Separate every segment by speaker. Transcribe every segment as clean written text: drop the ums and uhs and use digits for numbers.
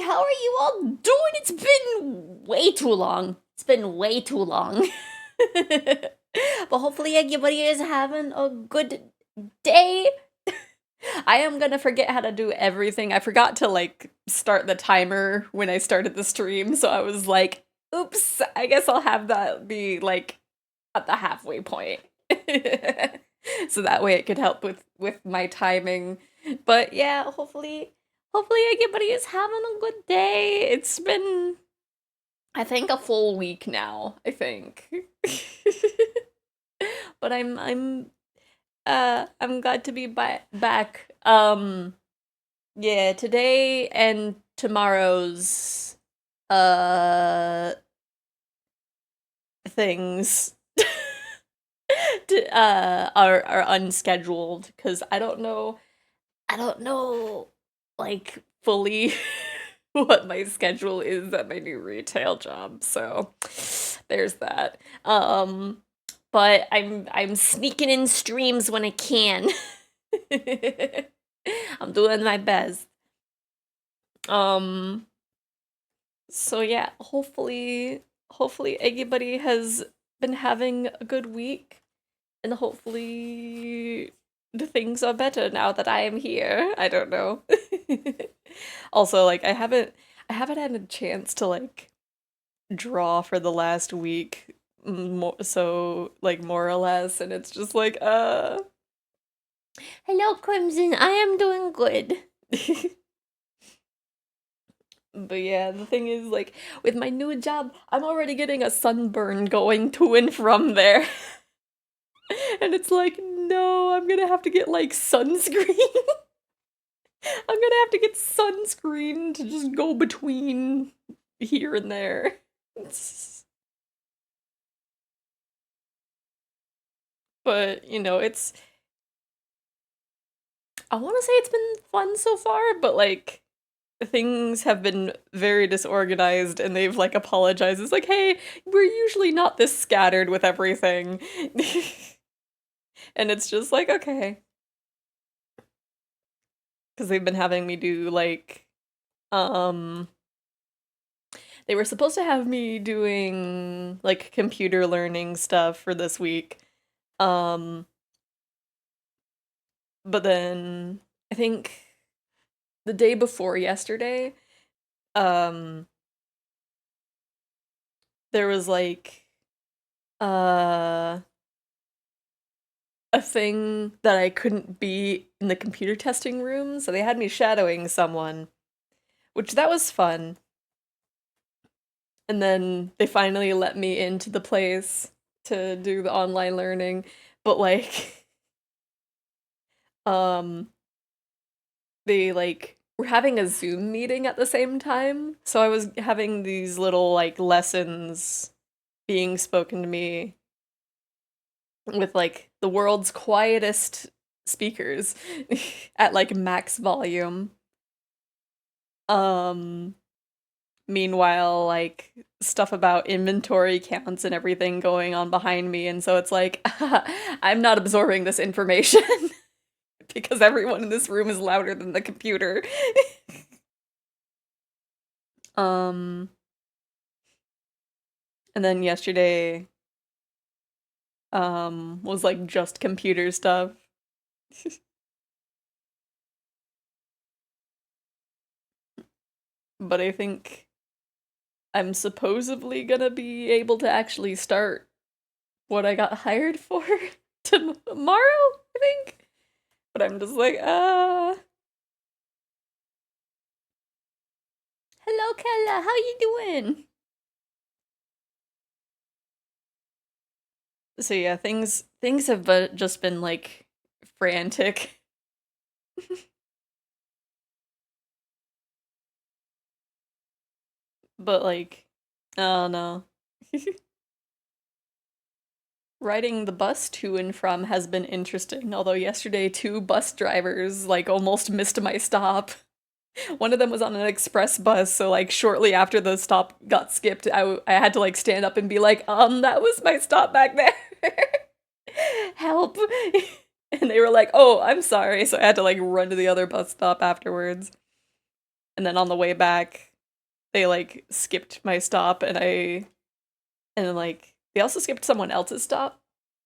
Speaker 1: how are you all doing? It's been way too long. It's been way too long. But hopefully everybody is having a good day. I am gonna forget how to do everything. I forgot to like start the timer when I started the stream, so I was like, oops, I guess I'll have that be like at the halfway point. So that way it could help with my timing. But yeah, hopefully everybody is having a good day. It's been I think a full week now, I think. But I'm glad to be back. Yeah, today and tomorrow's uh things are unscheduled because I don't know like fully what my schedule is at my new retail job. So there's that. But I'm sneaking in streams when I can. I'm doing my best. Um so yeah, hopefully everybody has been having a good week and hopefully the things are better now that I am here. I don't know. Also, like I haven't had a chance to like draw for the last week so like more or less, and it's just like hello Crimson, I am doing good. But yeah, the thing is like with my new job, I'm already getting a sunburn going to and from there. And it's like, no, I'm gonna have to get like sunscreen. I'm gonna have to get sunscreen to just go between here and there. But, I want to say it's been fun so far, but like things have been very disorganized and they've like apologized. It's like, hey, we're usually not this scattered with everything. And it's just like, okay. Because they've been having me do like, um, they were supposed to have me doing like computer learning stuff for this week. Um, but then I think the day before yesterday, um, there was like uh a thing that I couldn't be in the computer testing room, so they had me shadowing someone, which that was fun. And then they finally let me into the place to do the online learning, but like um they like were having a Zoom meeting at the same time, so I was having these little like lessons being spoken to me with like the world's quietest speakers at like max volume. Um, Meanwhile, like stuff about inventory counts and everything going on behind me, and so it's like I'm not absorbing this information because everyone in this room is louder than the computer. Um, and then yesterday was like just computer stuff. But I think I'm supposedly gonna be able to actually start what I got hired for tomorrow, I think. But I'm just like, hello Kella, how you doing? So yeah, things have just been like frantic. But like, oh no. Riding the bus to and from has been interesting, although yesterday two bus drivers like almost missed my stop. One of them was on an express bus, so like shortly after the stop got skipped, I had to like stand up and be like, that was my stop back there. Help. And they were like, oh, I'm sorry. So I had to like run to the other bus stop afterwards. And then on the way back, they like skipped my stop, and then like they also skipped someone else's stop,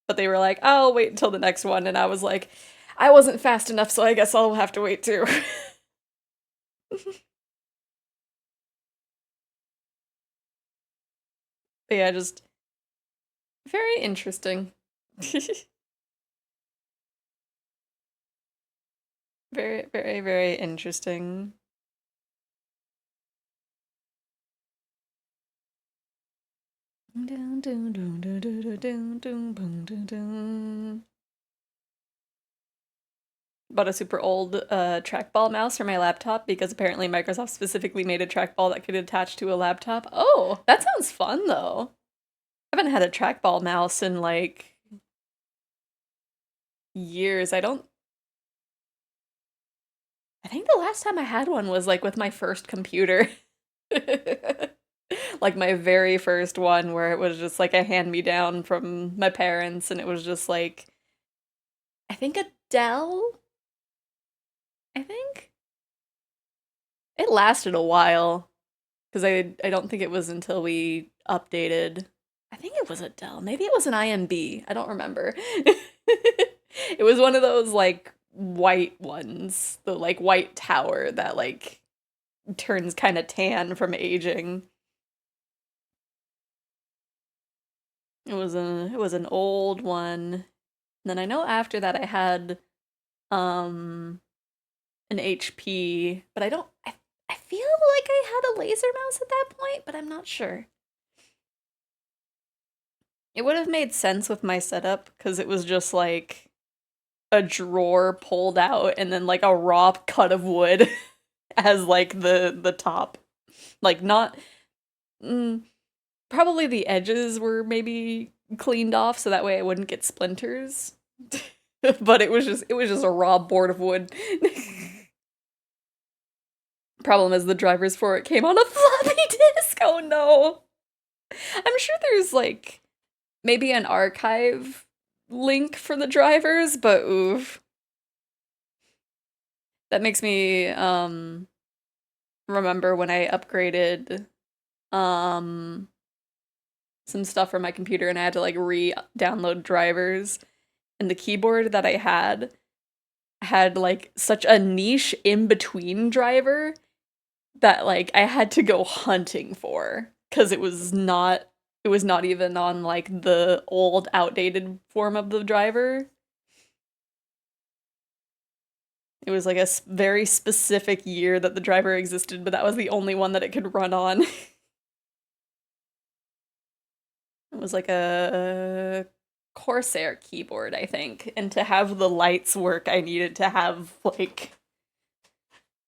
Speaker 1: but they were like, "I'll wait until the next one," and I was like, "I wasn't fast enough, so I guess I'll have to wait too." But yeah, just very interesting. Very, very, very interesting. Dun, dun, dun, dun, dun, dun, dun, dun, dun, dun, dun. Bought a super old trackball mouse for my laptop because apparently Microsoft specifically made a trackball that could attach to a laptop. Oh, that sounds fun though. I haven't had a trackball mouse in like years. I think the last time I had one was like with my first computer. Like my very first one where it was just like a hand-me-down from my parents, and it was just like I think a Dell, I think. It lasted a while because I don't think it was until we updated. I think it was a Dell. Maybe it was an IMB. I don't remember. It was one of those like white ones, the like white tower that like turns kind of tan from aging. It was an old one. And then I know after that I had um an HP, but I feel like I had a laser mouse at that point, but I'm not sure. It would have made sense with my setup because it was just like a drawer pulled out and then like a raw cut of wood as like the top. Like not mm, probably the edges were maybe cleaned off so that way I wouldn't get splinters. But it was just a raw board of wood. Problem is the drivers for it came on a floppy disk. Oh no. I'm sure there's like maybe an archive link for the drivers, but oof. That makes me remember when I upgraded um some stuff from my computer and I had to like re-download drivers, and the keyboard that I had like such a niche in between driver that like I had to go hunting for because it was not even on like the old outdated form of the driver. It was like a very specific year that the driver existed, but that was the only one that it could run on. It was like a Corsair keyboard, I think. And to have the lights work, I needed to have like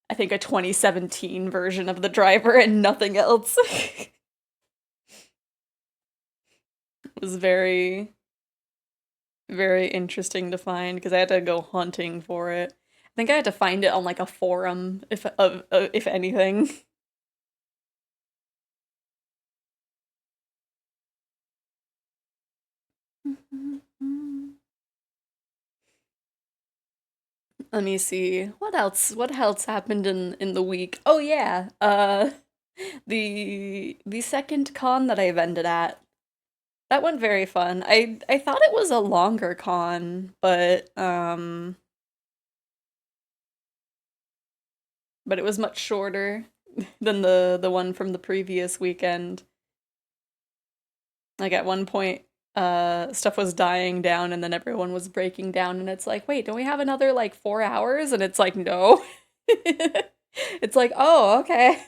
Speaker 1: I think a 2017 version of the driver and nothing else. It was very very interesting to find because I had to go hunting for it. I think I had to find it on like a forum if anything. Let me see. What else? What else happened in the week? Oh yeah. The second con that I vended at. That went very fun. I thought it was a longer con, but it was much shorter than the one from the previous weekend. Like at one point, stuff was dying down and then everyone was breaking down and it's like, wait, don't we have another like 4 hours? And it's like, no. It's like, oh, okay.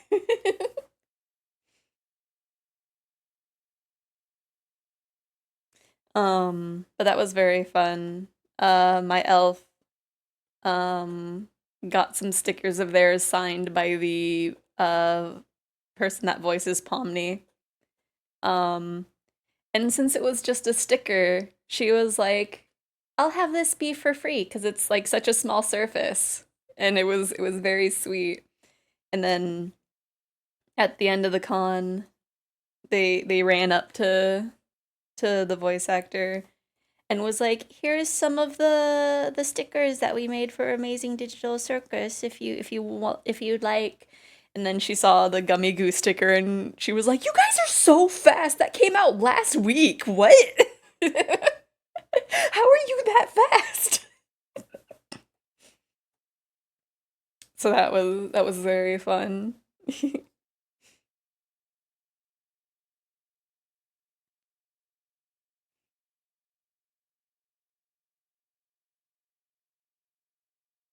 Speaker 1: But that was very fun. My elf, um, got some stickers of theirs signed by the person that voices Pomni. Um, and since it was just a sticker, she was like, "I'll have this be for free because it's like such a small surface." And it was very sweet. And then at the end of the con, they ran up to the voice actor and was like, "Here's some of the stickers that we made for Amazing Digital Circus if you want if you'd like." And then she saw the Gummy Goo sticker and she was like, "You guys are so fast! That came out last week! What? How are you that fast?" So that was very fun.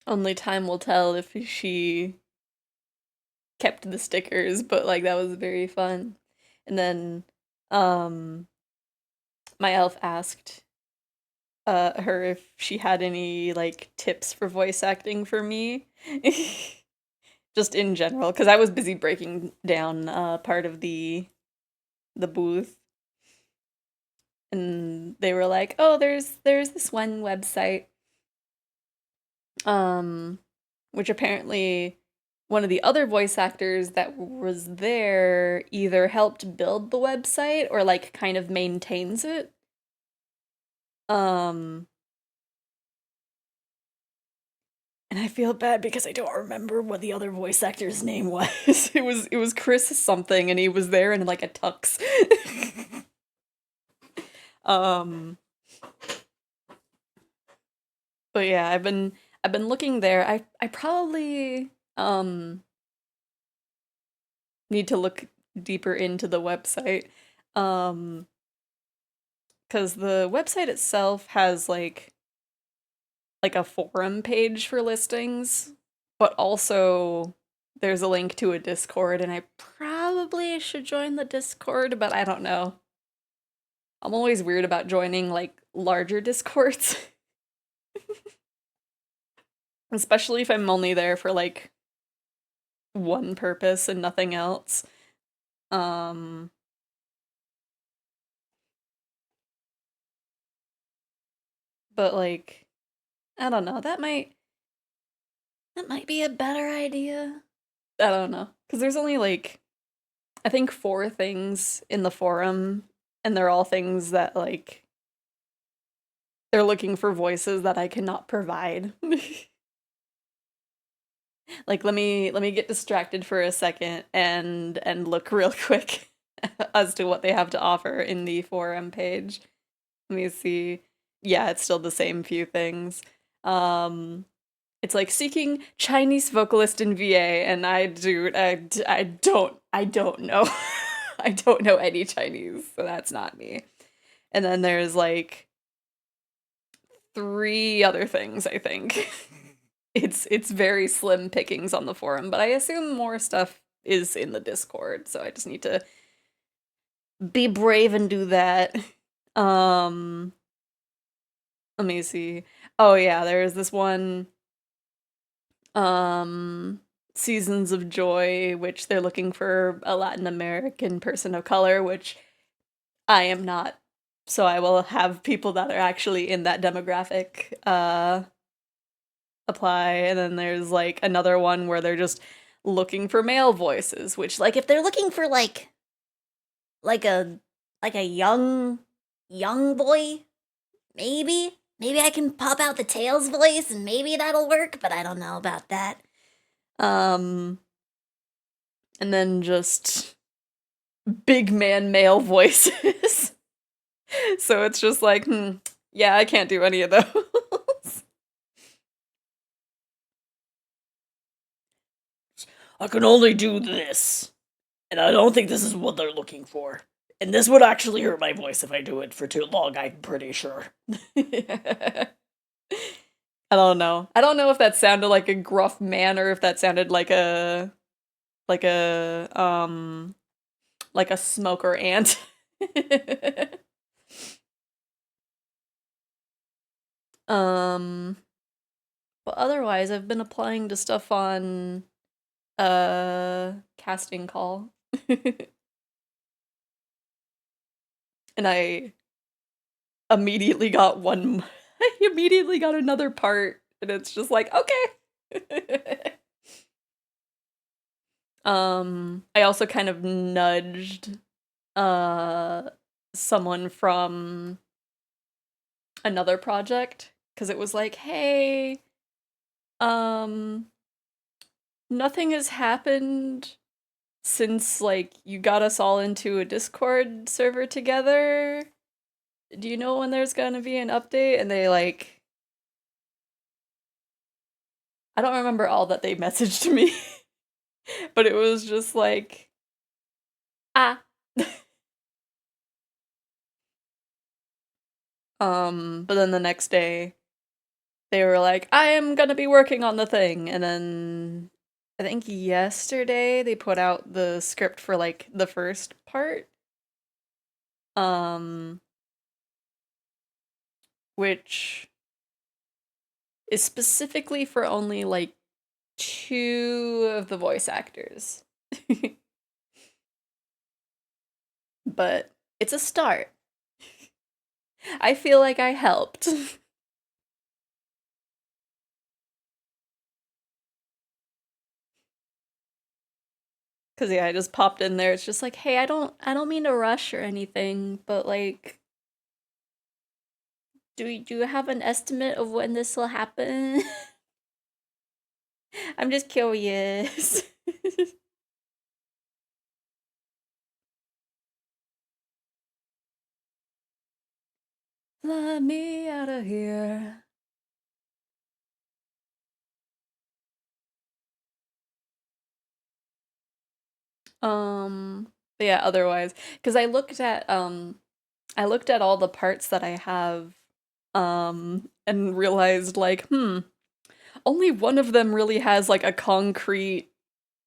Speaker 1: Only time will tell if she kept the stickers, but like that was very fun. And then um my elf asked her if she had any like tips for voice acting for me. Just in general, because I was busy breaking down part of the booth, and they were like, "Oh, there's this one website, um, which apparently one of the other voice actors that was there either helped build the website or like kind of maintains it." Um, and I feel bad because I don't remember what the other voice actor's name was. It was Chris something, and he was there in like a tux. Um, but yeah, I've been looking there. I probably need to look deeper into the website. Um, because the website itself has like a forum page for listings, but also there's a link to a Discord, and I probably should join the Discord, but I don't know. I'm always weird about joining like larger Discords, especially if I'm only there for like one purpose and nothing else. Um, but like I don't know, that might be a better idea. I don't know, because there's only like I think four things in the forum, and they're all things that like they're looking for voices that I cannot provide. Like let me get distracted for a second and look real quick as to what they have to offer in the forum page. Let me see. Yeah, it's still the same few things. Um it's like seeking Chinese vocalist in VA, and I don't know. I don't know any Chinese, so that's not me. And then there's like three other things, I think. It's very slim pickings on the forum, but I assume more stuff is in the Discord, so I just need to be brave and do that. Um, let me see. Oh yeah, there's this one um Seasons of Joy, which they're looking for a Latin American person of color, which I am not. So I will have people that are actually in that demographic apply. And then there's like another one where they're just looking for male voices, which like if they're looking for like a like a young boy, maybe I can pop out the Tails voice and maybe that'll work, but I don't know about that. Um and then just big man male voices. So it's just like, yeah, I can't do any of those. I can only do this, and I don't think this is what they're looking for. And this would actually hurt my voice if I do it for too long, I'm pretty sure. I don't know. I don't know if that sounded like a gruff man or if that sounded like a like a smoker ant. um but otherwise I've been applying to stuff on casting call. And immediately got one I immediately got another part, and it's just like, okay. I also kind of nudged uh someone from another project because it was like, hey, um nothing has happened since, like, you got us all into a Discord server together. Do you know when there's gonna be an update? And they, like, I don't remember all that they messaged me, but it was just like, ah. But then the next day, they were like, I am gonna be working on the thing. And then I think yesterday they put out the script for, like, the first part. Um, which is specifically for only, like, two of the voice actors. But it's a start. I feel like I helped. Cause yeah, I just popped in there. It's just like, hey, I don't mean to rush or anything, but like, do you have an estimate of when this will happen? I'm just curious. Let me out of here. But yeah, otherwise, because I looked at all the parts that I have, and realized, like, only one of them really has, like, a concrete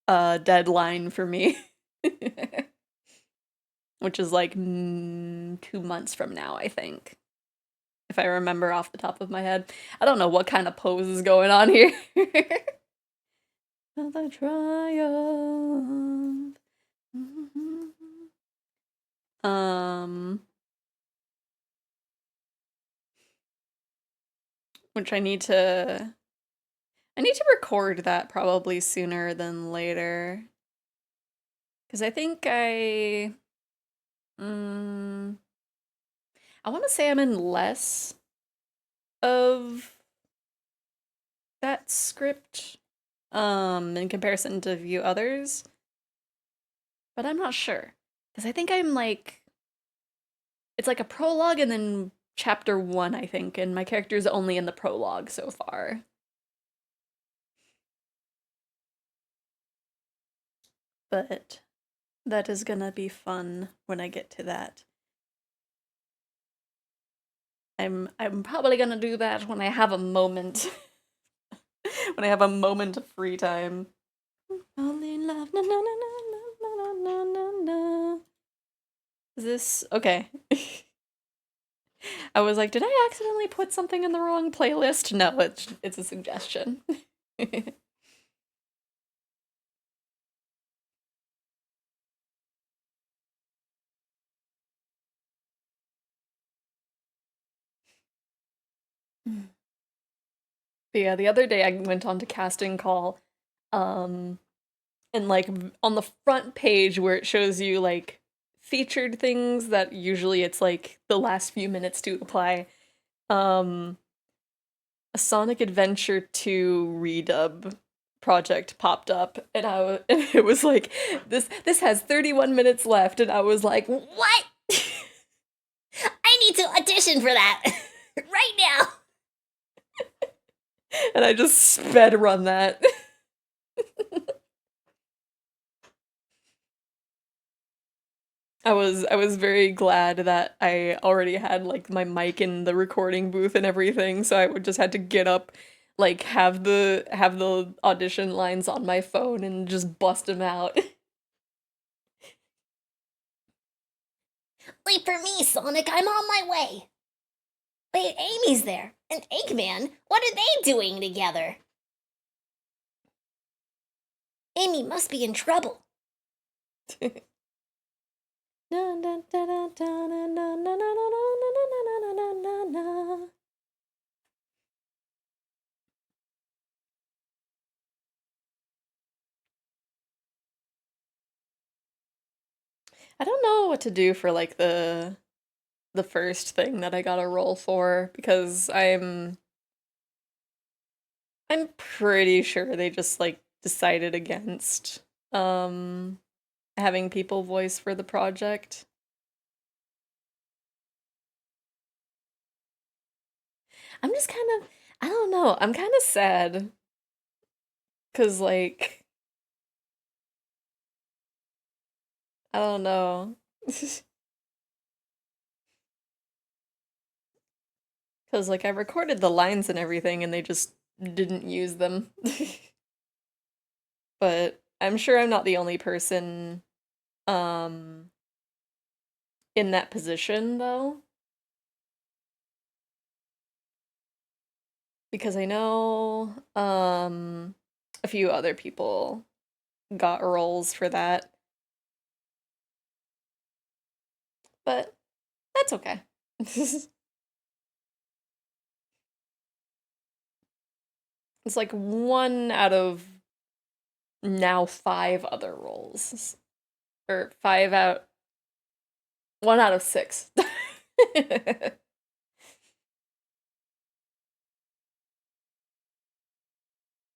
Speaker 1: deadline for me. Which is like 2 months from now, I think. If I remember off the top of my head. I don't know what kind of pose is going on here. The triumph. Um, which I need to record that probably sooner than later. Because I think mm, I want to say I'm in less of that script, in comparison to a few others, but I'm not sure. Because I think I'm like, it's like a prologue and then chapter 1, I think, and my character's only in the prologue so far. But that is gonna be fun when I get to that. I'm probably gonna do that when I have a moment. When I have a moment of free time. Only love, na na na na na na na na. Is this okay? I was like, did I accidentally put something in the wrong playlist? No, it's a suggestion. But yeah, the other day I went on to casting call, um, and like on the front page where it shows you like featured things that usually it's like the last few minutes to apply. Um, a Sonic Adventure 2 redub project popped up, and and it was like, this has 31 minutes left, and I was like, what? I need to audition for that right now. And I just sped run that. I was very glad that I already had like my mic in the recording booth and everything, so I would just had to get up, like have the audition lines on my phone and just bust them out.
Speaker 2: Wait for me, Sonic, I'm on my way. Wait, Amy's there. And Eggman, what are they doing together? Amy must be in trouble.
Speaker 1: I don't know what to do for like the first thing that I got a roll for, because I'm pretty sure they just like decided against having people voice for the project. I'm just kind of, I don't know, I'm kind of sad. Cause like, I don't know. Cause like I recorded the lines and everything and they just didn't use them. But I'm sure I'm not the only person um in that position though. Because I know a few other people got roles for that. But that's okay. It's like one out of now five other roles. Or five out, one out of six.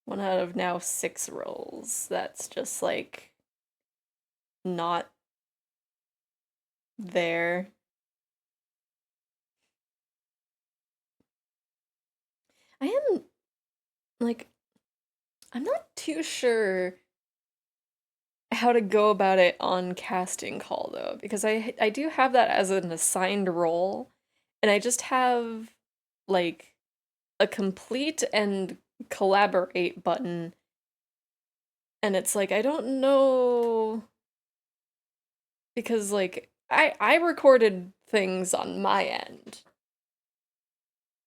Speaker 1: One out of now six roles. That's just like not there. I am like, I'm not too sure how to go about it on casting call though, because I do have that as an assigned role, and I just have like a complete and collaborate button, and it's like I don't know because like I recorded things on my end,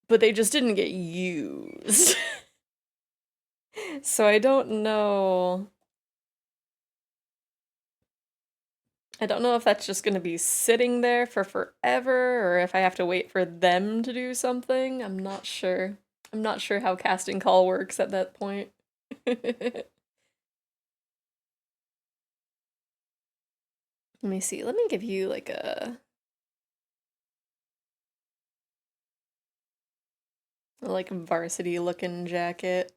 Speaker 1: but they just didn't get used. So I don't know. I don't know if that's just going to be sitting there for forever or if I have to wait for them to do something. I'm not sure. I'm not sure how casting call works at that point. Let me see. Let me give you like a like varsity looking jacket.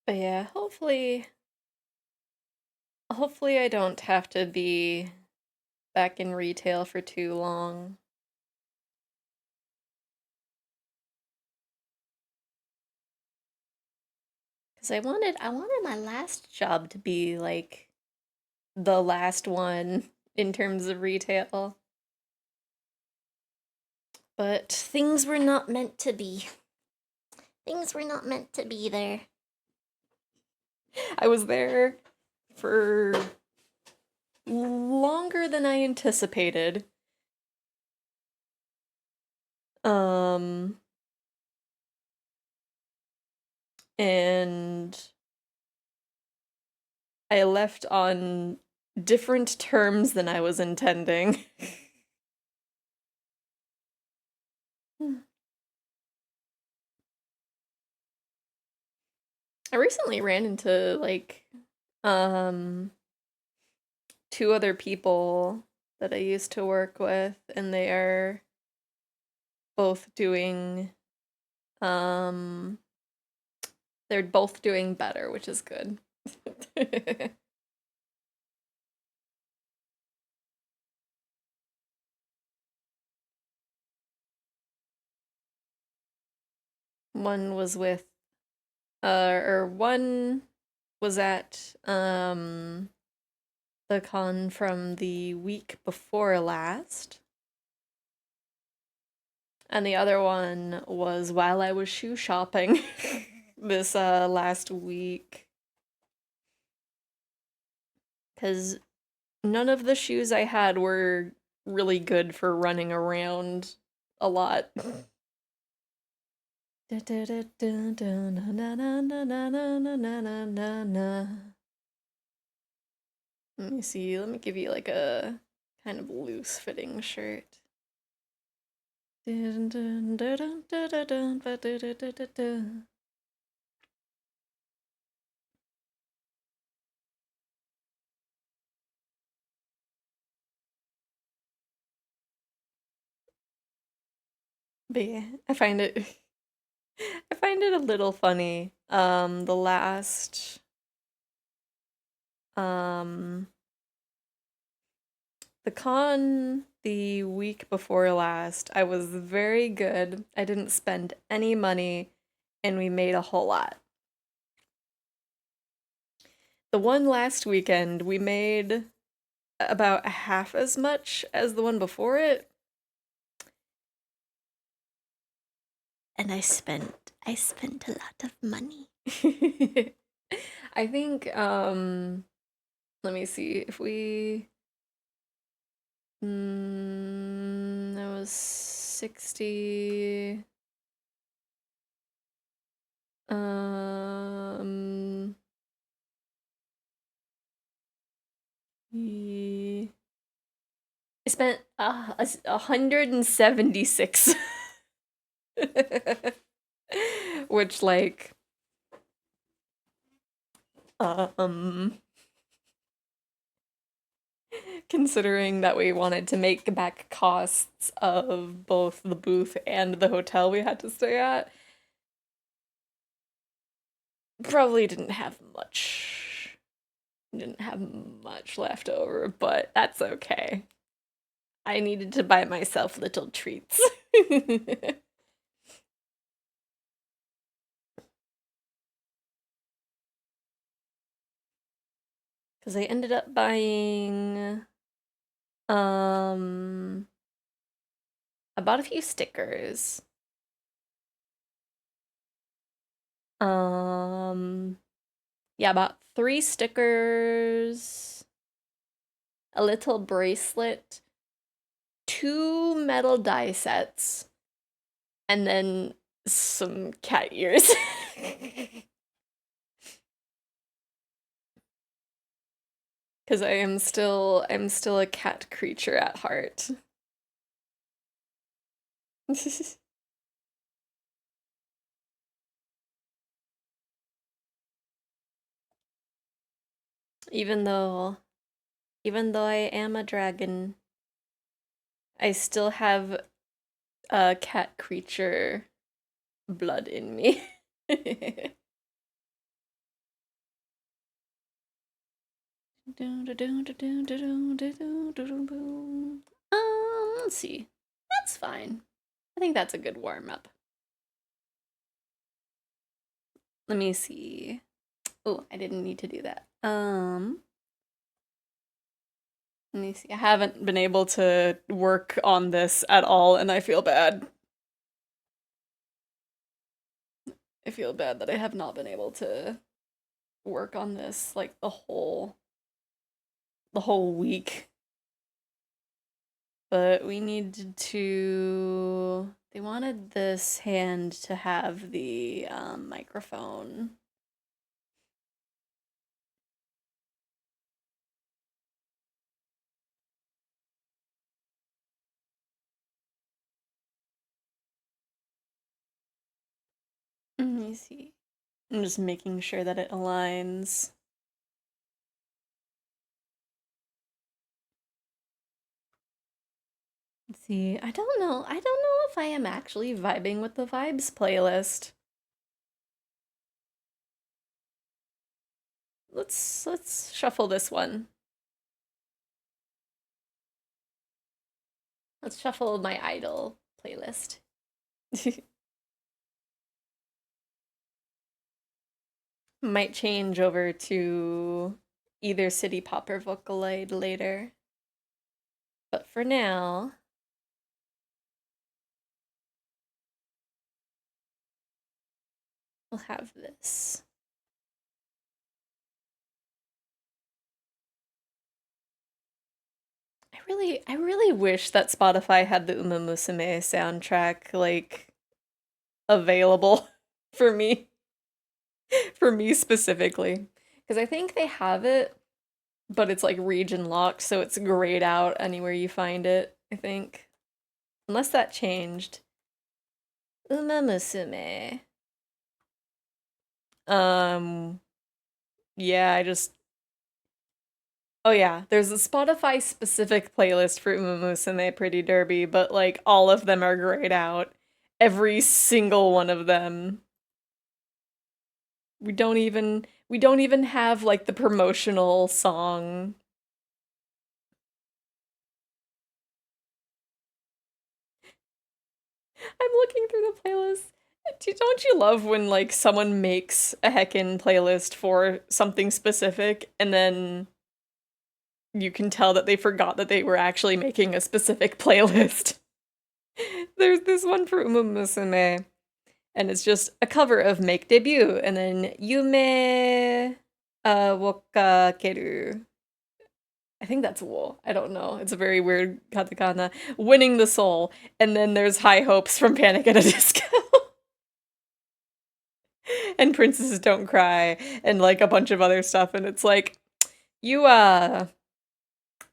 Speaker 1: But yeah, hopefully I don't have to be back in retail for too long. Cause I wanted my last job to be like the last one in terms of retail. But things were not meant to be.
Speaker 2: Things were not meant to be there.
Speaker 1: I was there for longer than I anticipated. Um, and I left on different terms than I was intending. I recently ran into like um two other people that I used to work with, and they are both doing um they're both doing better, which is good. One was with or one was at the con from the week before last. And the other one was while I was shoe shopping this last week. Cuz none of the shoes I had were really good for running around a lot. Let me see. Let me give you like a kind of loose fitting shirt. But yeah, I find it a little funny. The last um the con the week before last, I was very good. I didn't spend any money and we made a whole lot. The one last weekend, we made about half as much as the one before it.
Speaker 2: And I spent a lot of money.
Speaker 1: I think let me see if we that was 60 um ye- I spent 176 which like um considering that we wanted to make back costs of both the booth and the hotel we had to stay at, probably didn't have much left over, but that's okay. I needed to buy myself little treats. Because I ended up buying um I bought a few stickers. Um yeah, about 3 stickers, a little bracelet, 2 metal die sets, and then some cat ears. Because I'm still a cat creature at heart. Even though even though I am a dragon, I still have a cat creature blood in me. Let's see. That's fine. I think that's a good warm up. Let me see. Oh, I didn't need to do that. Let me see. I haven't been able to work on this at all, and I feel bad. I feel bad that I have not been able to work on this like the whole week. But we needed to they wanted this hand to have the microphone. Let me see. I'm just making sure that it aligns. Let's see. I don't know. I don't know if I am actually vibing with the vibes playlist. Let's shuffle this one. Let's shuffle my idol playlist. Might change over to either City Pop or Vocaloid later. But for now, we'll have this. I really wish that Spotify had the Uma Musume soundtrack like available for me, for me specifically, because I think they have it, but it's like region locked, so it's grayed out anywhere you find it, I think. Unless that changed. Uma Musume. Yeah, oh yeah, there's a Spotify specific playlist for Uma Musume Pretty Derby, but like all of them are grayed out. Every single one of them. We don't even have like the promotional song. I'm looking through the playlist. Don't you love when like someone makes a heckin' playlist for something specific and then you can tell that they forgot that they were actually making a specific playlist? There's this one for Uma Musume, and it's just a cover of Make Debut, and then Yume Wokakeru. I think that's wo. I don't know. It's a very weird katakana. Winning the Soul, and then there's High Hopes from Panic at a Disco. And Princesses Don't Cry, and like a bunch of other stuff, and it's like, you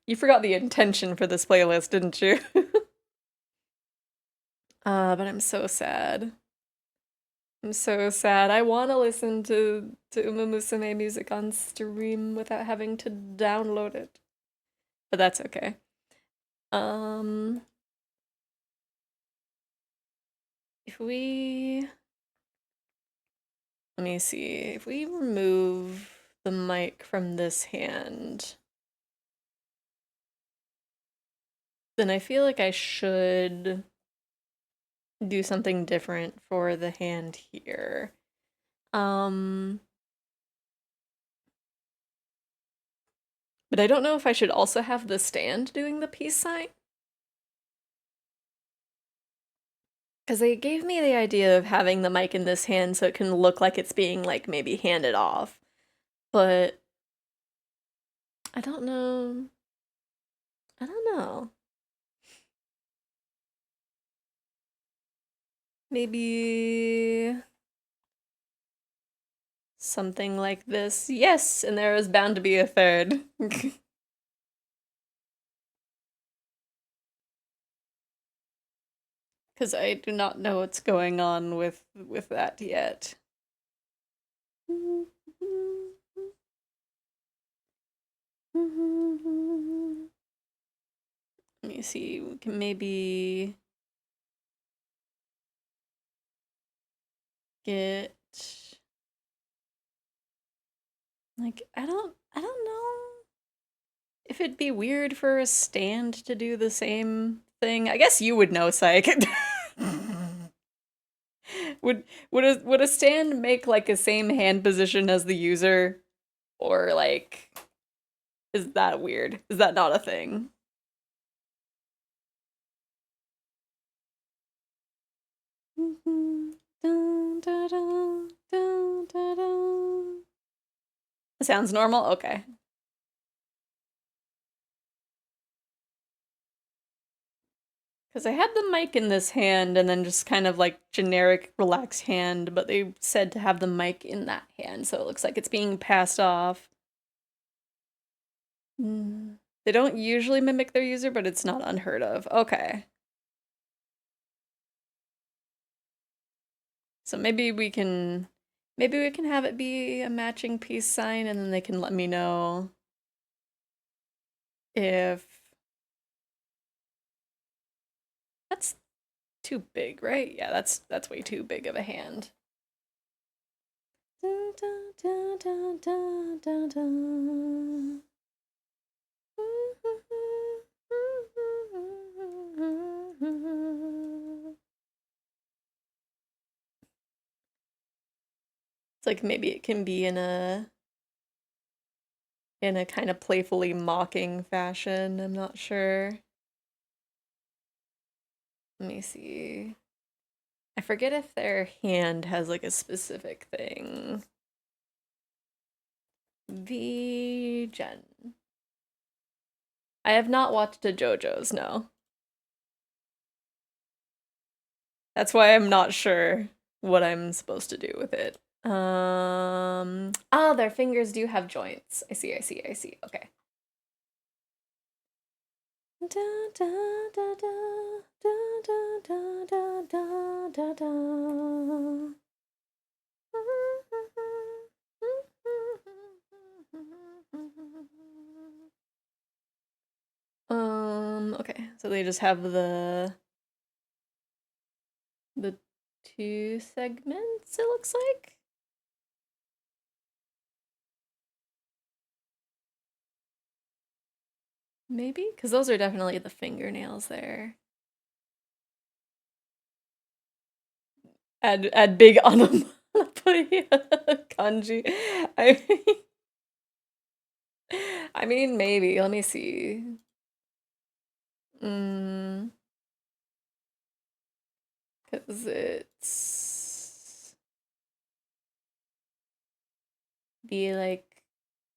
Speaker 1: you forgot the intention for this playlist, didn't you? But I'm so sad. I'm so sad. I want to listen to Uma Musume music on stream without having to download it. But that's okay. Um if we let me see. If we remove the mic from this hand, then I feel like I should do something different for the hand here. But I don't know if I should also have the stand doing the peace sign. Because they gave me the idea of having the mic in this hand so it can look like it's being, like, maybe handed off. But I don't know. I don't know. Maybe something like this. Yes, and there is bound to be a third. Because I do not know what's going on with that yet. Let me see. We can maybe get like I don't know if it'd be weird for a stand to do the same thing. I guess you would know, Psych. Would a stand make like a same hand position as the user? Or like is that weird? Is that not a thing? It sounds normal? Okay. Because I had the mic in this hand and then just kind of like generic relaxed hand, but they said to have the mic in that hand, so it looks like it's being passed off. They don't usually mimic their user, but it's not unheard of. Okay. So maybe we can have it be a matching peace sign and then they can let me know if that's too big, right? Yeah, that's way too big of a hand. Dun, dun, dun, dun, dun, dun, dun. It's like maybe it can be in a kind of playfully mocking fashion. I'm not sure. Let me see. I forget if their hand has like a specific thing. Gen. I have not watched a JoJo's, no. That's why I'm not sure what I'm supposed to do with it. Oh, their fingers do have joints. I see. Okay. Da, da, da, da, da, da, da, da, da, da. Okay, so they just have the two segments, it looks like. Maybe? Because those are definitely the fingernails there. Add big onomatopoeia kanji. I I mean, maybe. Let me see. Mm, because it's be like,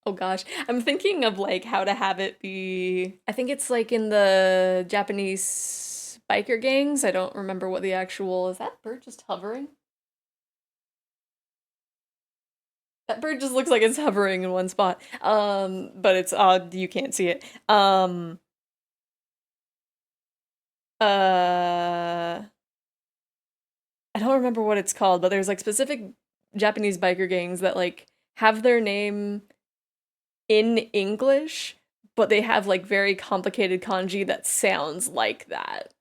Speaker 1: oh gosh, I'm thinking of like how to have it be. I think it's like in the Japanese biker gangs. I don't remember what the actual, is that bird just hovering? That bird just looks like it's hovering in one spot. But it's odd you can't see it. Uh I don't remember what it's called, but there's like specific Japanese biker gangs that like have their name in English, but they have like very complicated kanji that sounds like that.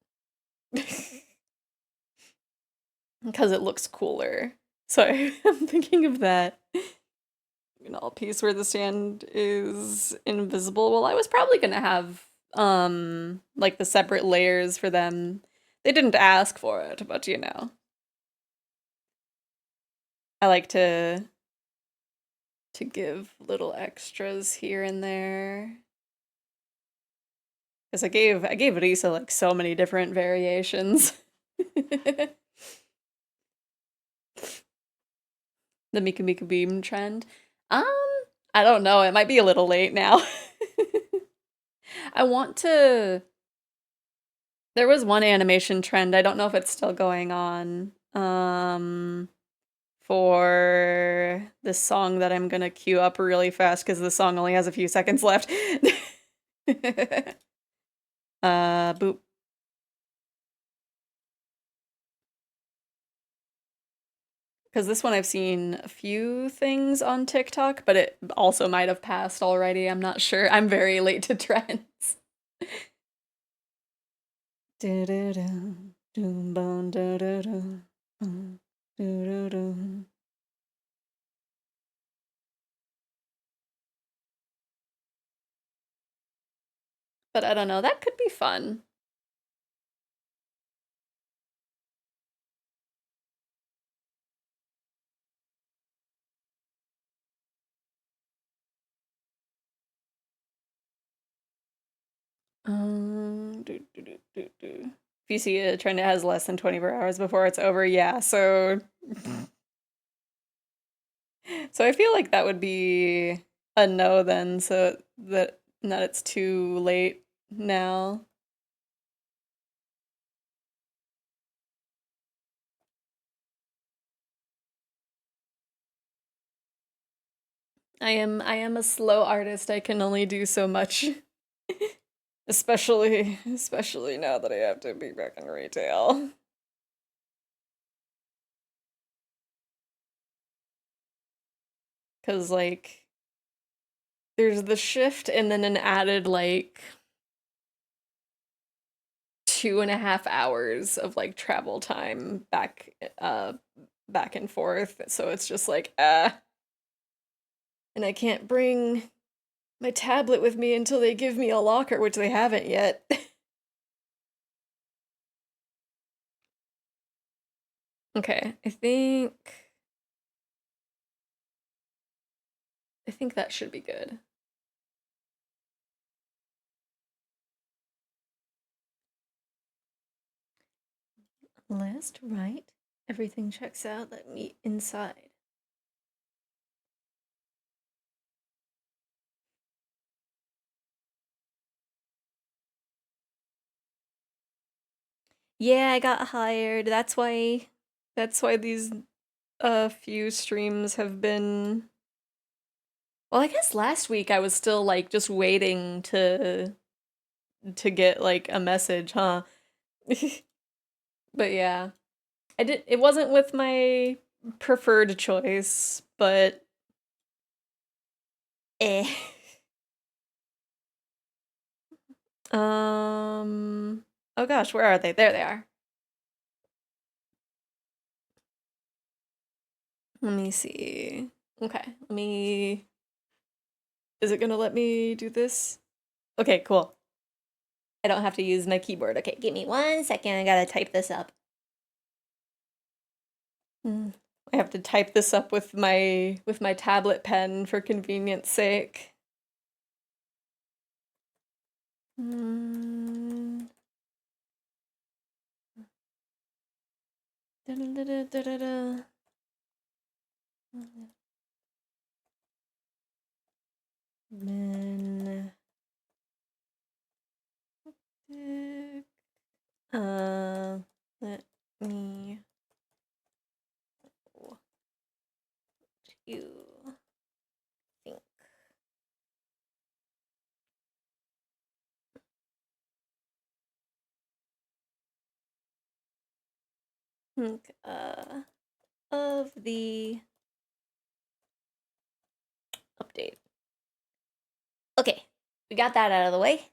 Speaker 1: Because it looks cooler. So I'm thinking of that. An all piece where the stand is invisible. Well, I was probably gonna have like the separate layers for them. They didn't ask for it, but you know. I like to give little extras here and there. Because I gave Risa like so many different variations. The Miku Miku Beam trend. Um, I don't know. It might be a little late now. I want to. There was one animation trend. I don't know if it's still going on. For this song that I'm gonna queue up really fast because the song only has a few seconds left. Boop. Because this one I've seen a few things on TikTok, but it also might have passed already. I'm not sure. I'm very late to trends. But I don't know. That could be fun. If you see a trend that has less than 24 hours before it's over, yeah. So I feel like that would be a no then, so that not it's too late now. I am a slow artist. I can only do so much. Especially now that I have to be back in retail. Cause like there's the shift and then an added like 2.5 hours of like travel time back and forth. So it's just like and I can't bring my tablet with me until they give me a locker, which they haven't yet. Okay, I think that should be good. List, right? Everything checks out. Let me inside. Yeah, I got hired. That's why these few streams have been. Well, I guess last week I was still like just waiting to get like a message, huh? But yeah. It wasn't with my preferred choice, but eh. Oh gosh, where are they? There they are. Let me see. Okay, let me. Is it gonna let me do this? Okay, cool. I don't have to use my keyboard. Okay, give me 1 second. I gotta type this up. I have to type this up with my tablet pen for convenience sake. Da-da-da-da-da-da. Men. Let me you think. Think of the update. Okay, we got that out of the way.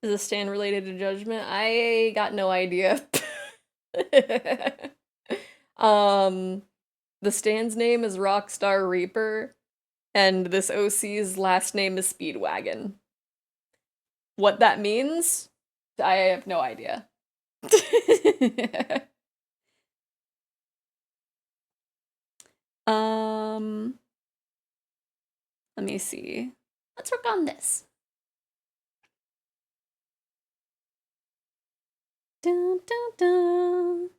Speaker 1: Is this stand related to judgment? I got no idea. The stand's name is Rockstar Reaper, and this OC's last name is Speedwagon. What that means, I have no idea. Let me see. Let's work on this. Dun, dun, dun.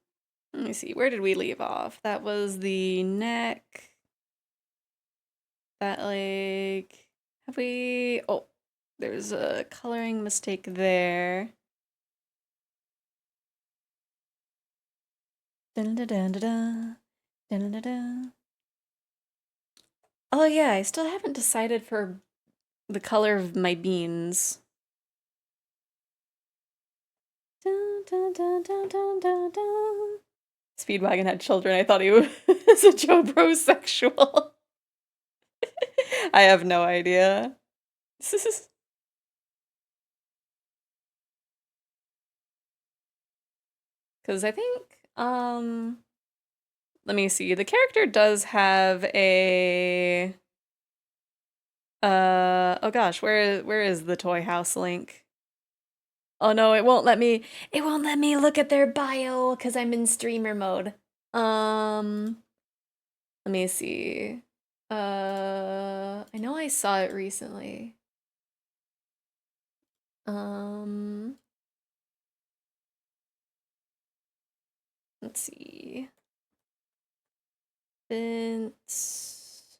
Speaker 1: Let me see. Where did we leave off? That was the neck. That like have we? Oh, there's a coloring mistake there. Dun, dun, dun, dun, dun. Dun, dun, dun. Oh yeah, I still haven't decided for the color of my beans. Dun, dun, dun, dun, dun, dun, dun. Speedwagon had children. I thought he was a Joe-brosexual. I have no idea. Because I think, let me see. The character does have a, oh gosh, where is the Toy House link? Oh no, it won't let me look at their bio because I'm in streamer mode. Let me see. I know I saw it recently. Let's see. Vince.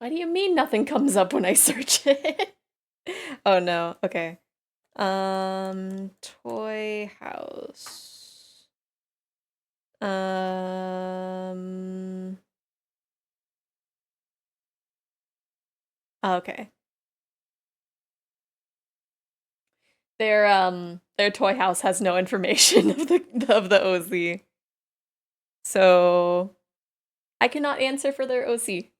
Speaker 1: Why do you mean nothing comes up when I search it? Oh no, okay. Toy house. Okay. Their toy house has no information of the OZ. So I cannot answer for their OC.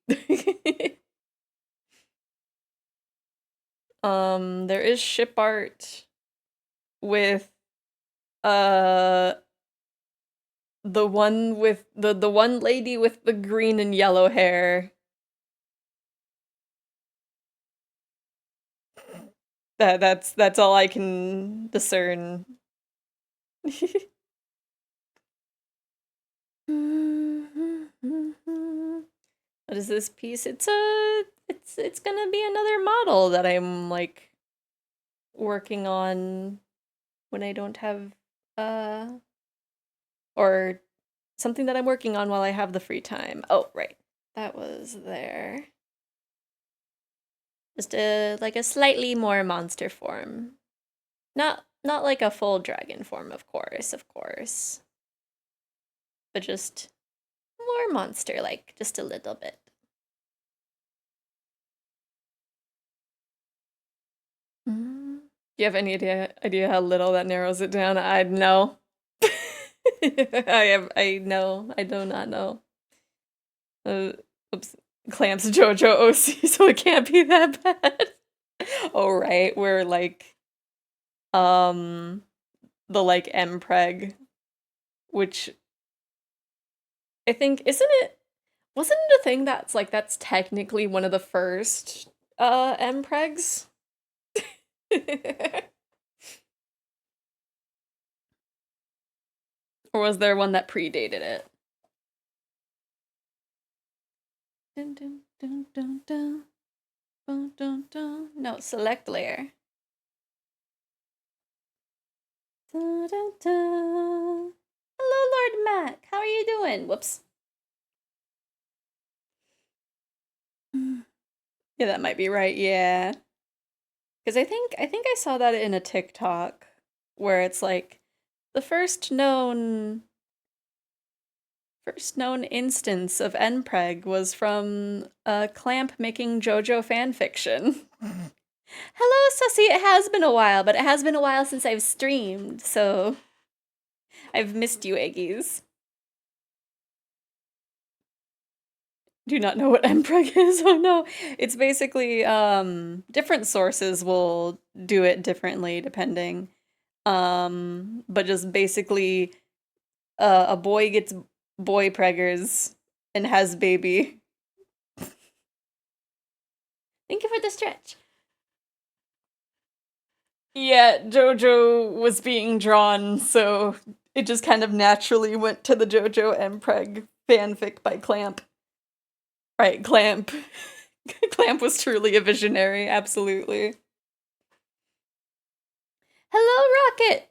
Speaker 1: There is ship art with the one with the one lady with the green and yellow hair. That's all I can discern. What is this piece? It's gonna be another model that I'm like working on when I don't have or something that I'm working on while I have the free time. Oh, right. That was there. Just like a slightly more monster form. Not like a full dragon form, of course. But just more monster like, just a little bit. Do you have any idea how little that narrows it down? I know. I do not know. Oops. Clamps JoJo OC, so it can't be that bad. Oh right, we're like the like mpreg, which I think wasn't it a thing that's technically one of the first mpregs? Or was there one that predated it? Dun, dun, dun, dun, dun. Dun, dun, dun. No, select layer. Dun, dun, dun. Hello, Lord Mac. How are you doing? Whoops. Yeah, that might be right. Yeah. Because I think I saw that in a TikTok where it's like the first known instance of npreg was from Clamp making JoJo fanfiction. Hello, Sussy. It has been a while, but it has been a while since I've streamed, so I've missed you, Eggies. Do not know what mpreg is. Oh no. It's basically different sources will do it differently depending. But just basically a boy gets boy preggers and has baby. Thank you for the stretch. Yeah, JoJo was being drawn, so it just kind of naturally went to the JoJo mpreg fanfic by Clamp. Right, Clamp. Clamp was truly a visionary, absolutely. Hello, Rocket!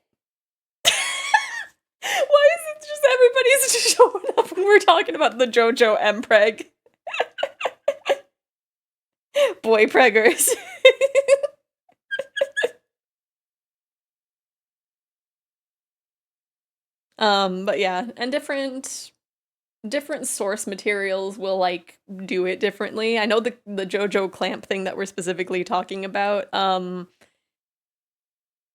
Speaker 1: Why is it just everybody's just showing up when we're talking about the JoJo mpreg? Boy preggers. But yeah, and different source materials will like do it differently. I know the JoJo Clamp thing that we're specifically talking about,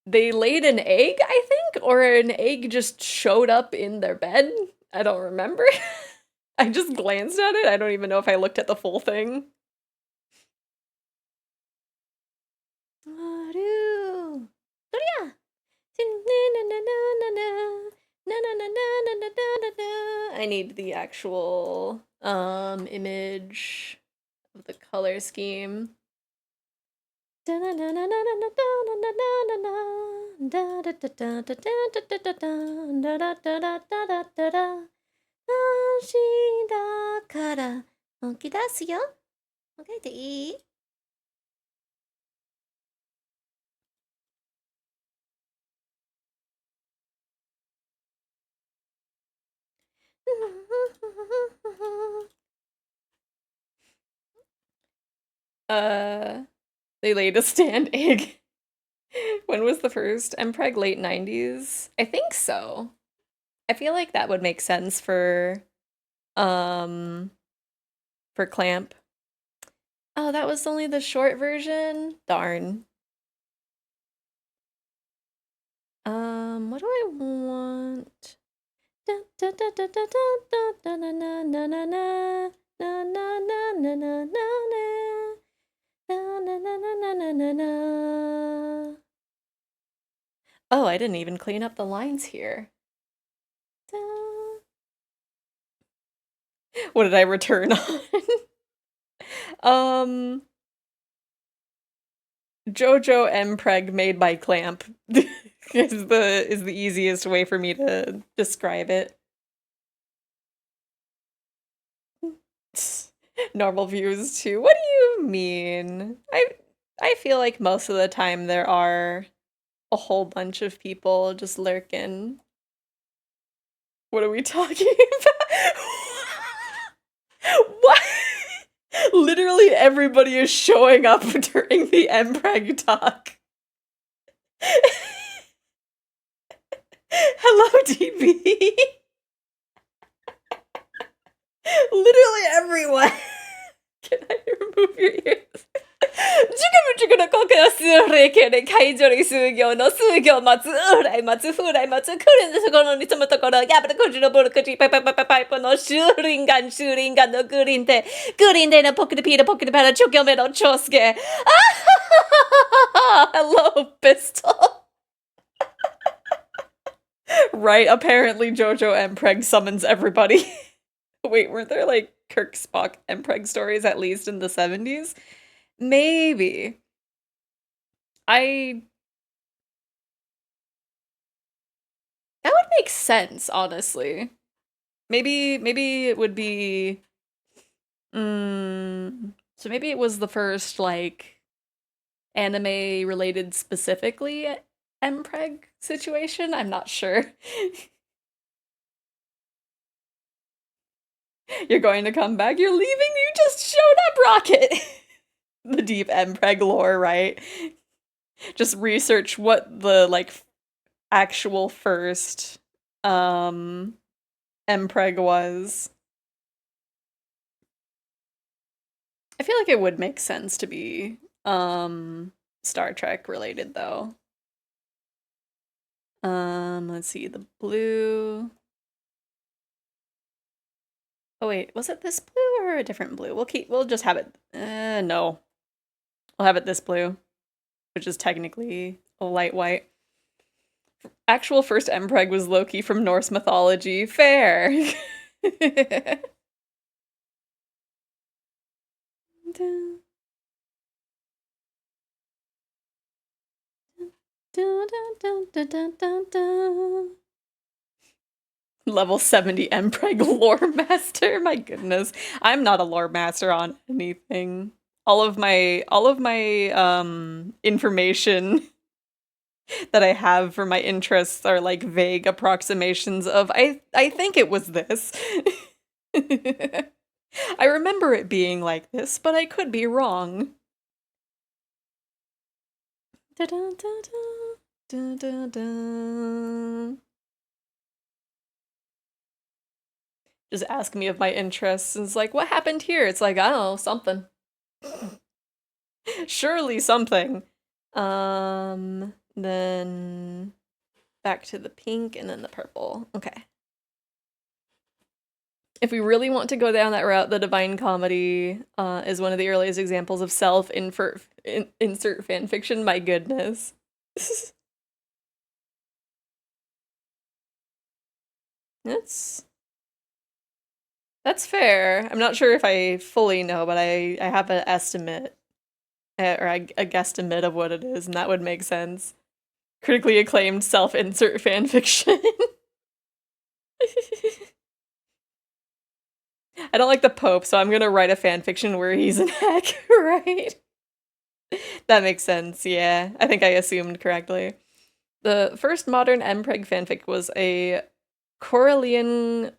Speaker 1: they laid an egg, I think, or an egg just showed up in their bed. I don't remember. I just glanced at it. I don't even know if I looked at the full thing. So yeah. I need the actual image of the color scheme. Okay, they laid a stand egg. When was the first? mpreg late 90s? I think so. I feel like that would make sense for Clamp. Oh, that was only the short version? Darn. What do I want? Oh, I didn't even clean up the lines here. What did I return on? JoJo mpreg made by Clamp is the easiest way for me to describe it. Normal views too. What do you mean? I feel like most of the time there are a whole bunch of people just lurking. What are we talking about? What? Literally everybody is showing up during the mpreg talk. Hello, DB. Literally everyone. Can I remove your ears? をすれけれ海上に数行の数行待つうらい待つ風来待つ来るんところに住むところやぶるくじのボルクジパイパイパイパイパイプのシューリンガンのグリーンテのポッケでピーのポッケでパラチョキョメのチョスケHello, pistol. Right, apparently Jojo Mpreg summons everybody. Wait, weren't there like Kirk, Spock, Mpreg stories at least in the 70s? Maybe. That would make sense, honestly. Maybe it would be... so maybe it was the first, like, anime related specifically Mpreg situation? I'm not sure. You're going to come back? You're leaving? You just showed up, Rocket! The deep Mpreg lore, right? Just research what the, like, actual first, Mpreg was. I feel like it would make sense to be, Star Trek related, though. Let's see, the blue... Oh wait, was it this blue or a different blue? We'll just have it, no. We'll have it this blue, which is technically a light white. Actual first Mpreg was Loki from Norse mythology. Fair! Level 70 Mpreg lore master. My goodness, I'm not a lore master on anything. All of my information that I have for my interests are like vague approximations of I think it was this. I remember it being like this, but I could be wrong. Da da da da da da da. Just ask me of my interests, and it's like, what happened here? It's like, I don't know, something. Surely something. Then back to the pink and then the purple. Okay. If we really want to go down that route, the Divine Comedy is one of the earliest examples of self-insert fanfiction. My goodness. That's fair. I'm not sure if I fully know, but I have an estimate. Or a guesstimate of what it is, and that would make sense. Critically acclaimed self-insert fanfiction. I don't like the Pope, so I'm gonna write a fanfiction where he's an hack, right? That makes sense, yeah. I think I assumed correctly. The first modern Mpreg fanfic was a Corellian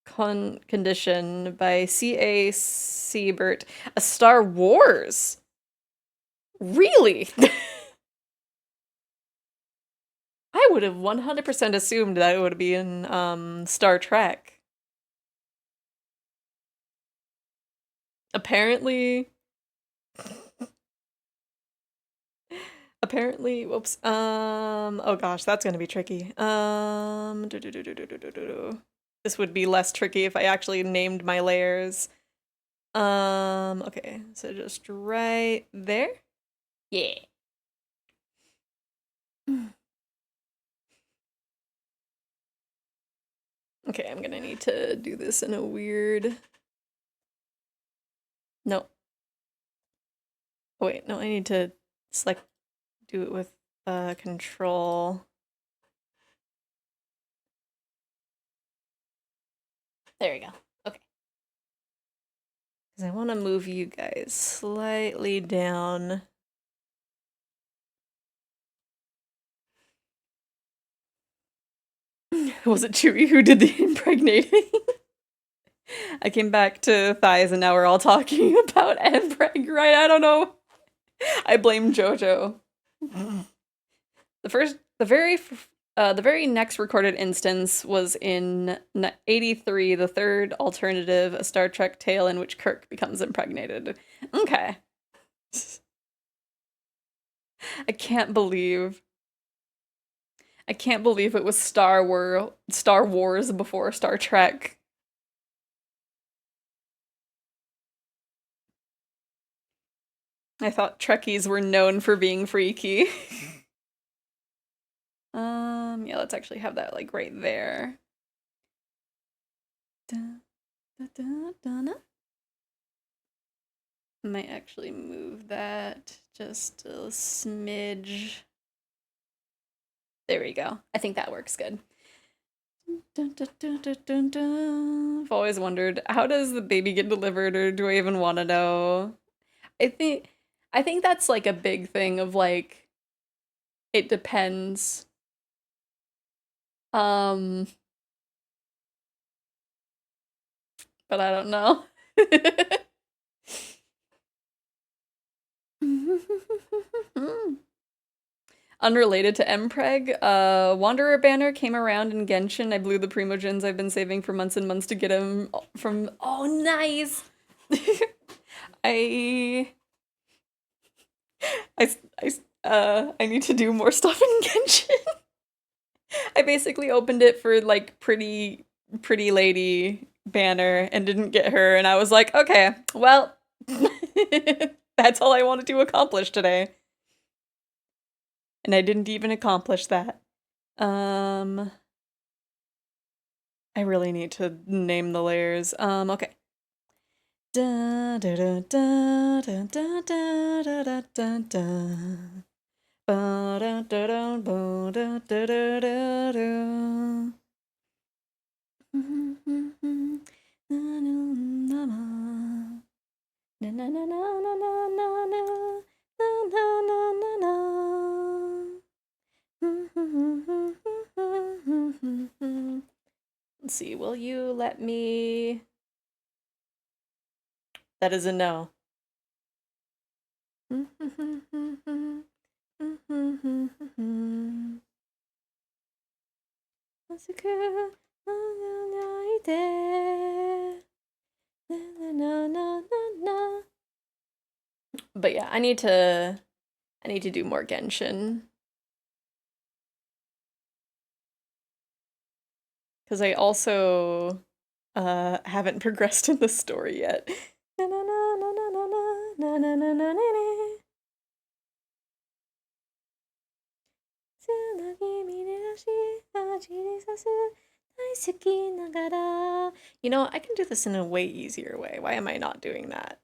Speaker 1: condition by C.A. Siebert, a Star Wars. Really? I would have 100% assumed that it would be in Star Trek. Apparently, whoops. Oh gosh, that's gonna be tricky. This would be less tricky if I actually named my layers. Okay, so just right there. Yeah. Okay, I'm gonna need to do this in a weird... No. Oh wait, no, I need to do it with control. There we go. Okay. Because I want to move you guys slightly down. Was it Chewie who did the impregnating? I came back to thighs and now we're all talking about Mpreg, right? I don't know. I blame JoJo. The very next recorded instance was in 83, the third alternative, a Star Trek tale in which Kirk becomes impregnated. Okay. I can't believe. I can't believe it was Star Wars before Star Trek. I thought Trekkies were known for being freaky. Yeah, let's actually have that like right there. Dun, dun, dun, dun, dun. Might actually move that just a smidge. There we go. I think that works good. Dun, dun, dun, dun, dun, dun. I've always wondered, how does the baby get delivered, or do I even want to know? I think I think that's like a big thing of like it depends. Um, but I don't know. Unrelated to Mpreg, Wanderer banner came around in Genshin. I blew the Primogens I've been saving for months and months to get him from. Oh, nice! I, I, I need to do more stuff in Genshin. I basically opened it for like pretty lady banner and didn't get her, and I was like, okay, well, that's all I wanted to accomplish today. And I didn't even accomplish that. Um, I really need to name the layers. Okay. Da da da da da da da da da da. Ba da da da ba da da da da da. Na na na na na na na na na na na na na. Let's see, will you let me? That is a no. But yeah, I need to do more Genshin. Because I also haven't progressed in the story yet. You know, I can do this in a way easier way. Why am I not doing that?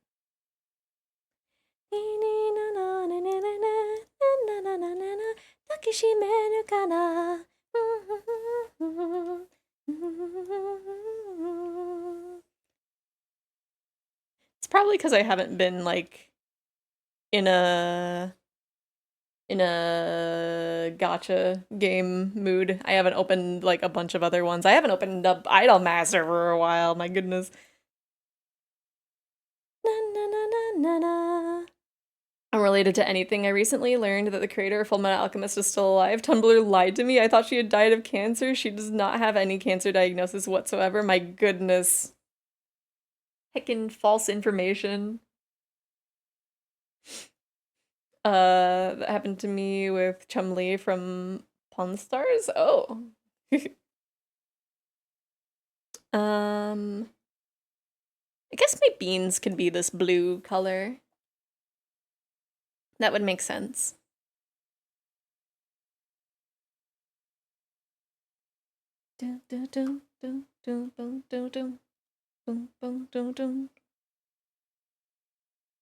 Speaker 1: It's probably because I haven't been like in a gotcha game mood. I haven't opened like a bunch of other ones. I haven't opened up Idolmaster for a while, my goodness. Na na na na na na. Unrelated to anything, I recently learned that the creator of Fullmetal Alchemist is still alive. Tumblr lied to me. I thought she had died of cancer. She does not have any cancer diagnosis whatsoever. My goodness. Heckin' false information. That happened to me with Chumli from Pawn Stars. Oh. Um, I guess my beans could be this blue color. That would make sense. Dun, dun, dun, dun, dun, dun, dun, dun, dun, dun, dun, dun.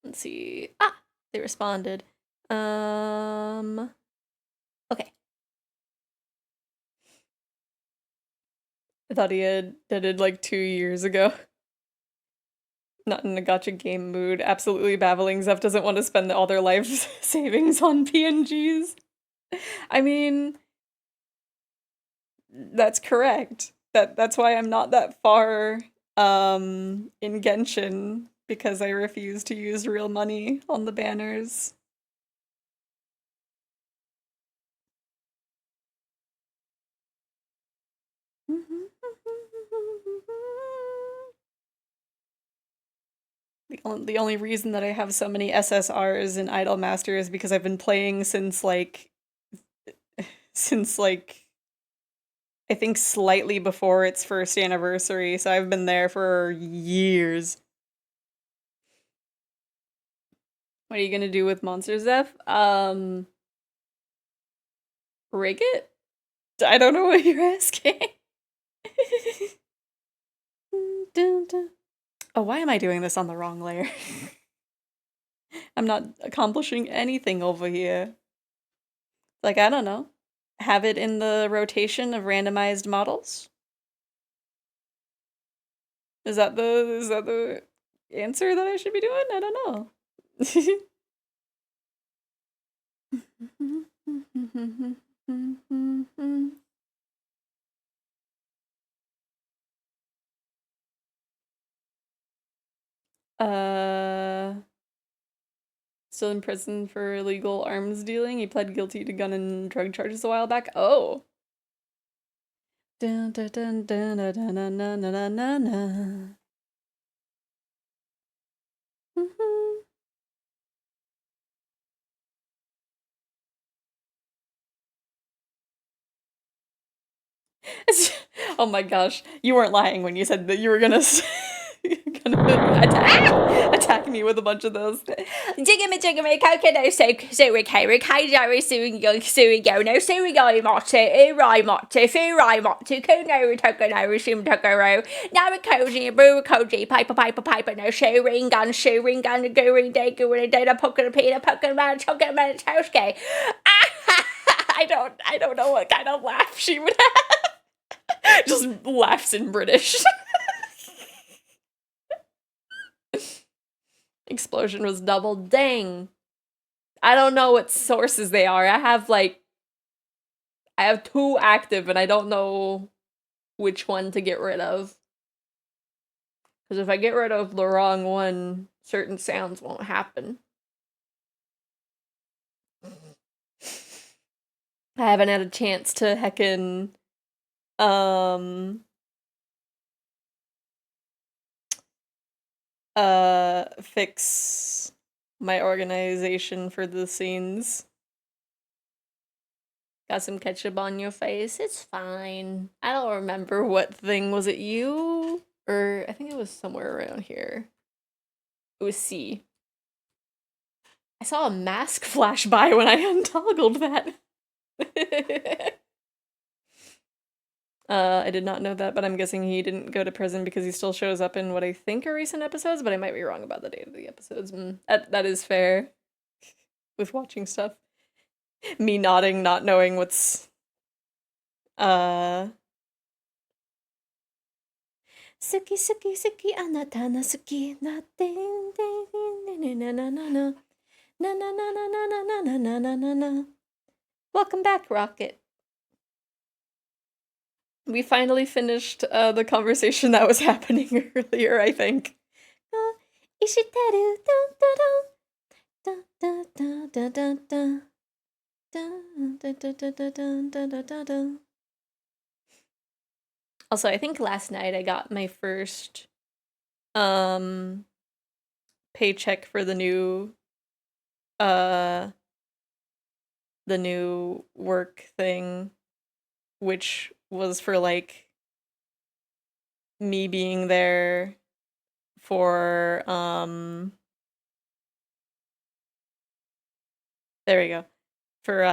Speaker 1: Let's see. Ah, they responded. Okay. I thought he had did it like 2 years ago. Not in a gotcha game mood. Absolutely babbling. Zeph doesn't want to spend all their life savings on PNGs. I mean, that's correct. That's why I'm not that far in Genshin, because I refuse to use real money on the banners. The only reason that I have so many SSRs in Idolmaster is because I've been playing since like I think slightly before its first anniversary, so I've been there for years. What are you gonna do with Monster Zeph? Rig it? I don't know what you're asking. Oh, why am I doing this on the wrong layer? I'm not accomplishing anything over here. Like, I don't know. Have it in the rotation of randomized models? Is that the answer that I should be doing? I don't know. uh Still in prison for illegal arms dealing. He pled guilty to gun and drug charges a while back. Oh. Dun, dun, dun, dun, dun, dun, dun, dun, dun, dun, dun. Oh my gosh, you weren't lying when you said that you were gonna attack me with a bunch of those.
Speaker 2: Jigamy, coconut, so carry, kaidari, suing yo, no, suing yo, motto, urai motto, furai motto, kuno, tokono, shim tokoro, narikoji, burukoji, piper, no, shoe ring gun, gooing, day, a pocket, pina, pocket, man, chocolate, man, toske. I don't know what kind of laugh she would have.
Speaker 1: Just laughs in British. Explosion was double. Dang. I don't know what sources they are. I have two active and I don't know which one to get rid of. Because if I get rid of the wrong one, certain sounds won't happen. I haven't had a chance to heckin' fix my organization for the scenes. Got some ketchup on your face. It's fine. I don't remember what thing. Was it you? Or I think it was somewhere around here. It was C. I saw a mask flash by when I untoggled that. I did not know that, but I'm guessing he didn't go to prison because he still shows up in what I think are recent episodes, but I might be wrong about the date of the episodes. That is fair. With watching stuff. Me nodding, not knowing what's Suki, anata na suki, nothing, na na na na na na na na na na na na na na na. Welcome back, Rocket. We finally finished the conversation that was happening earlier, I think. Ishiteru, dun dun dun dun dun dun dun dun dun dun dun dun dun dun dun. Also, I think last night I got my first paycheck for the new work thing, which was for like me being there for there we go. For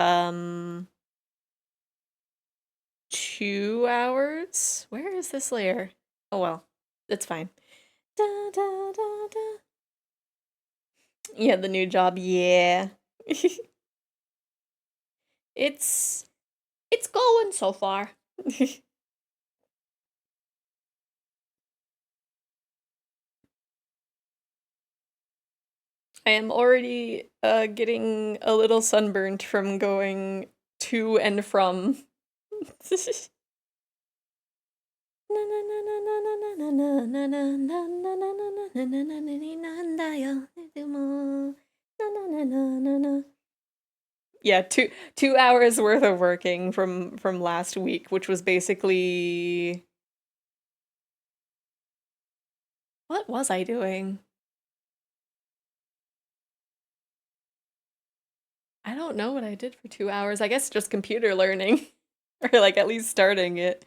Speaker 1: 2 hours? Where is this layer? Oh well, it's fine. Da, da, da, da. Yeah, the new job, yeah. It's going so far. I am already getting a little sunburnt from going to and from. Yeah, 2 hours worth of working from last week, which was basically what was I doing?
Speaker 3: I don't know what I did for 2 hours. I guess just computer learning, or like at least starting it.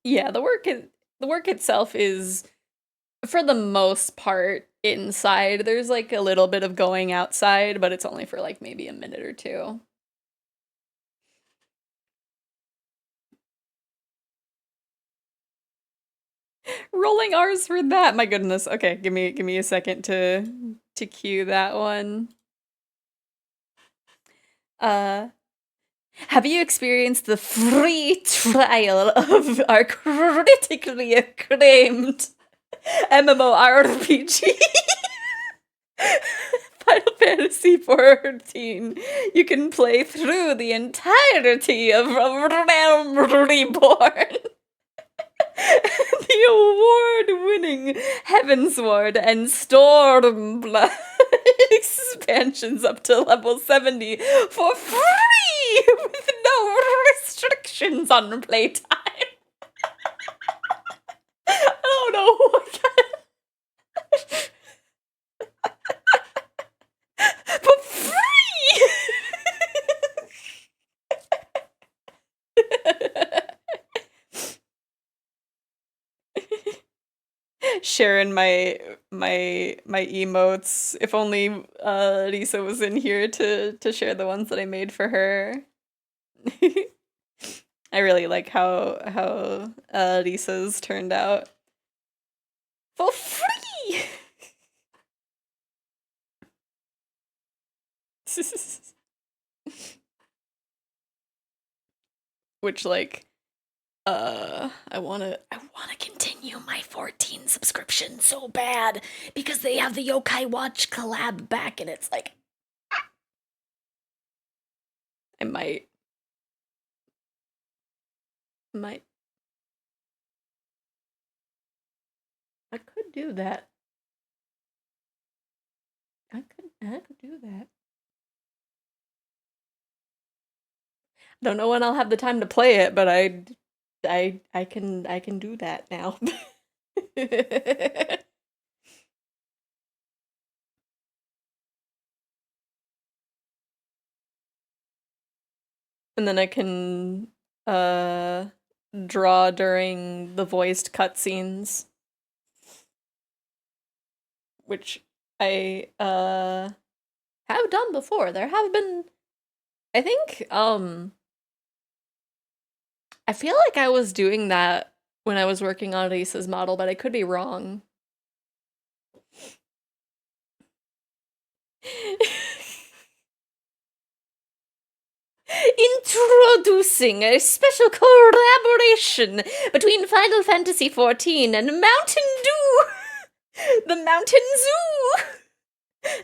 Speaker 3: Yeah, the work itself is, for the most part, inside. There's like a little bit of going outside, but it's only for like maybe a minute or two. Rolling R's for that. My goodness. Okay, give me a second to cue that one. Uh have you experienced the free trial of our critically acclaimed MMORPG? Final Fantasy XIV. You can play through the entirety of Realm Reborn. The award-winning Heavensward and Stormblood expansions up to level 70 for free with no restrictions on playtime. I don't know what for free. Sharing my emotes. If only Lisa was in here to share the ones that I made for her. I really like how Lisa's turned out. For free. Which like I wanna continue my 14 subscription so bad because they have the Yokai Watch collab back, and it's like I might I could do that. I could do that. Don't know when I'll have the time to play it, but I can do that now. And then I can draw during the voiced cutscenes, which I have done before. There have been, I think I feel like I was doing that when I was working on Lisa's model, but I could be wrong. Introducing a special collaboration between Final Fantasy XIV and Mountain Dew, the Mountain Zoo.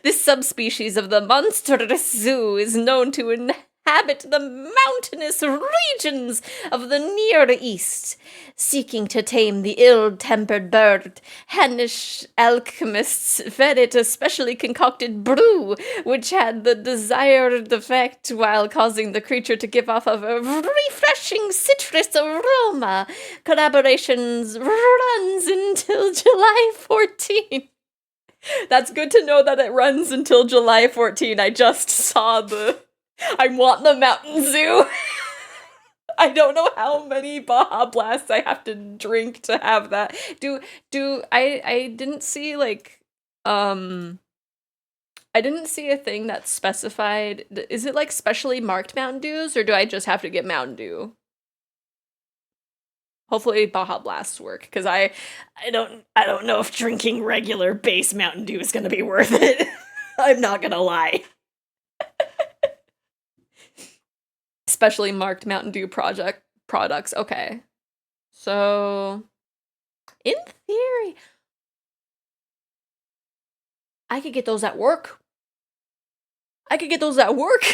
Speaker 3: This subspecies of the monstrous zoo is known to inhabit the mountainous regions of the Near East. Seeking to tame the ill-tempered bird, Hannish alchemists fed it a specially concocted brew, which had the desired effect while causing the creature to give off a refreshing citrus aroma. Collaborations runs until July 14th. That's good to know that it runs until July 14. I just saw I want the Mountain Zoo. I don't know how many Baja Blasts I have to drink to have that. I didn't see like I didn't see a thing that specified, is it like specially marked Mountain Dews, or do I just have to get Mountain Dew? Hopefully Baja Blasts work, because I don't know if drinking regular base Mountain Dew is gonna be worth it. I'm not gonna lie. Specially marked Mountain Dew products. Okay. So in theory, I could get those at work. I could get those at work.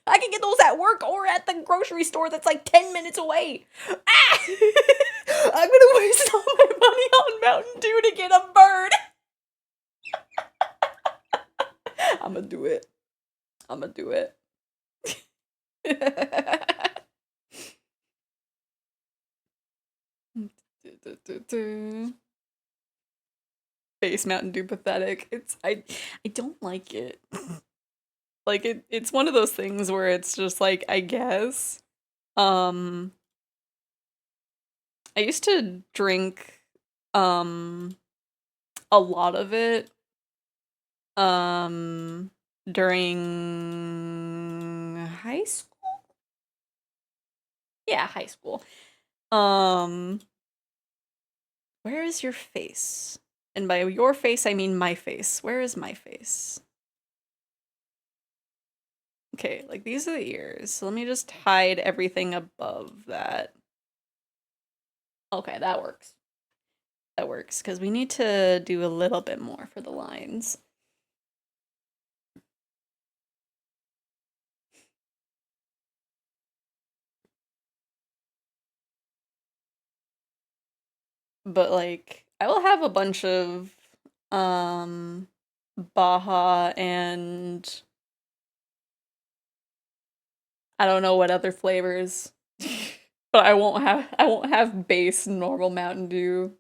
Speaker 3: I could get those at work or at the grocery store that's like 10 minutes away. Ah! I'm gonna waste all my money on Mountain Dew to get a bird. I'm gonna do it. I'm gonna do it.
Speaker 1: base Mountain Dew pathetic. I don't like it. Like it's one of those things where it's just like, I guess. I used to drink a lot of it during high school. Yeah, high school. Where is your face? And by your face, I mean my face. Where is my face? Okay, like these are the ears. So let me just hide everything above that. Okay, that works. That works, because we need to do a little bit more for the lines. But like, I will have a bunch of Baja and I don't know what other flavors. But I won't have base normal Mountain Dew.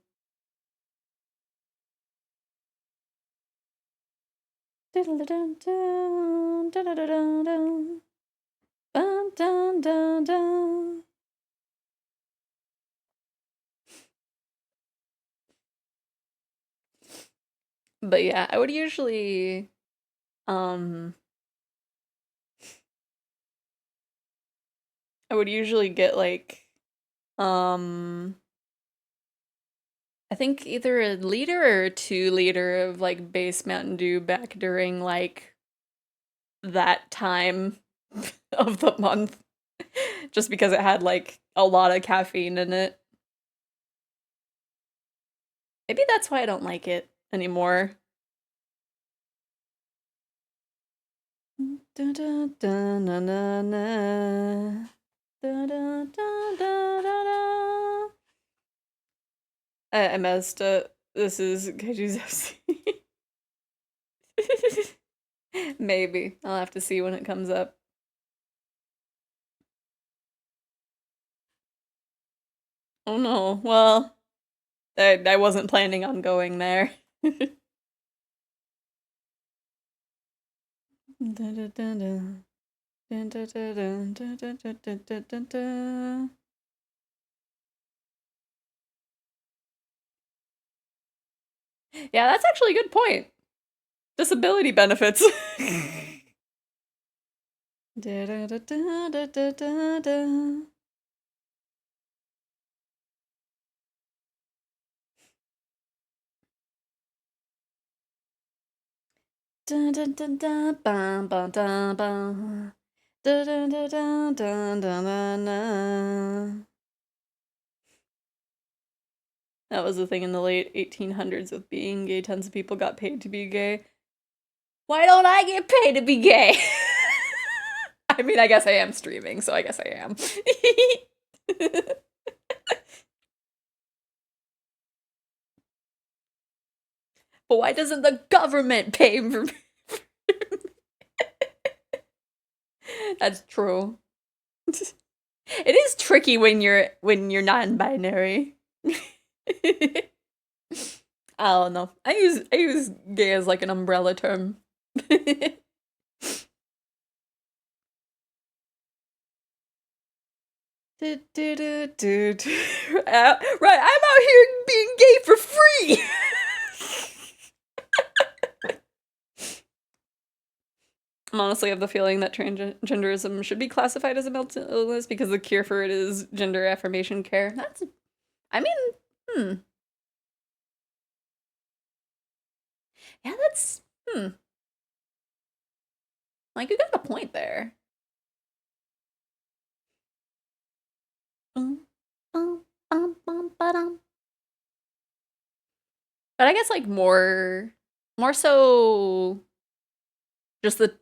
Speaker 1: But yeah, I would usually get like I think either a liter or 2 liter of like base Mountain Dew back during like that time of the month. Just because it had like a lot of caffeine in it. Maybe that's why I don't like it anymore. I messed up. This is Keiju's FC. Maybe. I'll have to see when it comes up. Oh no. Well, I wasn't planning on going there. Yeah, that's actually a good point. Disability benefits. Dun dun dun dun bum bum dun bum. Dun dun dun dun dun dun dun dun. That was the thing in the late 1800s with being gay. Tons of people got paid to be gay. Why don't I get paid to be gay? I mean, I guess I am streaming, so I guess I am. But why doesn't the government pay for me? That's true. It is tricky when you're non-binary. I don't know. I use gay as like an umbrella term. Right, I'm out here being gay for free. I'm honestly of the feeling that transgenderism should be classified as a mental illness because the cure for it is gender affirmation care. That's, I mean, yeah, that's, like, you got a point there. But I guess, like, more so just the,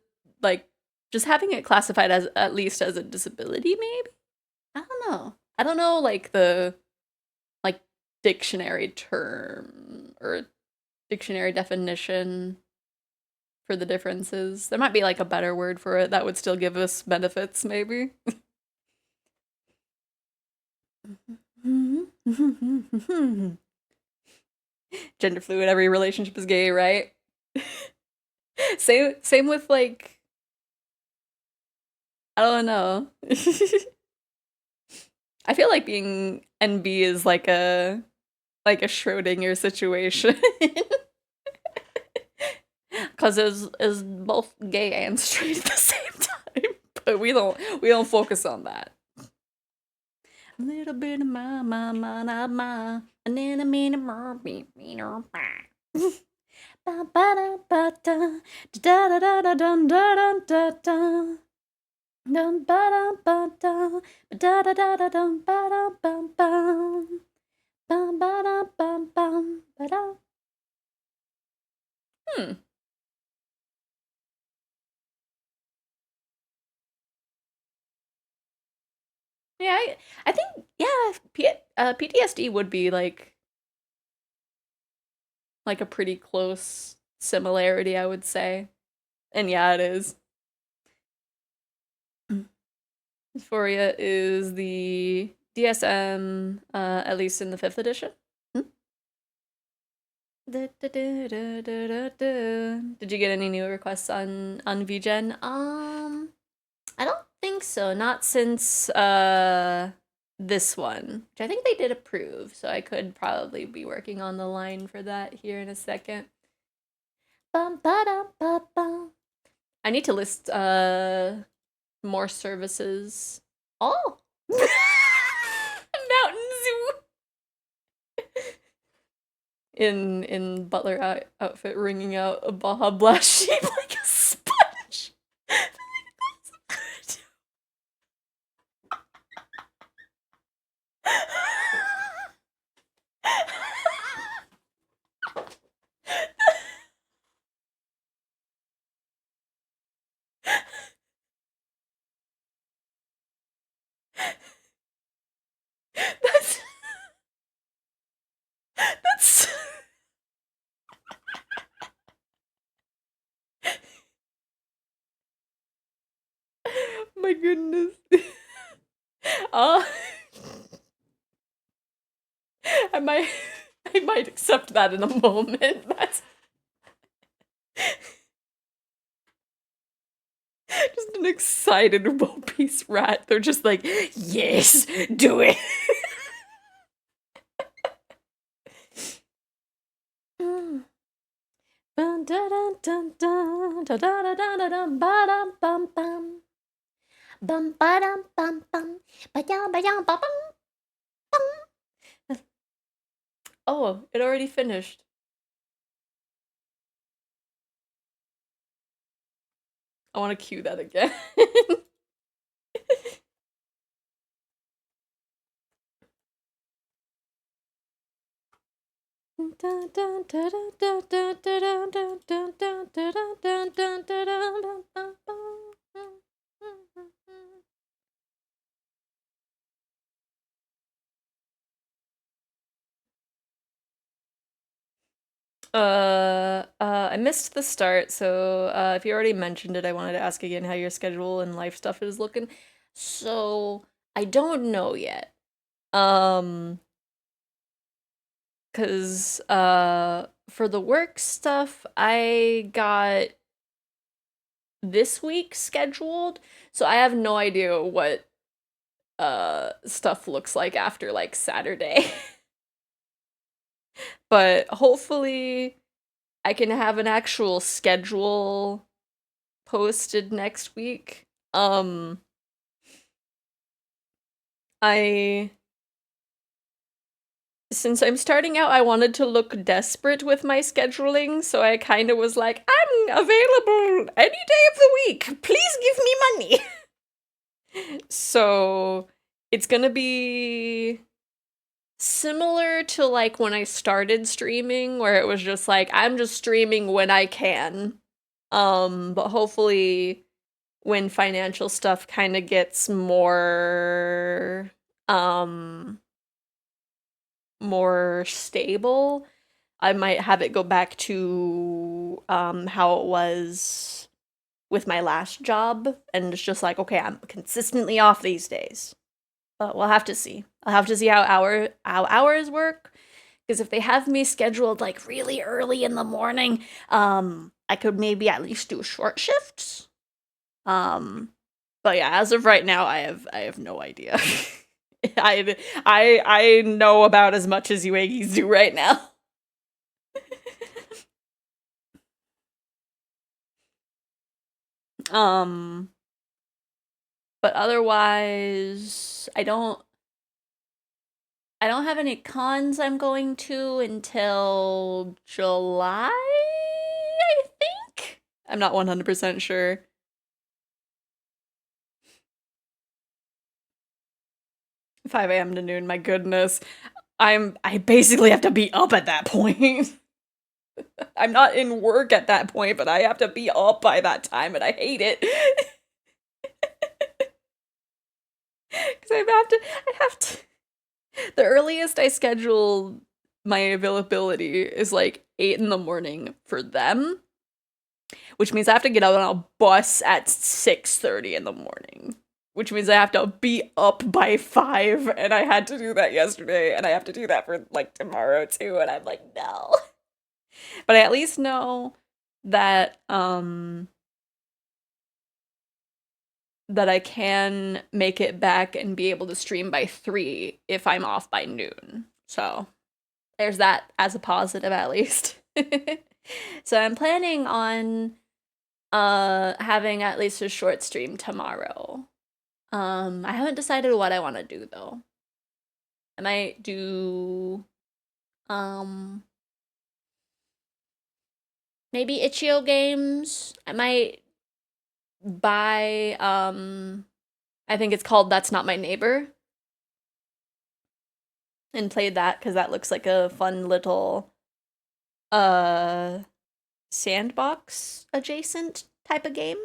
Speaker 1: like, just having it classified as, at least as a disability, maybe? I don't know. I don't know, like, the, like, dictionary term or dictionary definition for the differences. There might be, like, a better word for it that would still give us benefits, maybe.
Speaker 3: Gender fluid, every relationship is gay, right? Same with like, I don't know. I feel like being NB is like a Schrodinger situation. Cause it's both gay and straight at the same time. But we don't focus on that. A little bit of my, and then a minute more, me, ba ba da ba da da da da da dun da dun da da. Dum ba dum ba da da da da da dum ba dum bum bum. Bum ba dum bum bum ba dum. Yeah, I think PTSD would be like a pretty close similarity, I would say. And yeah, it is. Xephoria is the DSM, at least in the 5th edition. Did you get any new requests on VGen? I don't think so. Not since this one, which I think they did approve, so I could probably be working on the line for that here in a second. Bum ba dum ba bum. I need to list more services. Oh, Mountain Zoo. In butler outfit, wringing out a Baja Blast shape like a sponge. That's my goodness. Uh, I might accept that in a moment. That's just an excited obese rat. They're just like, yes, do it.
Speaker 1: Bum ba dum bum bum. Ba dum ba dum ba bum.
Speaker 3: Oh, it already finished. I want to cue that again. I missed the start, so if you already mentioned it, I wanted to ask again how your schedule and life stuff is looking. So I don't know yet. Cause for the work stuff, I got this week scheduled, so I have no idea what stuff looks like after like Saturday. But hopefully I can have an actual schedule posted next week. Since I'm starting out, I wanted to look desperate with my scheduling, so I kind of was like, I'm available any day of the week. Please give me money. So it's gonna be similar to like when I started streaming, where it was just like, I'm just streaming when I can. But hopefully when financial stuff kind of gets more stable, I might have it go back to how it was with my last job, and it's just like, okay, I'm consistently off these days. But we'll have to see. I'll have to see how hours work,
Speaker 1: Because if they have me scheduled like really early in the morning, I could maybe at least do short shifts. But yeah, as of right now, I have no idea. I know about as much as you Aggies do right now. But otherwise, I don't have any cons I'm going to until July, I think. I'm not 100% sure. 5 a.m. to noon, my goodness. I basically have to be up at that point. I'm not in work at that point, but I have to be up by that time, and I hate it. Because I have to. The earliest I schedule my availability is like 8 in the morning for them, which means I have to get out on a bus at 6:30 in the morning, which means I have to be up by 5, and I had to do that yesterday, and I have to do that for like tomorrow too, and I'm like, no. But I at least know that that I can make it back and be able to stream by 3 if I'm off by noon. So there's that as a positive at least. So I'm planning on having at least a short stream tomorrow. I haven't decided what I want to do though. I might do maybe itch.io games. I might buy I think it's called That's Not My Neighbor, and play that because that looks like a fun little sandbox adjacent type of game.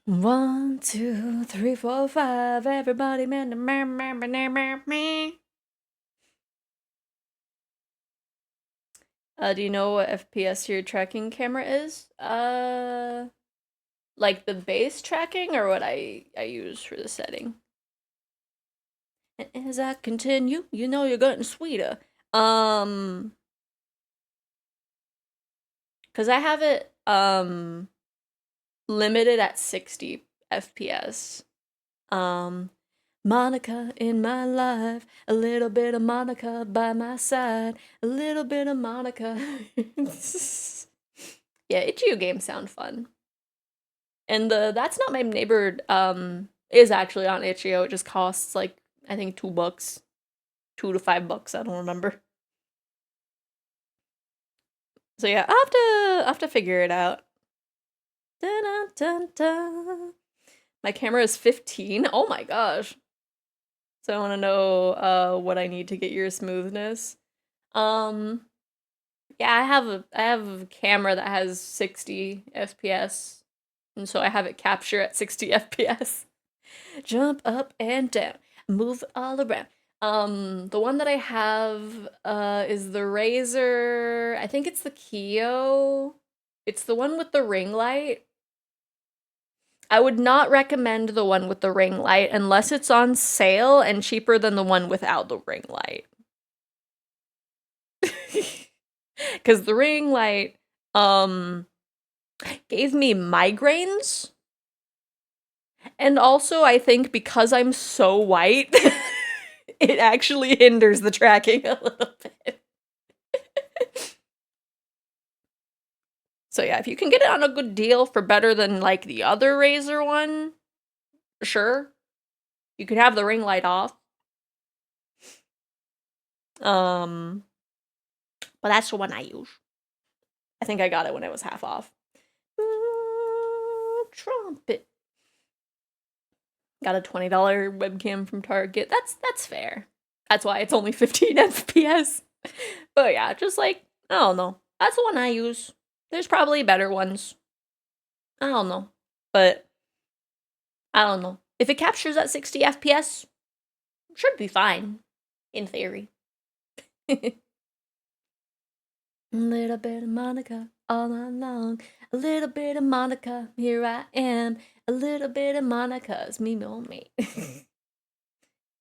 Speaker 1: 1, 2, 3, 4, 5. Everybody, man. Do you know what FPS your tracking camera is? Like the base tracking or what I use for the setting? And as I continue, you know you're getting sweeter. Cause I have it limited at 60 FPS. Monica in my life, a little bit of Monica by my side, a little bit of Monica. Yeah, itch.io games sound fun. And the That's Not My Neighbor is actually on itch.io. It just costs like I think $2, $2 to $5. I don't remember. So yeah, I'll have to figure it out. Dun, dun, dun, dun. My camera is 15. Oh my gosh. So I want to know what I need to get your smoothness. Yeah, I have a camera that has 60 FPS, and so I have it capture at 60 FPS. Jump up and down, move all around. The one that I have is the Razer. I think it's the Kio. It's the one with the ring light. I would not recommend the one with the ring light unless it's on sale and cheaper than the one without the ring light. Because the ring light gave me migraines. And also, I think because I'm so white, it actually hinders the tracking a little bit. So yeah, if you can get it on a good deal for better than like the other Razer one, sure. You could have the ring light off. But that's the one I use. I think I got it when it was half off. Trumpet. Got a $20 webcam from Target. That's fair. That's why it's only 15 FPS. But yeah, just like, I don't know. That's the one I use. There's probably better ones. I don't know. But I don't know. If it captures at 60 FPS, should be fine. In theory. A little bit of Monica all along. A little bit of Monica, here I am. A little bit of Monica's me, me.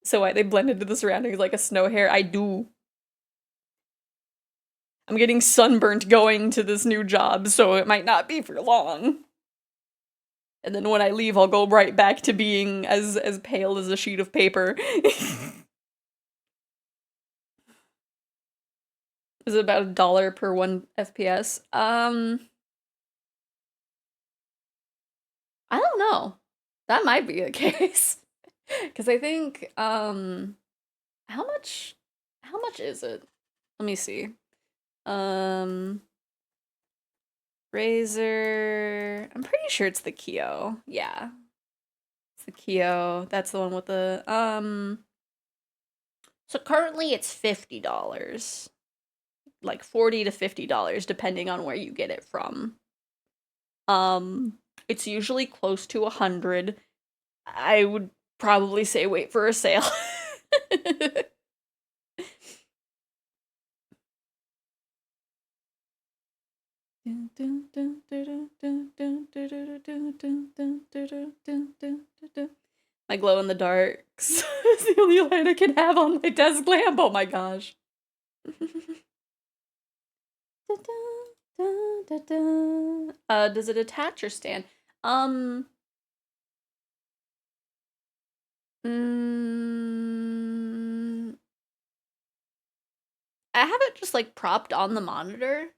Speaker 3: So they blend into the surroundings like a snow hare. I do. I'm getting sunburnt going to this new job, so it might not be for long. And then when I leave, I'll go right back to being as pale as a sheet of paper. Is it about $1 per 1 FPS? I don't know. That might be the case. Because I think, how much is it? Let me see. Razer, I'm pretty sure it's the Kyo. Yeah. It's the Kyo. That's the one with the,
Speaker 1: So currently it's $50.
Speaker 3: like $40 to $50, depending on where you get it from. It's usually close to 100. I would probably say wait for a sale. My glow in the darks is the only light I can have on my desk lamp. Oh my gosh. Does it attach or stand? I have it just like propped on the monitor.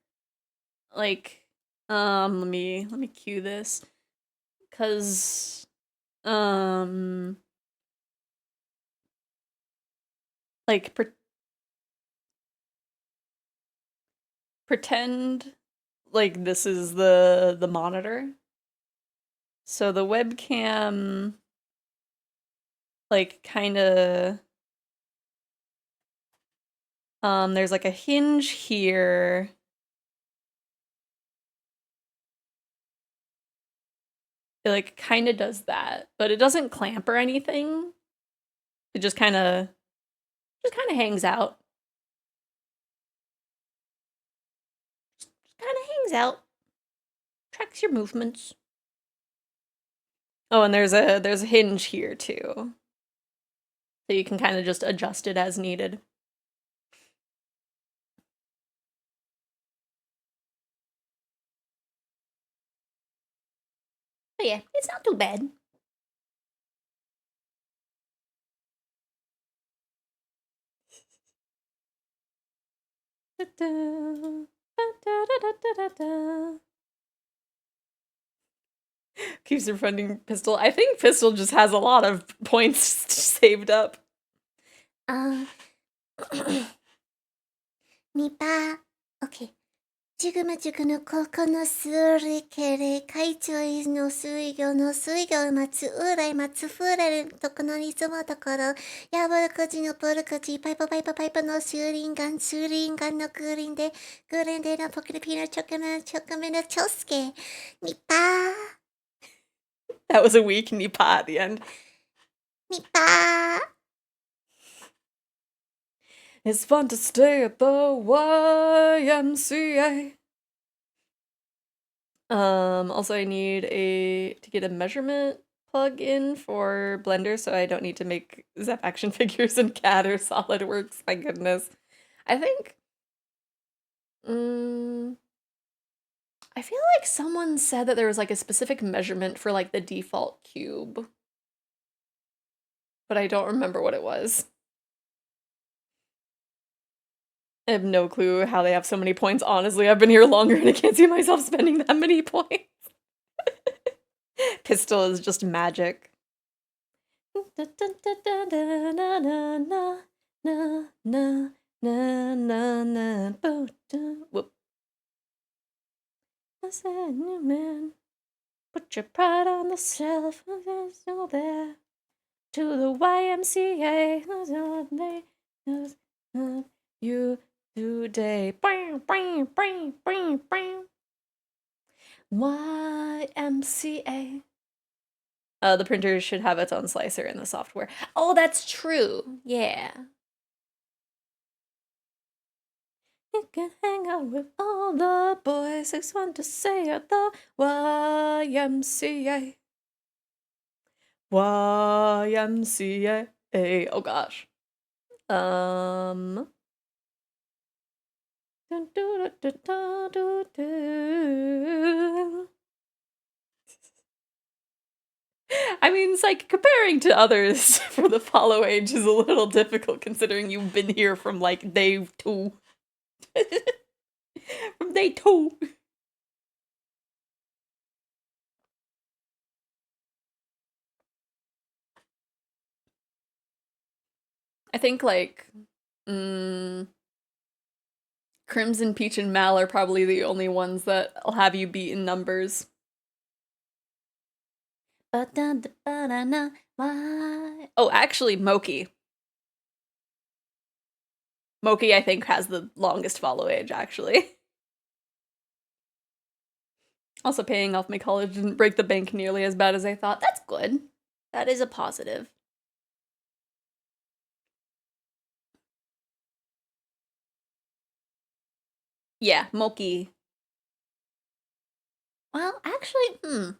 Speaker 3: Like, let me cue this. 'Cause, like, pretend like this is the monitor. So the webcam, like, kinda, there's like a hinge here. It like kinda does that, but it doesn't clamp or anything. It just kinda hangs out. Just kinda hangs out. Tracks your movements. Oh, and there's a hinge here too. So you can kind of just adjust it as needed.
Speaker 1: But yeah, it's not too bad.
Speaker 3: Keeps refunding Pistol. I think Pistol just has a lot of points saved up.
Speaker 2: みぱ、OK。ジグマジグのここのすりけれ、海中の水魚の水魚待つ、うらい待つ、ふれるとこのリズムところ、やぶるくじのプルくじ、パイパパイパパイパのシューリンガンのグリンでのポケルピーのチョコメのチョスケ。みぱ。
Speaker 3: That was a weak nipa at the end.
Speaker 2: みぱ。
Speaker 3: It's fun to stay at the YMCA. Also I need to get a measurement plug-in for Blender so I don't need to make Zep action figures in CAD or SolidWorks. My goodness. I think, I feel like someone said that there was like a specific measurement for like the default cube, but I don't remember what it was. I have no clue how they have so many points. Honestly, I've been here longer and I can't see myself spending that many points. Pistol is just magic. Whoop. I said, new man, put your pride on the shelf. There's no there. To the YMCA. That's all they you today. YMCA. The printer should have its own slicer in the software. Oh, that's true. Yeah. You can hang out with all the boys. It's fun to say at the YMCA. YMCA. Oh gosh. Dun, dun, dun, dun, dun, dun. I mean, it's like comparing to others for the follow age is a little difficult considering you've been here from like day 2. From day 2. I think like Crimson, Peach, and Mal are probably the only ones that'll have you beat in numbers. Oh, actually, Moki. Moki, I think, has the longest follow age, actually. Also, paying off my college didn't break the bank nearly as bad as I thought. That's good. That is a positive. Yeah, Moki. Well, actually,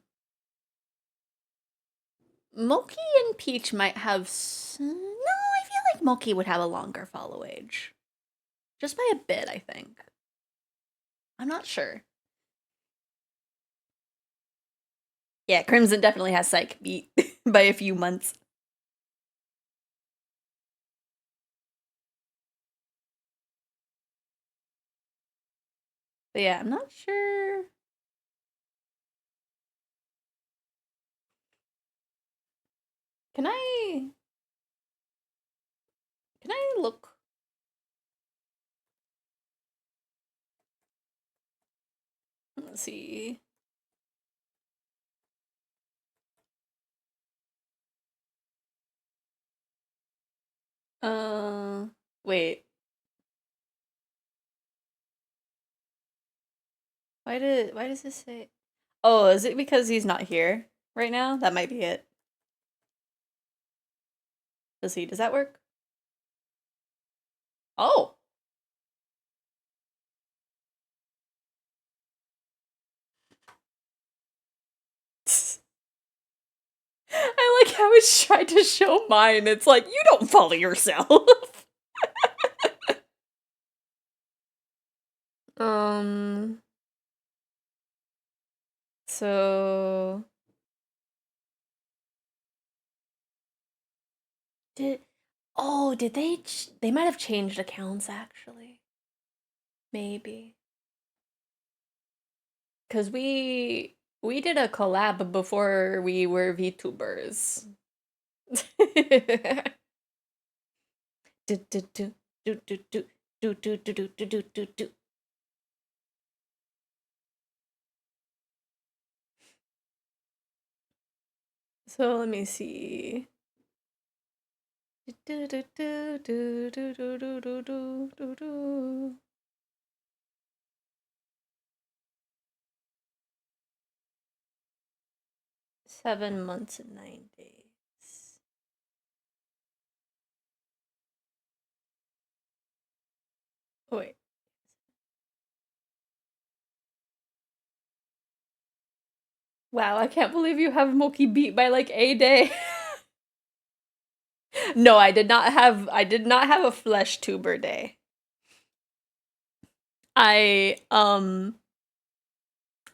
Speaker 3: Moki and Peach might have... No, I feel like Moki would have a longer follow age. Just by a bit, I think. I'm not sure. Yeah, Crimson definitely has Psych beat by a few months. But yeah, I'm not sure. Can I look? Let's see. Wait. Why does this say? Oh, is it because he's not here right now? That might be it. Does that work? Oh. I like how it's trying to show mine. It's like, you don't follow yourself. So did they might have changed accounts actually. Maybe. Cuz we did a collab before we were VTubers. do do do do do do do do do do do do do. So let me see. 7 months and 9 days. Oh, wait. Wow, I can't believe you have Moki beat by like a day. No, I did not have a flesh tuber day. I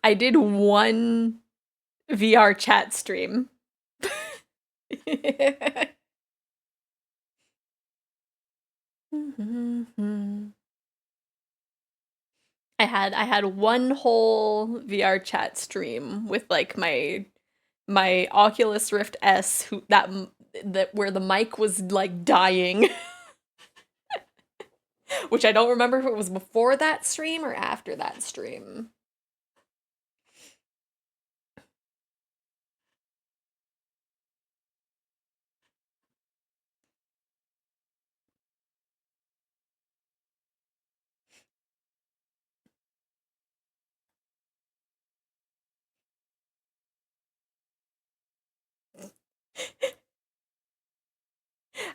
Speaker 3: did one VR chat stream. I had one whole VR chat stream with like my Oculus Rift S that where the mic was like dying. Which I don't remember if it was before that stream or after that stream.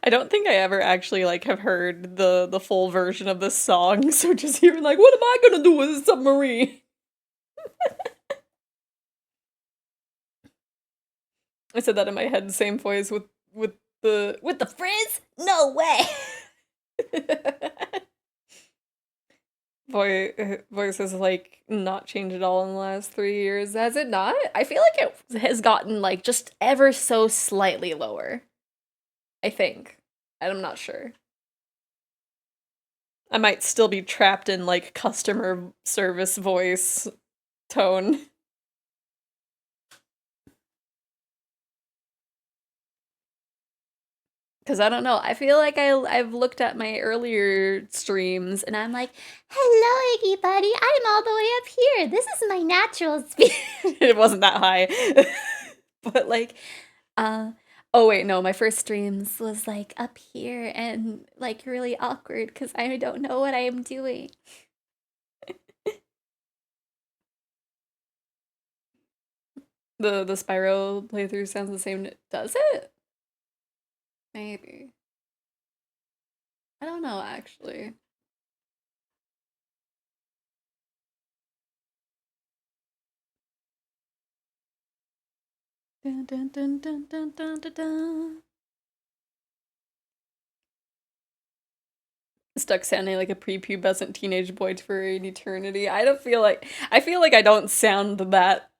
Speaker 3: I don't think I ever actually like have heard the full version of this song, so just hearing like, what am I gonna do with a submarine? I said that in my head, same voice with with the frizz? No way. Voice has like not changed at all in the last 3 years, has it not? I feel like it has gotten like just ever so slightly lower. I think. I'm not sure. I might still be trapped in like customer service voice tone. Because I don't know. I feel like I've looked at my earlier streams and I'm like,
Speaker 1: Hello, everybody. I'm all the way up here. This is my natural speed.
Speaker 3: it wasn't that high. But like, oh wait, no, my first streams was like up here and like really awkward because I don't know what I am doing. The Spyro playthrough sounds the same. Does it? Maybe. I don't know, actually. Dun, dun, dun, dun, dun, dun, dun, dun. Stuck sounding like a prepubescent teenage boy for an eternity. I feel like I don't sound that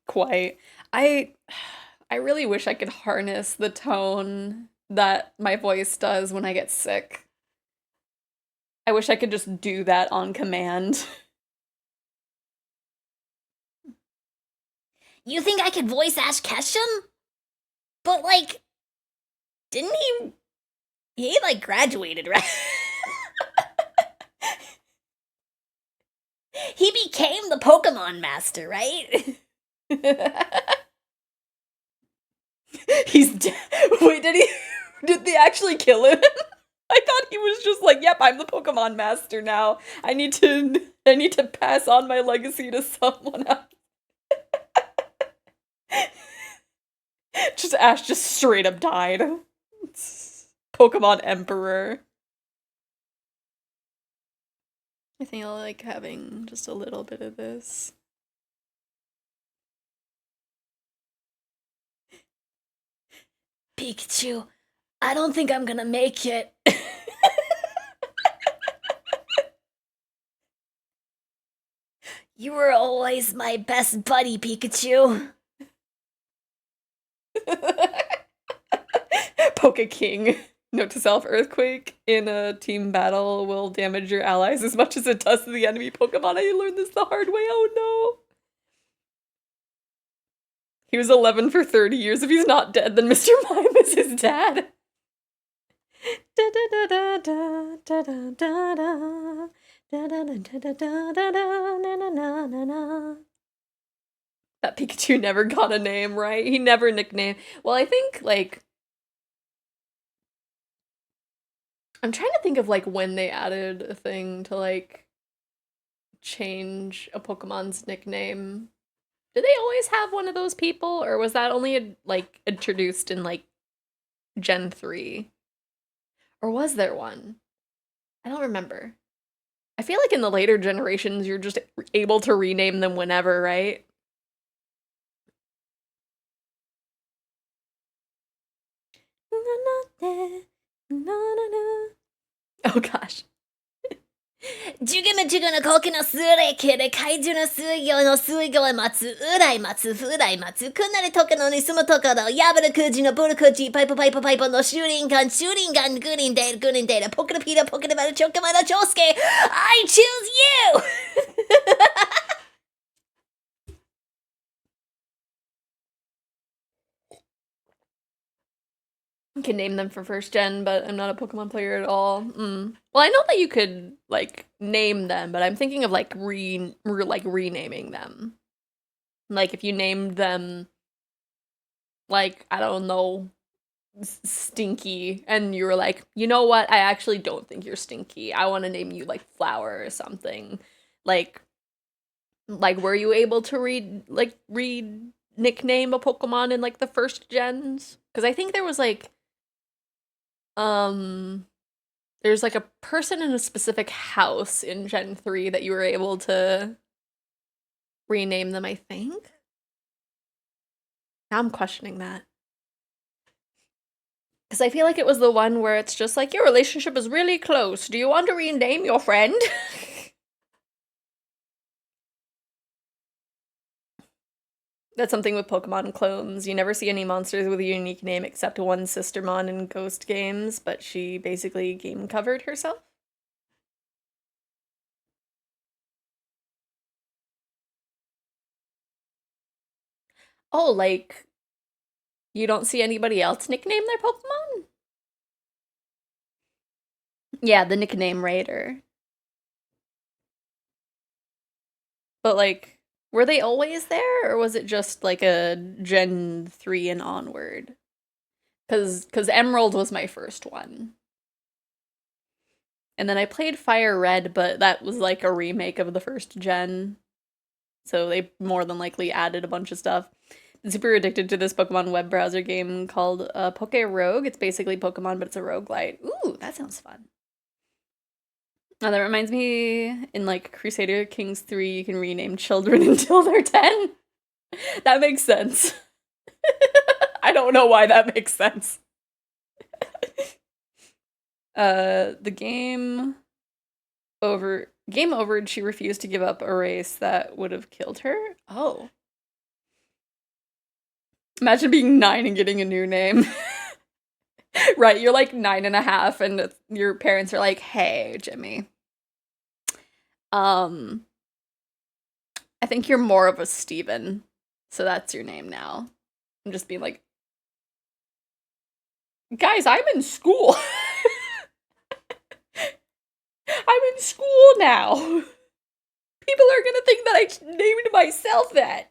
Speaker 3: quite. I really wish I could harness the tone that my voice does when I get sick. I wish I could just do that on command.
Speaker 1: You think I could voice Ash Ketchum? But like, didn't he? He like graduated, right? He became the Pokemon Master, right?
Speaker 3: He's dead. Wait, did they actually kill him? I thought he was just like, yep, I'm the Pokemon Master now. I need to pass on my legacy to someone else. Just Ash just straight up died. Pokemon Emperor. I think I like having just a little bit of this.
Speaker 1: Pikachu, I don't think I'm gonna make it. You were always my best buddy, Pikachu.
Speaker 3: Poke King. Note to self, Earthquake in a team battle will damage your allies as much as it does to the enemy Pokemon. I learned this the hard way, oh no. He was 11 for 30 years. If he's not dead, then Mr. Mime is his dad. That Pikachu never got a name, right? He never nicknamed. Well, I think, like, I'm trying to think of, like, when they added a thing to, like, change a Pokemon's nickname. Did they always have one of those people, or was that only, like, introduced in, like, Gen 3? Or was there one? I don't remember. I feel like in the later generations, you're just able to rename them whenever, right? Oh gosh.
Speaker 1: ジュゲムジュゲのコケの数例系で怪獣の水魚の水魚へ待つ、うらい待つ、ふらい待つ、くんなりとけのに住むところ、やぶるくじのブルクジ、パイプパイプパイプのシューリンガン、シューリンガン、グリンデール、グリンデール、ポケルピーラ、ポケルバル、チョケマダ、チョウスケ、I choose you!
Speaker 3: I can name them for first gen, but I'm not a Pokemon player at all. Well, I know that you could like name them, but I'm thinking of like renaming them. Like if you named them, like I don't know, Stinky, and you were like, you know what? I actually don't think you're Stinky. I want to name you like Flower or something. Like were you able to read nickname a Pokemon in like the first gens? Because I think there was like there's like a person in a specific house in Gen 3 that you were able to rename them, I think. Now I'm questioning that. Because I feel like it was the one where it's just like, your relationship is really close. Do you want to rename your friend? That's something with Pokemon clones. You never see any monsters with a unique name except one Sistermon in Ghost games, but she basically game covered herself. Oh, like, you don't see anybody else nickname their Pokemon? Yeah, the nickname Raider. But like, were they always there, or was it just like a Gen 3 and onward? Cause Emerald was my first one. And then I played Fire Red, but that was like a remake of the first gen. So they more than likely added a bunch of stuff. I'm super addicted to this Pokemon web browser game called Poke Rogue. It's basically Pokemon, but it's a roguelite. Ooh, that sounds fun. Oh, that reminds me, in like Crusader Kings 3, you can rename children until they're 10. That makes sense. I don't know why that makes sense. The game over, she refused to give up a race that would have killed her. Oh. Imagine being 9 and getting a new name. Right, you're like 9.5 and your parents are like, hey, Jimmy. I think you're more of a Steven, so that's your name now. I'm just being like, guys, I'm in school. I'm in school now. People are gonna think that I named myself that.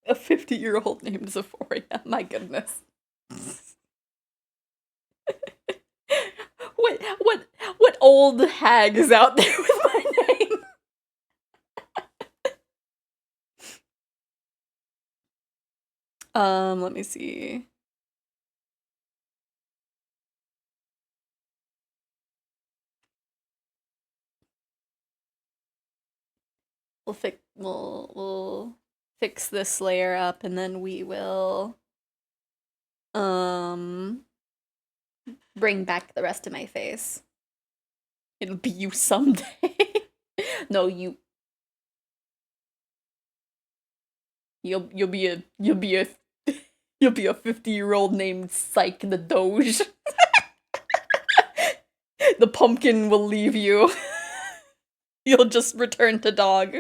Speaker 3: A 50-year-old named Xephoria. My goodness. What old hag is out there with my name? Let me see. We'll fix this layer up and then we will bring back the rest of my face. It'll be you someday. No, you'll be a 50-year-old named Psych the Doge. The pumpkin will leave you. You'll just return to dog.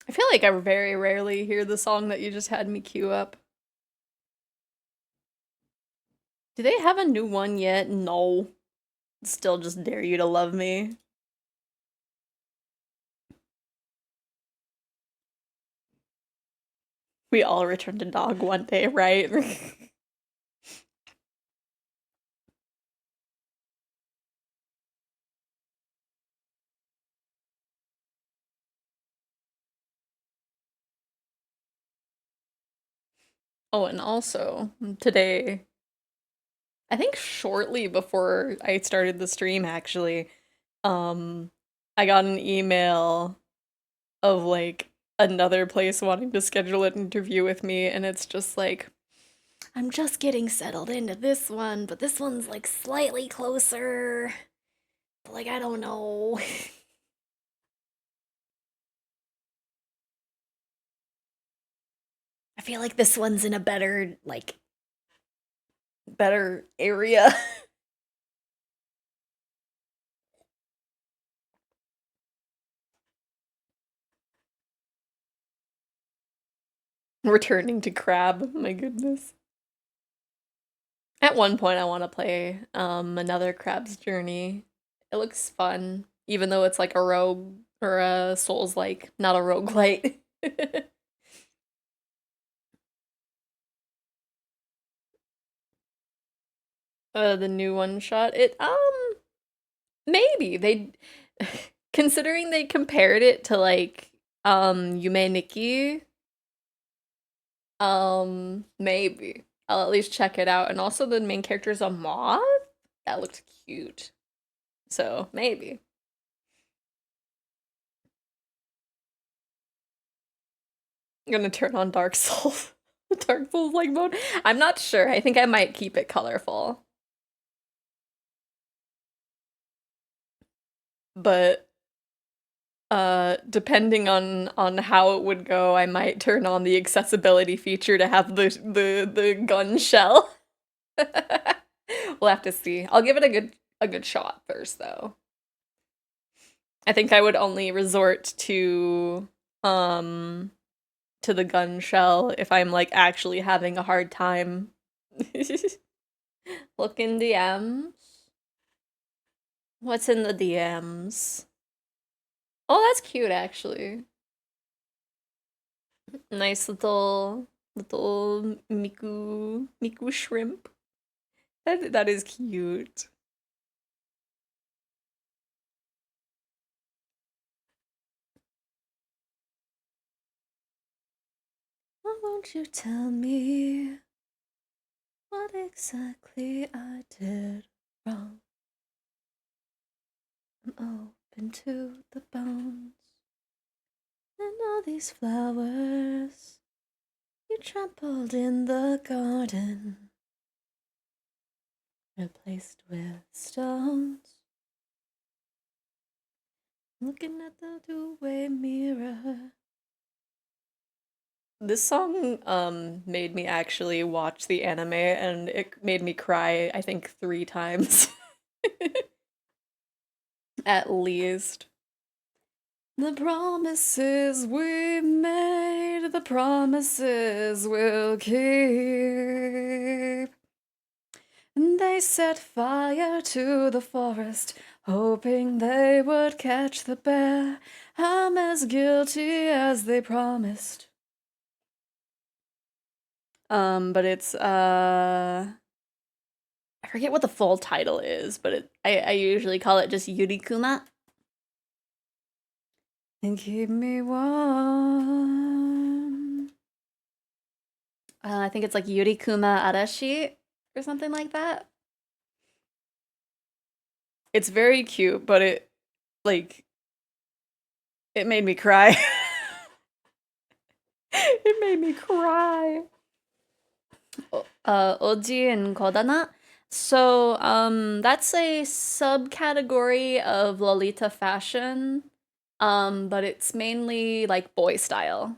Speaker 3: I feel like I very rarely hear the song that you just had me queue up. Do they have a new one yet? No. Still just Dare You to Love Me. We all return to dog one day, right? Oh, and also, today, I think shortly before I started the stream, actually, I got an email of, like, another place wanting to schedule an interview with me, and it's just like, I'm just getting settled into this one, but this one's, like, slightly closer. But, like, I don't know. I feel like this one's in a better, like, better area. Returning to Crab, my goodness. At one point I want to play another Crab's Journey. It looks fun, even though it's like a rogue or a Souls-like, not a roguelite. The new one shot. Maybe they considering they compared it to like Yume Nikki, Maybe. I'll at least check it out. And also the main character's a moth? That looked cute. So, maybe. I'm gonna turn on Dark Souls. Dark Souls like mode. I'm not sure. I think I might keep it colorful. But depending on how it would go, I might turn on the accessibility feature to have the gun shell. We'll have to see. I'll give it a good shot first though. I think I would only resort to the gun shell if I'm like actually having a hard time. Look in DMs. What's in the DMs? Oh, that's cute actually. Nice little Miku shrimp. That is cute. Why won't you tell me what exactly I did wrong? I'm open to the bones. And all these flowers you trampled in the garden, replaced with stones. Looking at the two-way mirror. This song made me actually watch the anime and it made me cry, I think 3 times. At least. The promises we made, the promises we'll keep. And they set fire to the forest, hoping they would catch the bear. I'm as guilty as they promised. But it's I forget what the full title is, but I usually call it just Yurikuma. And keep me warm. I think it's like Yurikuma Arashi or something like that. It's very cute, but it made me cry. It made me cry. Oji and Kodana. So, that's a subcategory of Lolita fashion. But it's mainly like boy style.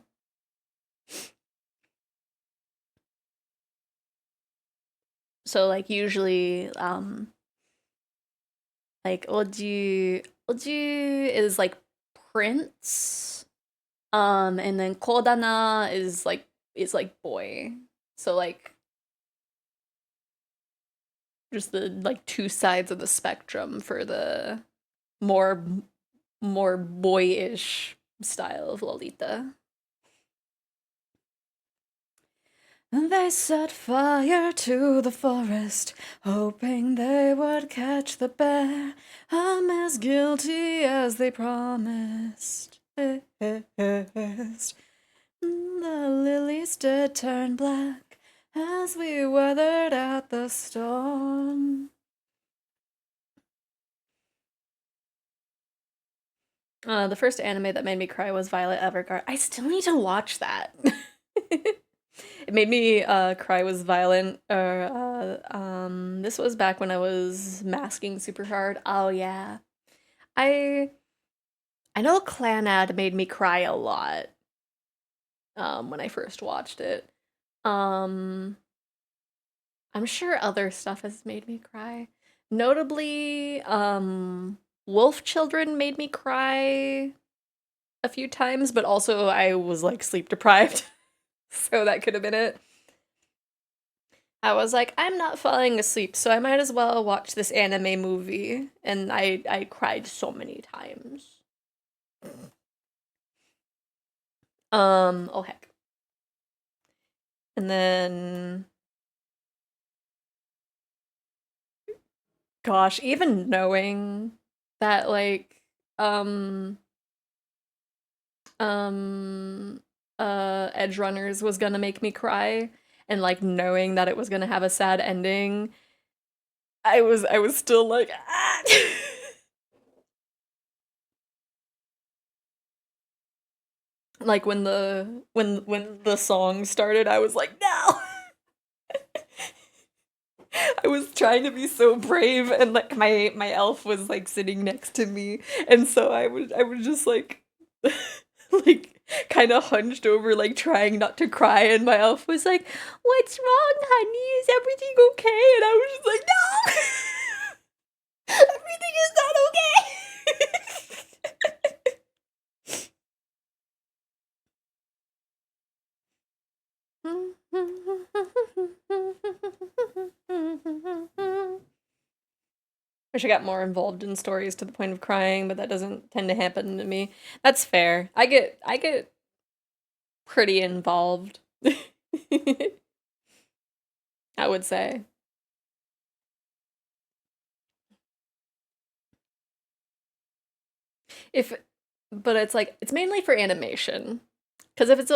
Speaker 3: So like usually like Oji is like prince. And then Kodana is like boy. So like just the like 2 sides of the spectrum for the more boyish style of Lolita. They set fire to the forest, hoping they would catch the bear. I'm as guilty as they promised. The lilies did turn black as we weathered out the storm. The first anime that made me cry was Violet Evergarden. I still need to watch that. It made me cry was violent. This was back when I was masking super hard. Oh yeah. I know Clanad made me cry a lot when I first watched it. I'm sure other stuff has made me cry. Notably, Wolf Children made me cry a few times, but also I was like sleep deprived. So that could have been it. I was like, I'm not falling asleep, so I might as well watch this anime movie. And I cried so many times. Oh heck. And then gosh, even knowing that like um Edge Runners was gonna make me cry, and like knowing that it was gonna have a sad ending, I was still like, ah! Like when the song started, I was like, no. I was trying to be so brave, and like my elf was like sitting next to me, and so I was just like like kind of hunched over, like trying not to cry, and my elf was like, "What's wrong, honey? Is everything okay?" And I was just like, "No, everything is not okay." Wish I got more involved in stories to the point of crying, but that doesn't tend to happen to me. That's fair. I get pretty involved. I would say. If but it's like it's mainly for animation. Cuz if it's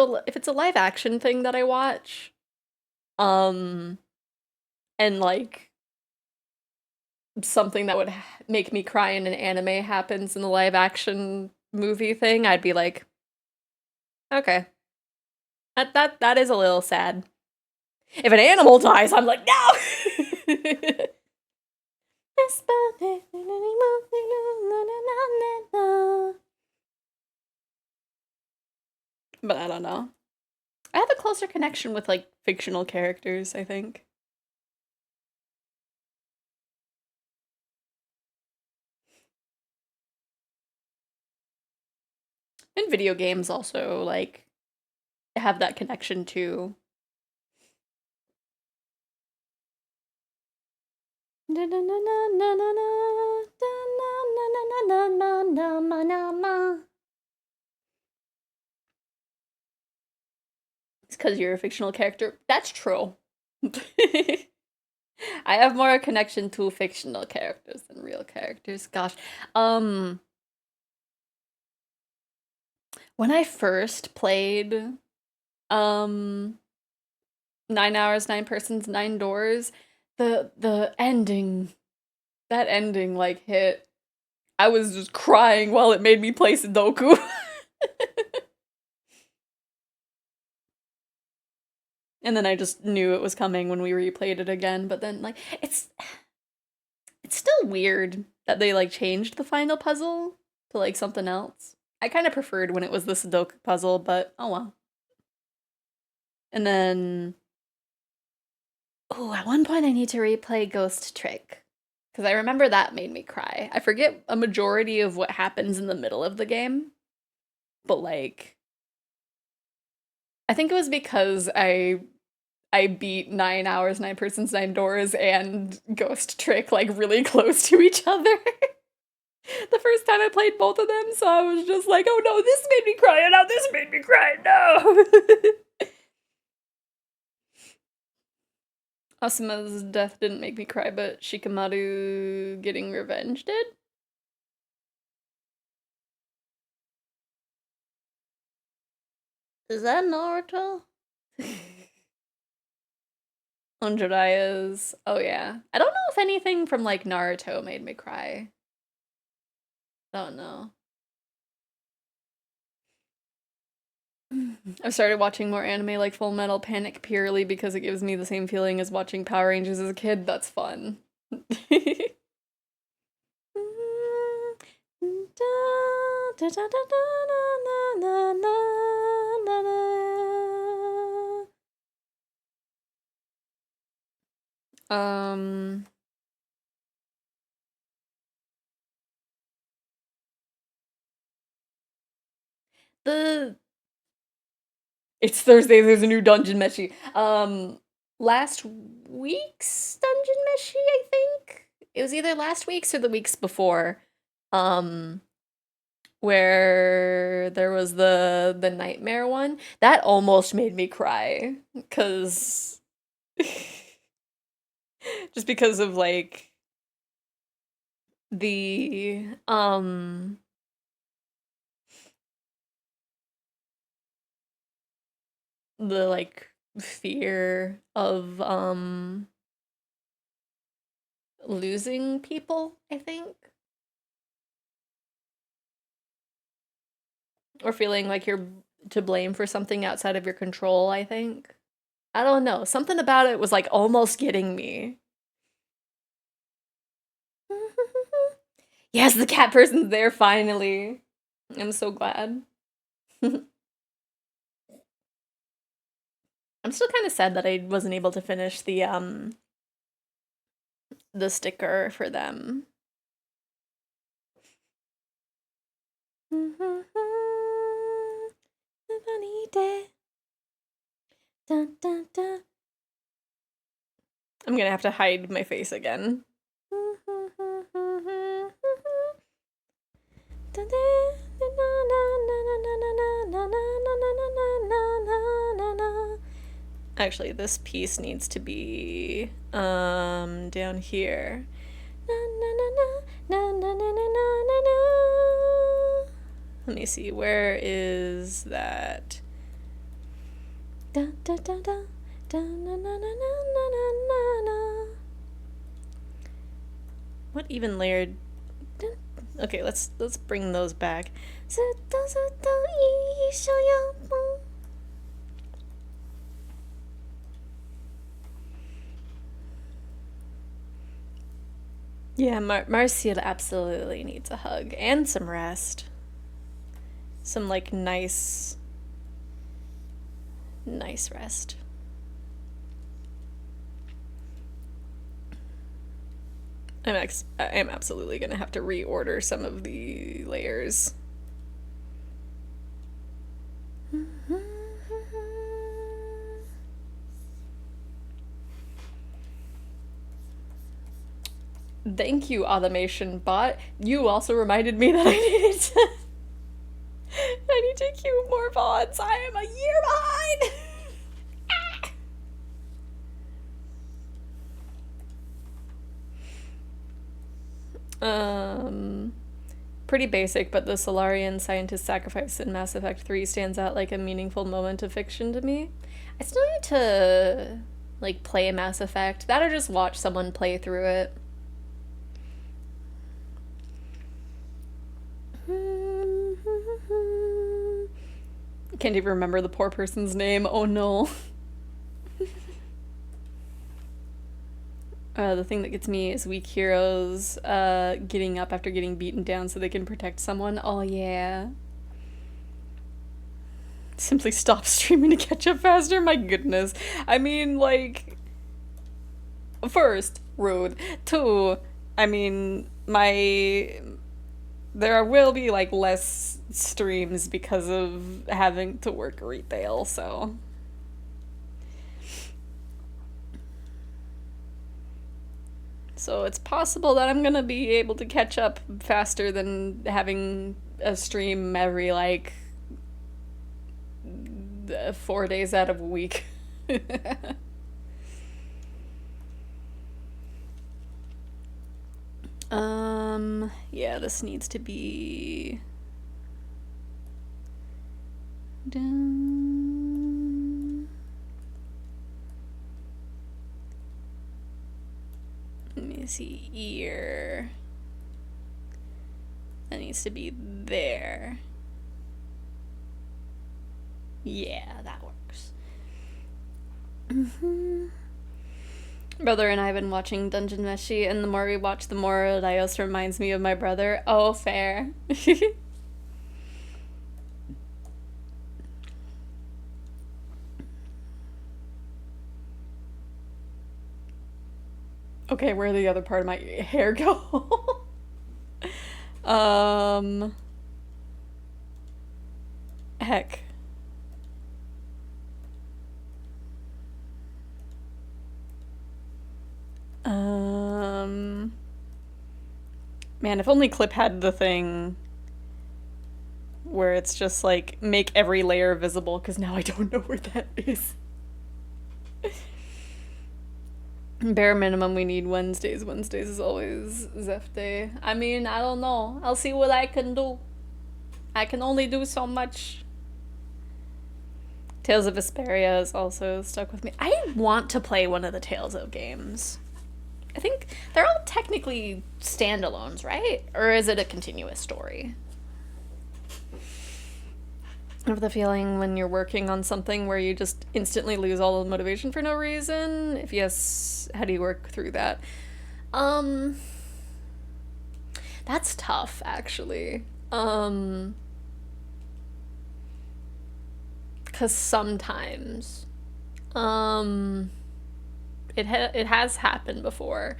Speaker 3: a live action thing that I watch, um and like something that would make me cry in an anime happens in the live action movie thing, I'd be like, okay. That is a little sad. If an animal dies, I'm like, no. But I don't know. I have a closer connection with like fictional characters, I think. And video games also like have that connection too. It's because you're a fictional character. That's true. I have more connection to fictional characters than real characters. Gosh. When I first played um 9 hours, 9 persons, 9 doors, the ending, that ending like hit. I was just crying while it made me play Sudoku. And then I just knew it was coming when we replayed it again, but then like it's still weird that they like changed the final puzzle to like something else. I kind of preferred when it was the Sudoku puzzle, but oh well. And then oh, at one point I need to replay Ghost Trick because I remember that made me cry. I forget a majority of what happens in the middle of the game, but like I think it was because I beat 9 hours, 9 persons, 9 doors, and Ghost Trick like really close to each other. The first time I played both of them, so I was just like, oh no, this made me cry, and now this made me cry, no! Asuma's death didn't make me cry, but Shikamaru getting revenge did? Is that Naruto? On Jiraiya's. Oh yeah. I don't know if anything from like Naruto made me cry. Don't know. I've started watching more anime like Full Metal Panic purely because it gives me the same feeling as watching Power Rangers as a kid. That's fun. Um, the It's Thursday, there's a new Dungeon Meshi. Last week's Dungeon Meshi, I think. It was either last week's or the weeks before. Um, where there was the nightmare one. That almost made me cry. Cause just because of like the the like fear of losing people, I think. Or feeling like you're to blame for something outside of your control, I think. I don't know. Something about it was like almost getting me. Yes, the cat person's there finally. I'm so glad. I'm still kind of sad that I wasn't able to finish the sticker for them. I'm gonna have to hide my face again. Actually, this piece needs to be down here. Let me see, where is that? What even layered? Okay, let's bring those back. Yeah, Marcia absolutely needs a hug and some rest. Some like nice rest. I'm absolutely gonna have to reorder some of the layers. Thank you, automation bot. You also reminded me that I need to queue more VODs. I am a year behind. Pretty basic, but the Solarian scientist sacrifice in Mass Effect 3 stands out like a meaningful moment of fiction to me. I still need to like play Mass Effect. That or just watch someone play through it. Can't even remember the poor person's name. Oh no. The thing that gets me is weak heroes getting up after getting beaten down so they can protect someone. Oh yeah. Simply stop streaming to catch up faster? My goodness. I mean, like... First, rude. Two, I mean, there will be, like, less streams because of having to work retail, so... So it's possible that I'm gonna be able to catch up faster than having a stream every, like, 4 days out of a week. Yeah, this needs to be... done. Let me see, ear. That needs to be there. Yeah, that works. Brother and I have been watching Dungeon Meshi, and the more we watch, the more Laios reminds me of my brother. Oh, fair. Okay, where'd the other part of my hair go? Heck. Man, if only Clip had the thing where it's just like, make every layer visible, because now I don't know where that is. Bare minimum, we need Wednesdays. Wednesdays is always Zeph Day. I mean, I don't know. I'll see what I can do. I can only do so much. Tales of Vesperia is also stuck with me. I want to play one of the Tales of games. I think they're all technically standalones, right? Or is it a continuous story? I have the feeling when you're working on something where you just instantly lose all the motivation for no reason. If yes, how do you work through that? That's tough, actually. Because sometimes, it has happened before.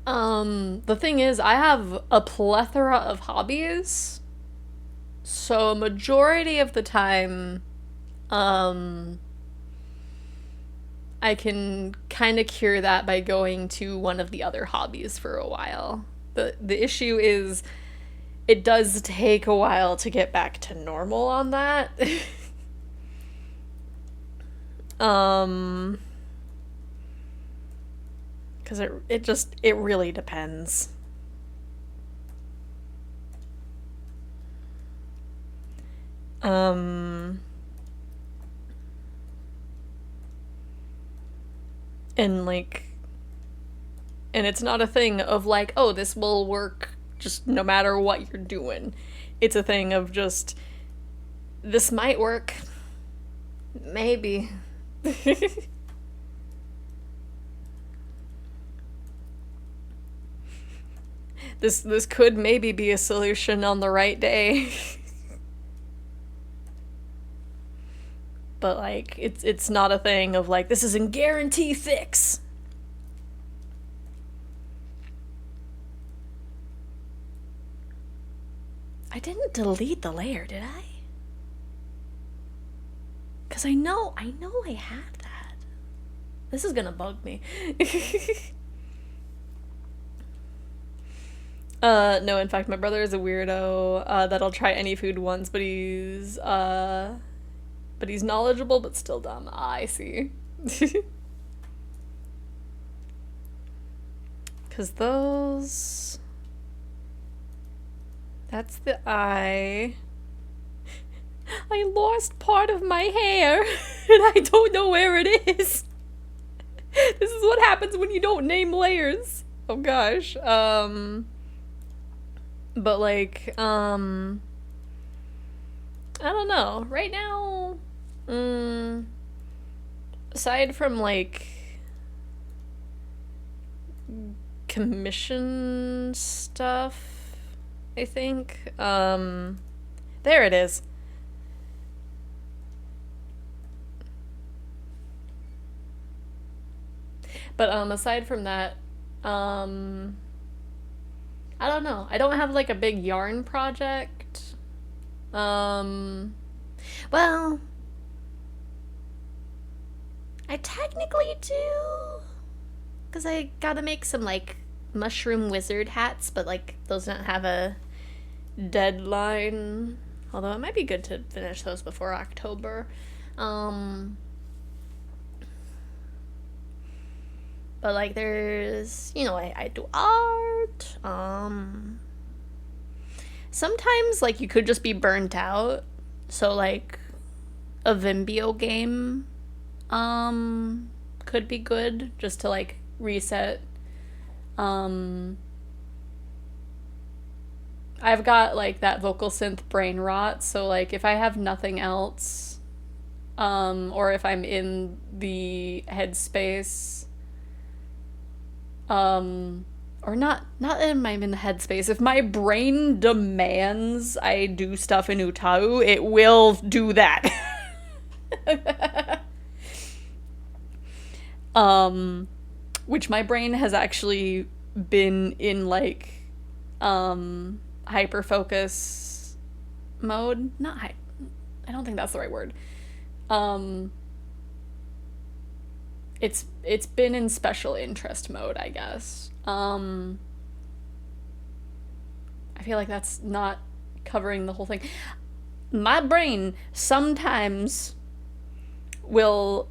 Speaker 3: The thing is, I have a plethora of hobbies, so a majority of the time, I can kind of cure that by going to one of the other hobbies for a while. The issue is, it does take a while to get back to normal on that. Because it really depends. And it's not a thing of like, oh, this will work just no matter what you're doing. It's a thing of just, this might work. Maybe. This could maybe be a solution on the right day. But like, it's not a thing of like, this is a guarantee fix. I didn't delete the layer, did I? Because I know I had that. This is gonna bug me. No, in fact, my brother is a weirdo, that'll try any food once, but he's knowledgeable, but still dumb. Ah, I see. Because that's the eye. I lost part of my hair, and I don't know where it is. This is what happens when you don't name layers. Oh gosh. But like, I don't know. Right now, aside from like commission stuff, I think, there it is. But aside from that, I don't know. I don't have like a big yarn project. Well, I technically do, because I gotta make some like mushroom wizard hats, but like those don't have a deadline. Although it might be good to finish those before October. But like there's, I do art. Sometimes like you could just be burnt out. So like a Vimbio game could be good just to like reset. I've got like that vocal synth brain rot, so like if I have nothing else, or if I'm in the headspace, or not that I'm in the headspace, if my brain demands I do stuff in Utau, it will do that. Which my brain has actually been in like hyper focus mode. I don't think that's the right word. It's been in special interest mode, I guess. I feel like that's not covering the whole thing. My brain sometimes will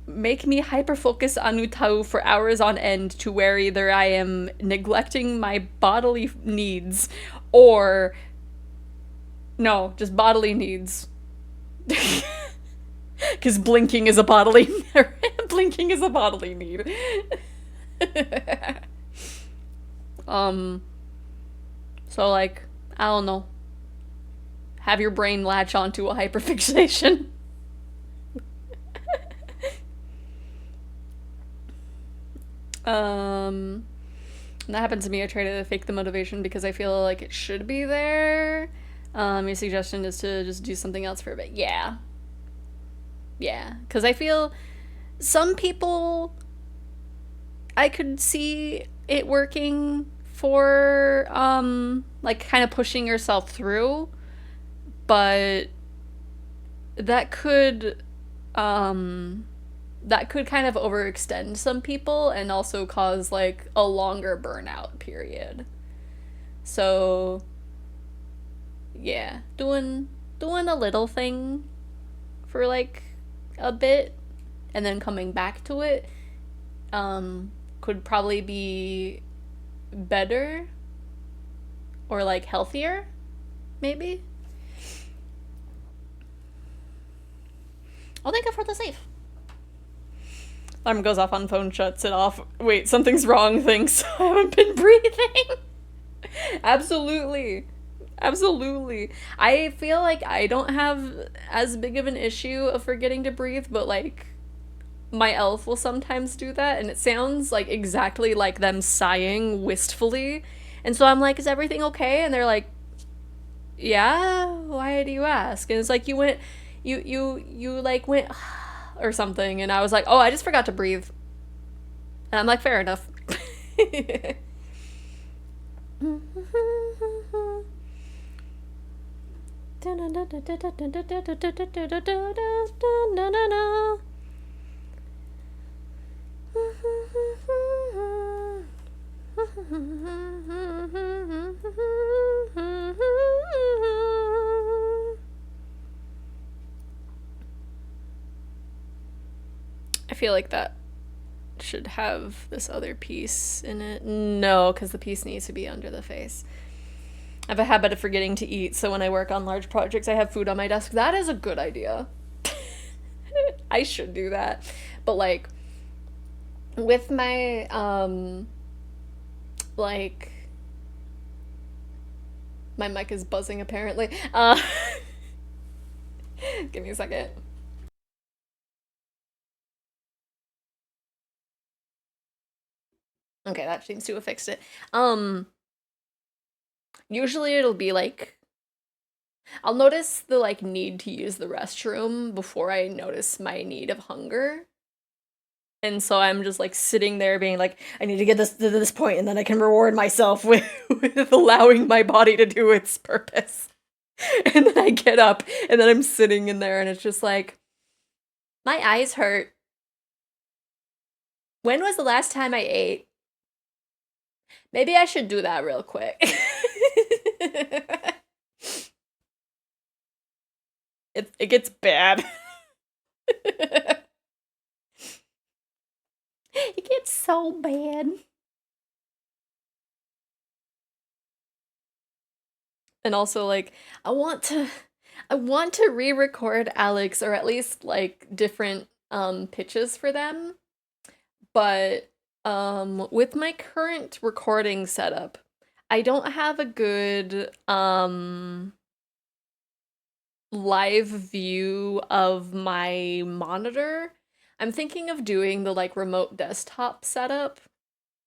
Speaker 3: make me hyper-focus on Utau for hours on end to where either I am neglecting my bodily needs or... No, just bodily needs. Because blinking is a bodily blinking is a bodily need. So like, I don't know. Have your brain latch onto a hyperfixation. That happens to me. I try to fake the motivation because I feel like it should be there. Your suggestion is to just do something else for a bit. Yeah. Yeah. Because I feel some people, I could see it working for, like, kind of pushing yourself through, but that could, that could kind of overextend some people and also cause, like, a longer burnout period. So, yeah, doing a little thing for, like, a bit and then coming back to it, could probably be better or like healthier, maybe.
Speaker 1: Oh, thank God for the safe.
Speaker 3: Alarm goes off on phone, shuts it off. Wait, something's wrong. Thanks. I haven't been breathing. Absolutely. Absolutely. I feel like I don't have as big of an issue of forgetting to breathe, but like my elf will sometimes do that, and it sounds like exactly like them sighing wistfully. And so I'm like, is everything okay? And they're like, yeah, why do you ask? And it's like, you went, you like went or something. And I was like, oh, I just forgot to breathe. And I'm like, fair enough. I feel like that should have this other piece in it. No, because the piece needs to be under the face. I have a habit of forgetting to eat, so when I work on large projects, I have food on my desk. That is a good idea. I should do that. But like, with my, like, my mic is buzzing apparently. Give me a second. Okay, that seems to have fixed it. Usually it'll be like, I'll notice the like need to use the restroom before I notice my need of hunger. And so I'm just like sitting there being like, I need to get this to this point, and then I can reward myself with, with allowing my body to do its purpose. And then I get up, and then I'm sitting in there, and it's just like, my eyes hurt. When was the last time I ate? Maybe I should do that real quick. It gets bad. It gets so bad. And also like I want to re-record Alex, or at least like different pitches for them. But with my current recording setup, I don't have a good live view of my monitor. I'm thinking of doing the like remote desktop setup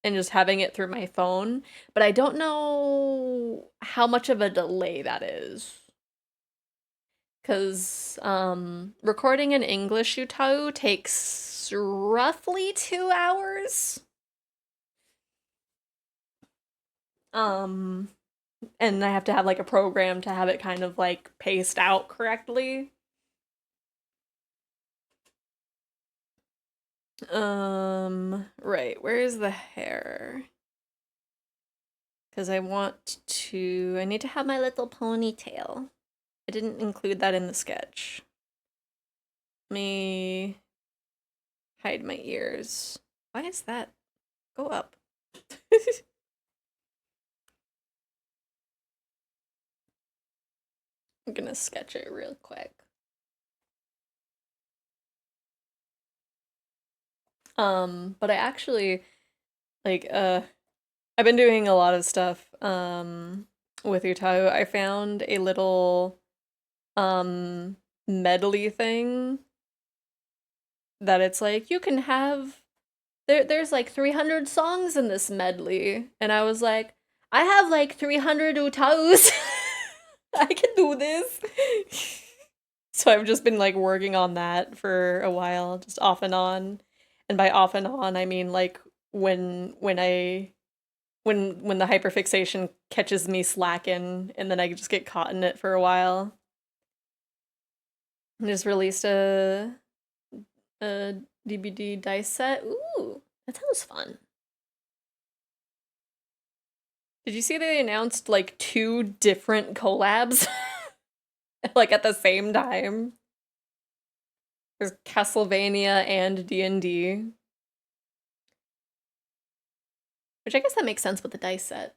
Speaker 3: and just having it through my phone, but I don't know how much of a delay that is. Cause recording in English Utah takes roughly 2 hours. And I have to have like a program to have it kind of like paced out correctly. Right, where is the hair? Because I need to have my little ponytail. I didn't include that in the sketch. Let me hide my ears. Why is that? Go up. I'm gonna sketch it real quick. But I actually like I've been doing a lot of stuff with Utau. I found a little medley thing that it's like you can have there's like 300 songs in this medley, and I was like, I have like 300 Utaus. I can do this. So I've just been like working on that for a while, just off and on. And by off and on, I mean like when the hyperfixation catches me slacking and then I just get caught in it for a while. I just released a DVD dice set. Ooh, that sounds fun. Did you see they announced like 2 different collabs like at the same time? There's Castlevania and D&D. Which I guess that makes sense with the dice set.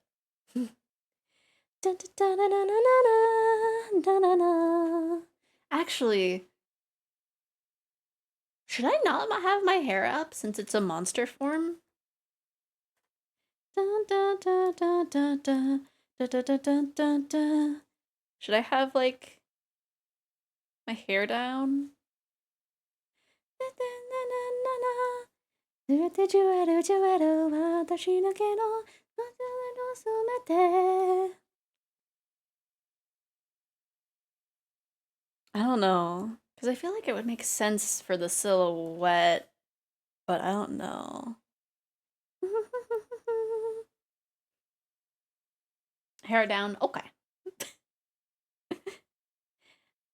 Speaker 3: Actually, should I not have my hair up since it's a monster form? Should I have like my hair down? I don't know, because I feel like it would make sense for the silhouette, but I don't know. Hair down, okay.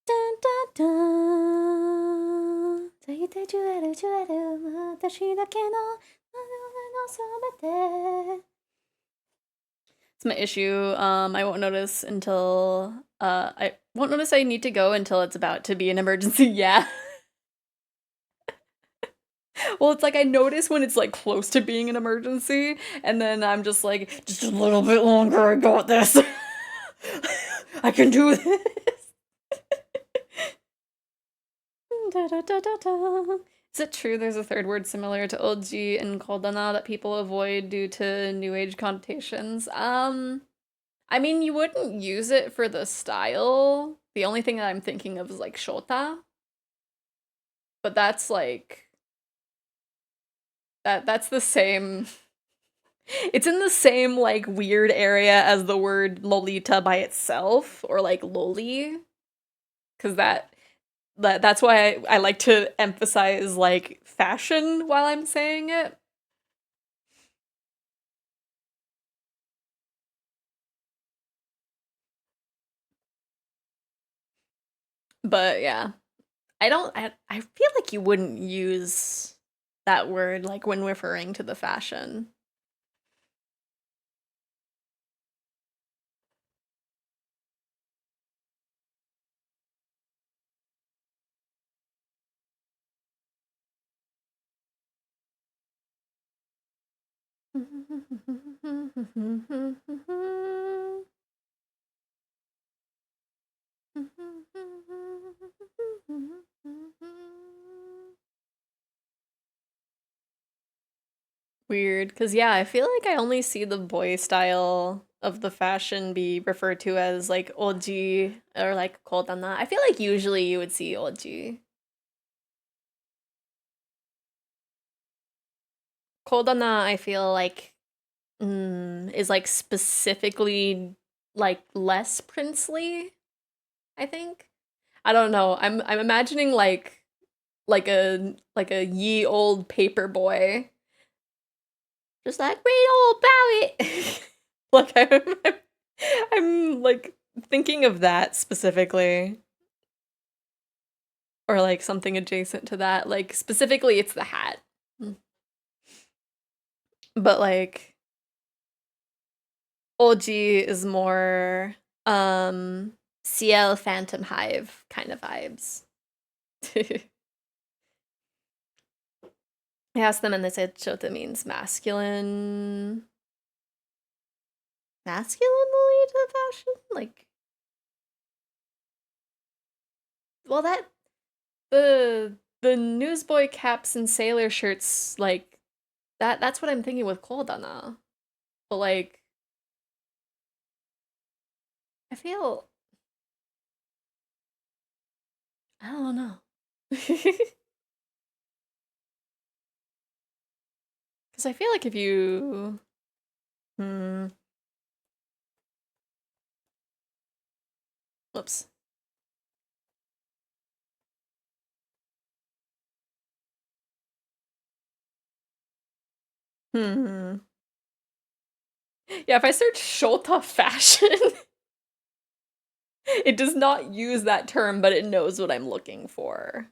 Speaker 3: Dun, dun, dun. It's my issue. I won't notice until I won't notice I need to go until it's about to be an emergency. Yeah. Well, it's like I notice when it's like close to being an emergency, and then I'm just like, just a little bit longer, I got this. I can do this. Is it true there's a third word similar to OG and Koldana that people avoid due to new age connotations? I mean, you wouldn't use it for the style. The only thing that I'm thinking of is like Shota. But that's like that's the same. It's in the same like weird area as the word Lolita by itself, or like loli. Cause that's why I like to emphasize like fashion while I'm saying it. But yeah. I feel like you wouldn't use that word like when referring to the fashion. Weird, because yeah, I feel like I only see the boy style of the fashion be referred to as like oji or like kodana. I feel like usually you would see oji. Kodana, I feel like is like specifically like less princely, I think. I don't know. I'm imagining like a ye old paper boy. Just like read all about it. Like I'm like thinking of that specifically. Or like something adjacent to that. Like specifically it's the hat. But like OG is more CL Phantom Hive kind of vibes. I asked them and they said Shota means masculine. Masculine Lolita fashion? Like, well, that the newsboy caps and sailor shirts, like, that's what I'm thinking with Kodana. But, like, I feel... I don't know. Because I feel like if you... Whoops. Yeah, if I search Shota fashion, it does not use that term, but it knows what I'm looking for.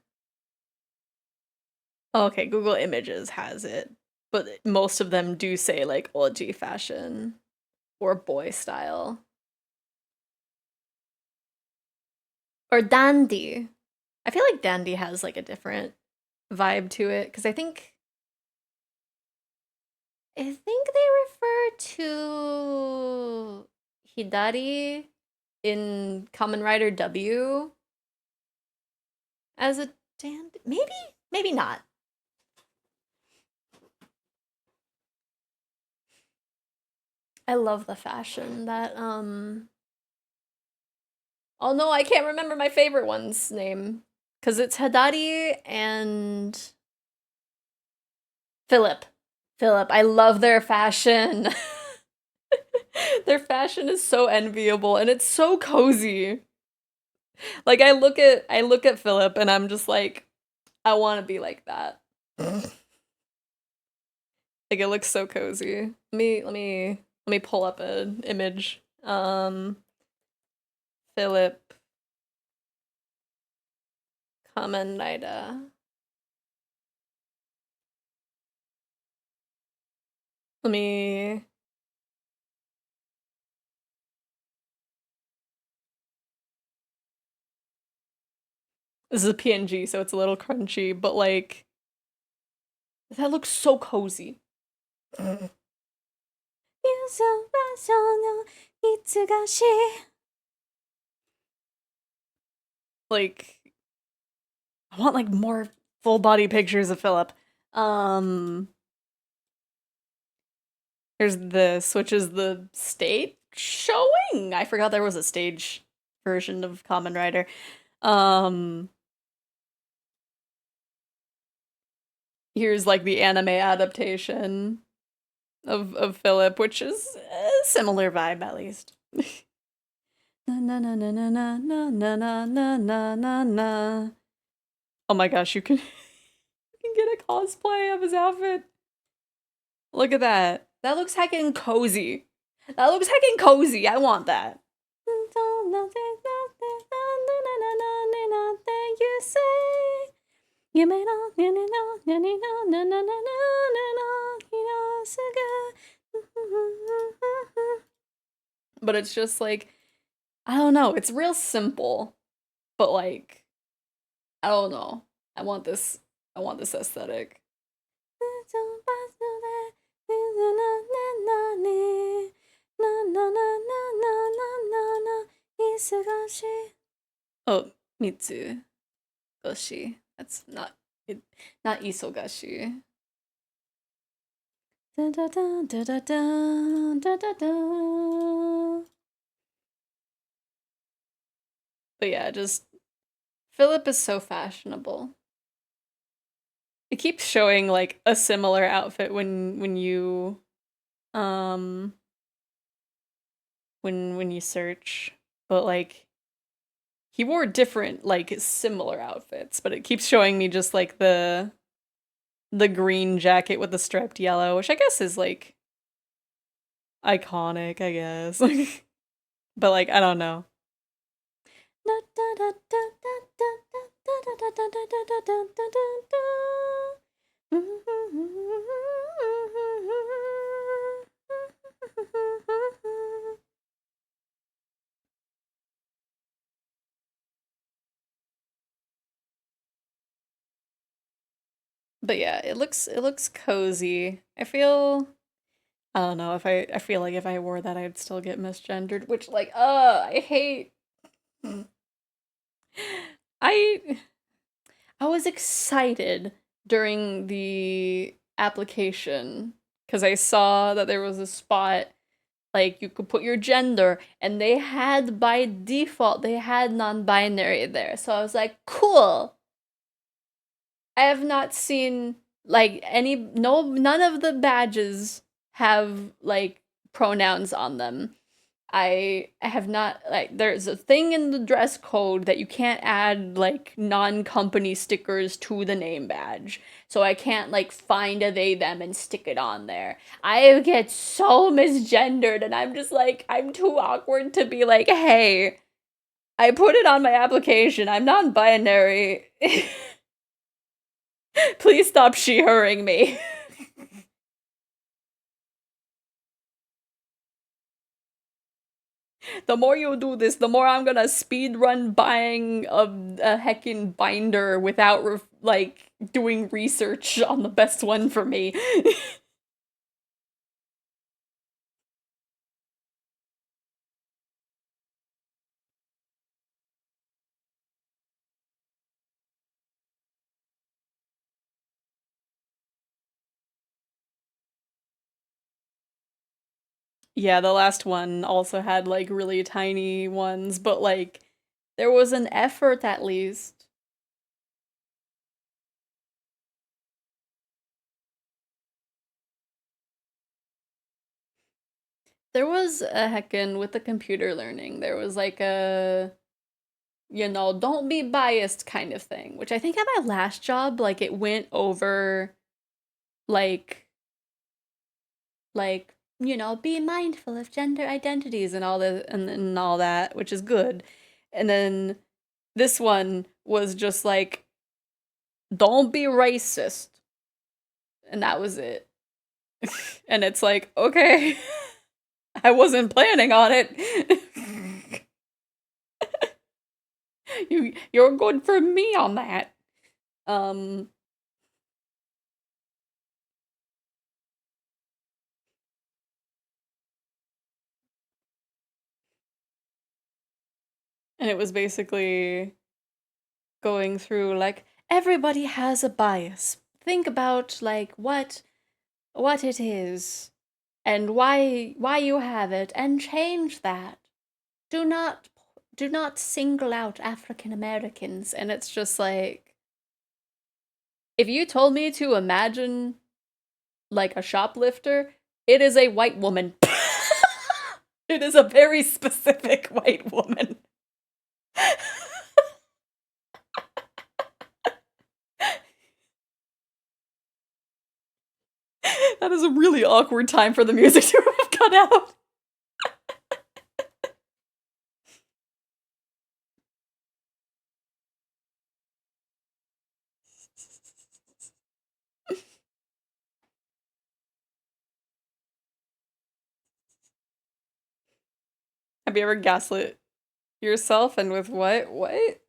Speaker 3: Okay, Google Images has it, but most of them do say like oji fashion or boy style. Or dandy. I feel like dandy has like a different vibe to it because I think they refer to Hidari in Kamen Rider W as a dandy. Maybe not. I love the fashion that oh no, I can't remember my favorite one's name because it's Hidari and Philip. I love their fashion. Their fashion is so enviable and it's so cozy. Like I look at Philip and I'm just like, I want to be like that. Like it looks so cozy. Let me pull up an image. Philip Kamen Rider. Let me... This is a PNG, so it's a little crunchy, but like... That looks so cozy. Like... I want like more full body pictures of Philip. Here's this, which is the stage showing. I forgot there was a stage version of Kamen Rider. Here's like the anime adaptation of Philip, which is a similar vibe at least. Na na na na na na na na na na na na. Oh my gosh, you can get a cosplay of his outfit. Look at that. That looks heckin' cozy. That looks heckin' cozy. I want that. But it's just like, I don't know. It's real simple, but like, I don't know. I want this aesthetic. Oh, Mitsu Goshi. That's not it. Not Isogashi. Da da da da da da da da da. But yeah, just Philip is so fashionable. It keeps showing like a similar outfit when you when you search, but like he wore different like similar outfits, but it keeps showing me just like the green jacket with the striped yellow, which I guess is like iconic, I guess. But like I don't know. But yeah, it looks cozy. I don't know, I feel like if I wore that I'd still get misgendered, which like I hate I
Speaker 1: I was excited during the application because I saw that there was a spot like you could put your gender, and they had by default they had non-binary there. So I was like, cool. I have not seen like none of the badges have like pronouns on them. I have not like there's a thing in the dress code that you can't add like non-company stickers to the name badge. So I can't like find a they them and stick it on there. I get so misgendered and I'm just like I'm too awkward to be like, "Hey, I put it on my application. I'm non-binary. Please stop she-herring me." The more you do this, the more I'm gonna speed run buying a heckin' binder without like doing research on the best one for me. Yeah, the last one also had like really tiny ones, but like there was an effort at least. There was a heckin' with the computer learning. There was like a don't be biased kind of thing, which I think at my last job, like it went over like be mindful of gender identities and all the and all that, which is good. And then this one was just like, don't be racist. And that was it. And it's like, okay, I wasn't planning on it. You're good for me on that. Um and it was basically going through like everybody has a bias. Think about like what it is and why you have it and change that. Do not do not single out African Americans. And it's just like if you told me to imagine like a shoplifter, it is a white woman. It is a very specific white woman. That is a really awkward time for the music to have cut out. Have you ever gaslit yourself, and with what? What?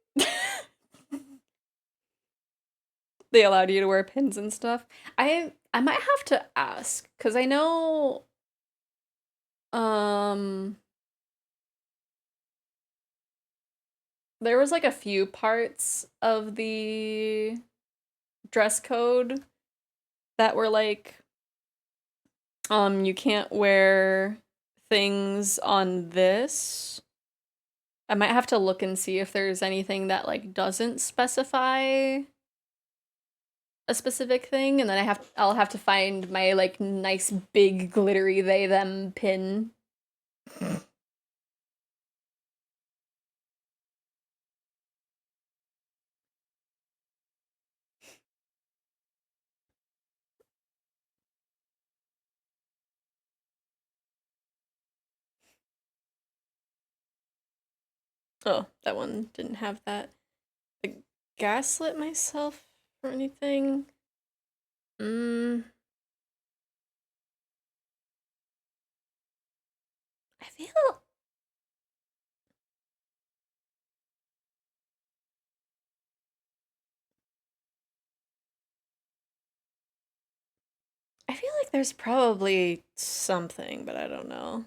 Speaker 1: They allowed you to wear pins and stuff. I might have to ask cuz I know um there was like a few parts of the dress code that were like you can't wear things on this. I might have to look and see if there's anything that like doesn't specify a specific thing, and then I'll have to find my like nice big glittery they them pin. Oh, that one didn't have that. Like, gaslit myself or anything? Mm. I feel I feel like there's probably something, but I don't know.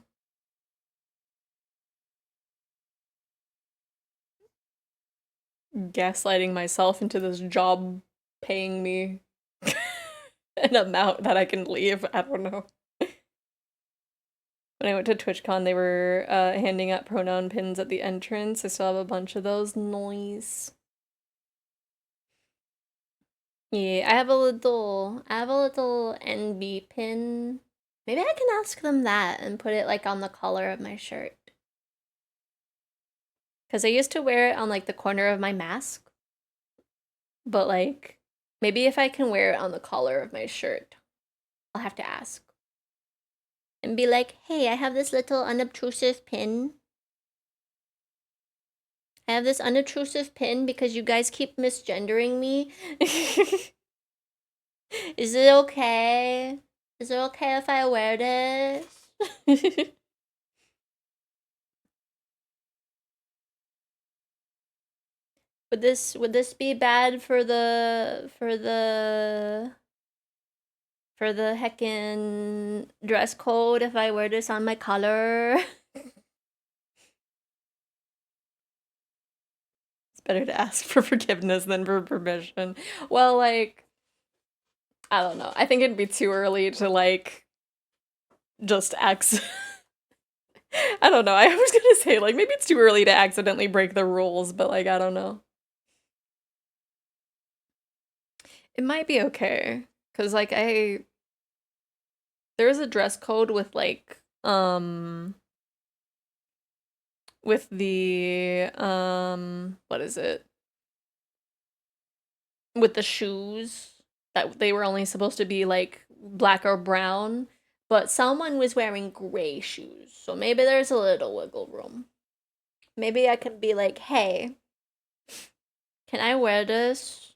Speaker 3: gaslighting myself into this job paying me an amount that I can leave. I don't know. When I went to TwitchCon, they were handing out pronoun pins at the entrance. I still have a bunch of those. Nice. Yeah, I have a little NB pin. Maybe I can ask them that and put it like on the collar of my shirt. Because I used to wear it on like the corner of my mask. But like, maybe if I can wear it on the collar of my shirt, I'll have to ask. And be like, hey, I have this little unobtrusive pin. I have this unobtrusive pin because you guys keep misgendering me. Is it okay? Is it okay if I wear this? Would this be bad for the heckin' dress code if I wear this on my collar? It's better to ask for forgiveness than for permission. Well, like, I don't know. I think it'd be too early to like just I don't know. I was gonna say like maybe it's too early to accidentally break the rules, but like I don't know. It might be okay. Cause like there's a dress code with like with the what is it? With the shoes that they were only supposed to be like black or brown, but someone was wearing gray shoes. So maybe there's a little wiggle room. Maybe I can be like, "Hey, can I wear this?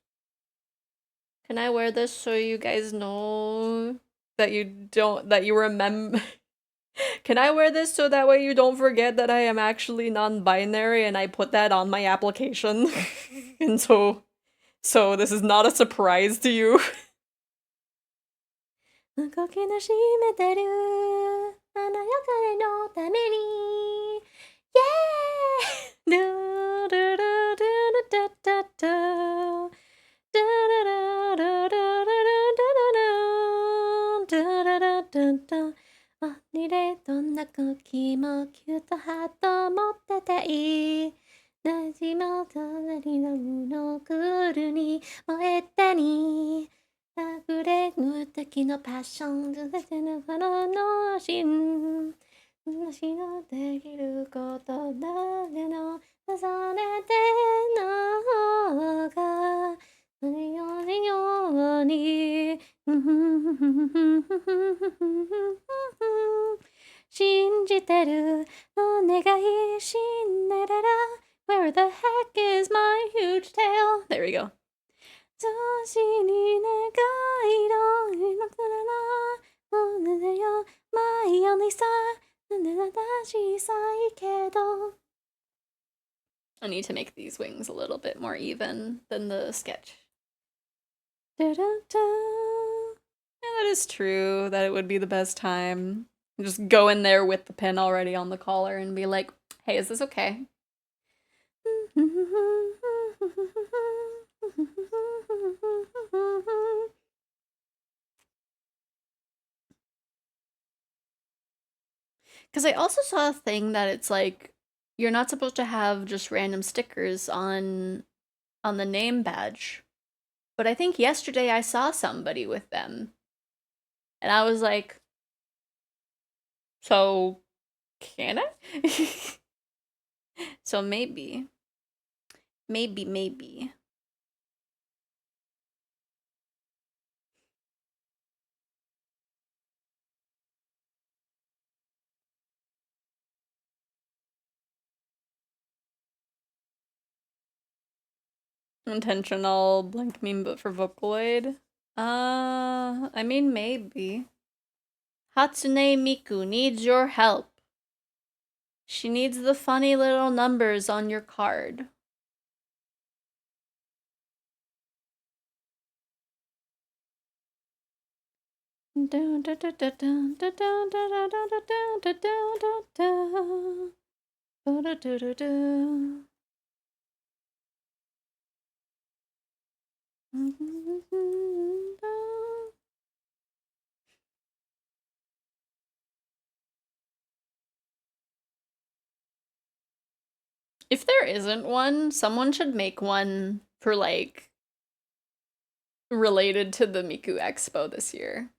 Speaker 3: Can I wear this so you guys know that you remember Can I wear this so that way you don't forget that I am actually non-binary and I put that on my application?" And so this is not a surprise to you. 動きなしめてるあの世彼のために Yeah! ルルルルルダダダダダダダダダダダダダあにれどんな時もキュッとハート持ってていいなじまたりののクールに燃えたに溢れ無敵のパッション全ての花の心私のできることだけの重ねての方が何よりように信じてるお願いシンデレラ Where the heck is my huge tail? There we go. 調子に願いの祈ったらもうねだよ My only star なんで私さいけど I need to make these wings a little bit more even than the sketch. Da, da, da. Yeah, that is true, that it would be the best time. Just go in there with the pin already on the collar and be like, hey, is this okay? Because I also saw a thing that it's like, you're not supposed to have just random stickers on the name badge. But I think yesterday I saw somebody with them. And I was like, so can I? So maybe. Maybe. Intentional blank meme, but for Vocaloid? I mean, maybe. Hatsune Miku needs your help. She needs the funny little numbers on your card.
Speaker 1: If there isn't one, someone should make one for like related to the Miku Expo this year.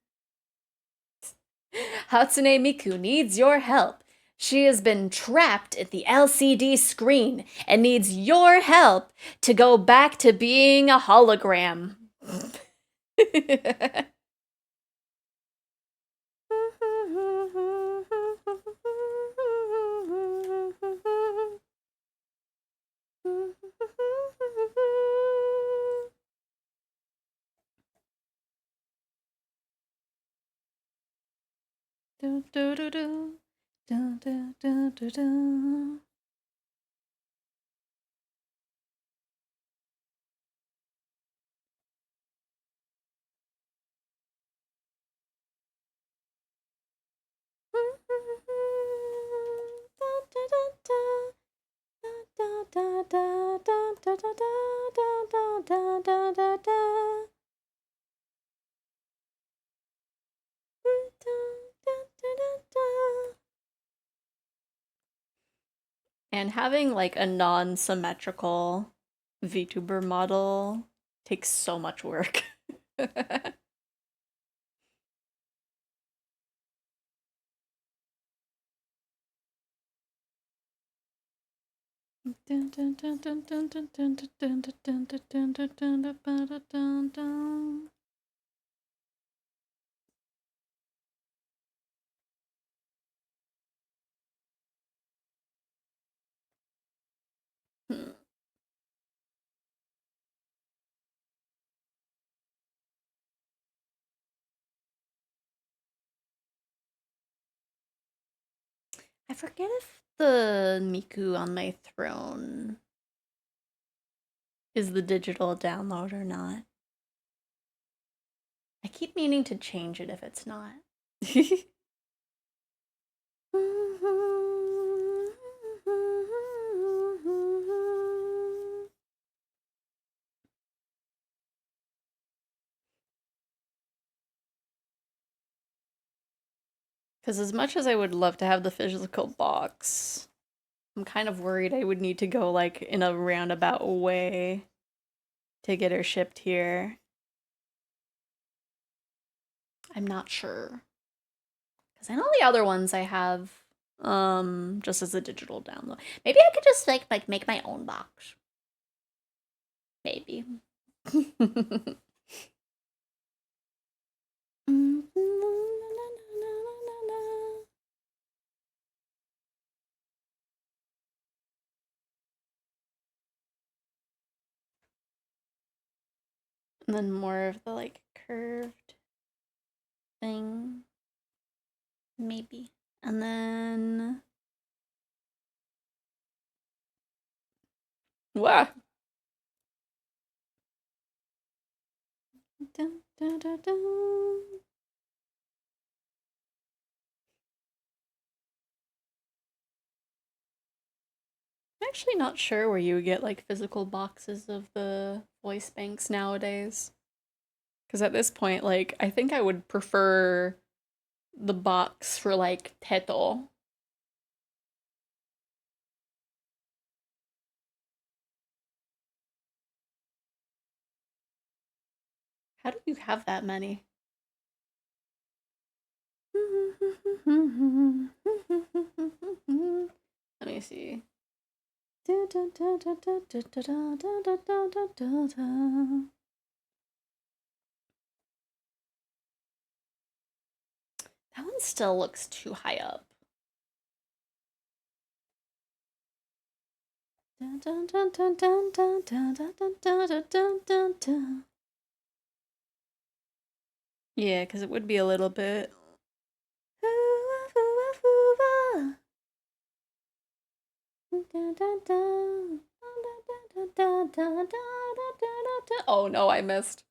Speaker 1: Hatsune Miku needs your help. She has been trapped at the LCD screen and needs your help to go back to being a hologram. Do, do, do, do. Do, do, do, do, do. And having like a non-symmetrical VTuber model takes so much work. I forget if the Miku on my throne is the digital download or not. I keep meaning to change it if it's not. Because as much as I would love to have the physical box, I'm kind of worried I would need to go like in a roundabout way to get her shipped here. I'm not sure. Because I know the other ones I have just as a digital download. Maybe I could just like make my own box. Maybe. And then more of the like curved thing. Maybe. And then wow. Dun, dun, dun, dun. I'm actually not sure where you would get like physical boxes of the voice banks nowadays. Because at this point, like, I think I would prefer the box for like Teto. How do you have that many? Let me see. That one still looks too high up. Yeah, because it would be a little bit. Oh no, I missed.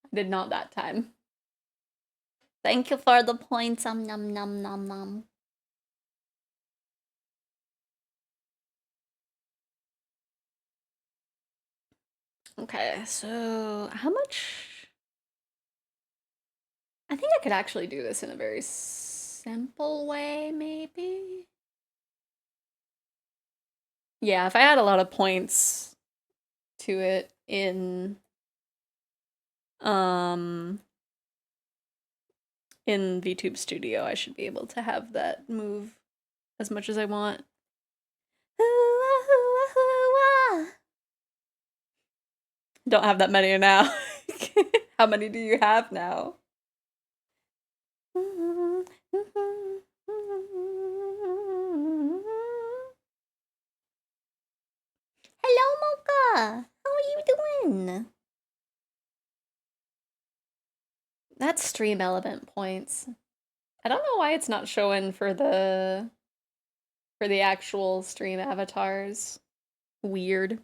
Speaker 1: I did not that time. Thank you for the points. Nom nom nom nom nom. Okay, so how much? I think I could actually do this in a very simple way, maybe. Yeah, if I add a lot of points to it in VTube Studio, I should be able to have that move as much as I want. Don't have that many now. How many do you have now? Hello, Mocha. How are you doing? That's stream element points. I don't know why it's not showing for the actual stream avatars. Weird.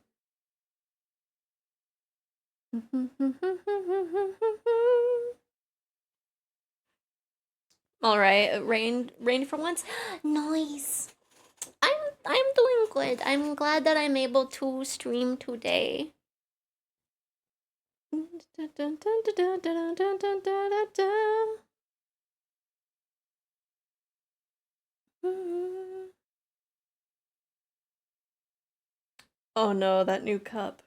Speaker 1: All right, rained for once. Nice. I'm doing good. I'm glad that I'm able to stream today. Oh no, that new cup.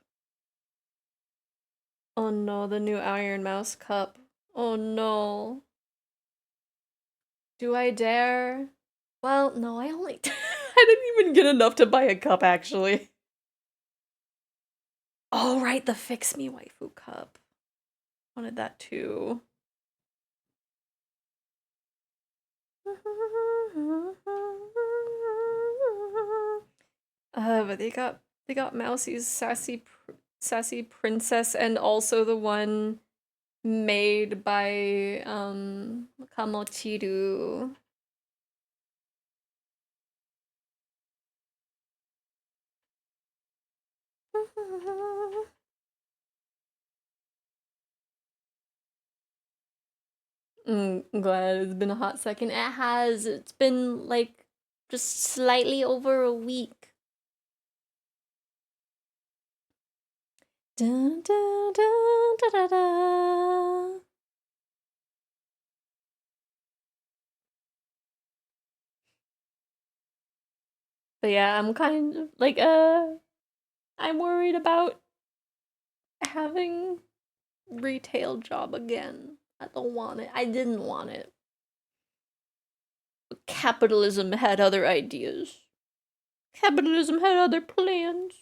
Speaker 1: Oh no, the new Iron Mouse cup. Oh no. Do I dare? Well, no, I only I didn't even get enough to buy a cup actually. Oh right, the Fix Me Waifu cup. Wanted that too. But they got Mousie's sassy princess and also the one made by Kamochiru. I'm glad it's been a hot second. It has. It's been like just slightly over a week. Dun, dun, dun, da, da, da. But yeah, I'm kind of like I'm worried about having retail job again. I don't want it. I didn't want it. But capitalism had other ideas. Capitalism had other plans.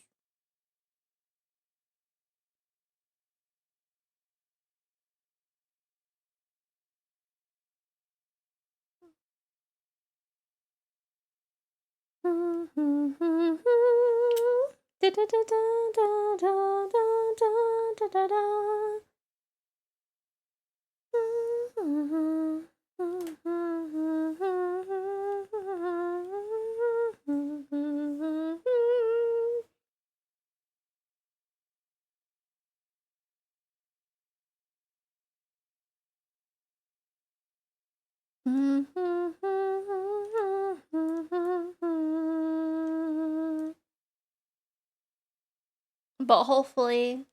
Speaker 1: But hopefully,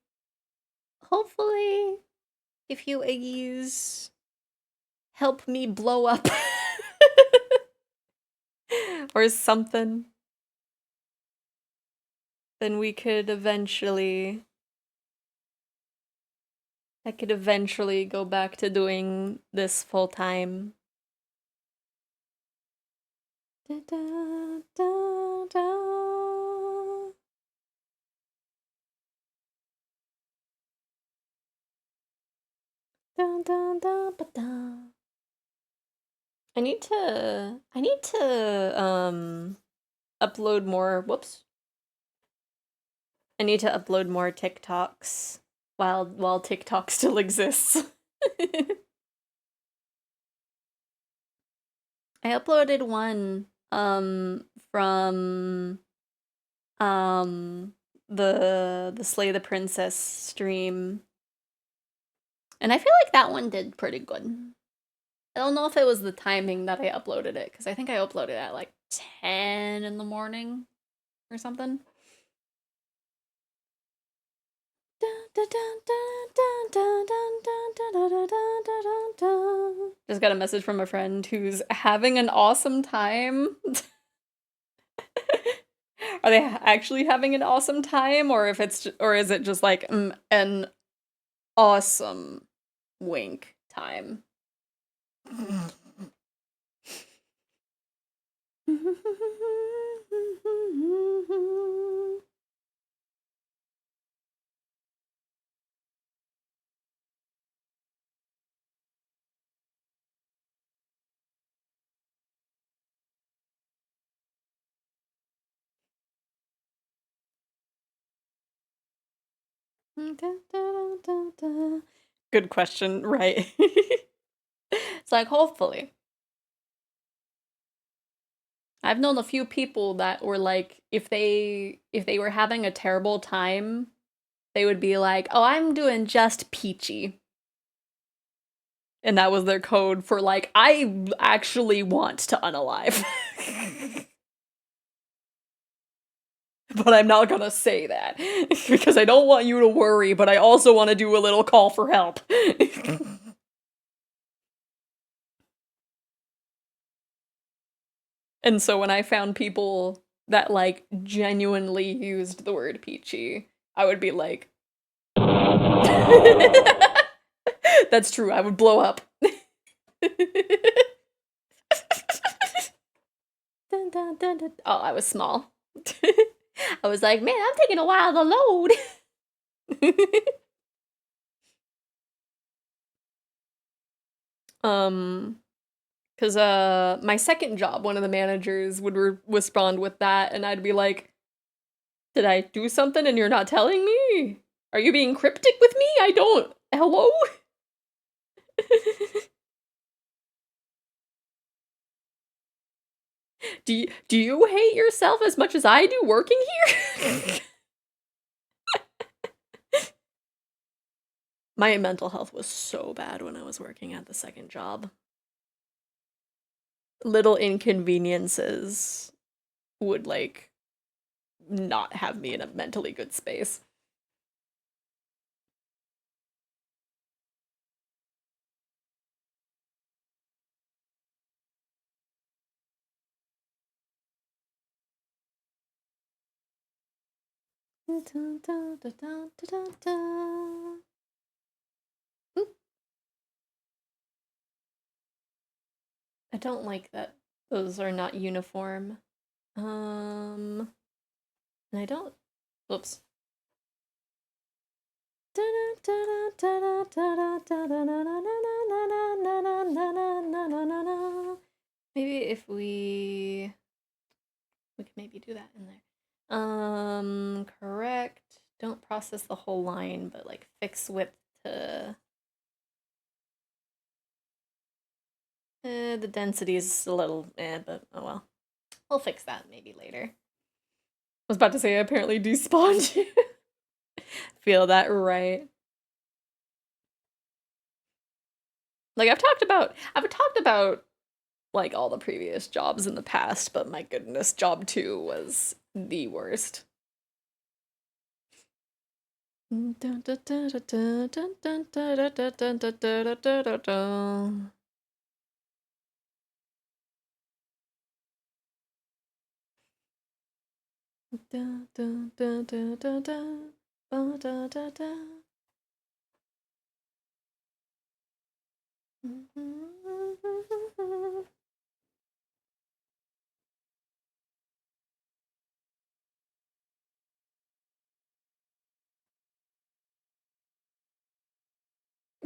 Speaker 1: if you Iggy's help me blow up or something, then I could eventually go back to doing this full time. Da, da, da, da. Dun, dun, dun, ba, dun. I need to upload more. Whoops. I need to upload more TikToks while TikTok still exists. I uploaded one from the Slay the Princess stream. And I feel like that one did pretty good. I don't know if it was the timing that I uploaded it, because I think I uploaded it at like 10 in the morning or something. Just got a message from a friend who's having an awesome time. Are they actually having an awesome time, or is it just like an awesome wink time? Good question, right? It's like, hopefully. I've known a few people that were like, if they were having a terrible time, they would be like, "Oh, I'm doing just peachy." And that was their code for like, I actually want to unalive. But I'm not gonna say that because I don't want you to worry, but I also want to do a little call for help. And so when I found people that like genuinely used the word peachy, I would be like, that's true, I would blow up. Oh, I was small. I was like, man, I'm taking a while to load. Cause my second job, one of the managers would respond with that, and I'd be like, did I do something and you're not telling me? Are you being cryptic with me? I don't. Hello? Do you hate yourself as much as I do working here? My mental health was so bad when I was working at the second job. Little inconveniences would like not have me in a mentally good space. Oop. I don't like that those are not uniform. And I don't. Whoops. Maybe if we could maybe do that in there. Correct. Don't process the whole line, but like fix width to the density is a little but oh well. We'll fix that maybe later. I was about to say I apparently despawned you. Feel that right. Like I've talked about like all the previous jobs in the past, but my goodness, job 2 was the worst.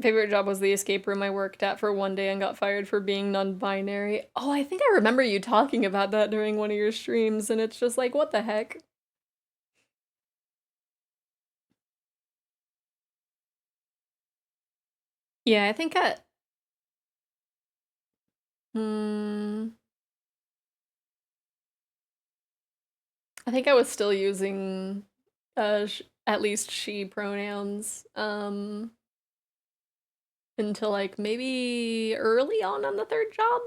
Speaker 1: Favorite job was the escape room I worked at for one day and got fired for being non-binary. Oh, I think I remember you talking about that during one of your streams, and it's just like, what the heck? Yeah, I think I think I was still using at least she pronouns until like maybe early on the third job.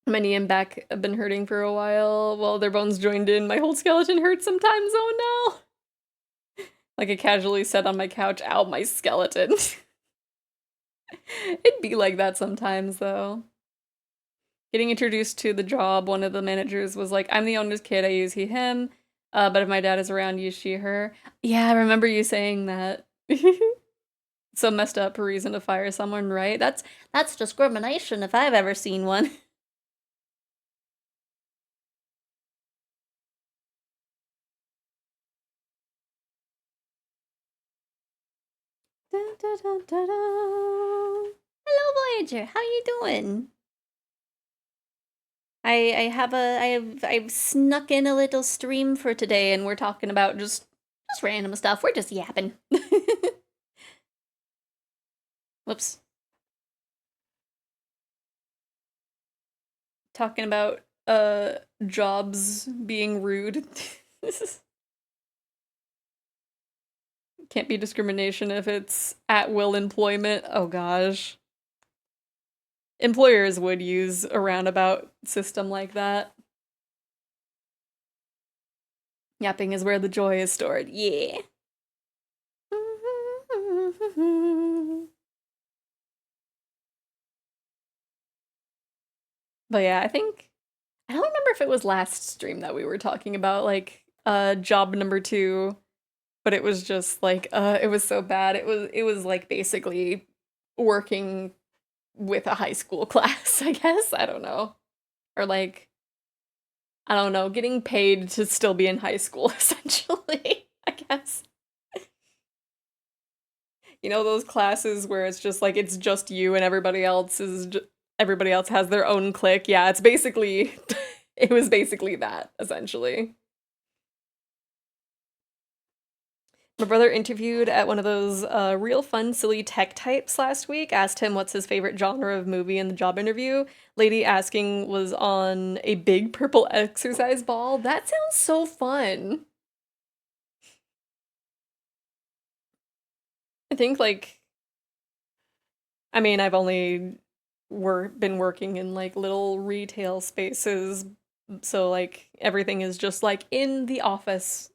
Speaker 3: My knee and back have been hurting for a while. Well, their bones joined in. My whole skeleton hurts sometimes. Oh no! Like I casually sat on my couch. Ow, my skeleton. It'd be like that sometimes, though. Getting introduced to the job, one of the managers was like, I'm the owner's kid. I use he, him. But if my dad is around, use she, her. Yeah, I remember you saying that. So messed up reason to fire someone, right?
Speaker 1: That's discrimination if I've ever seen one.
Speaker 3: Dun, dun, dun, dun, dun.
Speaker 1: Hello, Voyager. How you doing? I've snuck in a little stream for today, and we're talking about just random stuff. We're just yapping. Whoops.
Speaker 3: Talking about jobs being rude. Can't be discrimination if it's at will employment. Oh gosh. Employers would use a roundabout system like that. Yapping is where the joy is stored. Yeah. But yeah, I don't remember if it was last stream that we were talking about like job number 2, but it was just like it was so bad. It was like basically working with a high school class, I guess. I don't know. Or like I don't know, getting paid to still be in high school essentially, I guess. You know those classes where it's just like it's just you and everybody else has their own clique. Yeah, it's basically it was basically that essentially. My brother interviewed at one of those real fun, silly tech types last week. Asked him what's his favorite genre of movie in the job interview. Lady asking was on a big purple exercise ball. That sounds so fun. I think like, I mean, I've only been working in like little retail spaces, so like everything is just like in the office.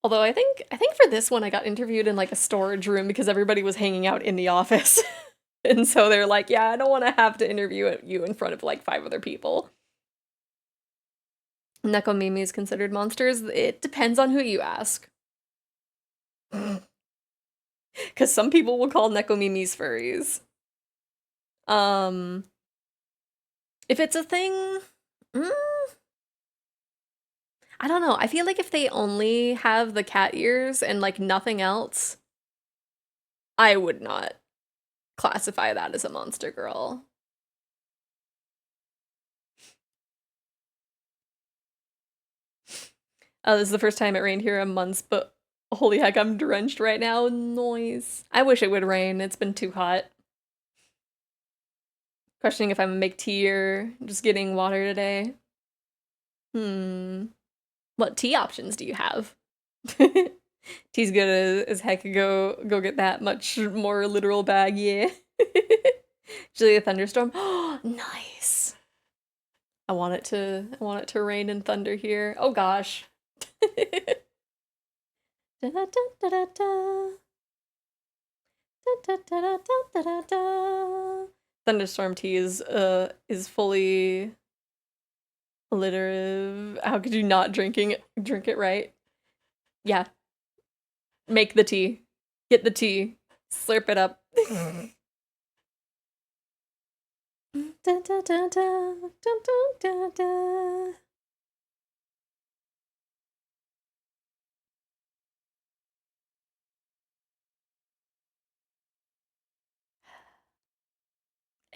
Speaker 3: Although I think for this one I got interviewed in like a storage room because everybody was hanging out in the office. And so they're like, "Yeah, I don't want to have to interview you in front of like 5 other people." Nekomimis considered monsters? It depends on who you ask. Cuz some people will call Nekomimis furries. If it's a thing, mm, I don't know. I feel like if they only have the cat ears and like nothing else, I would not classify that as a monster girl. This is the first time it rained here in months, but holy heck, I'm drenched right now. Noise. I wish it would rain. It's been too hot. Questioning if I'm gonna make tea or just getting water today. What tea options do you have? Tea's good as heck. Go get that much more literal bag, yeah. Usually a thunderstorm. Oh, nice. I want it to rain and thunder here. Oh gosh. Da, da, da, da, da. Da, da, da, da, da, da. Thunderstorm tea is fully alliterative. How could you not drink it right? Yeah. Make the tea. Get the tea. Slurp it up. Da, da, da, da, da, da, da.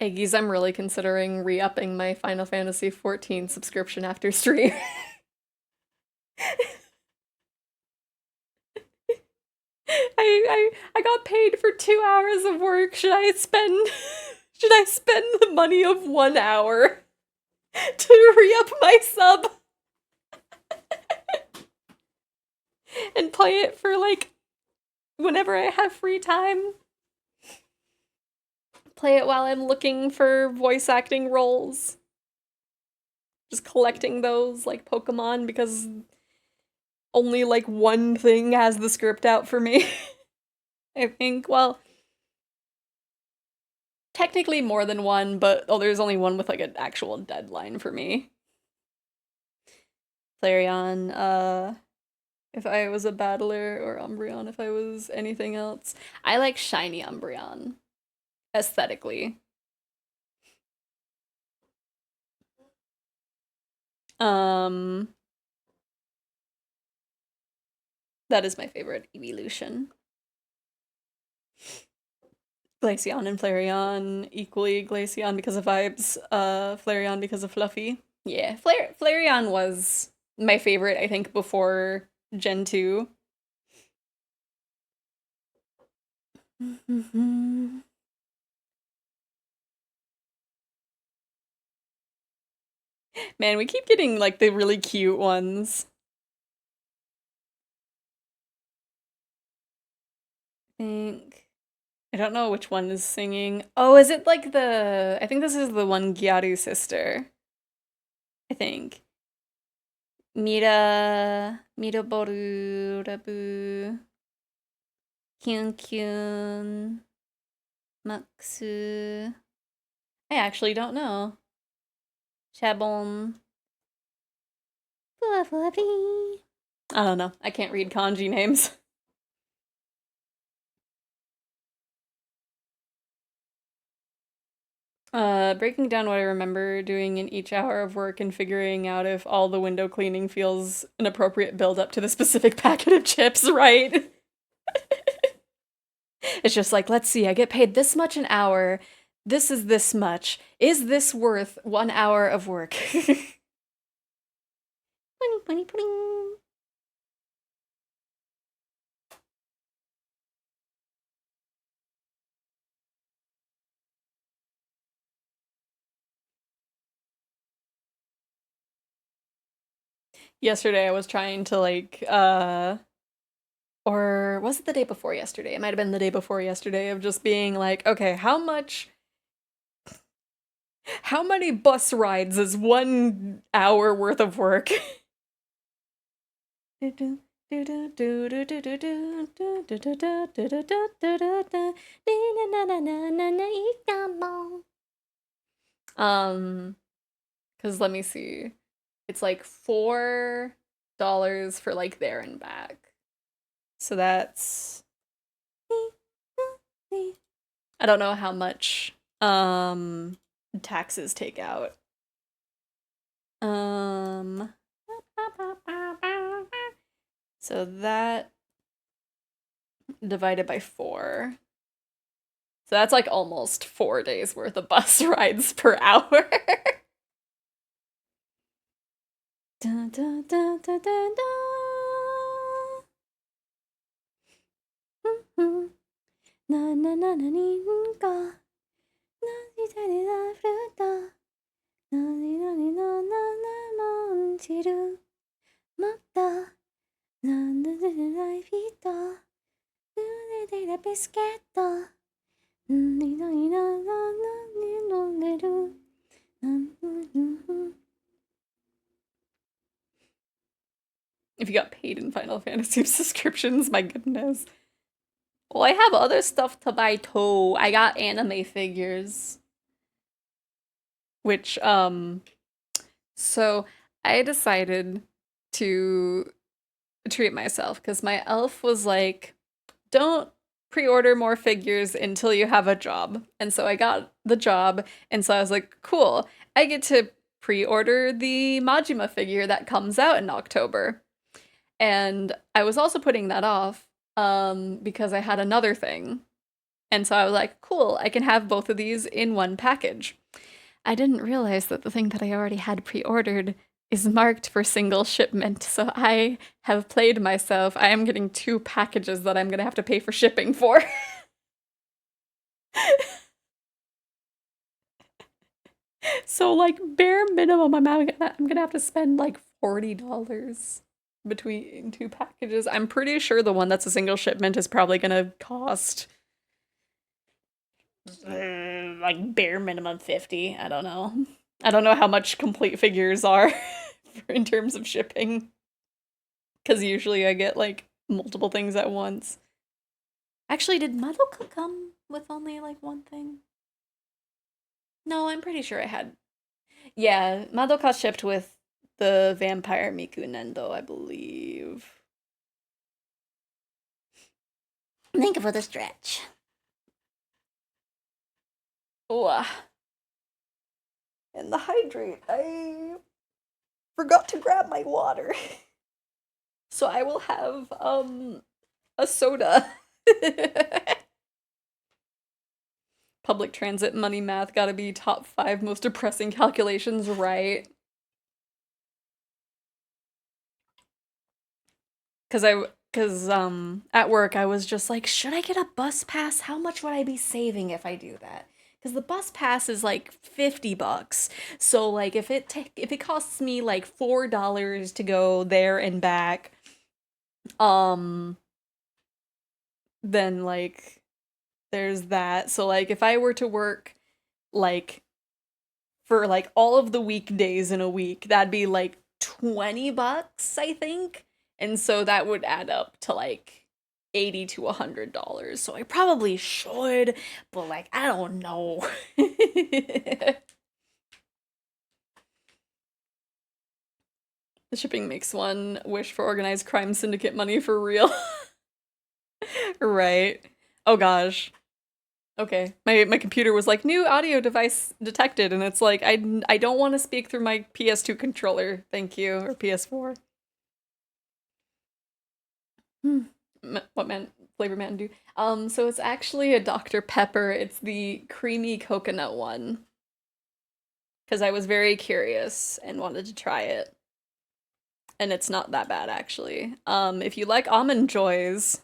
Speaker 3: Eggies, I'm really considering re-upping my Final Fantasy XIV subscription after stream. I got paid for 2 hours of work. Should I spend the money of 1 hour to re-up my sub and play it for like whenever I have free time. Play it while I'm looking for voice acting roles. Just collecting those like Pokemon because only like one thing has the script out for me. I think, well, technically more than one, but there's only one with like an actual deadline for me. Flareon, if I was a battler, or Umbreon if I was anything else. I like shiny Umbreon, aesthetically. That is my favorite evolution. Glaceon and Flareon, equally Glaceon because of vibes, Flareon because of Fluffy. Yeah, Flareon was my favorite, I think, before Gen 2. Man, we keep getting, like, the really cute ones. I don't know which one is singing. Oh, is it, like, I think this is the one Gyaru sister. I think. Miraboru, Rabu, Kyun Kyun, Maxu. I actually don't know. Chabon. I don't know. I can't read kanji names. Breaking down what I remember doing in each hour of work and figuring out if all the window cleaning feels an appropriate build up to the specific packet of chips, right? It's just like, let's see, I get paid this much an hour. This is this much. Is this worth 1 hour of work? Yesterday I was trying to like or was it the day before yesterday? It might have been the day before yesterday of just being like, okay, how many bus rides is 1 hour worth of work? Because let me see. It's like $4 for like there and back. So that's I don't know how much taxes take out. So that divided by 4. So that's like almost 4 days worth of bus rides per hour. Dun, dun, dun, dun, dun, dun. Na na na na ninka. Na ni da ni da fruta. Na ni na ni na na na monchiru. Motta. Na na na na na fita. Na de la bischetto. Ni na ni na na na ni no neru. If you got paid in Final Fantasy subscriptions, my goodness. Well, I have other stuff to buy too. I got anime figures. Which, so I decided to treat myself because my elf was like, don't pre-order more figures until you have a job. And so I got the job, and so I was like, cool, I get to pre-order the Majima figure that comes out in October. And I was also putting that off because I had another thing. And so I was like, cool, I can have both of these in one package. I didn't realize that the thing that I already had pre-ordered is marked for single shipment, so I have played myself. I am getting 2 packages that I'm gonna have to pay for shipping for. So, like, bare minimum, I'm gonna have to spend like $40. between 2 packages. I'm pretty sure the one that's a single shipment is probably gonna cost like bare minimum 50. I don't know. I don't know how much complete figures are in terms of shipping. Because usually I get like multiple things at once. Actually, did Madoka come with only like one thing? No, I'm pretty sure I had. Yeah, Madoka shipped with the Vampire Miku Nendo, I believe.
Speaker 1: Thank you for the stretch.
Speaker 3: Oh, and the hydrate. I forgot to grab my water. So I will have a soda. Public transit money math gotta be top 5 most depressing calculations, right? Cause at work I was just like, should I get a bus pass? How much would I be saving if I do that? Because the bus pass is like $50. So like if it costs me like $4 to go there and back, then like there's that. So like if I were to work like for like all of the weekdays in a week, that'd be like $20, I think. And so that would add up to like $80 to $100. So I probably should, but like I don't know. The shipping makes one wish for organized crime syndicate money for real. Right. Oh gosh. Okay. My computer was like, new audio device detected, and it's like, I don't want to speak through my PS2 controller, thank you, or PS4. What Flavor Mountain Dew? So it's actually a Dr. Pepper. It's the creamy coconut one. Because I was very curious and wanted to try it. And it's not that bad, actually. If you like Almond Joys...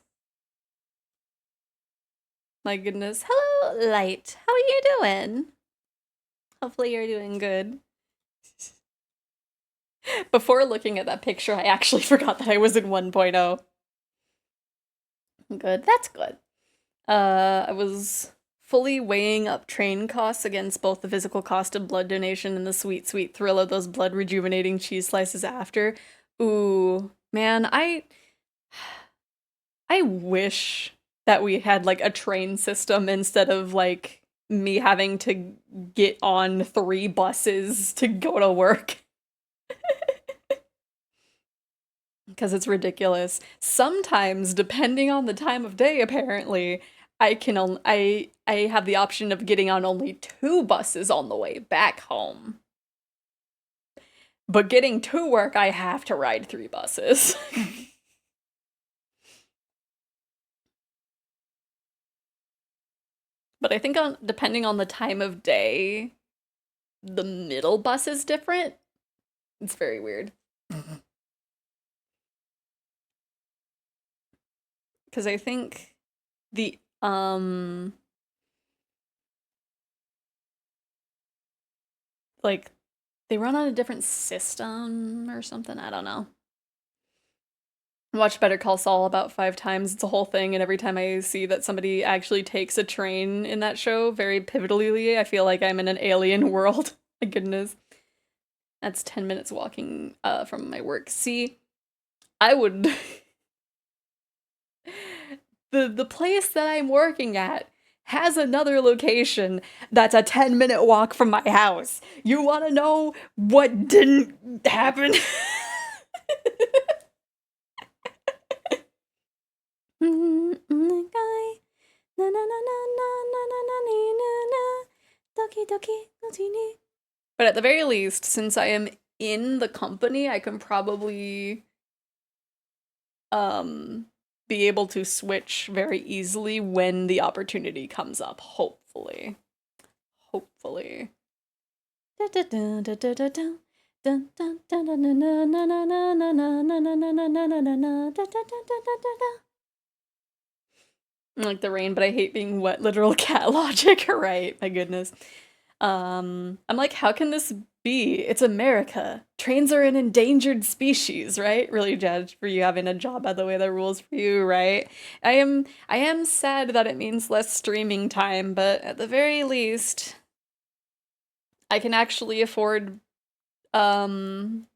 Speaker 3: My goodness. Hello, Light. How are you doing? Hopefully you're doing good. Before looking at that picture, I actually forgot that I was in 1.0. Good, that's good. I was fully weighing up train costs against both the physical cost of blood donation and the sweet, sweet thrill of those blood rejuvenating cheese slices after. Ooh, man, I wish that we had like a train system instead of like me having to get on 3 buses to go to work. Because it's ridiculous. Sometimes, depending on the time of day, apparently, I have the option of getting on only 2 buses on the way back home. But getting to work, I have to ride 3 buses. But I think depending on the time of day, the middle bus is different. It's very weird. Because I think the like they run on a different system or something. I don't know. I watched Better Call Saul about 5 times. It's a whole thing, and every time I see that somebody actually takes a train in that show, very pivotally, I feel like I'm in an alien world. My goodness. That's 10 minutes walking from my work. See, I would... the place that I'm working at has another location that's a 10-minute walk from my house. You want to know what didn't happen? But at the very least, since I am in the company, I can probably be able to switch very easily when the opportunity comes up, hopefully. Hopefully. Like the rain, but I hate being wet, literal cat logic, right? My goodness. I'm like, how can this
Speaker 4: be? It's America. Trains are an endangered species, right? Really judged for you having a job by the way the rules for you, right? I am sad that it means less streaming time, but at the very least, I can actually afford things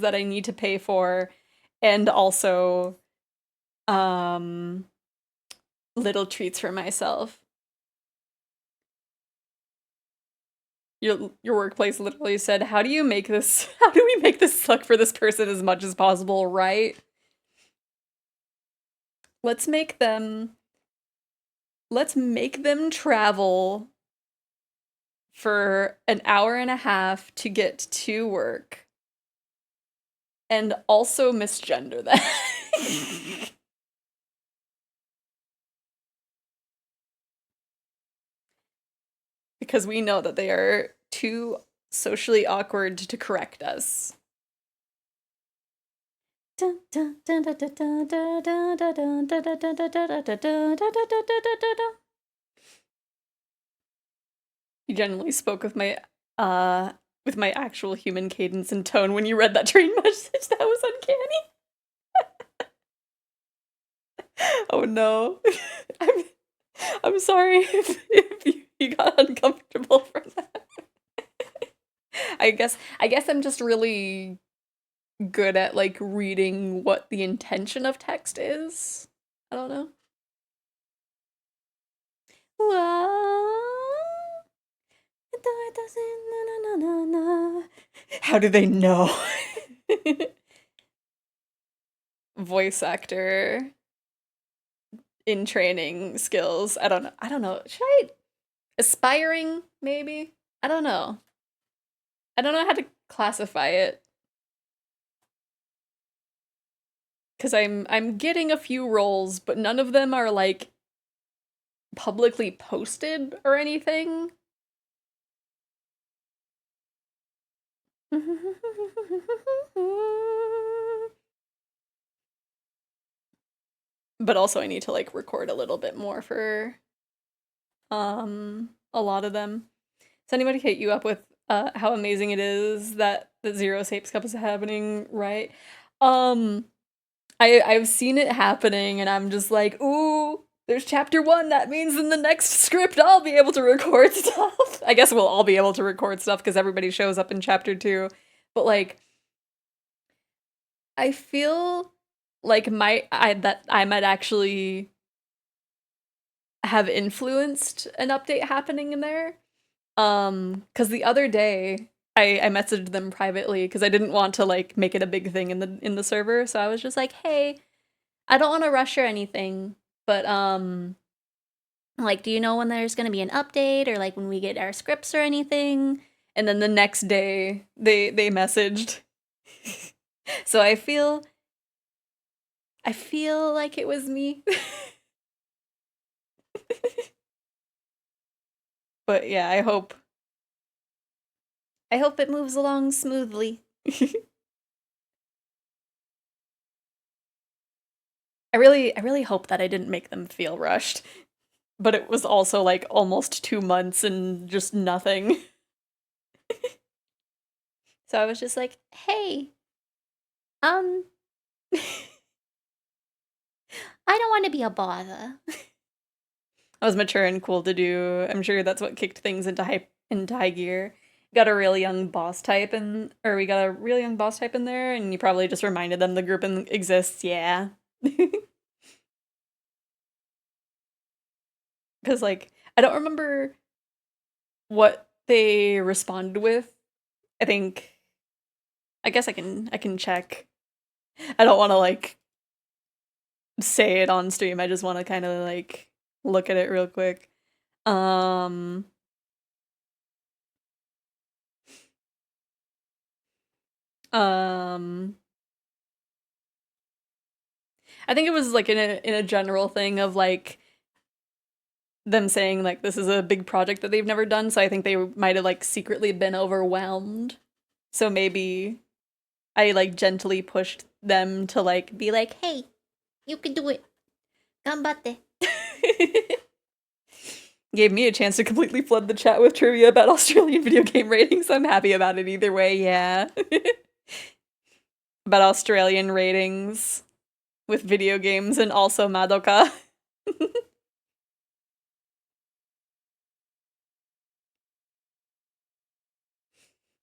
Speaker 4: that I need to pay for, and also little treats for myself. Your workplace literally said, how do we make this suck for this person as much as possible, right? Let's make them travel for an hour and a half to get to work. And also misgender them. Because we know that they are too socially awkward to correct us. You generally spoke with my actual human cadence and tone when you read that train message. That was uncanny. Oh no. I'm sorry if you got uncomfortable from that. I guess I'm just really good at like reading what the intention of text is. I don't know. How do they know? Voice actor in training skills. I don't know. Should I aspiring maybe? I don't know. I don't know how to classify it. Cuz I'm getting a few roles, but none of them are like publicly posted or anything. But also I need to like record a little bit more for a lot of them. Does anybody hit you up with how amazing it is that the Zero Sapes Cup is happening, right? I've seen it happening and I'm just like, ooh, there's chapter 1. That means in the next script I'll be able to record stuff. I guess we'll all be able to record stuff because everybody shows up in chapter 2. But like, I feel like that I might actually have influenced an update happening in there. Because the other day I messaged them privately because I didn't want to like make it a big thing in the server. So I was just like, hey, I don't want to rush or anything, but like, do you know when there's gonna be an update or like when we get our scripts or anything? And then the next day they messaged. So I feel like it was me. But yeah, I hope it moves along smoothly. I really hope that I didn't make them feel rushed. But it was also like almost 2 months and just nothing. So I was just like, hey, I don't want to be a bother. I was mature and cool to do. I'm sure that's what kicked things into high gear. Got a real young boss type in, or we got a real young boss type in there, and you probably just reminded them the group exists. Yeah. Because like I don't remember what they responded with. I guess I can check. I don't want to like say it on stream. I just want to kind of like look at it real quick. I think it was like in a general thing of like them saying like this is a big project that they've never done, so I think they might have like secretly been overwhelmed. So maybe I like gently pushed them to like be like, hey, you can do it. Ganbatte. Gave me a chance to completely flood the chat with trivia about Australian video game ratings. I'm happy about it either way, yeah. About Australian ratings with video games and also Madoka.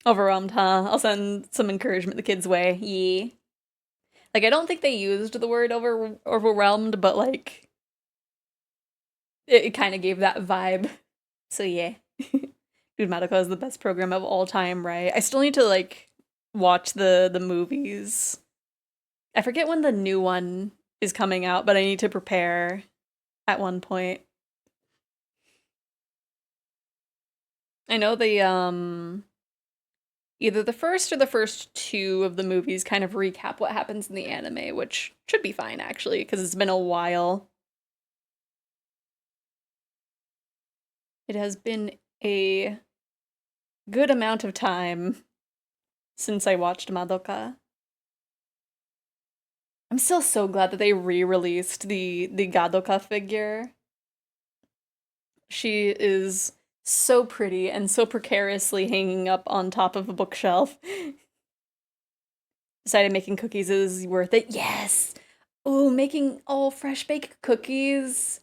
Speaker 4: Overwhelmed, huh? I'll send some encouragement the kids' way. Yeah. Like, I don't think they used the word overwhelmed, but, like, it kind of gave that vibe. So, yeah. Dude, Madoka is the best program of all time, right? I still need to, like, watch the movies. I forget when the new one is coming out, but I need to prepare at one point. I know the, either the first or the first two of the movies kind of recap what happens in the anime, which should be fine, actually, because it's been a while. It has been a good amount of time since I watched Madoka. I'm still so glad that they re-released the Gadoka figure. She is so pretty and so precariously hanging up on top of a bookshelf. Decided making cookies is worth it. Yes! Oh, making fresh baked cookies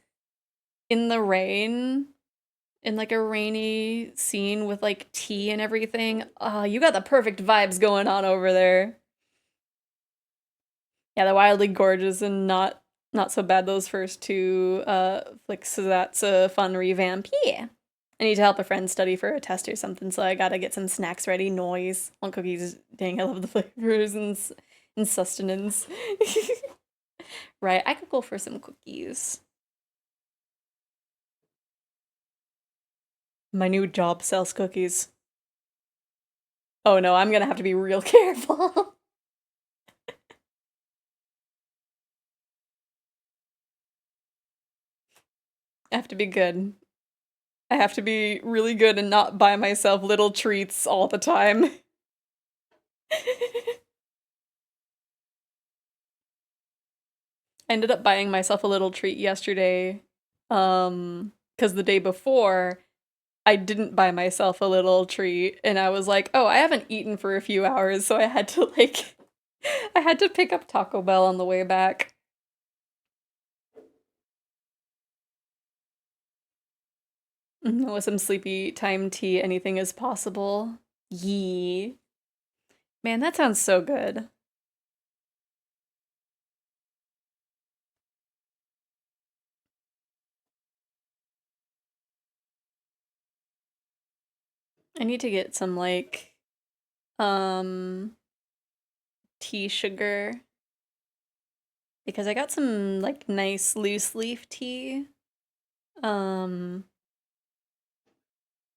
Speaker 4: in the rain. In like a rainy scene with like tea and everything. You got the perfect vibes going on over there. Yeah, they're wildly gorgeous and not so bad those first two flicks, so that's a fun revamp. Yeah. I need to help a friend study for a test or something, so I gotta get some snacks ready. Noise on cookies. Dang, I love the flavors and sustenance. Right, I could go for some cookies. My new job sells cookies. Oh no, I'm gonna have to be real careful. I have to be good. I have to be really good and not buy myself little treats all the time. I ended up buying myself a little treat yesterday, because the day before, I didn't buy myself a little treat, and I was like, oh, I haven't eaten for a few hours, so I had to, like, I had to pick up Taco Bell on the way back. With some sleepy time tea, anything is possible. Yee. Man, that sounds so good. I need to get some, like, tea sugar. Because I got some, like, nice loose leaf tea.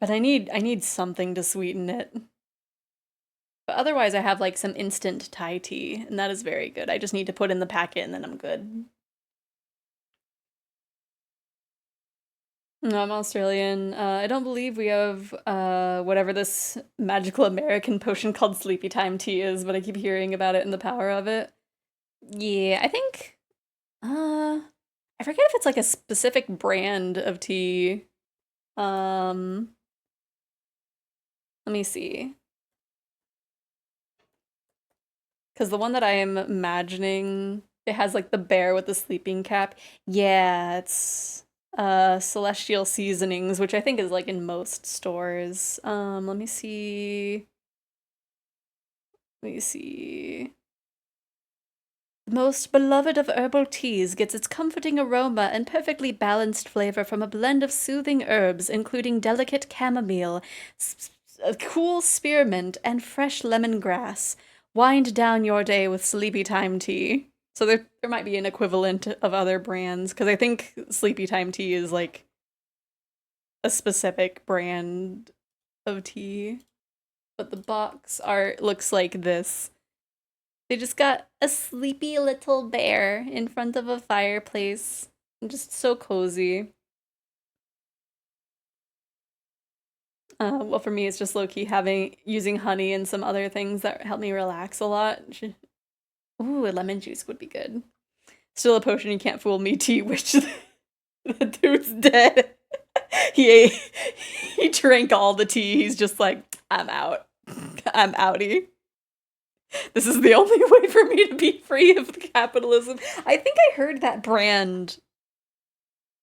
Speaker 4: But I need something to sweeten it. But otherwise I have, like, some instant Thai tea, and that is very good. I just need to put in the packet and then I'm good. No, I'm Australian. I don't believe we have, whatever this magical American potion called Sleepy Time tea is, but I keep hearing about it and the power of it. Yeah, I think, I forget if it's, like, a specific brand of tea. Let me see. Because the one that I am imagining, it has, like, the bear with the sleeping cap. Yeah, it's Celestial Seasonings, which I think is, like, in most stores. Let me see. Let me see. The most beloved of herbal teas gets its comforting aroma and perfectly balanced flavor from a blend of soothing herbs, including delicate chamomile, cool spearmint, and fresh lemongrass. Wind down your day with Sleepy Time tea. So there might be an equivalent of other brands, because I think Sleepy Time tea is, like, a specific brand of tea. But the box art looks like this. They just got a sleepy little bear in front of a fireplace. Just so cozy. Well, for me, it's just low-key using honey and some other things that help me relax a lot. Ooh, a lemon juice would be good. Still a potion you can't fool me tea, which the dude's dead. he he drank all the tea. He's just like, I'm out. I'm outie. This is the only way for me to be free of capitalism. I think I heard that brand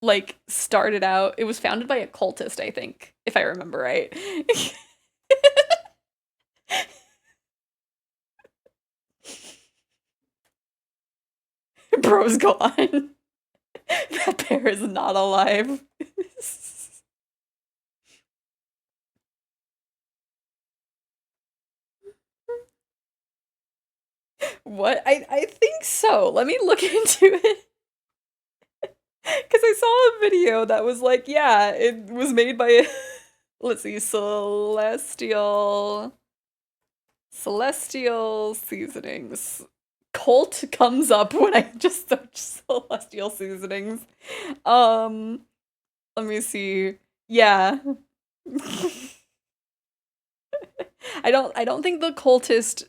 Speaker 4: like started out. It was founded by a cultist, I think, if I remember right. Bro's gone. That bear is not alive. What? I think so. Let me look into it. Because I saw a video that was like, yeah, it was made by, let's see, Celestial Seasonings. Cult comes up when I just search Celestial Seasonings. Let me see. Yeah. I don't think the cultist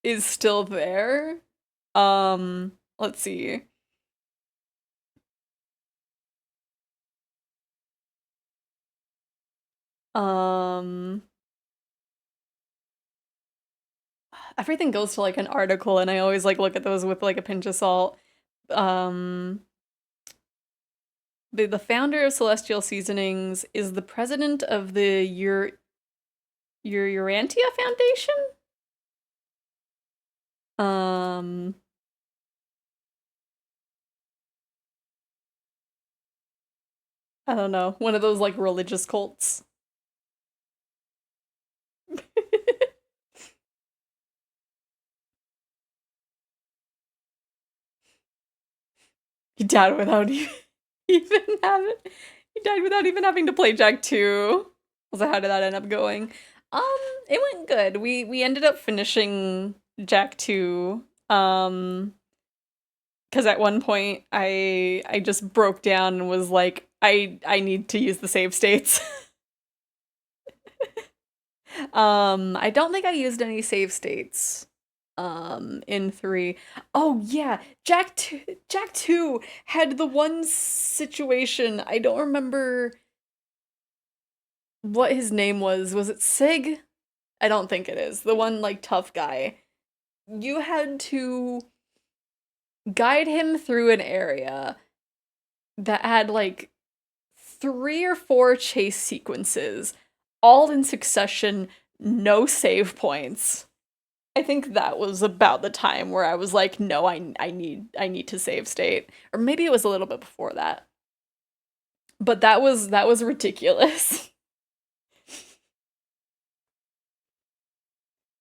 Speaker 4: is still there. Let's see. Everything goes to like an article, and I always like look at those with like a pinch of salt. The founder of Celestial Seasonings is the president of the Urantia Foundation. I don't know, one of those like religious cults. He died without even having he died without even having to play Jack 2. So how did that end up going? It went good. We ended up finishing Jack 2. Because at one point I just broke down and was like, I need to use the save states. I don't think I used any save states in 3. Oh yeah, Jack 2 had the one situation, I don't remember what his name was. Was it Sig? I don't think it is. The one like tough guy. You had to guide him through an area that had like 3 or 4 chase sequences, all in succession, no save points. I think that was about the time where I was like, no, I need to save state. Or maybe it was a little bit before that. But that was ridiculous.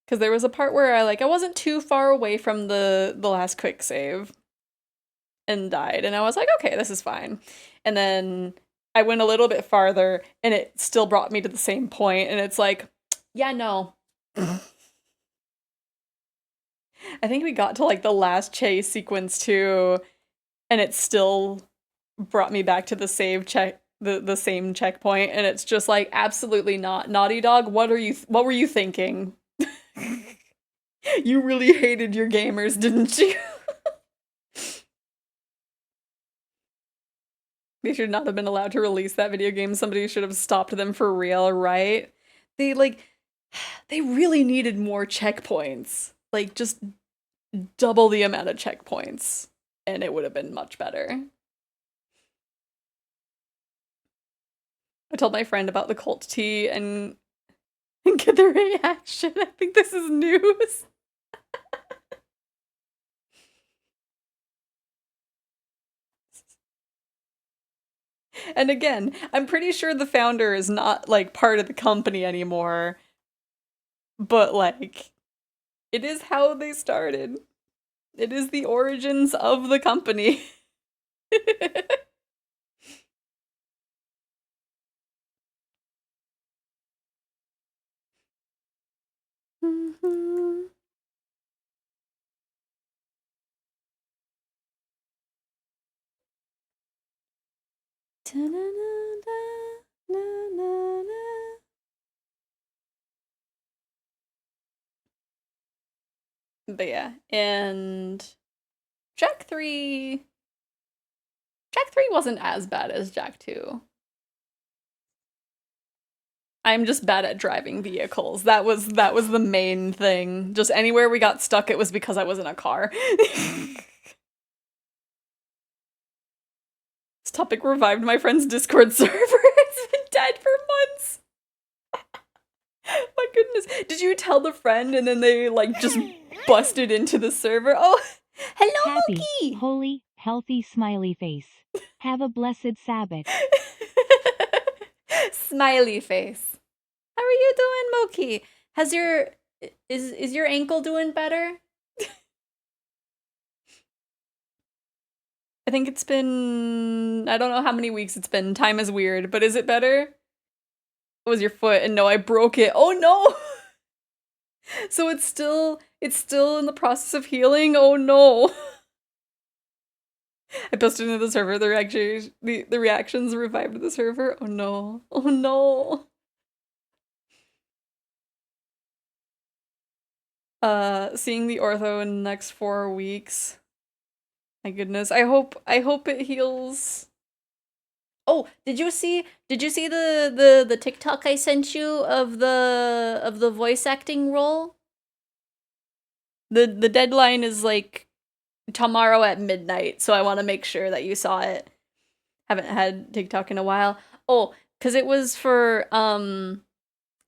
Speaker 4: Cuz there was a part where I wasn't too far away from the last quick save and died, and I was like, okay, this is fine. And then I went a little bit farther and it still brought me to the same point, and it's like, yeah, no. I think we got to like the last chase sequence too, and it still brought me back to the same checkpoint, and it's just like, absolutely not. Naughty Dog, what were you thinking? You really hated your gamers, didn't you? They should not have been allowed to release that video game. Somebody should have stopped them for real, right? They really needed more checkpoints. Like, just double the amount of checkpoints, and it would have been much better. I told my friend about the cult tea and get their reaction. I think this is news. And again, I'm pretty sure the founder is not like part of the company anymore. But like, it is how they started. It is the origins of the company. But yeah, and Jack 3 wasn't as bad as Jack 2. I'm just bad at driving vehicles. That was the main thing. Just anywhere we got stuck, it was because I was in a car. This topic revived my friend's Discord server. It's been dead for months. My goodness. Did you tell the friend and then they like just busted into the server? Oh, hello,
Speaker 5: Happy,
Speaker 4: Moki!
Speaker 5: holy, healthy smiley face. Have a blessed Sabbath.
Speaker 4: Smiley face. How are you doing, Moki? Has your is your ankle doing better? I think it's been I don't know how many weeks it's been. Time is weird, but is it better? It was your foot and no, I broke it. Oh no. So it's still in the process of healing. Oh no. I posted into the server, the reactions revived the server. Oh no. Oh no. Seeing the ortho in the next 4 weeks. My goodness. I hope it heals. Oh, did you see the TikTok I sent you of the voice acting role? The deadline is like tomorrow at midnight, so I want to make sure that you saw it. Haven't had TikTok in a while. Oh, cuz it was for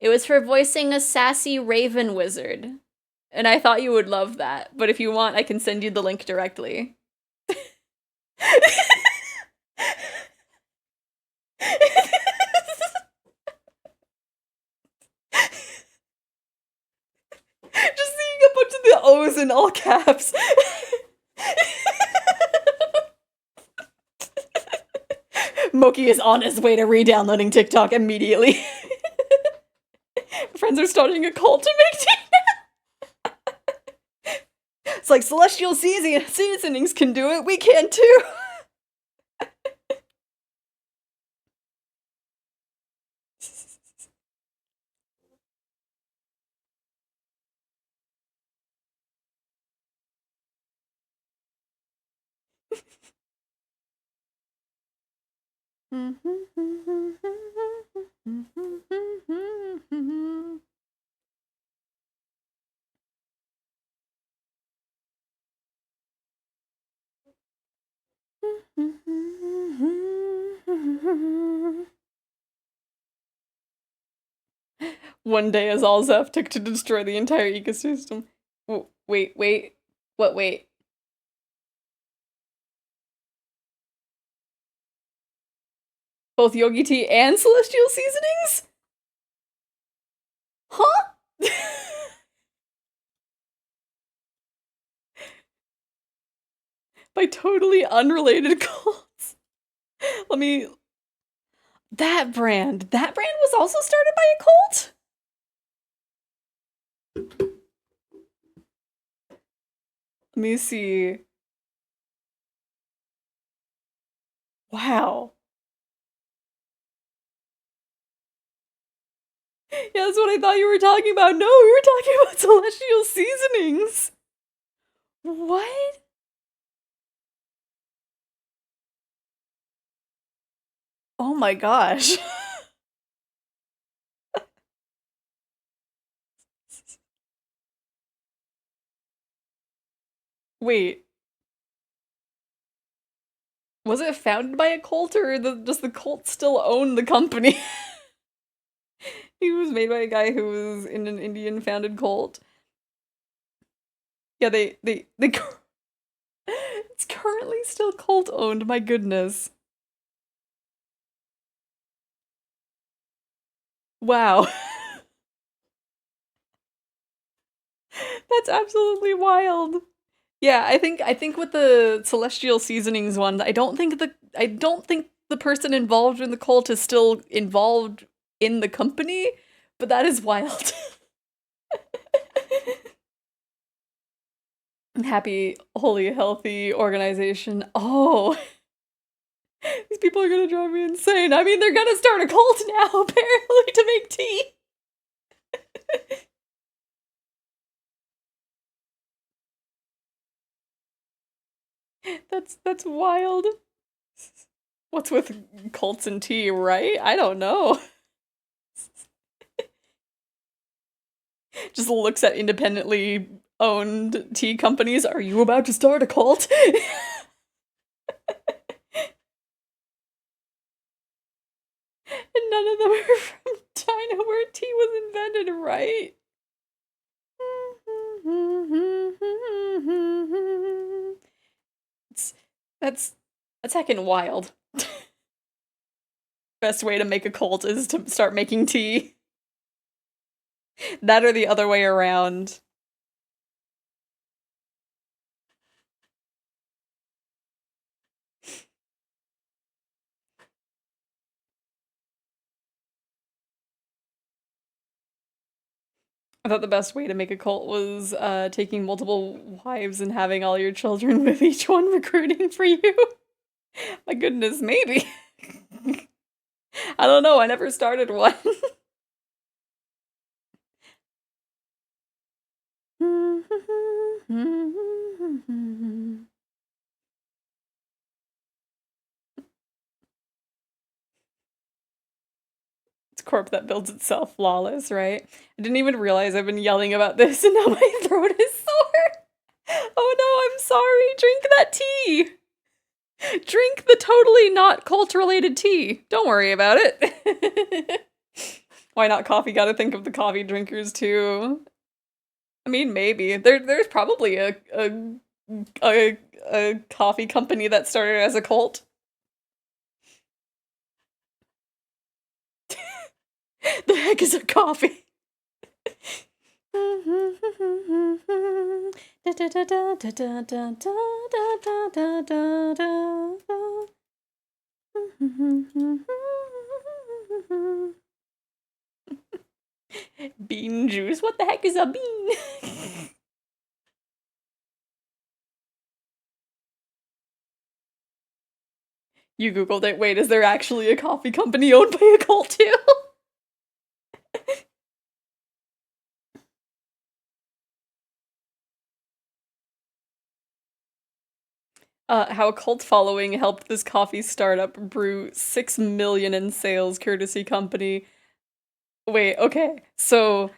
Speaker 4: voicing a sassy raven wizard. And I thought you would love that, but if you want, I can send you the link directly. Just seeing a bunch of the O's in all caps. Moki is on his way to re-downloading TikTok immediately. Friends are starting a cult to make tea. It's like celestial seasonings can do it, we can too. One day is all Zeph took to destroy the entire ecosystem. Wait. What, wait? Both Yogi Tea and Celestial Seasonings? Huh? By totally unrelated cults. Let me... That brand was also started by a cult? Let me see. Wow. Yeah, that's what I thought you were talking about. No, we were talking about Celestial Seasonings. What? Oh my gosh. Wait. Was it founded by a cult or does the cult still own the company? He was made by a guy who was in an Indian founded cult. Yeah, they it's currently still cult owned, my goodness. Wow. That's absolutely wild. Yeah, I think with the Celestial Seasonings one, I don't think the person involved in the cult is still involved in the company, but that is wild. Happy, holy, healthy organization. Oh. These people are gonna drive me insane. I mean, they're gonna start a cult now, apparently, to make tea. That's wild. What's with cults and tea, right? I don't know. just looks at independently owned tea companies. Are you about to start a cult? And none of them are from China where tea was invented, right? That's heckin' wild. Best way to make a cult is to start making tea. That or the other way around. I thought the best way to make a cult was taking multiple wives and having all your children with each one recruiting for you. My goodness, maybe. I don't know, I never started one. It's corp that builds itself flawless, right? I didn't even realize I've been yelling about this and now my throat is sore. Oh no, I'm sorry. Drink that tea. Drink the totally not cult-related tea. Don't worry about it. Why not coffee? Gotta think of the coffee drinkers too. I mean, maybe. There's probably a coffee company that started as a cult. The heck is a coffee? Bean juice? What the heck is a bean? You googled it. Wait, is there actually a coffee company owned by a cult too? How a cult following helped this coffee startup brew 6 million in sales, courtesy company. Wait, okay. So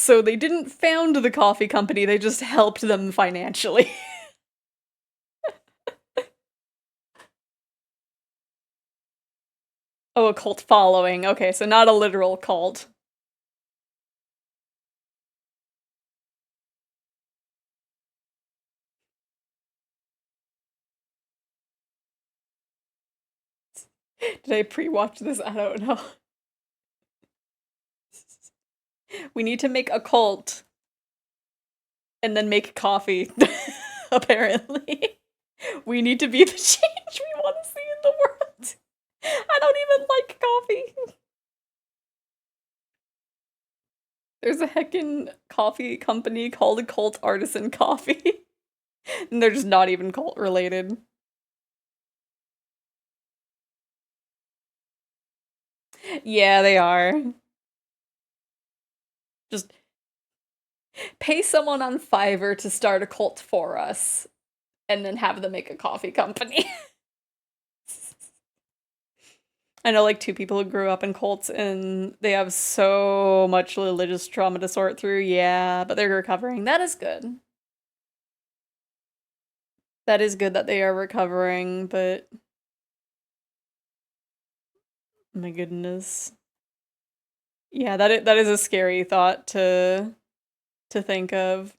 Speaker 4: they didn't found the coffee company, they just helped them financially. Oh, a cult following. Okay, so not a literal cult. Did I pre-watch this? I don't know. We need to make a cult. And then make coffee. Apparently. We need to be the change we want to see in the world. I don't even like coffee. There's a heckin' coffee company called Cult Artisan Coffee. And they're just not even cult related. Yeah, they are. Just pay someone on Fiverr to start a cult for us, and then have them make a coffee company. I know like 2 people who grew up in cults and they have so much religious trauma to sort through. Yeah, but they're recovering. That is good. That is good that they are recovering, but my goodness. Yeah, that is a scary thought to think of.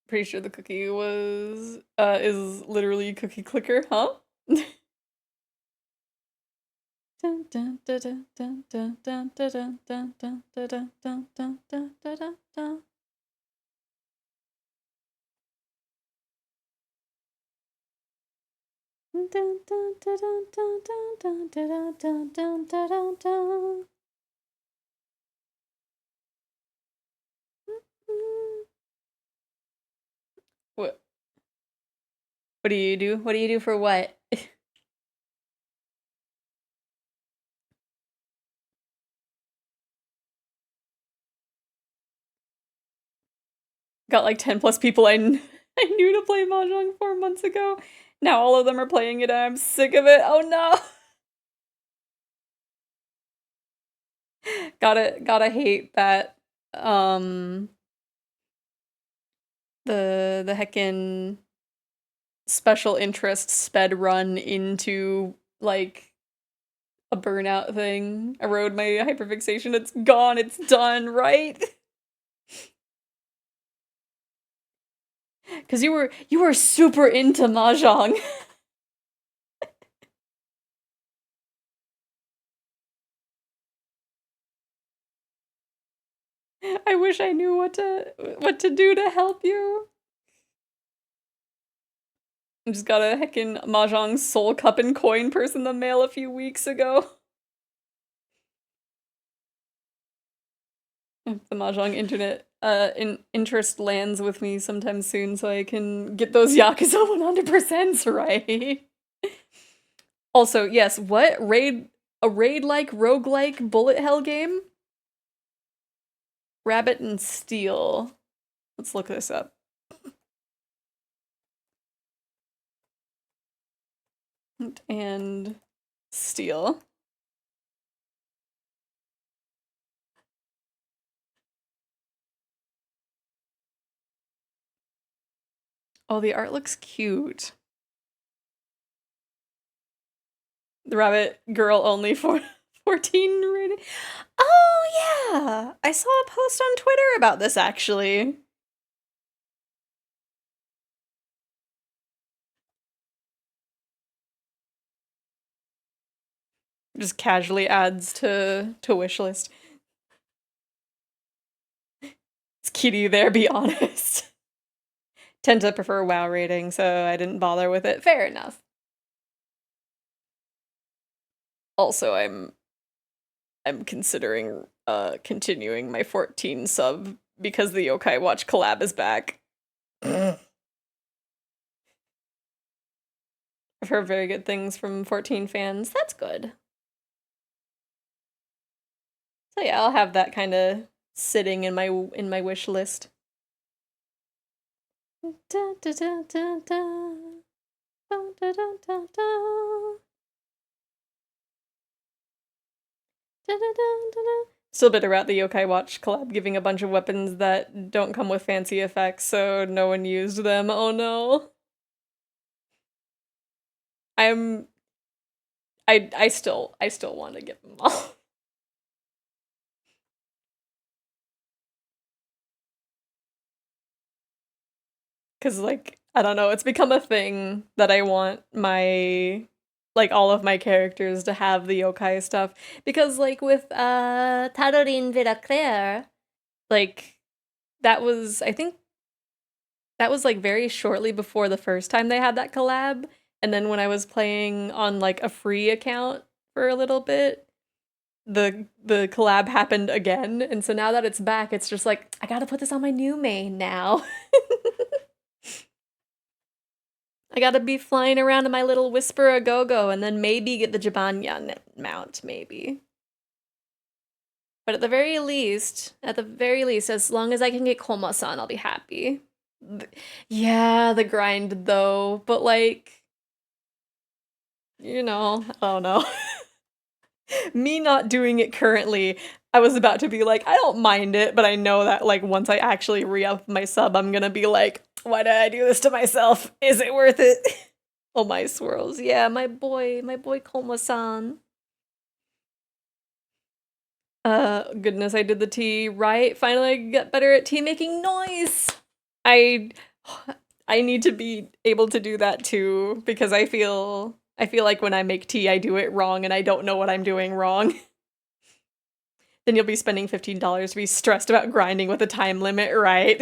Speaker 4: Pretty sure the cookie was is literally cookie clicker, huh? Dun, dun, dun, dun, dun, dun, dun, dun, dun, dun, dun, dun, dun, dun, dun, dun, dun. Dun, dun, dun, dun, dun, dun, dun, dun, dun, dun, dun, dun. What? What do you do? What do you do for what? Got like 10 plus people I knew to play Mahjong 4 months ago. Now all of them are playing it and I'm sick of it. Oh no! Gotta hate that the heckin' special interest sped run into like a burnout thing. Erode my hyperfixation. It's gone. It's done, right? Cause you were super into mahjong. I wish I knew what to do to help you. I just got a heckin' mahjong soul cup and coin purse in the mail a few weeks ago. If the mahjong internet interest lands with me sometime soon, so I can get those Yakuza 100%s right. Also, yes, what a raid-like roguelike bullet hell game? Rabbit and Steel. Let's look this up. And Steel. Oh, the art looks cute. The rabbit girl only for 14 rating. Oh yeah, I saw a post on Twitter about this actually. Just casually adds to wishlist. It's kitty there, be honest. Tend to prefer WoW rating, so I didn't bother with it. Fair enough. Also, I'm considering continuing my 14 sub because the Yokai Watch collab is back. I've heard very good things from 14 fans. That's good. So yeah, I'll have that kind of sitting in my wish list. Da, da, da, da, da. Da, da, da, da, da. Da, da, da, da, da. Still bitter about the Yokai Watch collab giving a bunch of weapons that don't come with fancy effects, so no one used them. Oh no. I still want to get them all. Cause like, I don't know, it's become a thing that I want my like all of my characters to have the yokai stuff. Because like with Tarorin Veraclaire, like that was I think that was like very shortly before the first time they had that collab. And then when I was playing on like a free account for a little bit, the collab happened again. And so now that it's back, it's just like, I gotta put this on my new main now. I gotta be flying around in my little Whisper a Go-Go and then maybe get the Jibanyan mount, maybe. But at the very least, as long as I can get Koma-san, I'll be happy. Yeah, the grind though, but like, you know, I don't know. Me not doing it currently, I was about to be like, I don't mind it, but I know that like once I actually re-up my sub, I'm gonna be like, why did I do this to myself? Is it worth it? Oh my swirls. Yeah, my boy Koma-san. Goodness, I did the tea right. Finally I get better at tea making noise. I need to be able to do that too, because I feel like when I make tea, I do it wrong and I don't know what I'm doing wrong. Then you'll be spending $15 to be stressed about grinding with a time limit, right?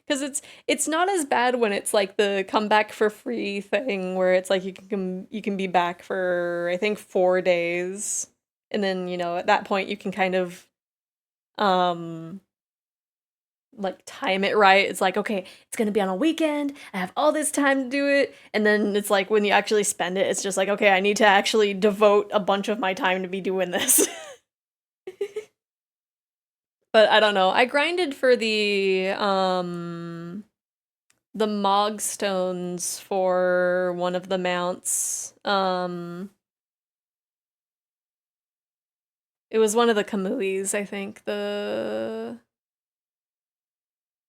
Speaker 4: Because it's not as bad when it's like the come back for free thing where it's like you can be back for I think 4 days, and then you know at that point you can kind of like time it right. It's like, okay, it's gonna be on a weekend, I have all this time to do it, and then it's like when you actually spend it, it's just like, okay, I need to actually devote a bunch of my time to be doing this. But I don't know. I grinded for the Mog stones for one of the mounts. It was one of the Kamuis, I think. They're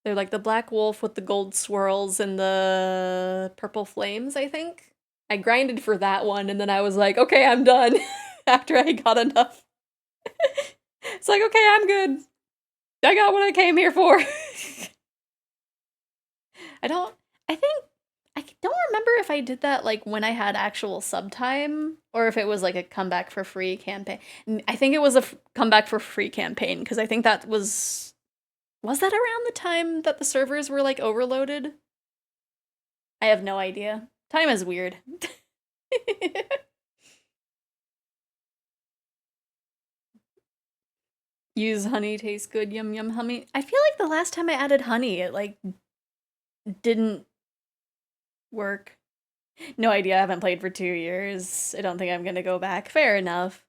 Speaker 4: like the black wolf with the gold swirls and the purple flames, I think. I grinded for that one, and then I was like, okay, I'm done. After I got enough. It's like, okay, I'm good. I got what I came here for. I don't remember if I did that like when I had actual sub time or if it was like a comeback for free campaign. I think it was a comeback for free campaign because I think that was that around the time that the servers were like overloaded? I have no idea. Time is weird. Use honey, tastes good, yum yum honey. I feel like the last time I added honey, it like didn't work. No idea, I haven't played for 2 years. I don't think I'm gonna go back. Fair enough.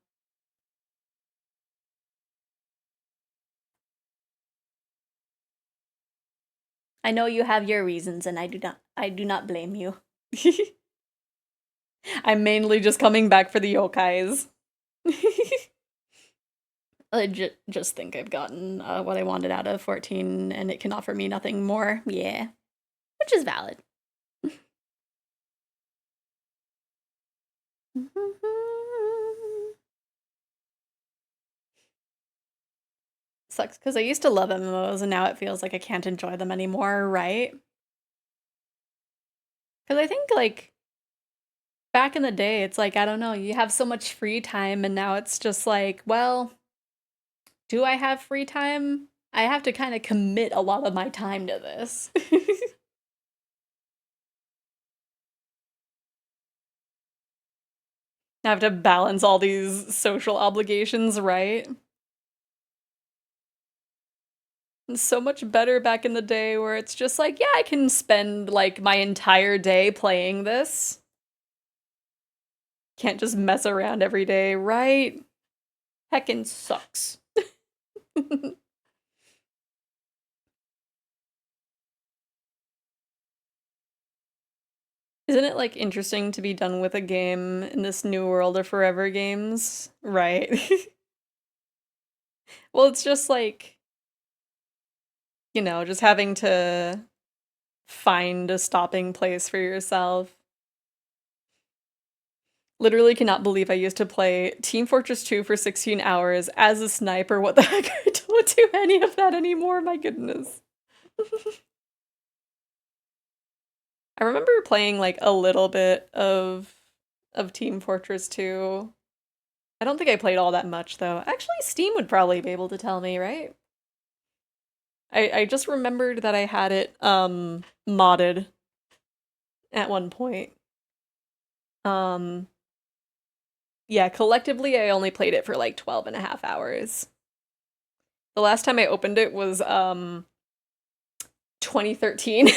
Speaker 4: I know you have your reasons and I do not blame you. I'm mainly just coming back for the yokais. I just think I've gotten what I wanted out of 14 and it can offer me nothing more. Yeah. Which is valid. Sucks because I used to love MMOs and now it feels like I can't enjoy them anymore, right? Because I think like back in the day, it's like, I don't know, you have so much free time and now it's just like, well, do I have free time? I have to kind of commit a lot of my time to this. I have to balance all these social obligations, right? It's so much better back in the day where it's just like, yeah, I can spend like my entire day playing this. Can't just mess around every day, right? Heckin' sucks. Isn't it like interesting to be done with a game in this new world of forever games? Right. Well, it's just like, you know, just having to find a stopping place for yourself. Literally cannot believe I used to play Team Fortress 2 for 16 hours as a sniper. What the heck? I don't do any of that anymore, my goodness. I remember playing like a little bit of Team Fortress 2. I don't think I played all that much though. Actually, Steam would probably be able to tell me, right? I just remembered that I had it modded at one point. Yeah, collectively I only played it for like 12 and a half hours. The last time I opened it was 2013.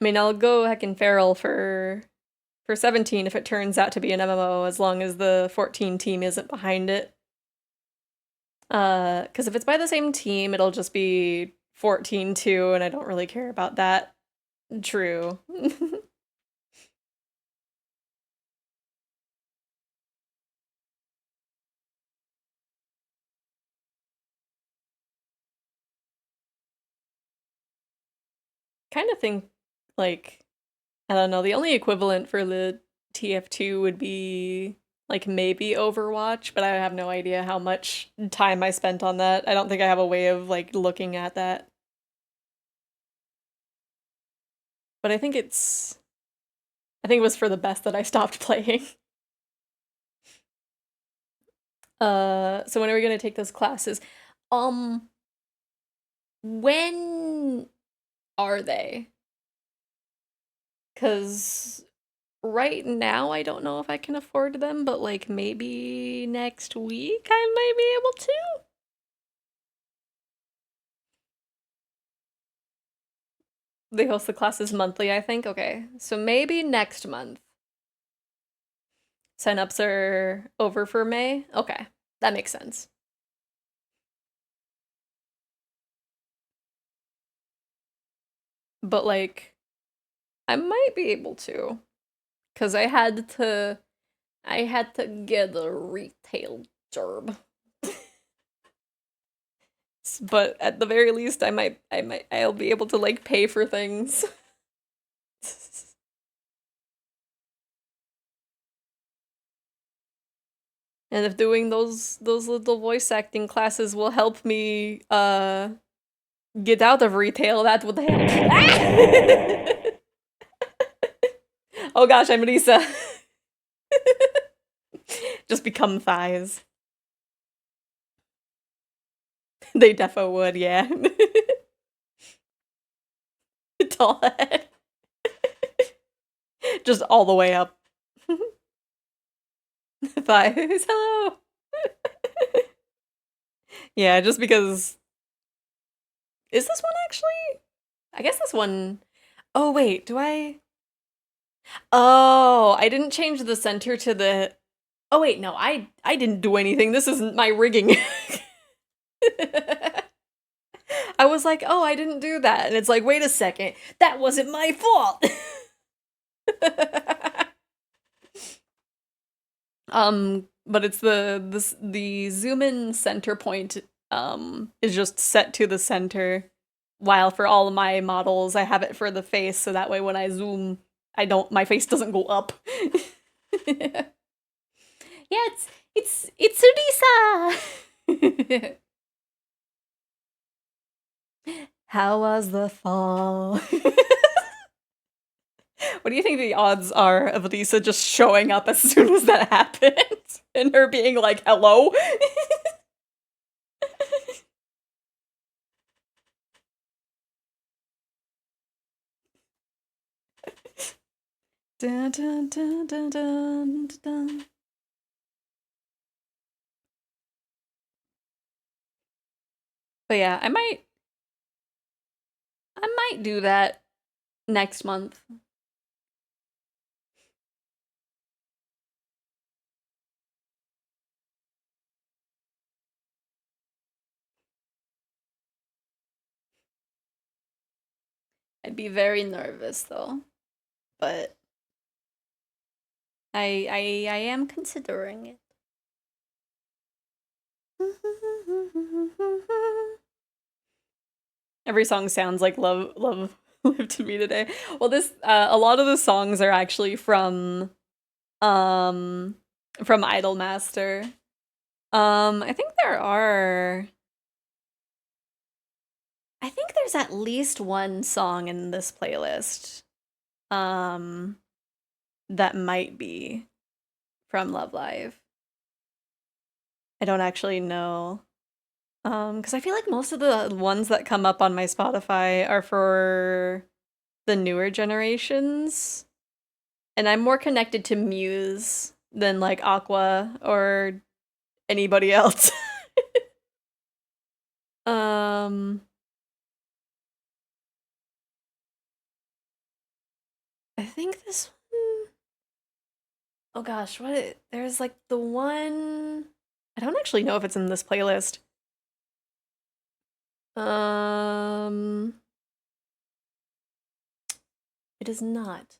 Speaker 4: I mean, I'll go heckin' feral for 17 if it turns out to be an MMO, as long as the 14 team isn't behind it. Because if it's by the same team, it'll just be 14 too, and I don't really care about that. True. Kind of think, like, I don't know, the only equivalent for the TF2 would be, like, maybe Overwatch, but I have no idea how much time I spent on that. I don't think I have a way of, like, looking at that. But I think it was for the best that I stopped playing. So when are we gonna take those classes? When are they? Because right now I don't know if I can afford them, but like maybe next week I might be able to. They host the classes monthly, I think. Okay, so maybe next month. Signups are over for May? Okay, that makes sense. But like, I might be able to. because I had to get a retail job. But at the very least, I'll be able to like pay for things. And if doing those little voice acting classes will help me get out of retail, that would help. Oh gosh, I'm Lisa. Just become thighs. They defo would, yeah. Tall head. Just all the way up. Thighs, hello. Yeah, just because. Is this one actually? I guess this one. Oh wait, do I? Oh, I didn't change the center to the. Oh wait, no, I didn't do anything. This isn't my rigging. I was like, oh, I didn't do that, and it's like, wait a second, that wasn't my fault. But it's the zoom in center point is just set to the center, while for all of my models I have it for the face, so that way when I zoom, my face doesn't go up.
Speaker 1: Yeah, it's Lisa.
Speaker 4: How was the fall? What do you think the odds are of Lisa just showing up as soon as that happens? And her being like, hello? Dun, dun, dun, dun, dun, dun. But yeah, I might do that next month. I'd be very nervous though, but I am considering it. Every song sounds like love live to me today. Well, this a lot of the songs are actually from Idolmaster. I think there's at least one song in this playlist that might be from Love Live. I don't actually know. Because I feel like most of the ones that come up on my Spotify are for the newer generations. And I'm more connected to Muse than like Aqua or anybody else. I think this one. Oh gosh, there's like the one. I don't actually know if it's in this playlist. It is not.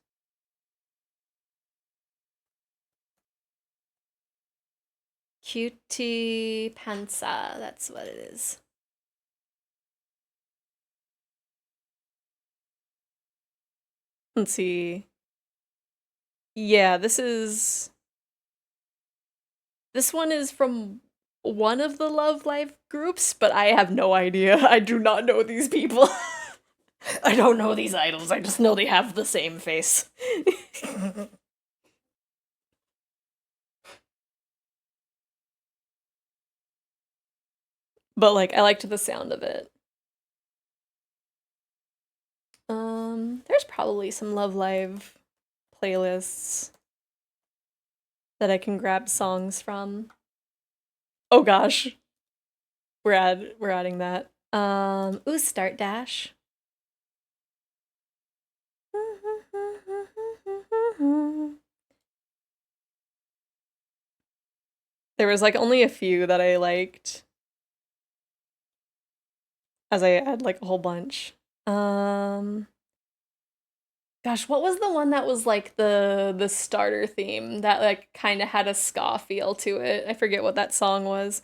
Speaker 4: Cutie Panza, that's what it is. Let's see. Yeah, this one is from one of the Love Live groups, but I have no idea. I do not know these people. I don't know these idols. I just know they have the same face. But like, I liked the sound of it. There's probably some Love Live playlists that I can grab songs from. Oh gosh. We're adding that. Ooh, Start Dash. There was like only a few that I liked, as I had like a whole bunch. Gosh, what was the one that was like the starter theme that like kind of had a ska feel to it? I forget what that song was.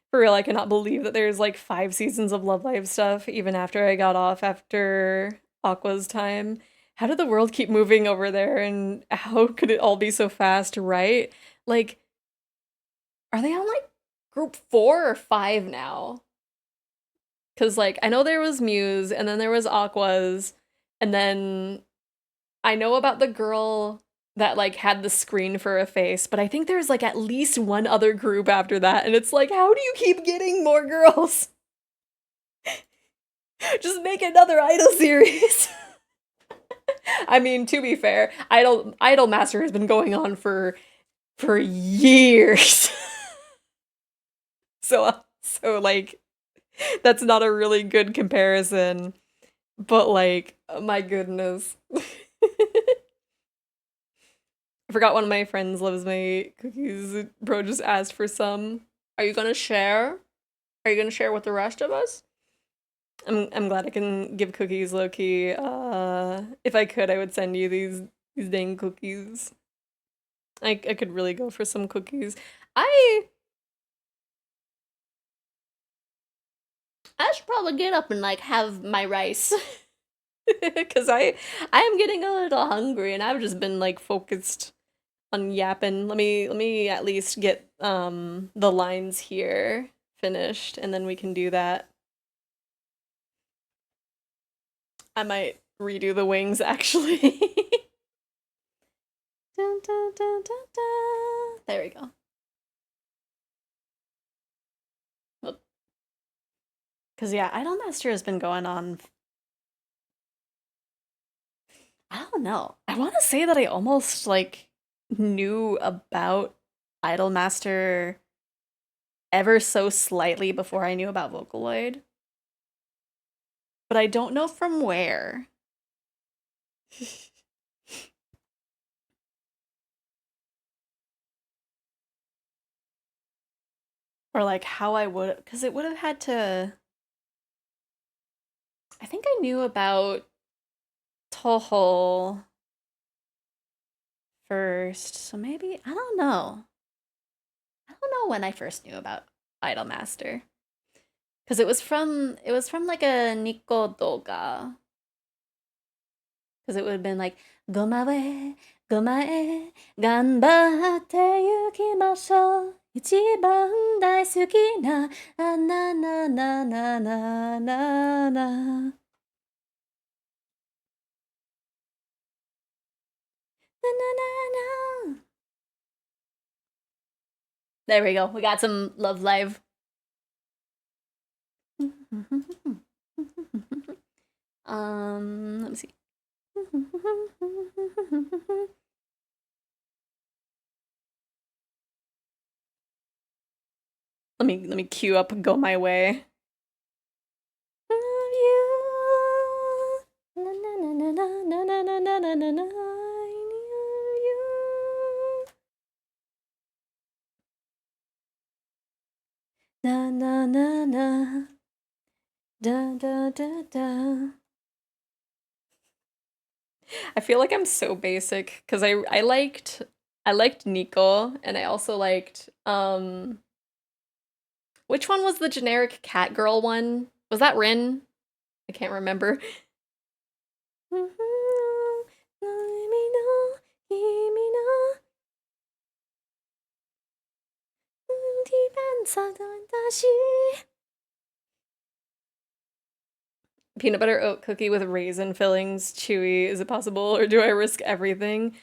Speaker 4: For real, I cannot believe that there's like 5 seasons of Love Live stuff even after I got off after Aqua's time. How did the world keep moving over there and how could it all be so fast, right? Like, are they on like group 4 or 5 now? Because like I know there was Muse and then there was Aqua's and then I know about the girl that like had the screen for a face, but I think there's like at least one other group after that, and it's like, how do you keep getting more girls? Just make another Idol series. I mean, to be fair, Idol Master has been going on for years. So like that's not a really good comparison, but like my goodness. I forgot one of my friends loves my cookies. Bro just asked for some. Are you gonna share? Are you gonna share with the rest of us? I'm glad I can give cookies, low key. If I could, I would send you these dang cookies. I could really go for some cookies.
Speaker 1: I should probably get up and like have my rice.
Speaker 4: Cause I am getting a little hungry and I've just been like focused on yapping. Let me at least get the lines here finished and then we can do that. I might redo the wings actually.
Speaker 1: Dun, dun, dun, dun, dun. There we go.
Speaker 4: Cause yeah, Idolmaster has been going on. I don't know. I want to say that I almost like knew about Idolmaster ever so slightly before I knew about Vocaloid. But I don't know from where. Or like how I would, because it would have had to. I think I knew about Toho first, so maybe I don't know. I don't know when I first knew about Idolmaster. Because it was from like a Nico Doga. Because it would have been like Gomae, Gomae, Ganbatte yukimashou. 一番大好きななななななななな There we go. We got some Love Live. Let me see. Let me queue up Go My Way. Na na na na. Da da da da. I feel like I'm so basic because I liked Nico and I also liked which one was the generic cat girl one? Was that Rin? I can't remember. Peanut butter oat cookie with raisin fillings, chewy. Is it possible, or do I risk everything?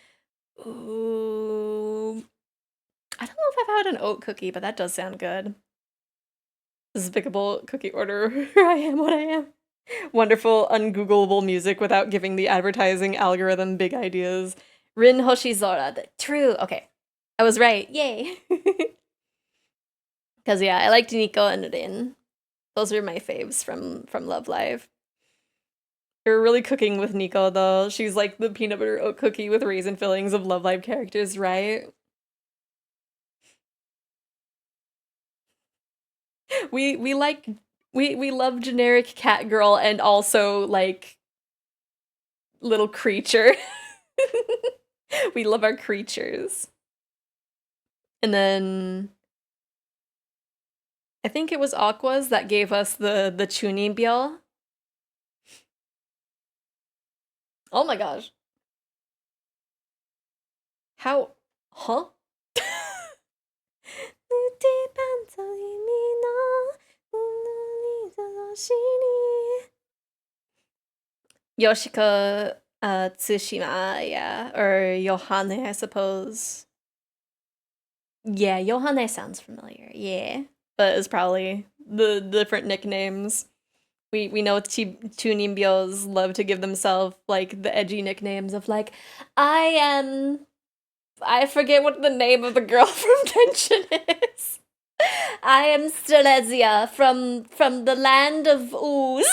Speaker 4: Ooh, I don't know if I've had an oat cookie, but that does sound good. Despicable cookie order. I am what I am. Wonderful, ungoogleable music without giving the advertising algorithm big ideas. Rin Hoshizora. True. Okay. I was right. Yay. Because, yeah, I liked Nico and Rin. Those were my faves from Love Live. You're really cooking with Nico, though. She's like the peanut butter oat cookie with raisin fillings of Love Live characters, right? We like we love generic cat girl and also like little creature. We love our creatures. And then I think it was Aquas that gave us the Chunibyo. Oh my gosh. How? Huh? Yoshika Tsushima, yeah. Or Yohane, I suppose. Yeah, Yohane sounds familiar, yeah. But it's probably the different nicknames. We know Chunimbyos love to give themselves like the edgy nicknames of like, I forget what the name of the girl from Genshin is. I am Silesia from the land of ooze.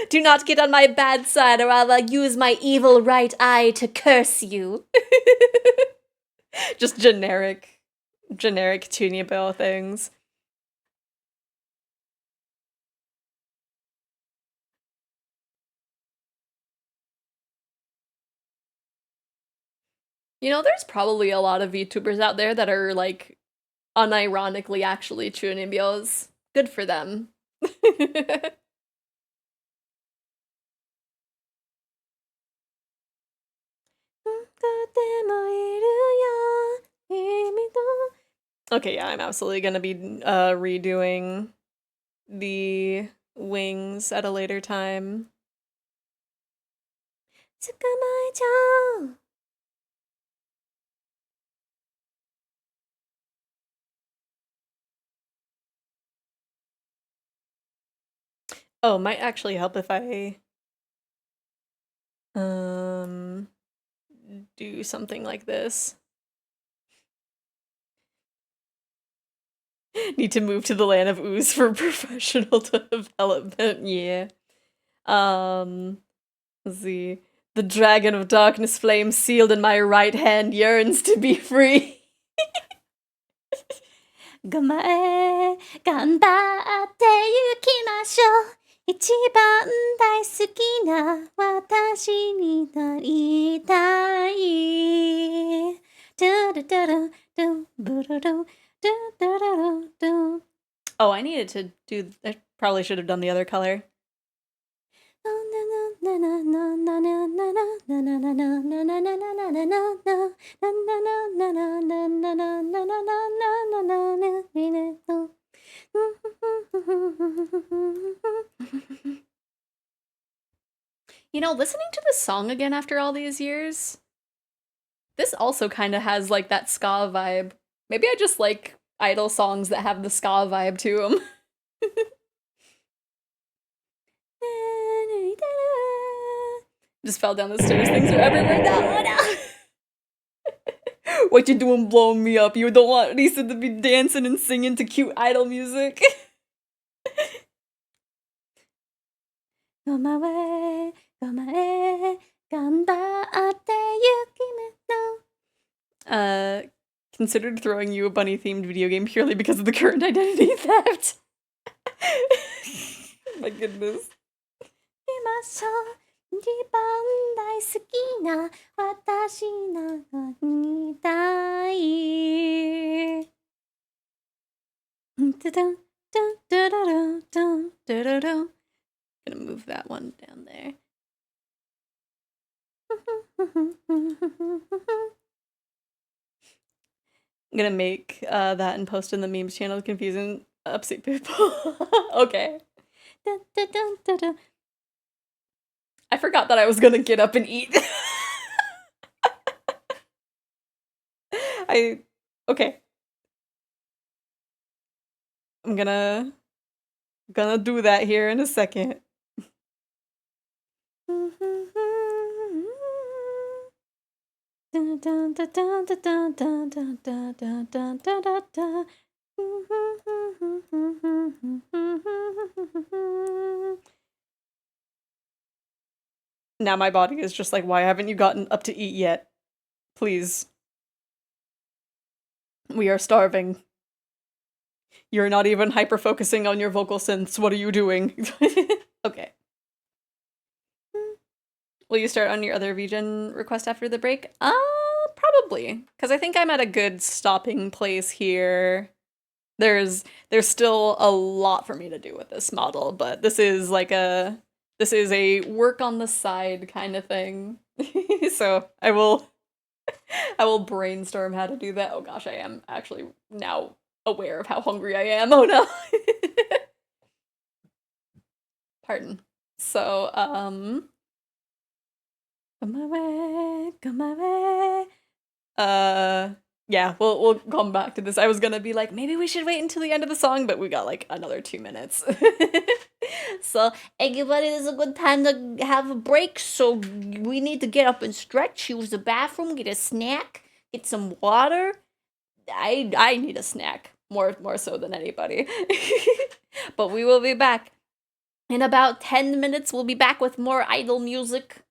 Speaker 4: Do not get on my bad side or I'll use my evil right eye to curse you. Just generic Chunibyo things. You know, there's probably a lot of VTubers out there that are like unironically actually Chunimbyos. Good for them. Okay, yeah, I'm absolutely gonna be redoing the wings at a later time. Oh, might actually help if I do something like this. Need to move to the land of ooze for professional development. Yeah. Let's see. The dragon of darkness flame sealed in my right hand yearns to be free.
Speaker 1: ごめん、頑張って行きましょう。一番大好きな私になりたい。ドゥルドゥルドゥブルルドゥドゥルルドゥ。
Speaker 4: Oh, I needed to do. I probably should have done the other color. You know, listening to this song again after all these years, this also kind of has like that ska vibe. Maybe I just like idol songs that have the ska vibe to them. Just fell down the stairs. Things are everywhere now. Oh no! What you doing blowing me up? You don't want Lisa to be dancing and singing to cute idol music? Considered throwing you a bunny-themed video game purely because of the current identity theft. My goodness.
Speaker 1: 一番大好きな私ながにたい。
Speaker 4: Gonna move that one down there. I'm gonna make that and post in the memes channel confusing upset people. Okay. I forgot that I was gonna get up and eat. Okay. I'm gonna do that here in a second. Now my body is just like, why haven't you gotten up to eat yet? Please. We are starving. You're not even hyper-focusing on your vocal synths. What are you doing? Okay. Will you start on your other VGen request after the break? Probably. Because I think I'm at a good stopping place here. There's still a lot for me to do with this model, but this is a work on the side kind of thing. So I will brainstorm how to do that. Oh gosh, I am actually now aware of how hungry I am. Oh no. Pardon. So, come my way, come my way. Yeah, we'll come back to this. I was gonna be like, maybe we should wait until the end of the song, but we got like another 2 minutes.
Speaker 1: So, everybody, this is a good time to have a break. So, we need to get up and stretch, use the bathroom, get a snack, get some water.
Speaker 4: I need a snack more so than anybody. But we will be back in about 10 minutes. We'll be back with more idle music.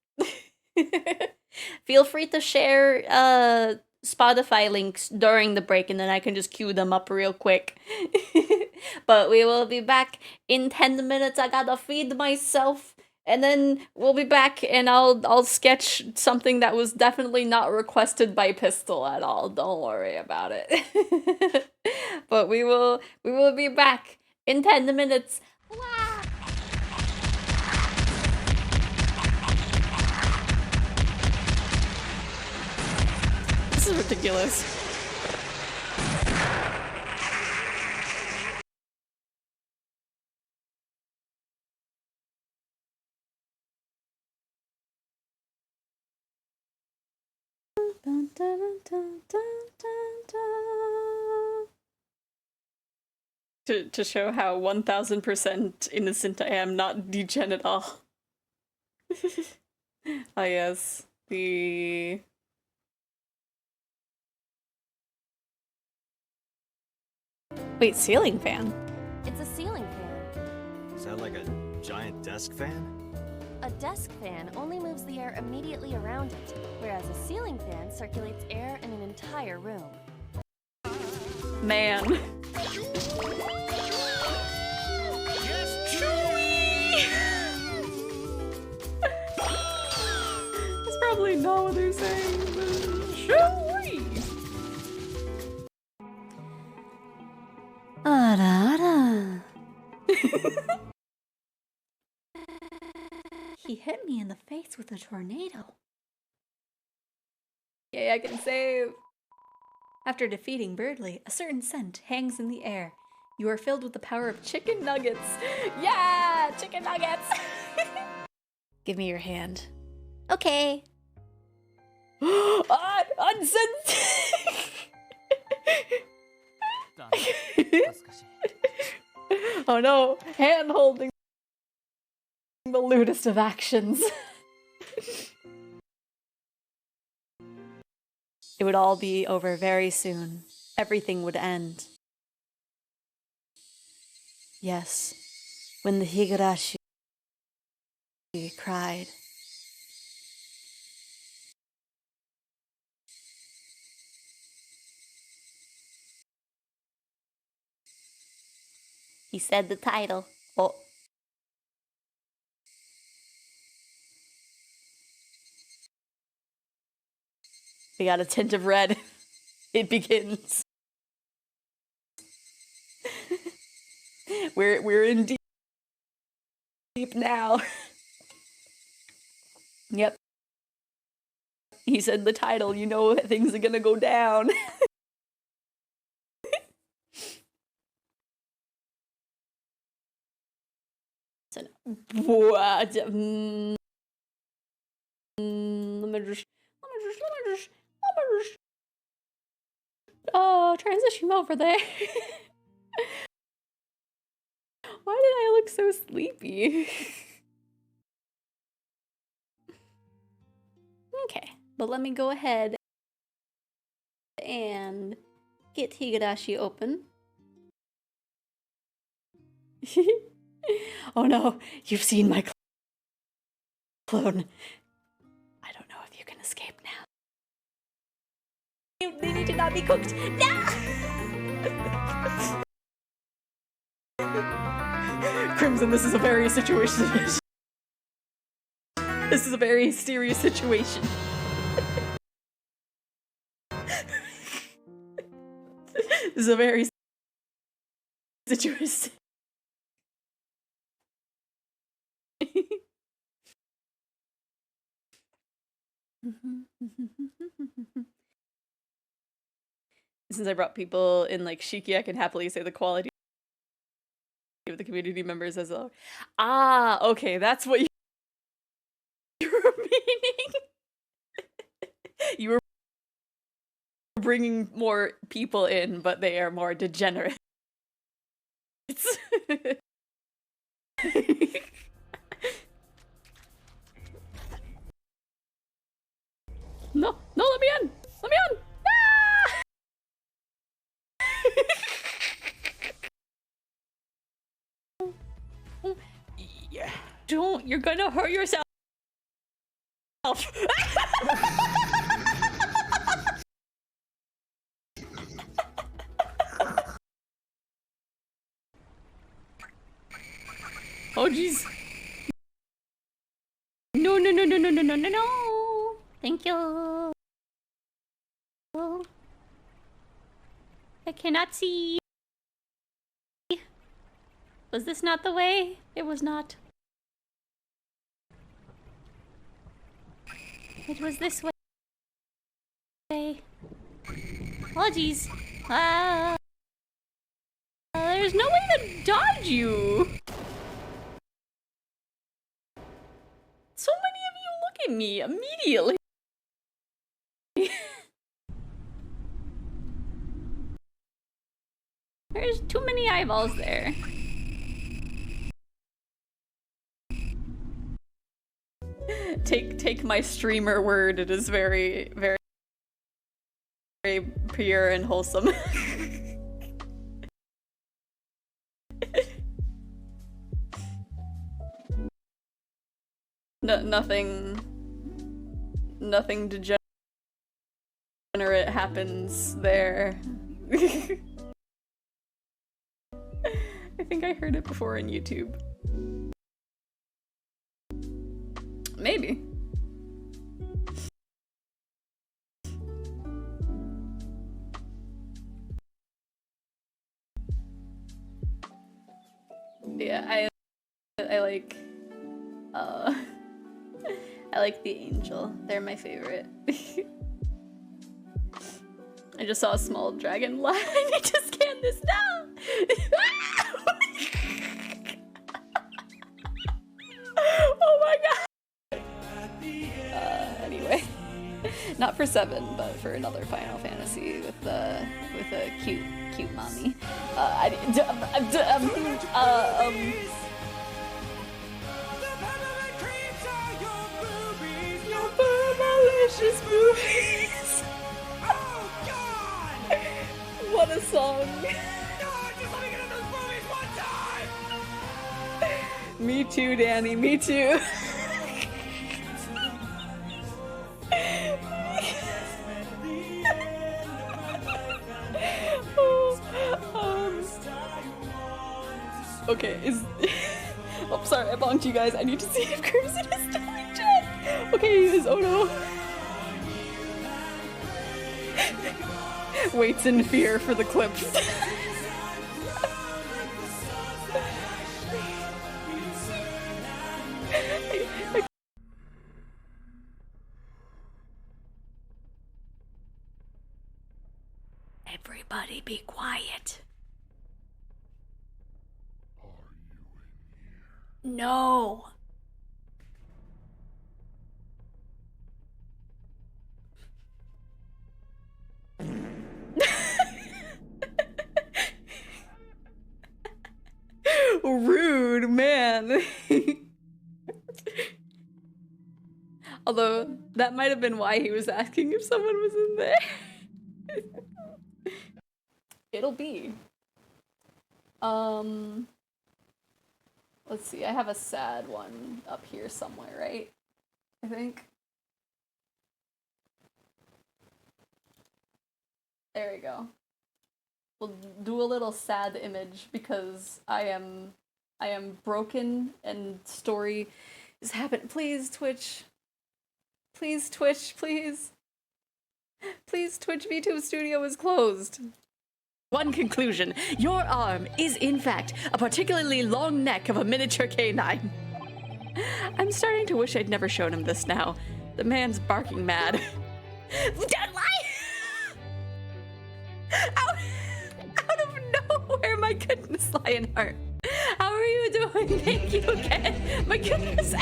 Speaker 1: Feel free to share Spotify links during the break, and then I can just queue them up real quick. But we will be back in 10 minutes. I gotta feed myself, and then we'll be back, and I'll sketch something that was definitely not requested by Pistol at all. Don't worry about it. But we will be back in 10 minutes. This is ridiculous. To show how 1000% innocent I am, not degen at all. Ah yes, the... Wait, ceiling fan?
Speaker 6: It's a ceiling fan.
Speaker 7: Is that like a giant desk fan?
Speaker 6: A desk fan only moves the air immediately around it, whereas a ceiling fan circulates air in an entire room.
Speaker 4: Man. That's probably not what they're saying, but Chewie!
Speaker 1: He hit me in the face with a tornado.
Speaker 4: Yay, I can save! After defeating Birdly, a certain scent hangs in the air. You are filled with the power of chicken nuggets. Yeah! Chicken nuggets! Give me your hand.
Speaker 1: Okay.
Speaker 4: Oh no, hand holding the lewdest of actions. It would all be over very soon. Everything would end. Yes, when the Higurashi cried.
Speaker 1: He said the title. Oh.
Speaker 4: We got a tint of red. It begins. We're in deep now. Yep. He said the title, you know things are gonna go down. What? Let me just transition over there. Why did I look so sleepy? Okay, but let me go ahead and get Higurashi open. Oh no, you've seen my clone. I don't know if you can escape now. They need to not be cooked. No! Crimson, this is a very situation. This is a very serious situation. This is a very situation. Since I brought people in like Shiki, I can happily say the quality of the community members as a okay, that's what you were meaning. You were bringing more people in, but they are more degenerate. No, let me in! Let me in! Ah! Yeah. Don't, you're gonna hurt yourself. Oh jeez.
Speaker 1: No. Thank you. I cannot see. Was this not the way? It was not. It was this way. Oh jeez. There's no way to dodge you.
Speaker 4: So many of you look at me immediately.
Speaker 1: There's too many eyeballs there.
Speaker 4: Take my streamer word. It is very, very, very pure and wholesome. Nothing degenerate happens there. I think I heard it before on YouTube. Maybe. Yeah, I like I like the angel. They're my favorite. I just saw a small dragon lie. I need to scan this now. Oh my god. Anyway, not for 7, but for another Final Fantasy with a cute mommy. Delicious boobies.
Speaker 8: Oh god!
Speaker 4: What a song.
Speaker 8: God, just let me get in those movies one time!
Speaker 4: Me too, Danny, me too. Okay, oh, sorry, I bonked you guys. I need to see if Crimson is still in chat. Okay, is Ono. Waits in fear for the clips.
Speaker 1: Everybody be quiet. No.
Speaker 4: Rude, man. Although, that might have been why he was asking if someone was in there. It'll be. Let's see, I have a sad one up here somewhere, right? I think. There we go. We'll do a little sad image because I am broken and story is happening. Please, Twitch. Please, Twitch, please. Please, Twitch VTube Studio is closed. One conclusion. Your arm is, in fact, a particularly long neck of a miniature canine. I'm starting to wish I'd never shown him this now. The man's barking mad. Don't lie! Out of nowhere, my goodness, Lionheart. How are you doing? Thank you again. My goodness.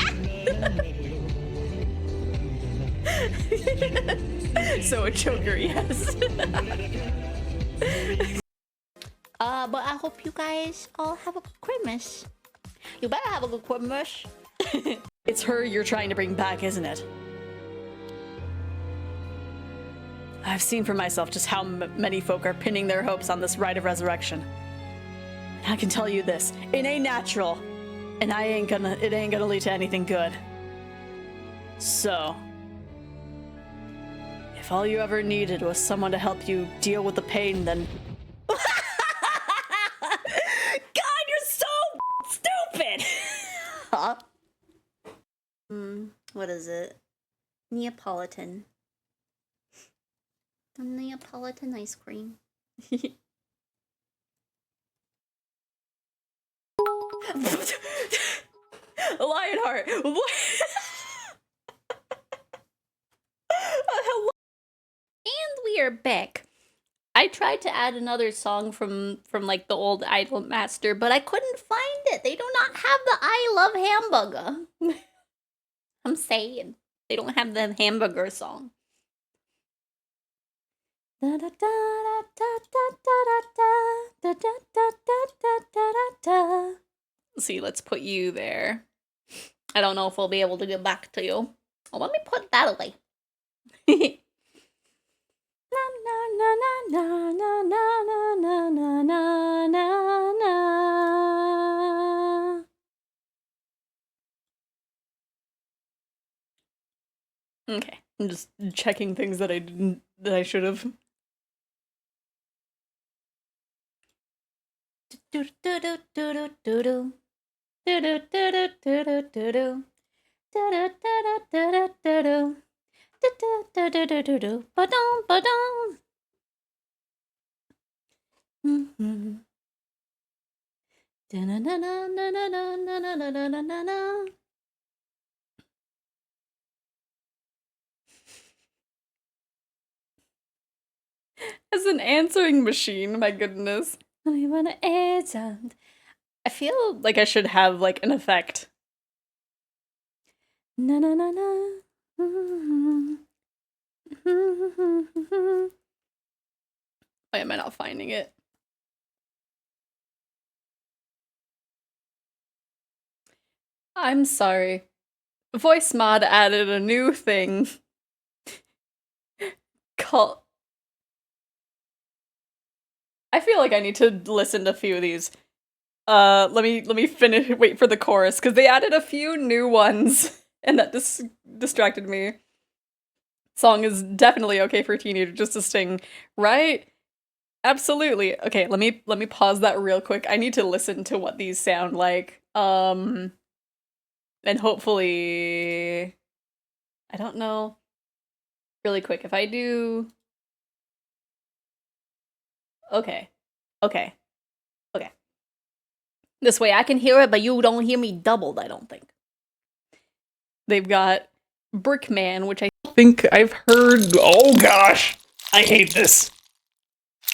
Speaker 4: So a choker, yes.
Speaker 2: But I hope you guys all have a good Christmas. You better have a good Christmas.
Speaker 4: It's her you're trying to bring back, isn't it? I've seen for myself just how many folk are pinning their hopes on this rite of resurrection. And I can tell you this, it ain't natural, and it ain't gonna lead to anything good. So, if all you ever needed was someone to help you deal with the pain, then... God, you're so stupid!
Speaker 1: Huh? What is it? Neapolitan. The Neapolitan ice cream.
Speaker 4: Lionheart! What? Hello?
Speaker 1: And we are back. I tried to add another song from like the old Idol Master, but I couldn't find it. They do not have the I Love Hamburger. I'm saying. They don't have the hamburger song. Let's
Speaker 4: see, let's put you there. I don't know if we'll be able to get back to you.
Speaker 1: Oh, let me put that away.
Speaker 4: Okay, I'm just checking things that I should have. As an answering machine, my goodness. I wanna answer. I feel like I should have like an effect. Na na na na. Why am I not finding it? I'm sorry. Voice Mod added a new thing called... I feel like I need to listen to a few of these. Let me finish, wait for the chorus, because they added a few new ones, and that distracted me. Song is definitely okay for teenagers to sing, right? Absolutely. Okay, let me pause that real quick. I need to listen to what these sound like. And hopefully, I don't know. Really quick, if I do... Okay. This way I can hear it, but you don't hear me doubled, I don't think. They've got Brickman, which I think I've heard... Oh gosh! I hate this.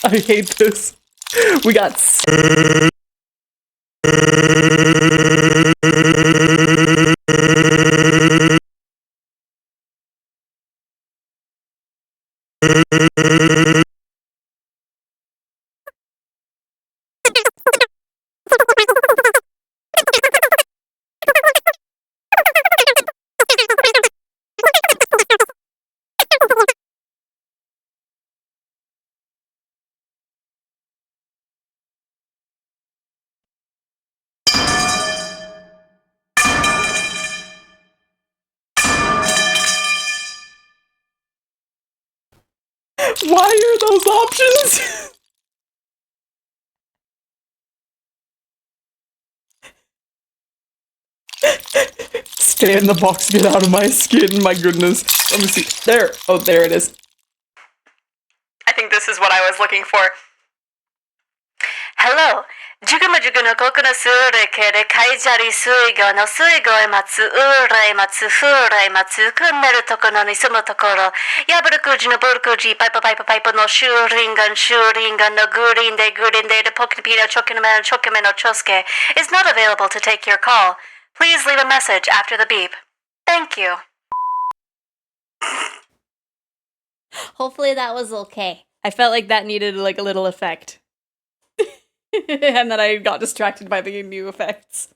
Speaker 4: I hate this. We got... Why are those options? Stay in the box, get out of my skin, my goodness. Let me see. There. Oh, there it is.
Speaker 3: I think this is what I was looking for. Hello. ジュグムジュグのコクのスーレケでカイジャリ水魚の水魚へ待つ、ウーレイ待つ、フーレイ待つ、くんねるところに住むところ、ヤブルクジのブルクジ、パイプパイプパイプのシューリンガンのグリーンデでポケピーのチョキのメのチョキメのチョスケ is not available to take your call. Please leave a message after the beep. Thank you.
Speaker 1: Hopefully that was okay.
Speaker 4: I felt like that needed like a little effect. And then I got distracted by the new effects.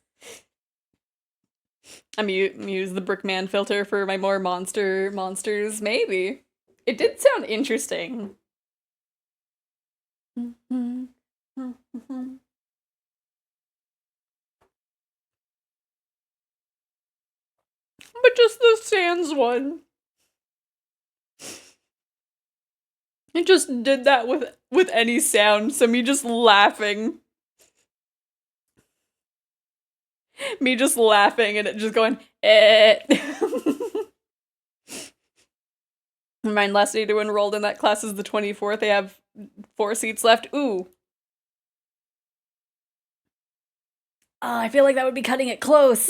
Speaker 4: I'm use the Brickman filter for my more monsters, maybe. It did sound interesting. But just the Sans one. It just did that with any sound, so me just laughing. Me just laughing and it just going, eh. Mine last day to enrolled in that class is the 24th. They have 4 seats left. Ooh. I feel like that would be cutting it close.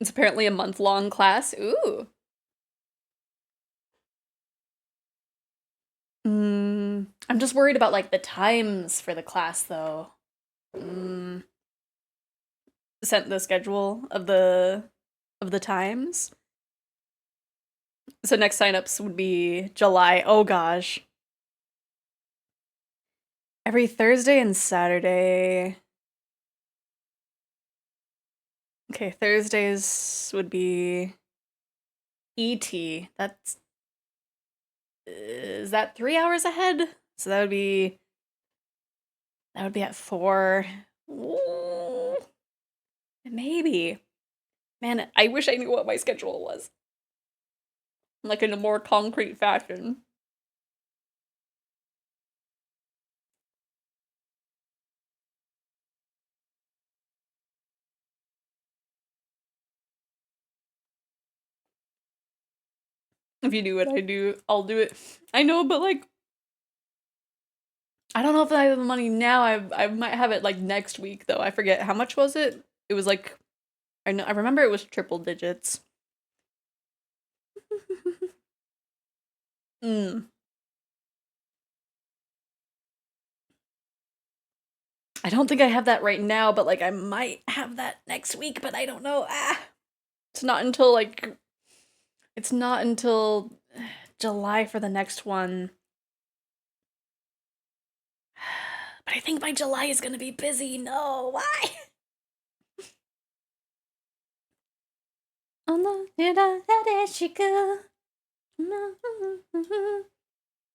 Speaker 4: It's apparently a month-long class. Ooh. I'm just worried about like the times for the class though. Sent the schedule of the times. So next signups would be July. Oh gosh. Every Thursday and Saturday. Okay, Thursdays would be ET. Is that 3 hours ahead? So that would be at 4. Ooh, maybe. Man, I wish I knew what my schedule was. Like in a more concrete fashion. If you do what I do, I'll do it. I know, but like, I don't know if I have the money now. I might have it like next week though. I forget how much was it. It was like, I remember it was triple digits. I don't think I have that right now, but like I might have that next week, but I don't know. It's not until July for the next one. But I think by July is gonna be busy. No, why?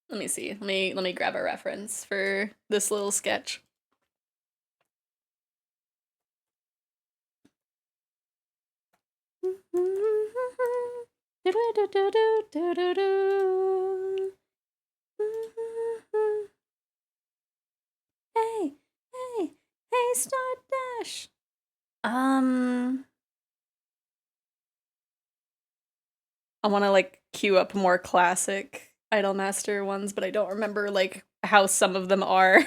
Speaker 4: Let me see. Let me grab a reference for this little sketch. Hey, Star Dash. I want to like queue up more classic Idolmaster ones, but I don't remember like how some of them are.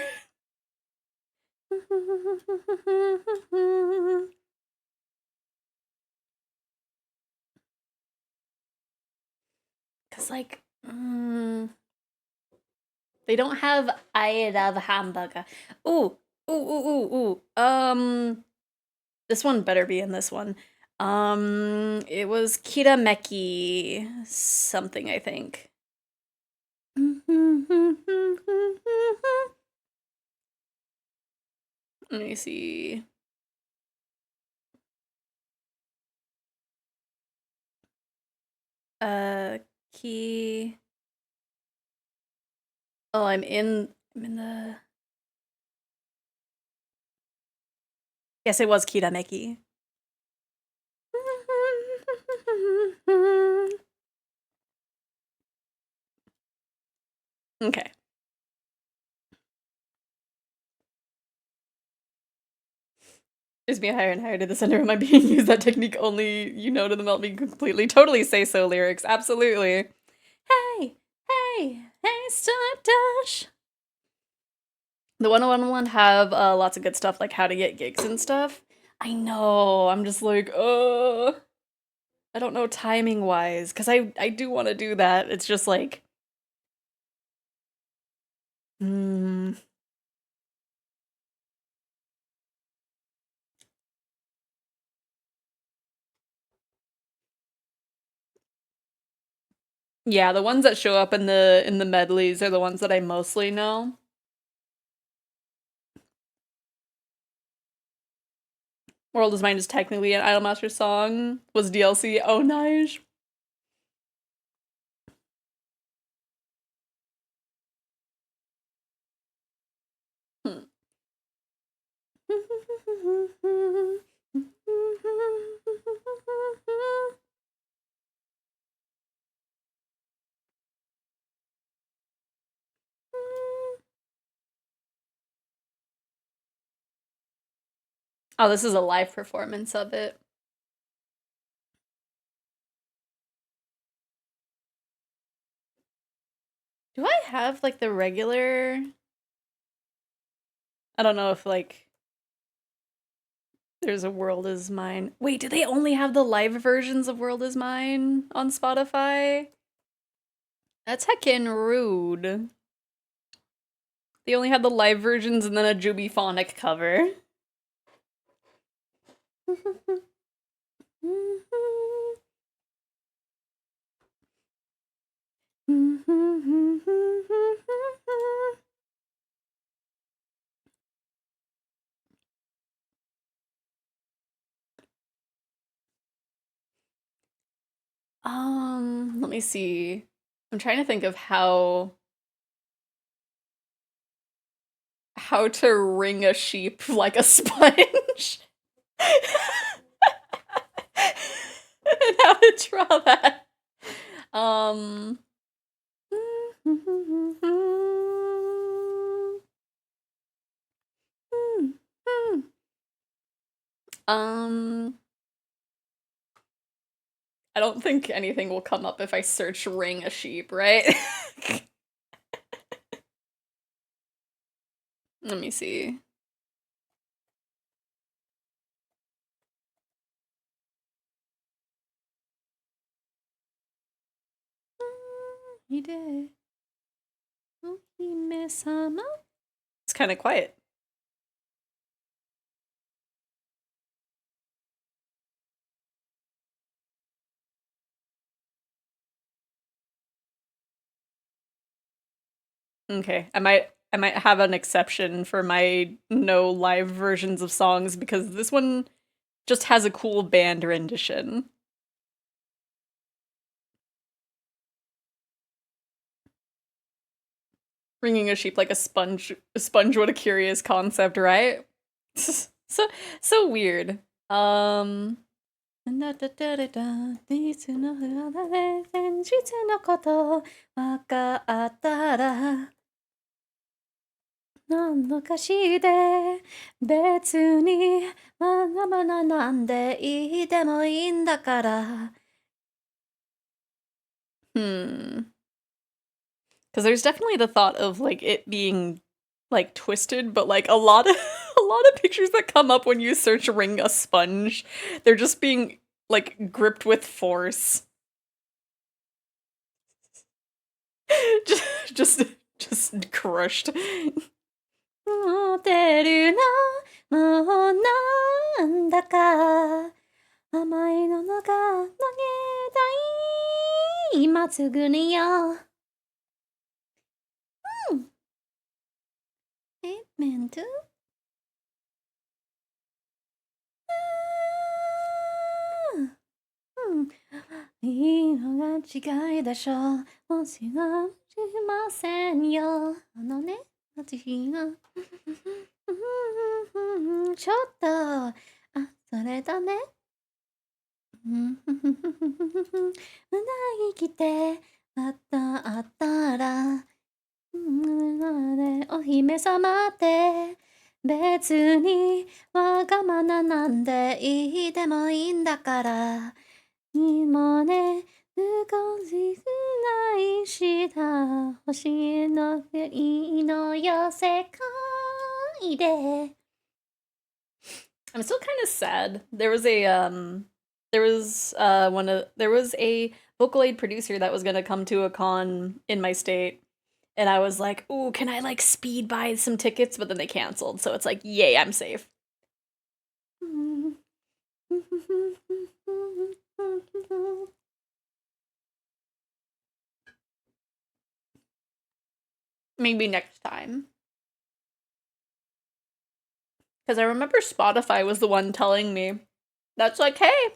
Speaker 4: Cause like, they don't have I love hamburger. Ooh. This one better be in this one. It was Kirameki something, I think. Let me see. Key. Oh, I'm in the. Yes, it was Kirameki. Okay. Is me higher and higher to the center of my being. Use that technique only, you know, to the melt me completely. Totally say so lyrics. Absolutely. Hey, hey, hey, Stardust. The 101 have lots of good stuff like how to get gigs and stuff. I know. I'm just like, I don't know timing wise because I do want to do that. It's just like, yeah, the ones that show up in the medleys are the ones that I mostly know. World is Mine is technically an Idolmaster song. Was DLC. Oh, nice. Oh, this is a live performance of it. Do I have like the regular? I don't know if like there's a World is Mine. Wait, do they only have the live versions of World is Mine on Spotify? That's heckin' rude. They only had the live versions and then a Jubiphonic cover. Let me see. I'm trying to think of how to wring a sheep like a sponge. And how to draw that. I don't think anything will come up if I search wring a sheep, right? Let me see. It's kind of quiet. Okay, I might have an exception for my no live versions of songs because this one just has a cool band rendition. Wringing a sheep like a sponge. A sponge, what a curious concept, right? so weird. Because there's definitely the thought of like it being like twisted, but like a lot of pictures that come up when you search wring a sponge, they're just being like gripped with force. just crushed.
Speaker 2: 持てるのもうなんだか甘いのが投げたい今すぐによmeant to? いいのが違いでしょうもしがしませんよね私がちょっとそれだね胸生きてあったらお姫様って
Speaker 1: 別にわがままなんでいいでもいいんだからいいもね少しくないした星のいいのよ世界で
Speaker 4: I'm still kind of sad. There was a vocal aid producer that was gonna come to a con in my state, and I was like, "Ooh, can I like speed buy some tickets?" But then they canceled, so it's like, yay, I'm safe. Maybe next time. Because I remember Spotify was the one telling me, that's like, hey,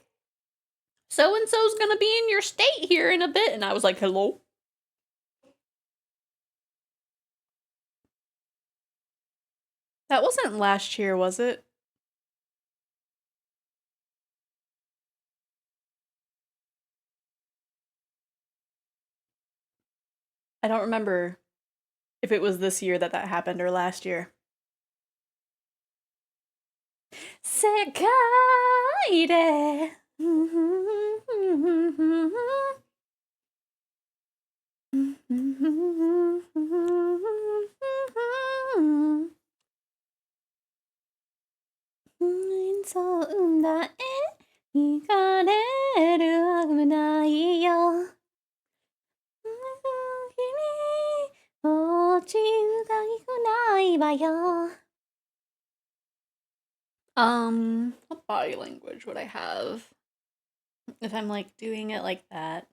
Speaker 4: so and so's gonna be in your state here in a bit. And I was like, hello? That wasn't last year, was it? I don't remember if it was this year that happened or last year. 世界でそうだ行かれる危ないよ君落ちるがいくないわよ what body language would I have if I'm like doing it like that?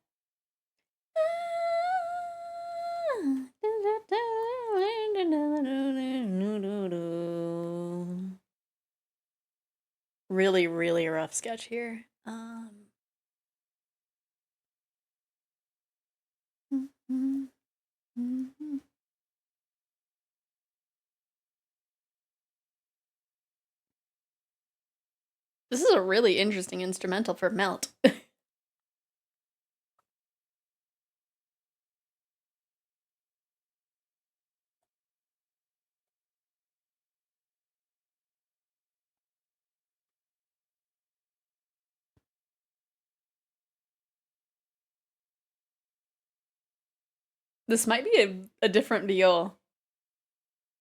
Speaker 4: Really, really rough sketch here. This is a really interesting instrumental for Melt. This might be a different deal.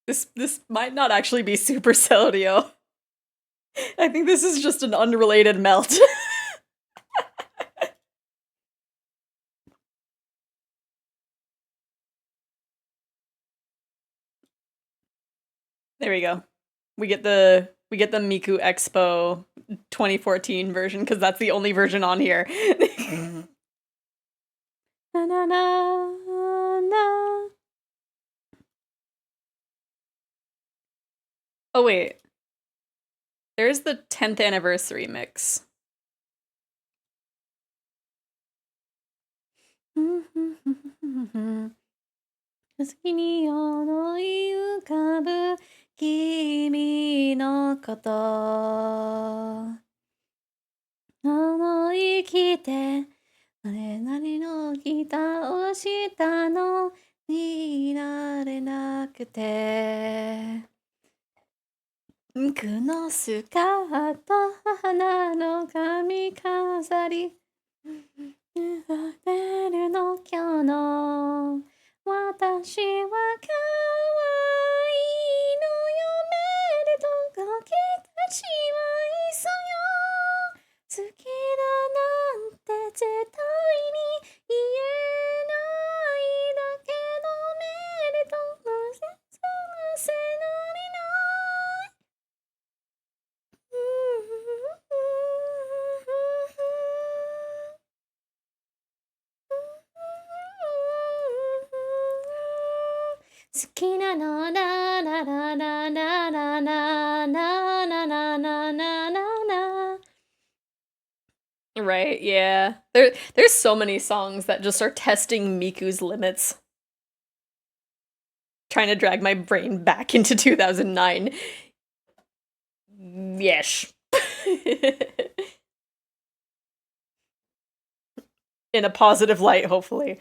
Speaker 4: This might not actually be Supercell deal. I think this is just an unrelated Melt. There we go. We get the Miku Expo 2014 version because that's the only version on here. Na, na, na, na. Oh wait. There's the 10th anniversary mix. "好きに思い浮かぶ君のこと」「思い切ってそれなりのギターをしたのになれなくて」「くのスカート花の髪飾り」「ベルの今日の私は可愛いのよめでとかけたちはいそよ好きだなんて絶対に言えないだけどめでとう探せられない好きなのなななななななななななななな Right, yeah. There's so many songs that just are testing Miku's limits. Trying to drag my brain back into 2009. Yes. In a positive light, hopefully.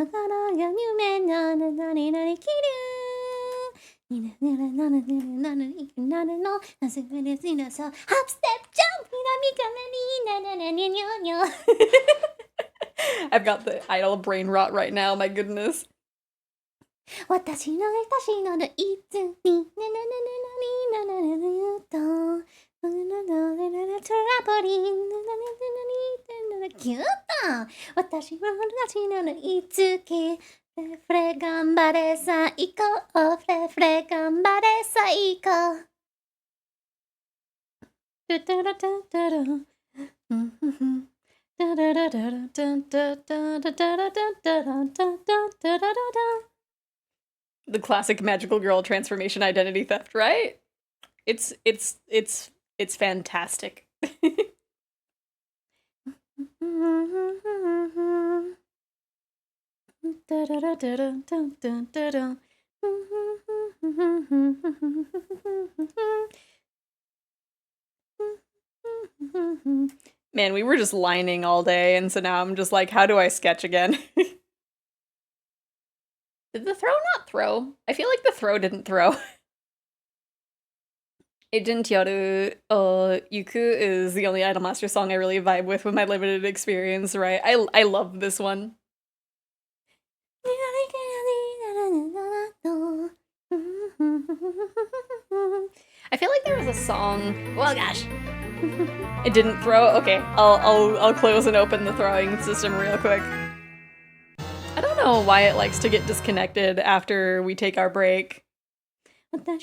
Speaker 1: Hop, step, jump.
Speaker 4: I've got the idol brain rot right now, my goodness.
Speaker 1: 私の私のいつになななななになななななとななななななトラポリンなななななななキュート私は私のいつきフレフレ頑張れさ行こうフレフレ頑張れさ行こうトゥトゥルトゥトゥルうんふふんトゥルルルルトゥトゥトゥトゥトゥルトゥトゥルトゥトゥトゥルルル
Speaker 4: The classic magical girl transformation identity theft, right? It's fantastic. Man, we were just lining all day, and so now I'm just like, how do I sketch again? Did the throw not throw? I feel like the throw didn't throw. Agent Yoru Yuku is the only Idolmaster song I really vibe with my limited experience, right? I love this one. I feel like there was a song. Well, gosh, it didn't throw. Okay, I'll close and open the throwing system real quick. I don't know why it likes to get disconnected after we take our break. And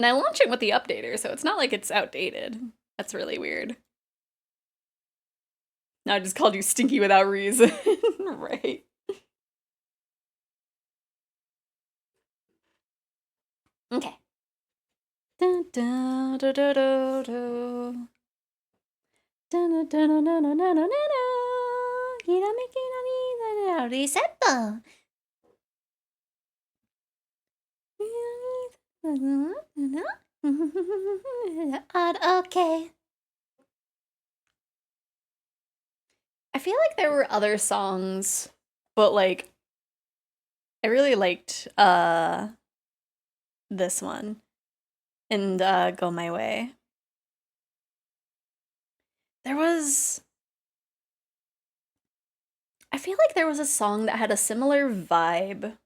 Speaker 4: I launch it with the updater, so it's not like it's outdated. That's really weird. Now I just called you stinky without reason, right?
Speaker 1: Okay. Reset. Okay.
Speaker 4: I feel like there were other songs, but like I really liked this one and Go My Way. I feel like there was a song that had a similar vibe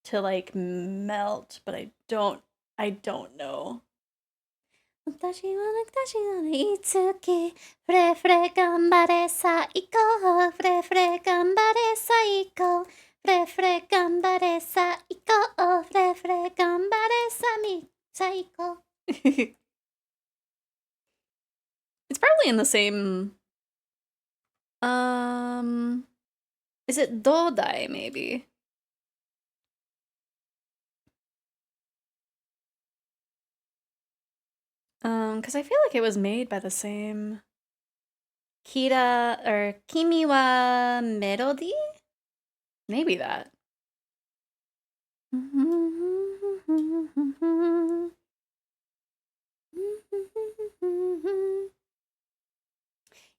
Speaker 4: to like Melt, but I don't know.
Speaker 1: 私のいつきフレフレ頑張れさ行こうフレフレ頑張れさ行こうフレフレ頑張れさ行こうフレフレ頑張れさ行こう
Speaker 4: It's probably in the same is it Dodai maybe? Because I feel like it was made by the same Kira or Kimi wa Melody? Maybe that.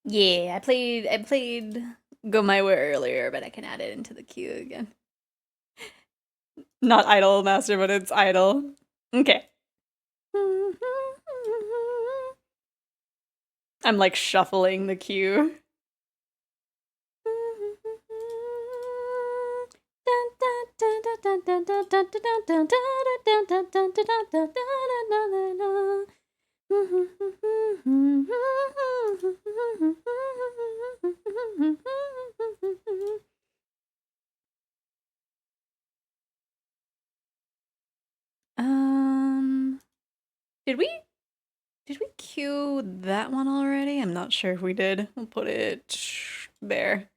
Speaker 4: Yeah, I played Go My Way earlier, but I can add it into the queue again. Not Idol Master, but it's Idol. Okay. I'm like shuffling the queue. Did we queue that one already? I'm not sure if we did. We'll put it there.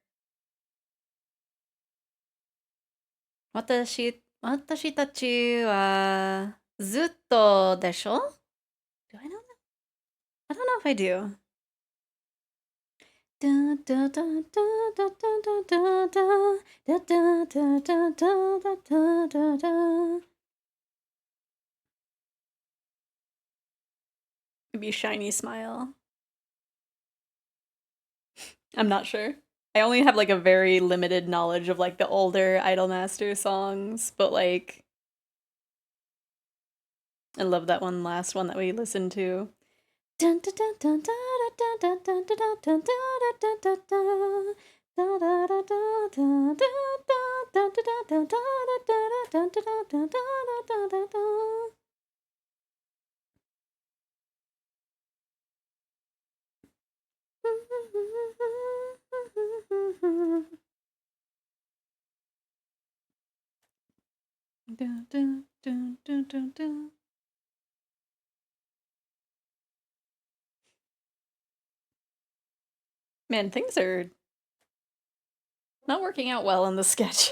Speaker 4: 私たちはずっとでしょ? Do I know that? I don't know if I do. Maybe Shiny Smile. I'm not sure. I only have like a very limited knowledge of like the older Idolmaster songs, but like I love that one last one that we listened to. Dun, dun, dun, dun, dun, dun, dun, dun, dun, dun, dun, dun, dun, dun. Da, da, da, da, da, da, da, da, da, da, da, da, da, da, da, da, da, da, da, da. Dun, dun, dun, dun, dun, dun. Man, things are not working out well in the sketch.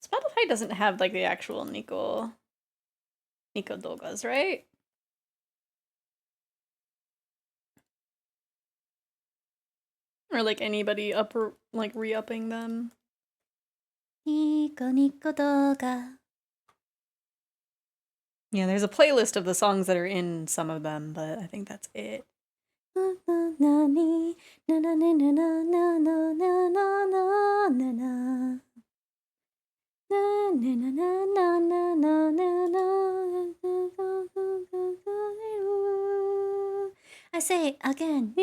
Speaker 4: Spotify doesn't have like the actual Nico Dogas, right? Or like anybody like re-upping them.
Speaker 1: Nico Nico Doga.
Speaker 4: Yeah, there's a playlist of the songs that are in some of them, but I think that's it.
Speaker 1: I say it again.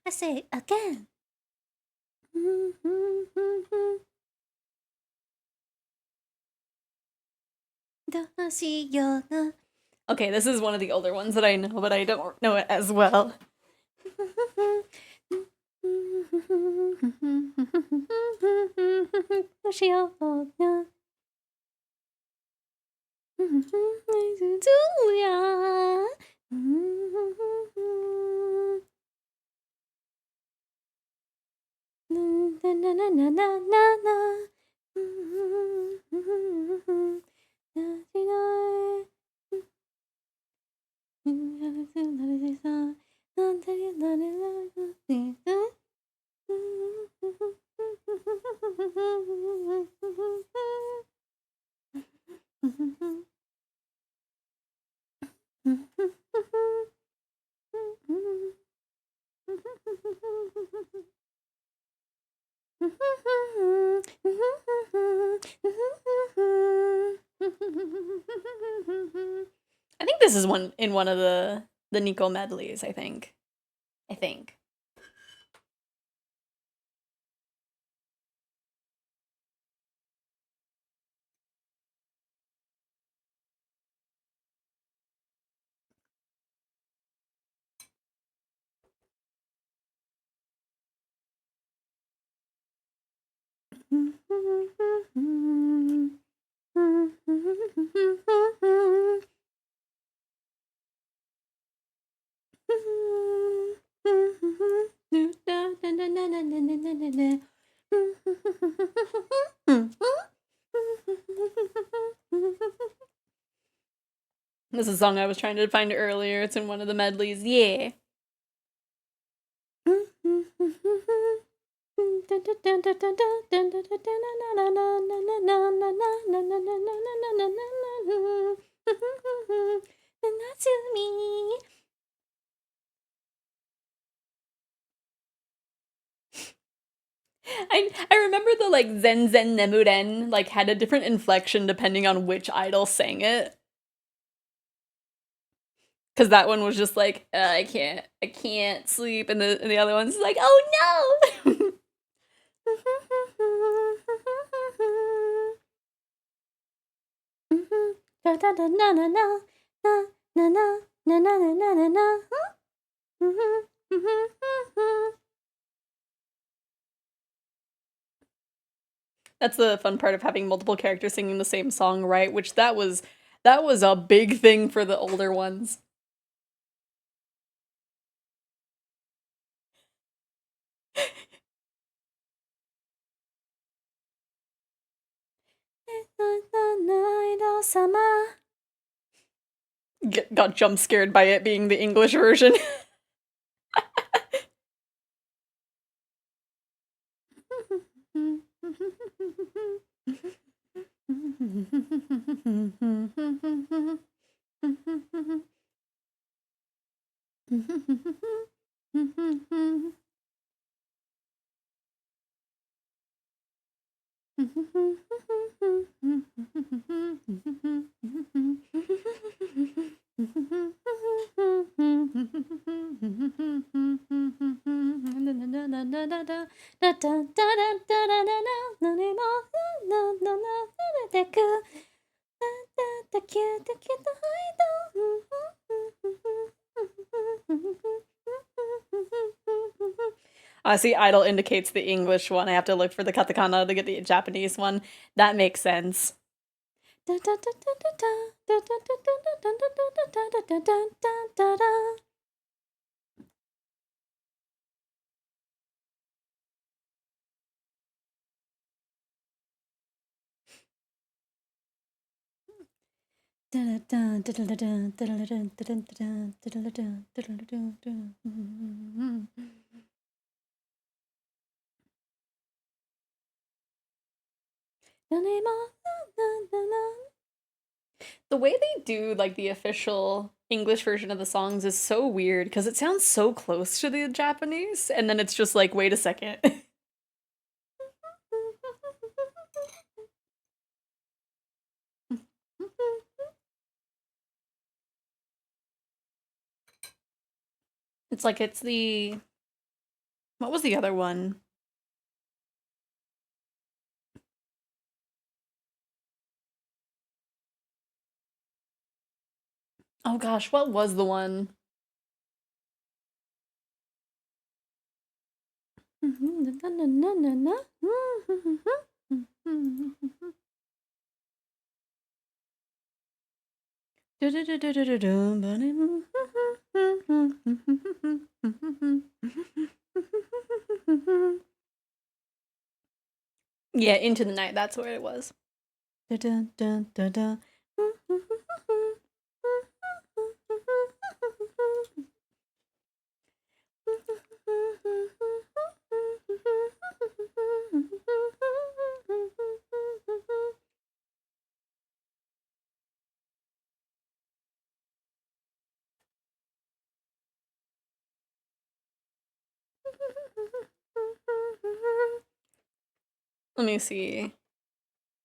Speaker 1: I say it again.
Speaker 4: Okay, this is one of the older ones that I know, but I don't know it as well. I think this is one in one of the Nico medleys, I think. This is a song I was trying to find earlier. It's in one of the medleys. Yeah. I remember the like Zen Zen Nemuren like had a different inflection depending on which idol sang it. Cause that one was just like, I can't sleep, and the other one's like, oh no. That's the fun part of having multiple characters singing the same song, right? Which that was a big thing for the older ones. Got jump scared by it being the English version. See, idle indicates the English one. I have to look for the katakana to get the Japanese one. That makes sense. The way they do like the official English version of the songs is so weird because it sounds so close to the Japanese, and then it's just like, wait a second. It's like it's the what was the other one? Oh gosh, what was the one? Yeah, Into the Night, that's where it was. Let me see.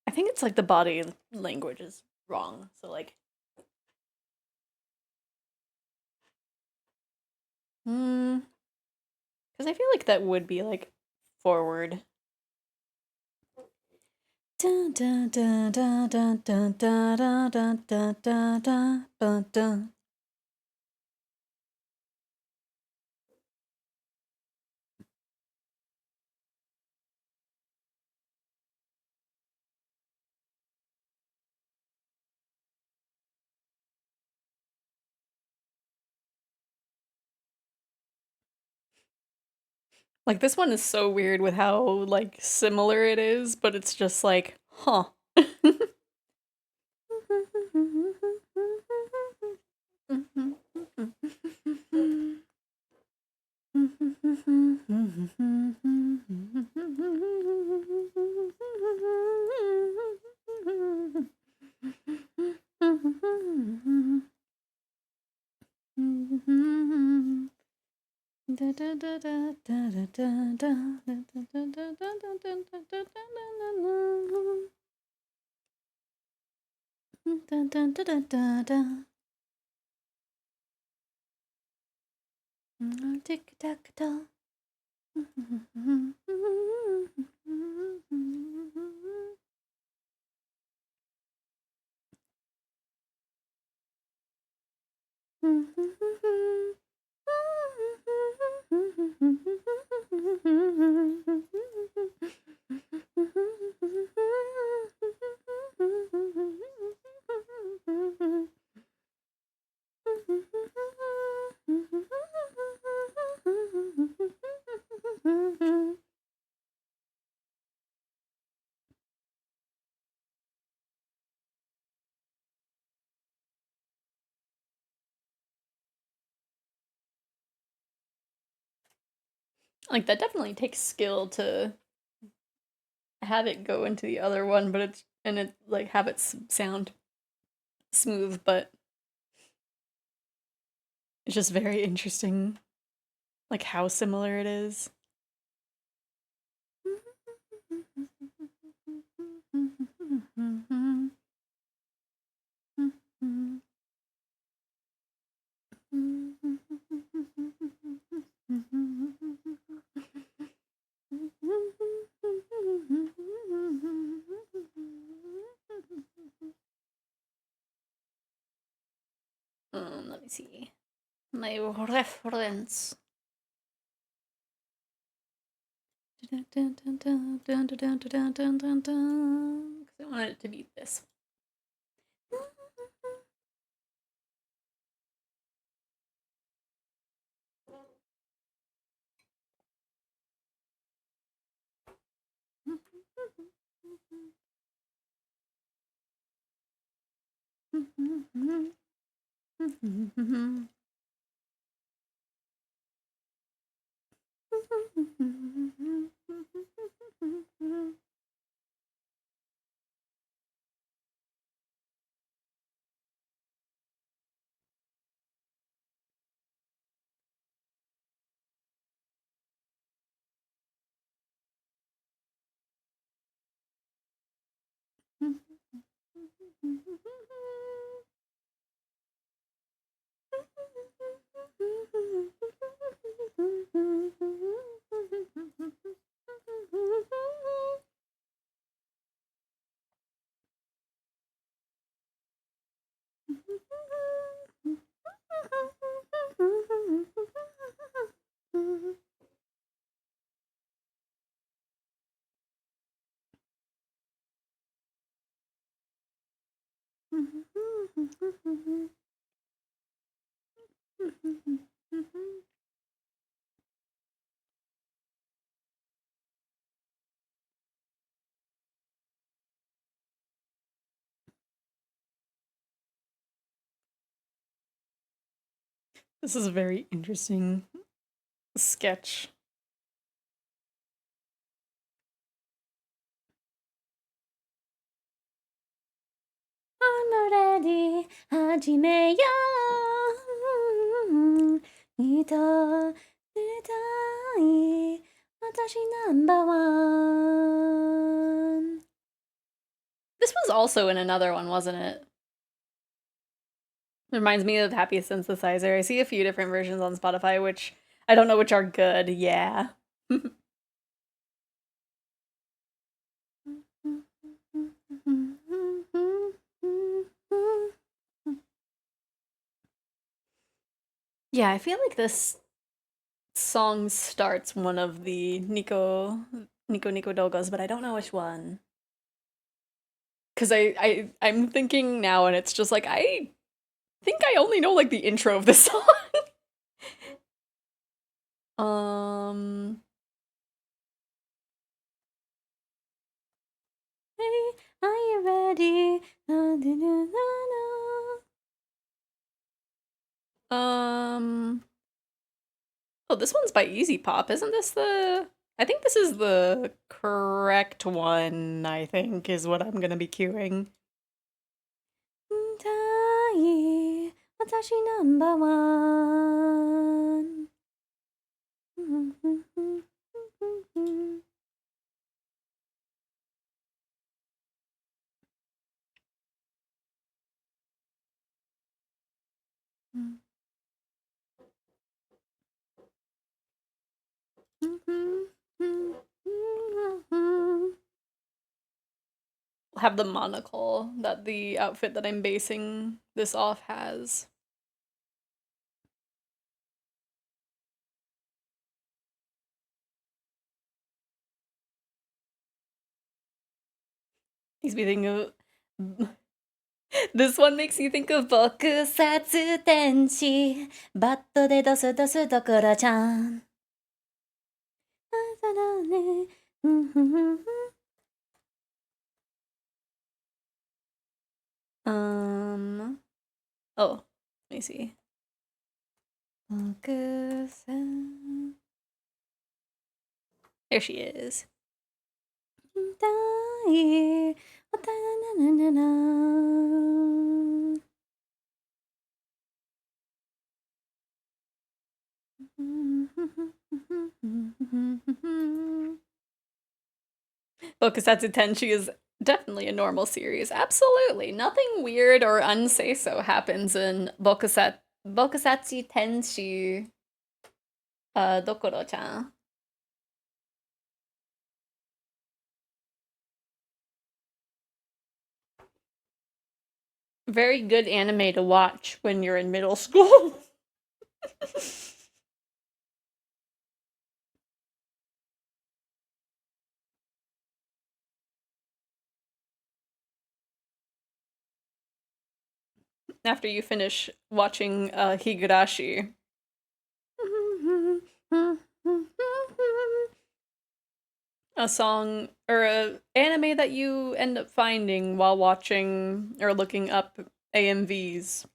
Speaker 4: I think it's like the body language is wrong. So like because I feel like that would be like forward. Dun, dun, dun, dun, dun, dun, dun, dun, dun, dun, dun, dun, dun. Like this one is so weird with how like similar it is, but it's just like, huh. Tick-tack-toe. Like, that definitely takes skill to have it go into the other one, but it like have it sound smooth, but it's just very interesting, like how similar it is. Let me see. My reference. Because I want it to be this. This is a very interesting sketch.
Speaker 1: I'm ready. 始めよう。いたい。私ナンバーワン。
Speaker 4: This was also in another one, wasn't it? Reminds me of Happy Synthesizer. I see a few different versions on Spotify, which I don't know which are good. Yeah. Yeah, I feel like this song starts one of the Nico Dogos, but I don't know which one. Cause I'm thinking now, and it's just like I think I only know like the intro of this song.
Speaker 1: Hey, are you ready?
Speaker 4: Oh, this one's by Easy Pop. Isn't this the... I think this is the correct one, I think, is what I'm gonna be queuing.
Speaker 1: 私ナンバーワン。
Speaker 4: Have the monocle that the outfit that I'm basing this off has. Makes me think of this one makes you think of 僕殺天使バットでドスドスどころちゃん。Oh, let me see. 僕さ There she is. 'Bokusatsu Tenshi is definitely a normal series. Absolutely. Nothing weird or unsay-so happens in Bokusatsu Tenshi Dokoro-chan. Very good anime to watch when you're in middle school. After you finish watching Higurashi. A song or a anime that you end up finding while watching or looking up AMVs.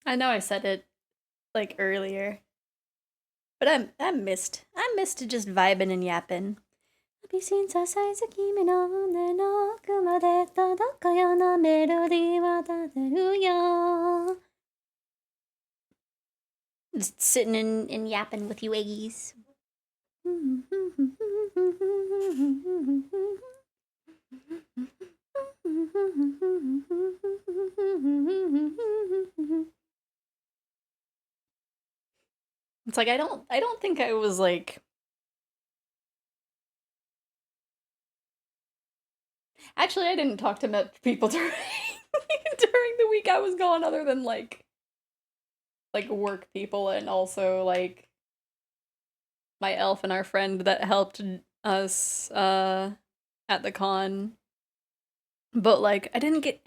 Speaker 4: I know I said it like earlier, but I missed just vibing and yapping. Just sitting and yapping with you eggies. It's like I don't think I was like actually I didn't talk to people during the week I was gone other than like work people and also like my elf and our friend that helped us at the con. But like I didn't get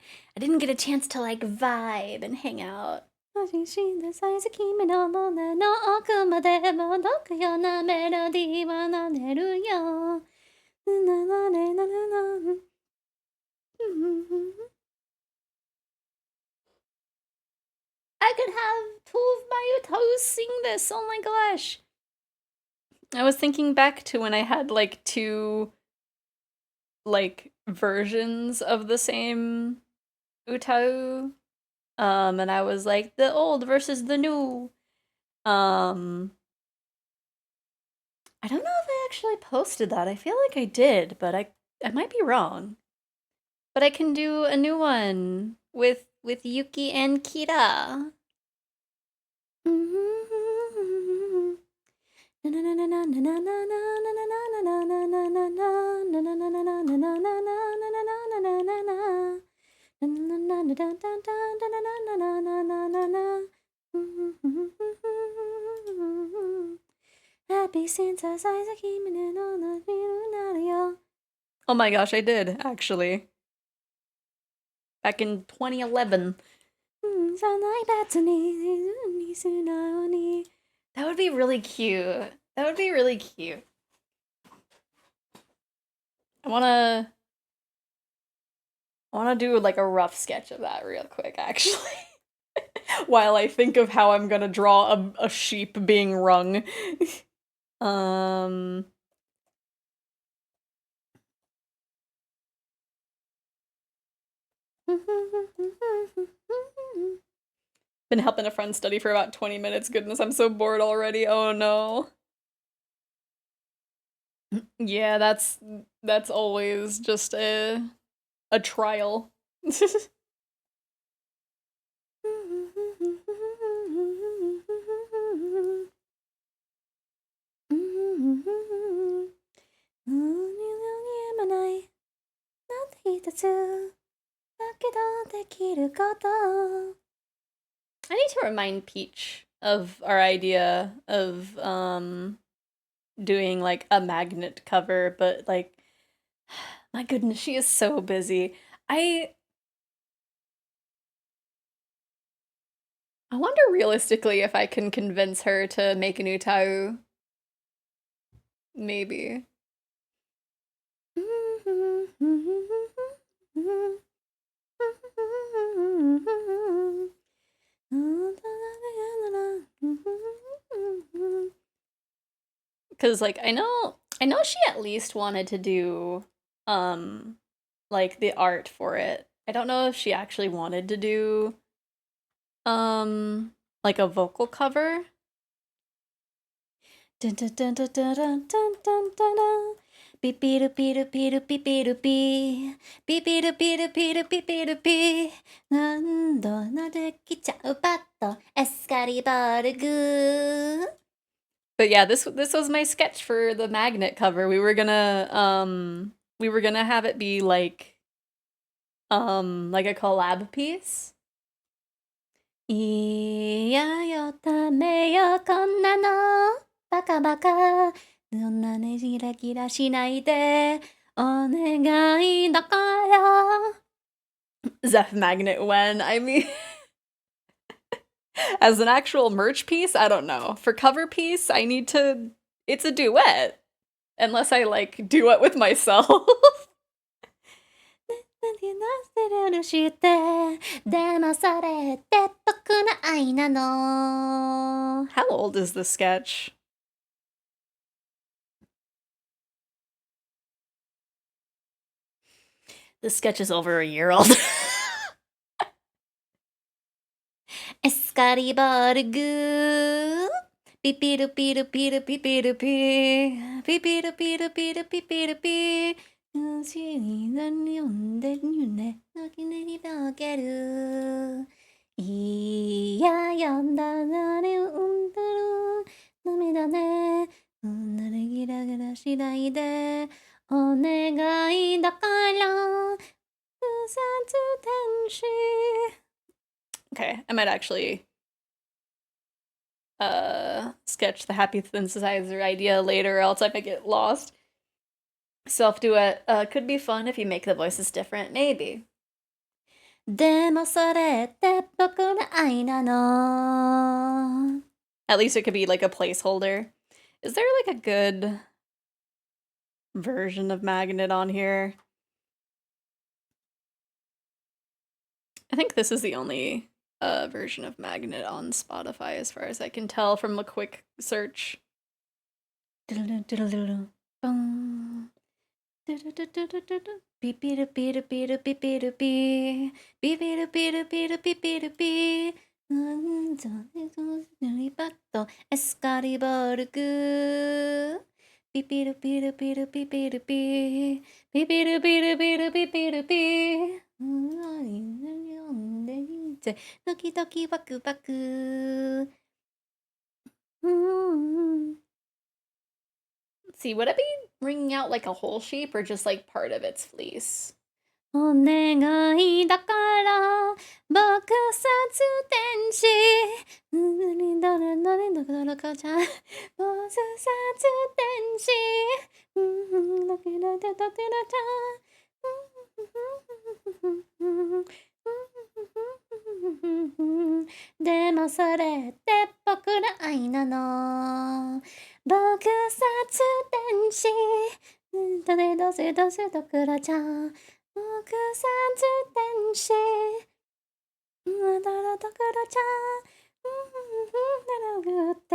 Speaker 4: a chance to like vibe and hang out. I could have two of my utos sing this. Oh my gosh. I was thinking back to when I had like two like versions of the same utau. And I was like the old versus the new. I don't know if I actually posted that. I feel like I did, but I might be wrong. But I can do a new one with Yuki and Kira. Oh my gosh, I did, actually. Back in 2011. That would be really cute. That would be really cute. I wanna do like a rough sketch of that real quick, actually. While I think of how I'm gonna draw a sheep being wrung. Been helping a friend study for about 20 minutes. Goodness, I'm so bored already. Oh no. Yeah, that's always just a trial. I need to remind Peach of our idea of doing like a magnet cover, but like my goodness, she is so busy. I wonder realistically if I can convince her to make a new Tau. Maybe. Cause like I know she at least wanted to do like the art for it. I don't know if she actually wanted to do like a vocal cover. Dun dun dun dun dun dun dun dun dun. Beep beep beep beep beep beep beep beep beep beep beep beep beep. 何度なできちゃうバットエスカリバルグ But yeah, this was my sketch for the magnet cover. We were gonna have it be like a collab piece. いやよためよこんなのバカバカそんなねギラギラしないでお願いだから Zeph Magnet when? I mean as an actual merch piece, I don't know. For cover piece, I need to it's a duet. Unless I like duet with myself. How old is the sketch? The sketch is over a year old. Escaribargu. Pipiru piru piru pipiru pi. Pipiru piru piru pipiru pi. 私に何読んでるね。泣き寝にばける。いややんだなれうんだる。涙ね。なれギラギラしないで。お願いだから。Okay, I might actually sketch the happy synthesizer idea later, or else I might get lost. Self-duet could be fun if you make the voices different, maybe. でもそれって僕の愛なの At least it could be like a placeholder. Is there like a good version of Magnet on here? I think this is the only version of Magnet on Spotify as far as I can tell from a quick search. Let's see, would it be ringing out like a whole sheep or just like part of its fleece? お願いだから僕殺天使何だら何だからかじゃ僕殺天使だけだけだけだちゃでもそれって僕の愛なの僕殺天使どれどせどせどくらちゃ僕殺天使だらだからちゃならぐって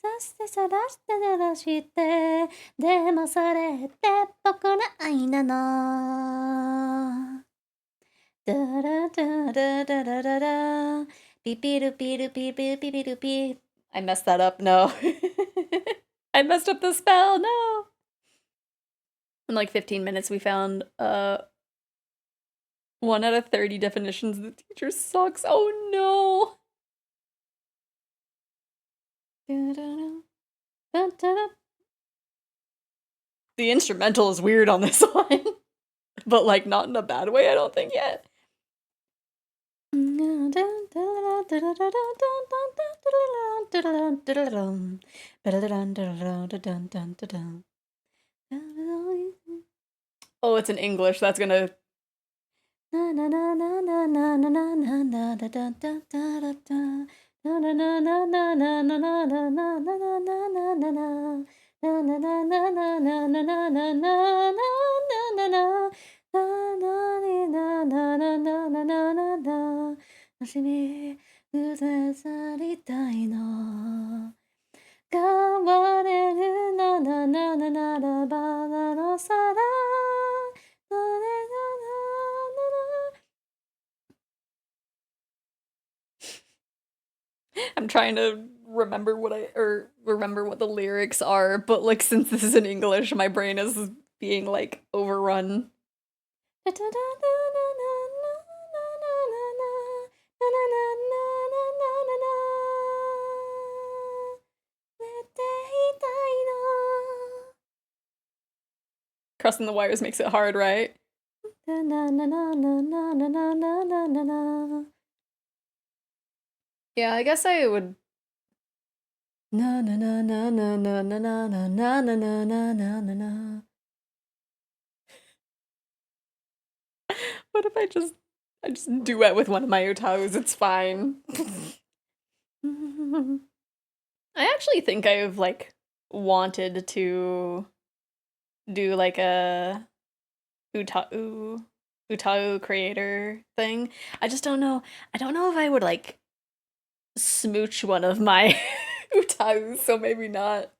Speaker 4: さしてさらしてならしてでもそれって僕の愛なのど
Speaker 1: Beep beep doop beep doop beep beep beep beep doop beep. I messed that up. No. I messed up the spell. No. In like 15 minutes, we found 1 out of 30 definitions. The teacher sucks. Oh no. The instrumental is weird on this one, but like not in a bad way, I don't think yet. Oh, it's in English. That's gonna. I'm trying to remember what the lyrics are, but like since this is in English, my brain is being like overrun. Crossing the wires makes it hard, right? Yeah, I guess I would. Na na na na na na na na na na na na na na na. What if I just duet with one of my otaus? It's fine. I actually think I've like wanted to do like a utau creator thing. I just don't know. I don't know if I would like smooch one of my utaus, so maybe not.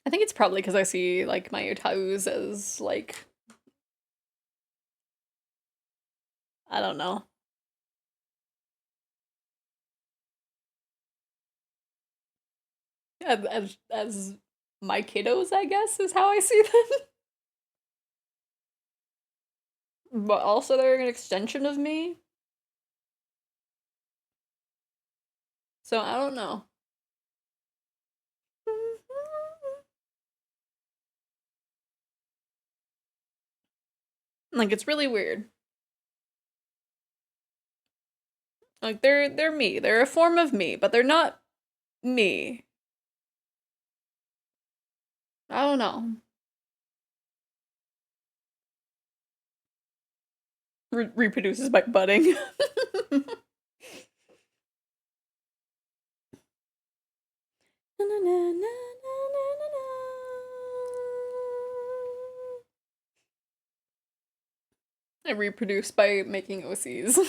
Speaker 1: I think it's probably because I see like my otaus as like, I don't know. As my kiddos, I guess, is how I see them. But also they're an extension of me. So I don't know. Like it's really weird. Like they're me. They're a form of me, but they're not me. I don't know. Reproduces by budding. I reproduce by making OCs.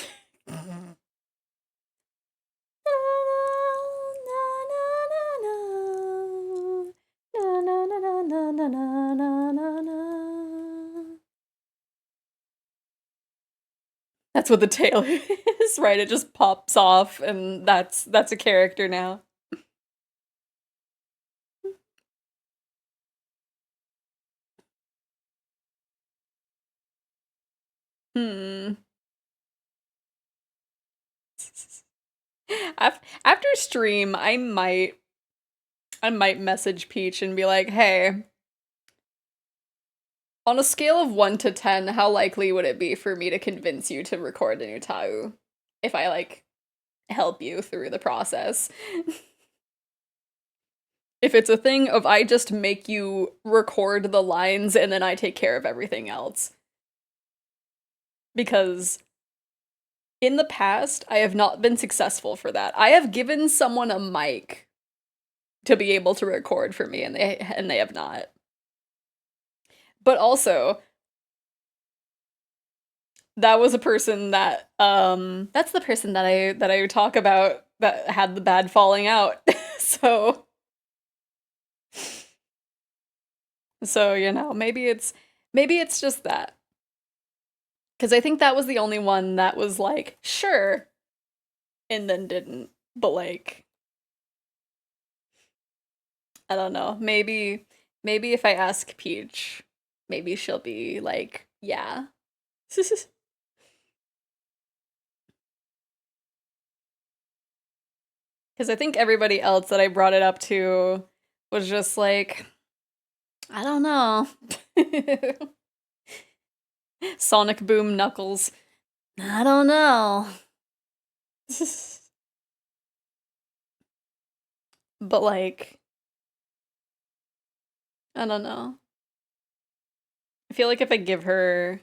Speaker 1: That's what the tail is, right? It just pops off and that's a character now. Hmm. After stream, I might message Peach and be like, "Hey, on a scale of 1 to 10, how likely would it be for me to convince you to record a new Tau if I like help you through the process?" If it's a thing of I just make you record the lines and then I take care of everything else. Because in the past, I have not been successful for that. I have given someone a mic
Speaker 4: to be able to record for me, and they have not. But also, that was a person that that's the person that I talk about that had the bad falling out. So you know, maybe it's just that. Cuz I think that was the only one that was like, sure, and then didn't. But like, I don't know. Maybe if I ask Peach, maybe she'll be like, yeah. Because I think everybody else that I brought it up to was just like, I don't know. Sonic Boom Knuckles. I don't know. But like, I don't know. I feel like if I give her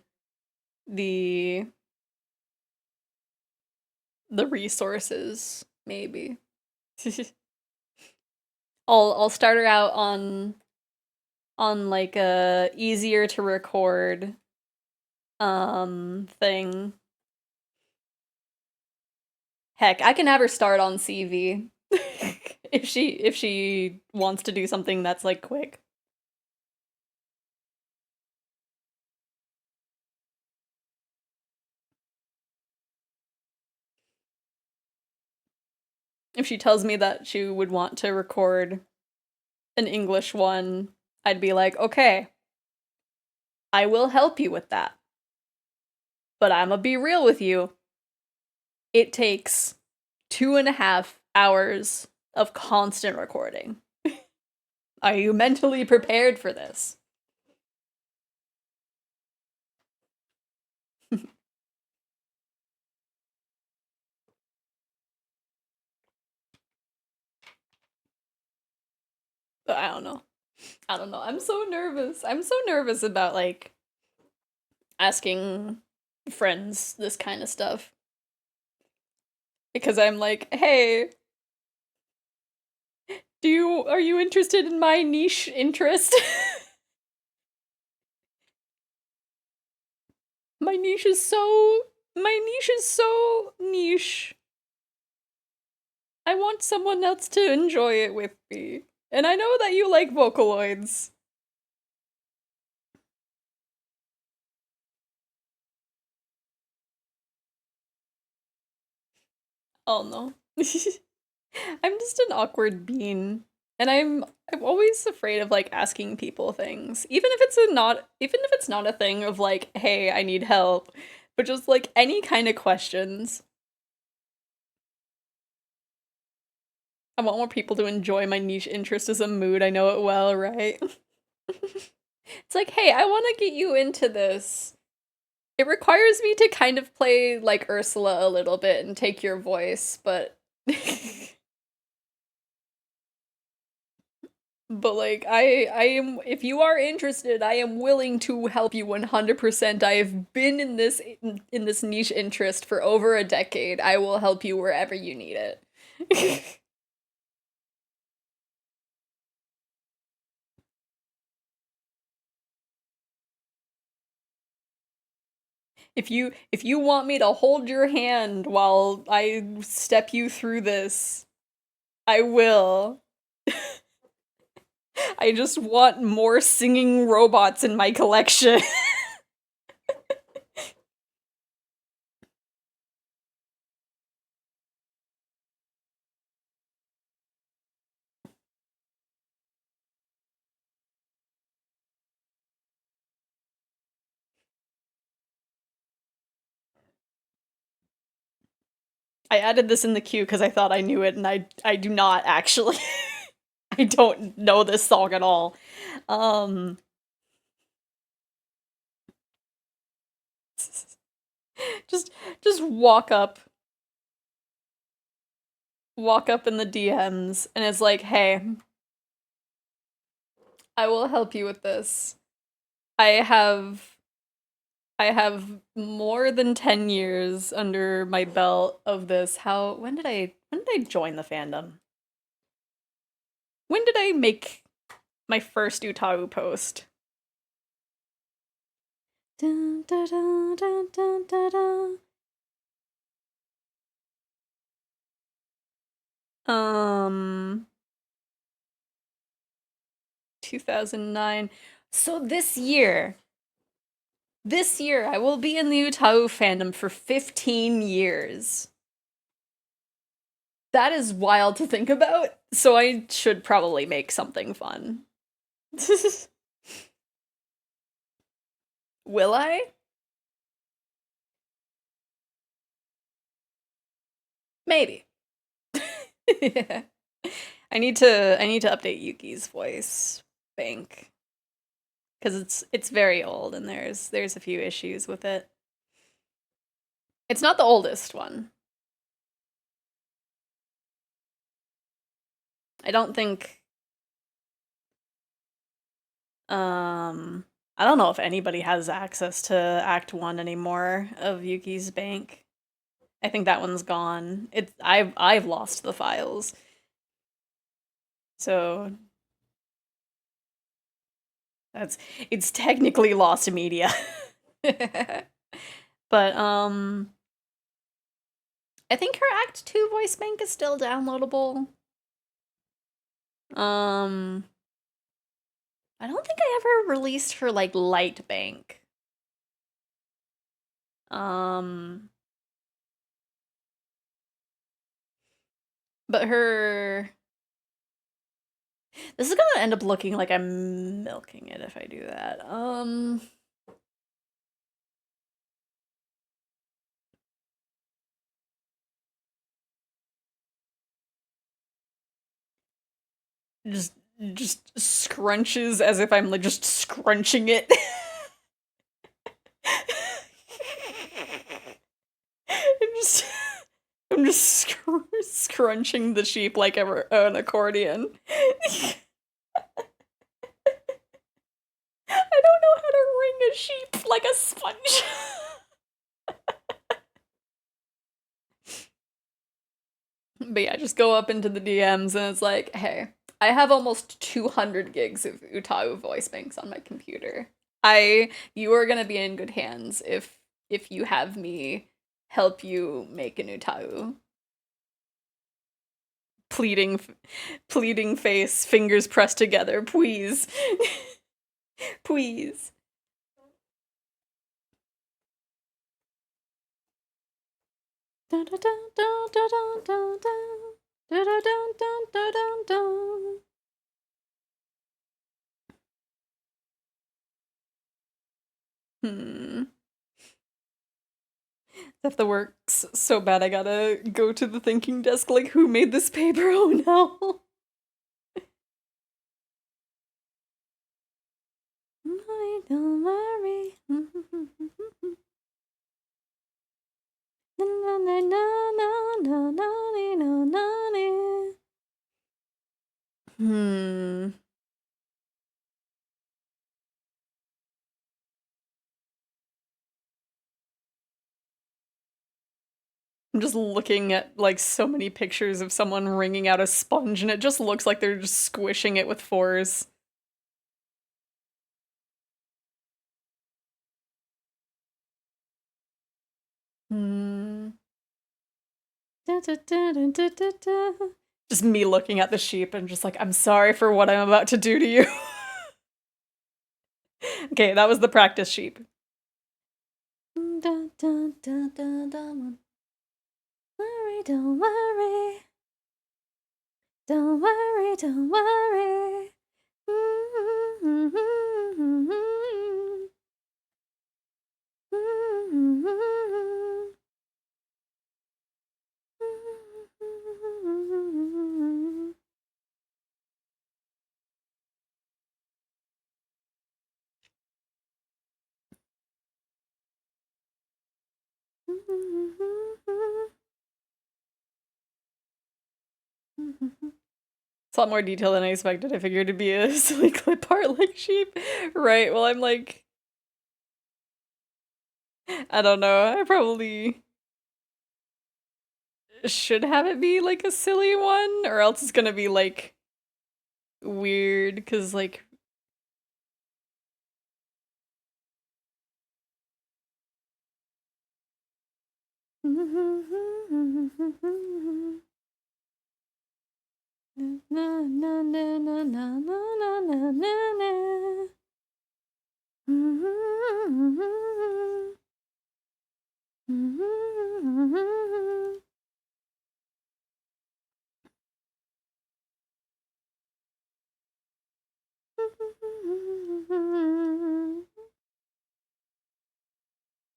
Speaker 4: the resources, maybe. I'll start her out on like a easier to record thing. Heck, I can have her start on CV if she wants to do something that's like quick. If she tells me that she would want to record an English one, I'd be like, okay, I will help you with that. But I'ma be real with you. It takes 2.5 hours of constant recording. Are you mentally prepared for this? But I don't know. I'm so nervous. I'm so nervous about like asking friends this kind of stuff. Because I'm like, hey, are you interested in my niche interest? My niche is so niche. I want someone else to enjoy it with me. And I know that you like Vocaloids. Oh no. I'm just an awkward bean. And I'm always afraid of like asking people things. Even if it's not a thing of like, hey, I need help, but just like any kind of questions. I want more people to enjoy my niche interest as a mood. I know it well, right? It's like, hey, I want to get you into this. It requires me to kind of play like Ursula a little bit and take your voice, but but like I am, if you are interested, I am willing to help you 100%. I have been in this niche interest for over a decade. I will help you wherever you need it. If you want me to hold your hand while I step you through this, I will. I just want more singing robots in my collection. I added this in the queue because I thought I knew it, and I do not actually. I don't know this song at all. Just walk up in the DMs, and it's like, hey, I will help you with this. I have more than 10 years under my belt of this. When did I join the fandom? When did I make my first Utahu post? Dun, dun, dun, dun, dun, dun, dun. 2009. So this year I will be in the Utahu fandom for 15 years. That is wild to think about, so I should probably make something fun. Will I? Maybe. Yeah. I need to update Yuki's voice bank. Cuz it's very old and there's a few issues with it. It's not the oldest one. I don't think I don't know if anybody has access to Act 1 anymore of Yuki's bank. I think that one's gone. I've lost the files. So it's technically lost media. But I think her Act 2 voice bank is still downloadable. I don't think I ever released her like light bank. But her this is gonna end up looking like I'm milking it if I do that. Just scrunches as if I'm like just scrunching it. I'm just scrunching the sheep like an accordion. I don't know how to wring a sheep like a sponge. But yeah, just go up into the DMs and it's like, hey, I have almost 200 gigs of Utahu voice banks on my computer. You are gonna be in good hands if you have me help you make an Utahu. Pleading face, fingers pressed together, please. Please. Dun, dun, dun, dun, dun, dun, dun. Dun, dun, dun, dun, dun, dun, dun. If the work's so bad I gotta go to the thinking desk like, who made this paper? Oh no. Don't worry. I'm just looking at like so many pictures of someone wringing out a sponge and it just looks like they're just squishing it with fours. Just me looking at the sheep and just like, I'm sorry for what I'm about to do to you. Okay, that was the practice sheep. Don't worry, don't worry. Don't worry, don't worry. It's a lot more detail than I expected. I figured it'd be a silly clip art like sheep. Right, well I'm like... I don't know, I probably... should have it be like a silly one, or else it's gonna be like... weird because like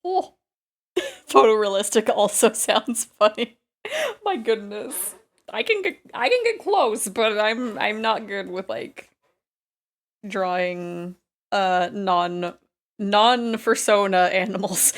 Speaker 4: oh, photorealistic also sounds funny. My goodness. I can get close, but I'm not good with like drawing non persona animals.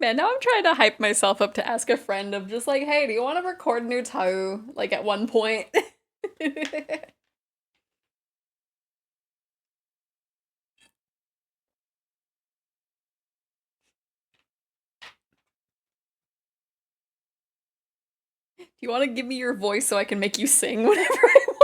Speaker 4: Man, now I'm trying to hype myself up to ask a friend of just like, hey, do you want to record new Tao? Like at one point. Do you want to give me your voice so I can make you sing whenever I want?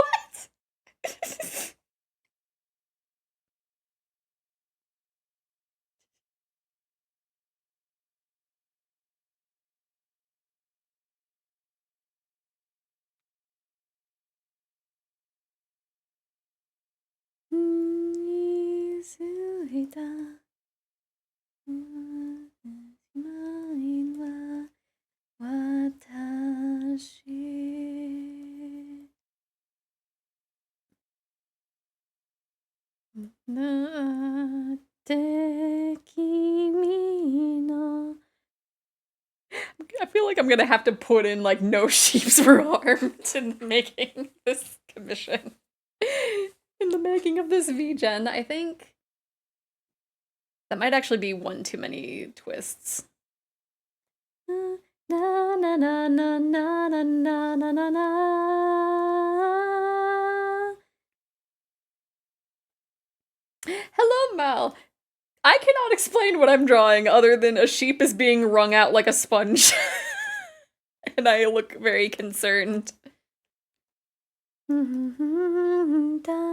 Speaker 4: I feel like I'm gonna have to put in like no sheeps were harmed in making this commission. In the making of this VGen, I think that might actually be one too many twists. Na na na na na na na na na na. Hello, Mal. I cannot explain what I'm drawing other than a sheep is being wrung out like a sponge. And I look very concerned. た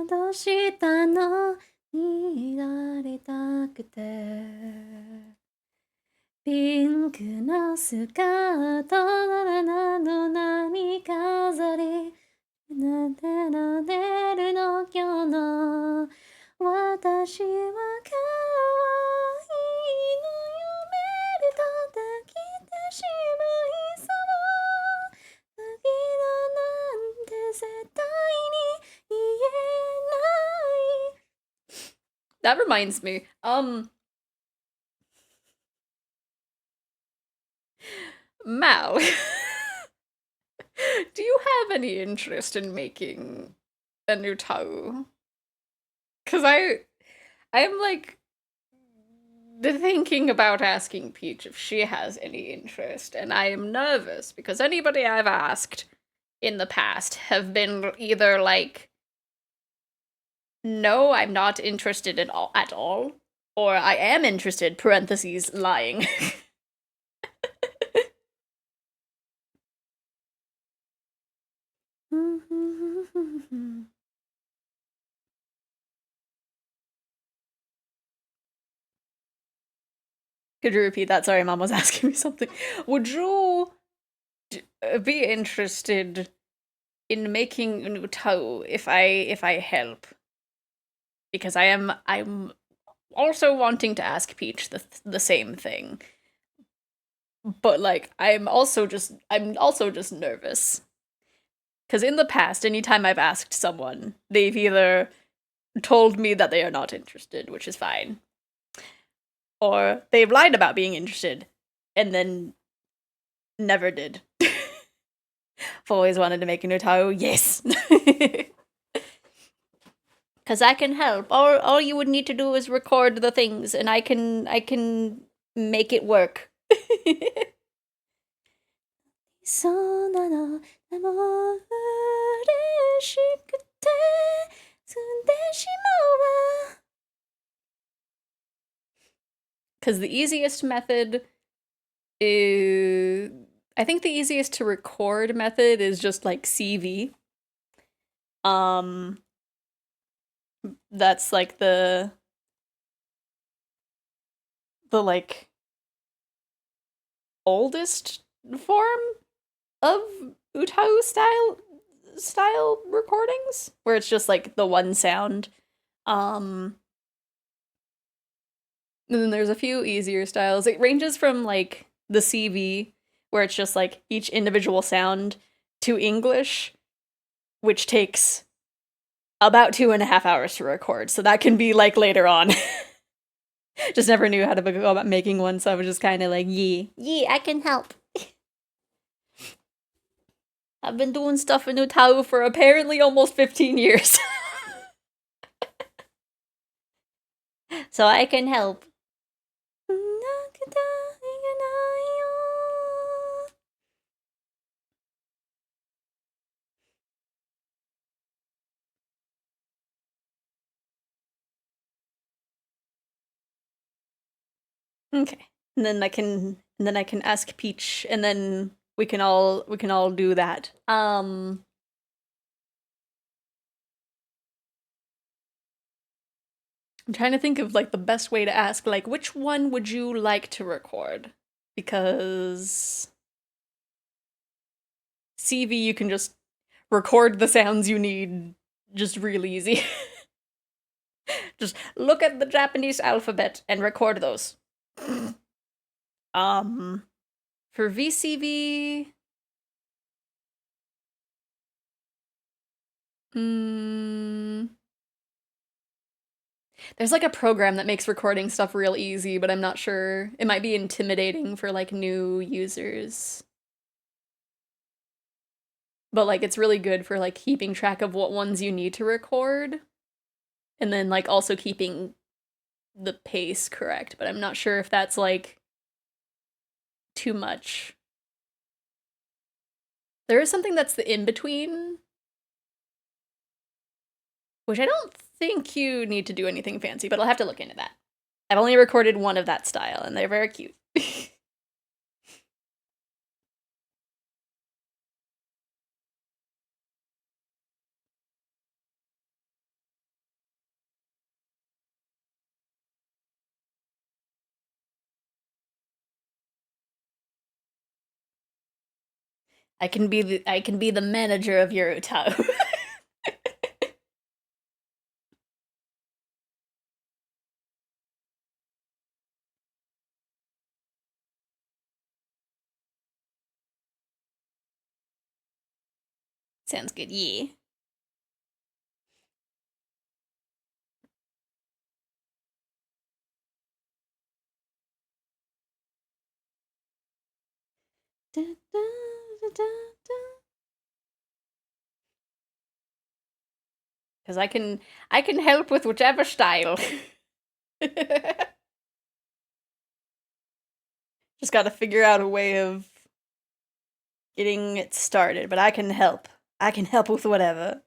Speaker 4: だしたのになりたくてピンクのスカートなの何飾りなんてなでるの今日の私は可愛いのよメリと抱きてしまいそう好きだなんて絶対に言えない That reminds me, Mal, do you have any interest in making a new Tao? Cause I'm like thinking about asking Peach if she has any interest, and I am nervous because anybody I've asked in the past have been either like, no, I'm not interested at all, or I am interested, parentheses, lying. Could you repeat that? Sorry, Mom was asking me something. Would you be interested in making a new Tao if I help? Because I'm also wanting to ask Peach the same thing. But like I'm also just nervous. Cuz in the past anytime I've asked someone, they've either told me that they are not interested, which is fine. Or they've lied about being interested and then never did. I've always wanted to make a new Tao. Yes.
Speaker 1: Cause I can help. All you would need to do is record the things, and I can make it work. そうなの、でも嬉しくて済んでしまうわ。Because the easiest method is, I think the easiest to record method is just like CV. That's like the like oldest form of Utau style recordings, where it's just like the one sound. And then there's a few easier styles. It ranges from like the CV, where it's just like each individual sound, to English, which takes about 2.5 hours to record. So that can be like later on. Just never knew how to go about making one, so I was just kind of like, yeah, I can help. I've been doing stuff in Utau for apparently almost 15 years. So I can help. Okay. And then I can ask Peach, and then we can all do that. I'm trying to think of like the best way to ask, like, which one would you like to record? Because CV, you can just record the sounds you need just real easy. Just look at the Japanese alphabet and record those. For VCV, there's like a program that makes recording stuff real easy, but I'm not sure. It might be intimidating for like new users. But like it's really good for like keeping track of what ones you need to record. And then like also keeping the pace correct, but I'm not sure if that's like too much. There is something that's the in-between, which I don't think you need to do anything fancy, but I'll have to look into that. I've only recorded one of that style, and they're very cute. I can be the manager of your Utau. Sounds good, yeah. Because I can help with whichever style. Just gotta figure out a way of getting it started, but I can help. I can help with whatever.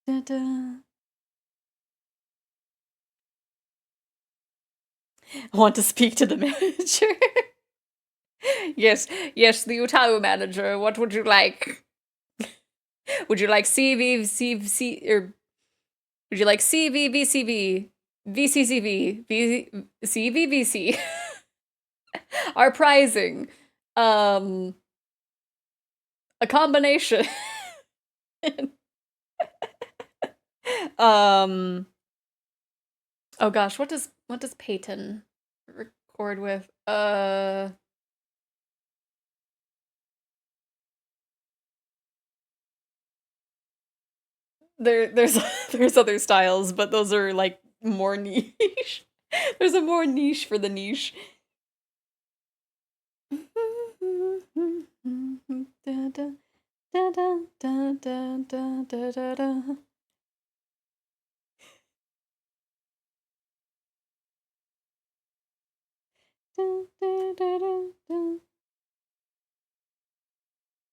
Speaker 1: I want to speak to the manager. Yes, the Utau manager. What would you like? Would you like CV, or would you like CV, VCV, VCCV, CV, VC? Our pricing. A combination. Oh gosh, what does Peyton record with? There's there's other styles, but those are like more niche. There's a more niche for the niche.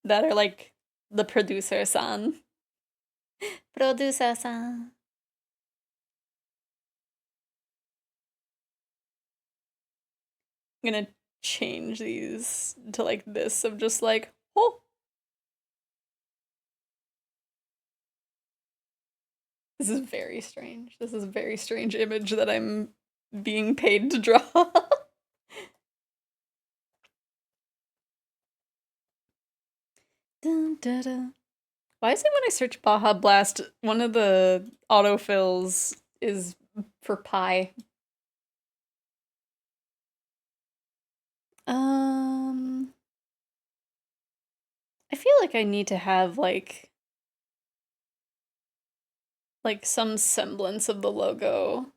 Speaker 4: That are like the producer-san.
Speaker 3: Producer-san.
Speaker 4: I'm gonna change these to like this of just like, oh. This is very strange. This is a very strange image that I'm being paid to draw. Dun, dun, dun. Why is it when I search Baja Blast, one of the autofills is for pie? I feel like I need to have like some semblance of the logo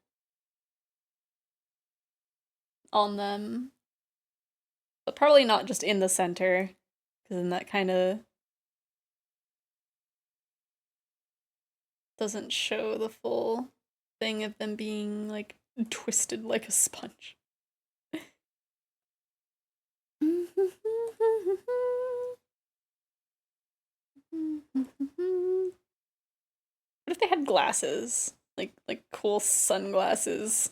Speaker 4: on them. But probably not just in the center, because then that kind of doesn't show the full thing of them being like twisted like a sponge. What if they had glasses? Like cool sunglasses.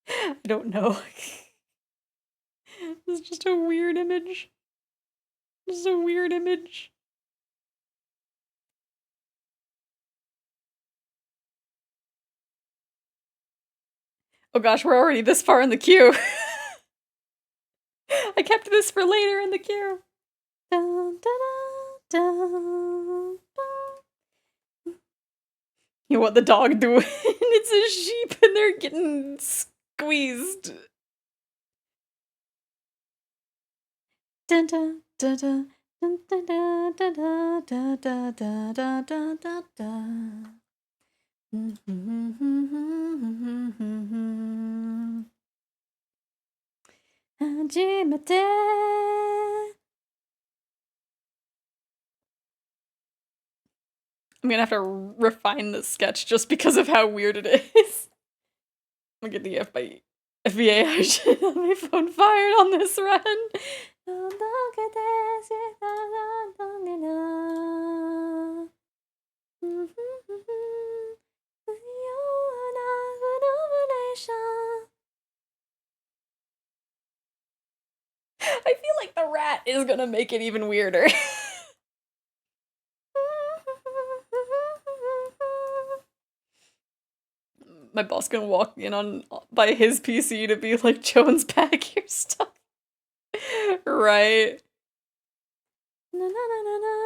Speaker 4: I don't know. This is just a weird image. This is a weird image. Oh gosh, we're already this far in the queue. I kept this for later in the queue. Dun, dun, dun, dun. You know what the dog doing? It's a sheep and they're getting squeezed. Dun, dun, dun, dun, dun, dun, dun, dun, dun, dun, dun, dun, dun, dun, dun. Hajimete. I'm gonna have to refine this sketch just because of how weird it is. I'm gonna get the FBA on my phone fired on this run. I feel like the rat is gonna make it even weirder. My boss gonna walk in on by his PC to be like, Jones, pack your stuff. Right. Na, na, na, na, na.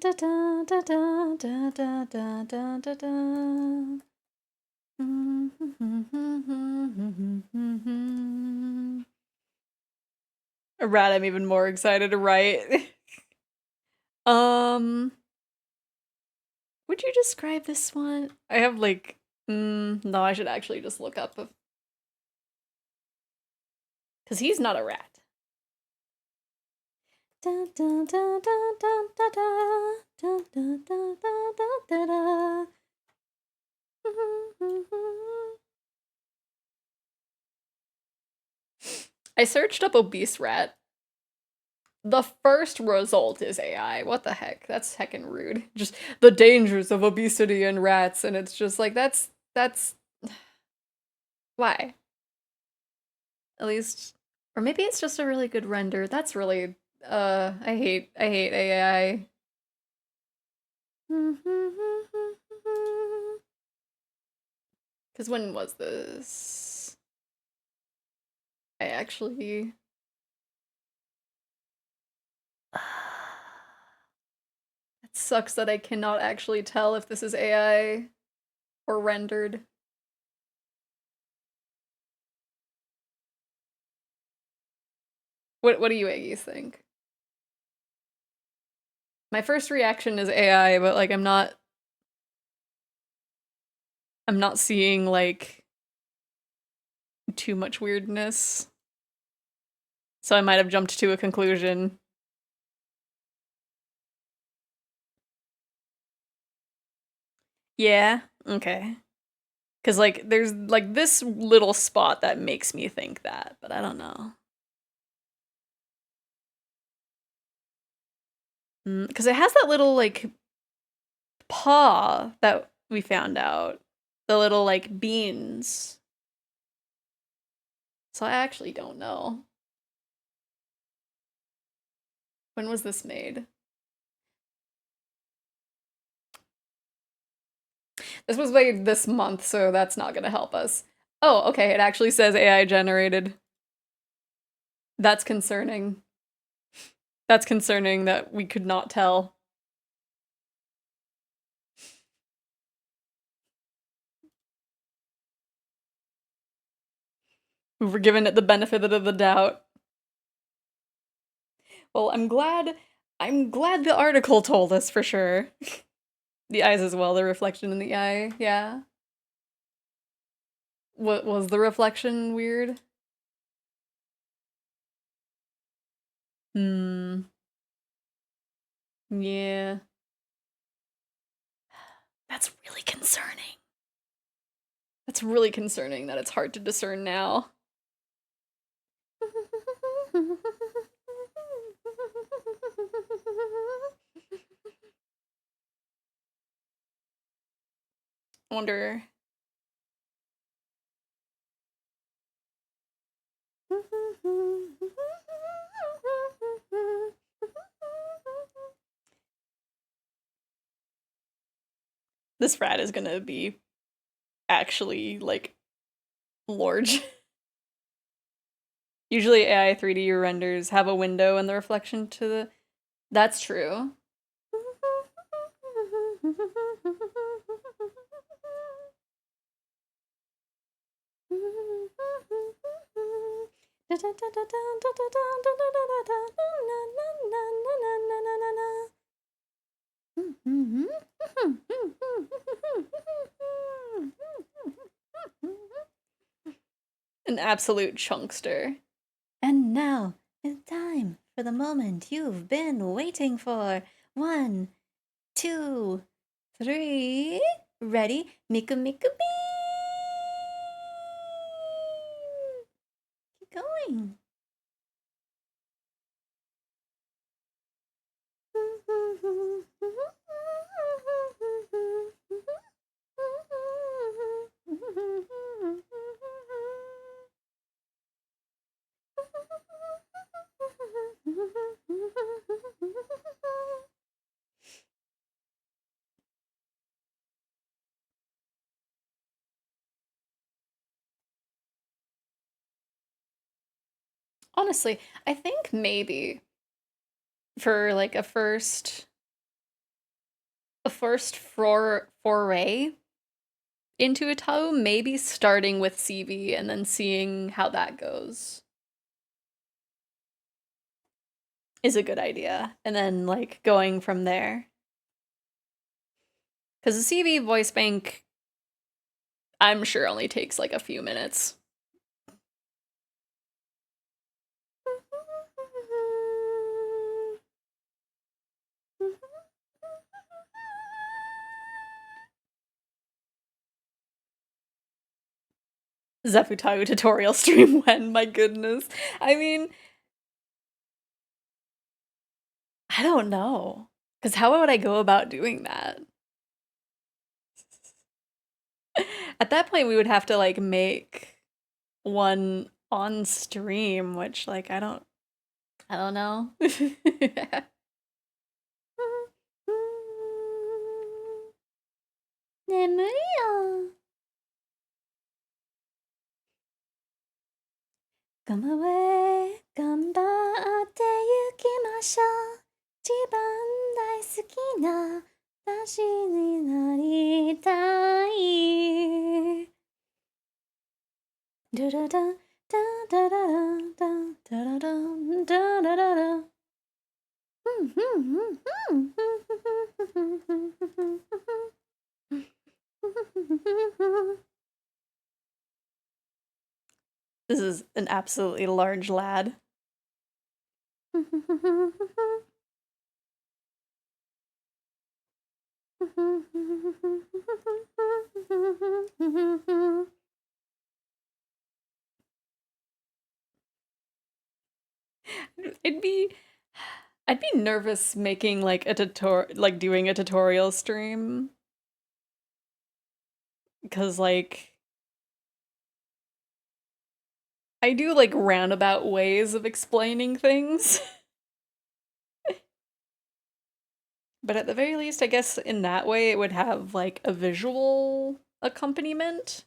Speaker 4: Da, da, da, da, da, da, da, da, da, da. A rat I'm even more excited to write. Would you describe this one? I have like, no, I should actually just look up. Because he's not a rat. Da, da, da, da, da, da, da, da, da, da, da, da. I searched up obese rat. The first result is AI. What the heck? That's heckin' rude. Just the dangers of obesity in rats, and it's just like that's why? At least, or maybe it's just a really good render. That's really I hate AI. Cause when was this? I actually it sucks that I cannot actually tell if this is AI or rendered. What do you Aggies think? My first reaction is AI, but like I'm not I'm not seeing, like, too much weirdness. So I might have jumped to a conclusion. Yeah, okay. Because, like, there's, like, this little spot that makes me think that, but I don't know. Because it has that little, like, paw that we found out. The little, like, beans. So I actually don't know. When was this made? This was made this month, so that's not gonna help us. Oh, okay, it actually says AI generated. That's concerning. That's concerning that we could not tell. We were given it the benefit of the doubt. Well, I'm glad the article told us for sure. The eyes as well, the reflection in the eye, yeah. What was the reflection weird? Hmm. Yeah. That's really concerning. That's really concerning that it's hard to discern now. I wonder. This rat is gonna be actually, like, large. Usually AI 3D renders have a window in the reflection to the... That's true. An absolute chunkster. And now it's time for the moment you've been waiting for. 1, 2, 3. Ready? Miku Miku Bee! Keep going. Honestly, I think maybe for like a first foray into a Tau, maybe starting with CV and then seeing how that goes is a good idea. And then like going from there. Because the CV voice bank, I'm sure only takes like a few minutes. Zephotaru tutorial stream when, my goodness. I mean, I don't know. Because how would I go about doing that? At that point, we would have to like make one on stream, which like I don't know. Nemurio. Come away, 頑張って行きましょう。一番大好きな私になりたい。ドゥルダダダダダダダダダダダダ。an absolutely large lad. I'd be nervous making like doing a tutorial stream, because like I do like roundabout ways of explaining things. But at the very least, I guess in that way it would have like a visual accompaniment.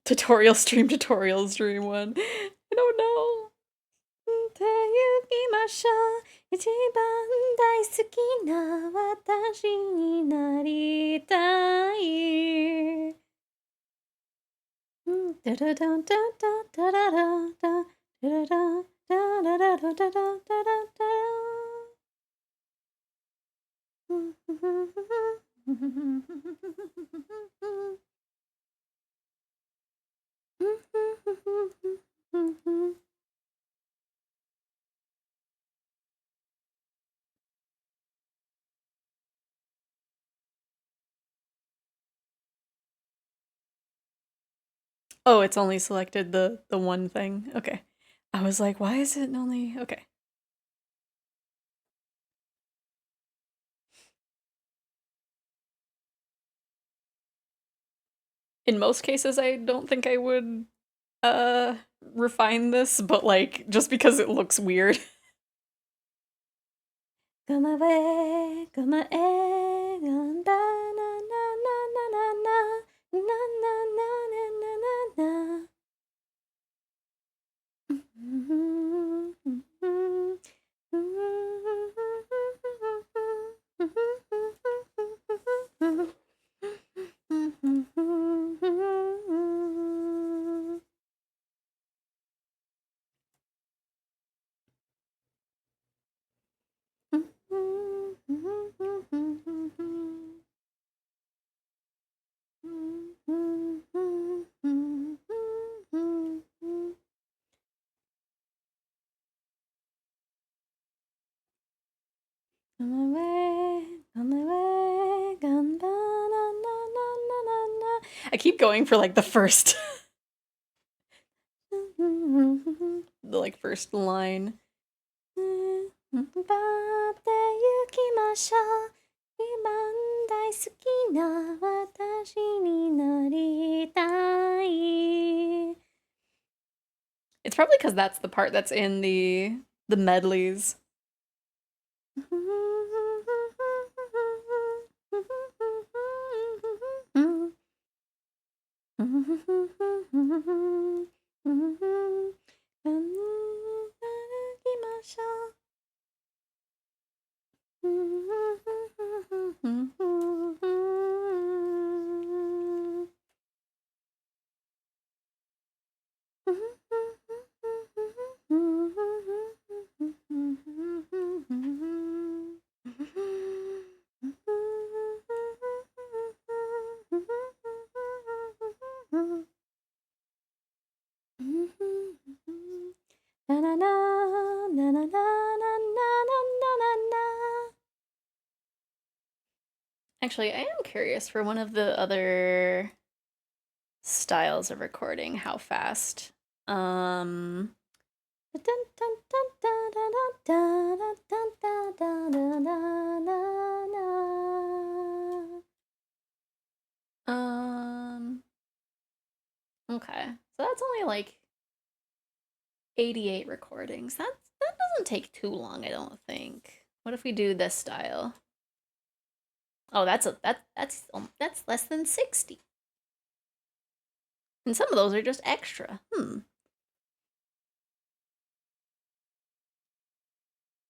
Speaker 4: Tutorial stream one. I don't know. って行きましょう。一番大好きな私になりたい。ダダダダダダダダダダダダダダダダダダダ。Oh, it's only selected the one thing. Okay. I was like, why is it only okay. In most cases, I don't think I would refine this, but like just because it looks weird. Come away, come away, na na na na na na na na na na na. I keep going for like the first the like first line. It's probably because that's the part that's in the medleys. Actually, I am curious for one of the other styles of recording how fast. Okay. So that's only like 88 recordings. That doesn't take too long, I don't think. What if we do this style? Oh, that's less than 60. And some of those are just extra.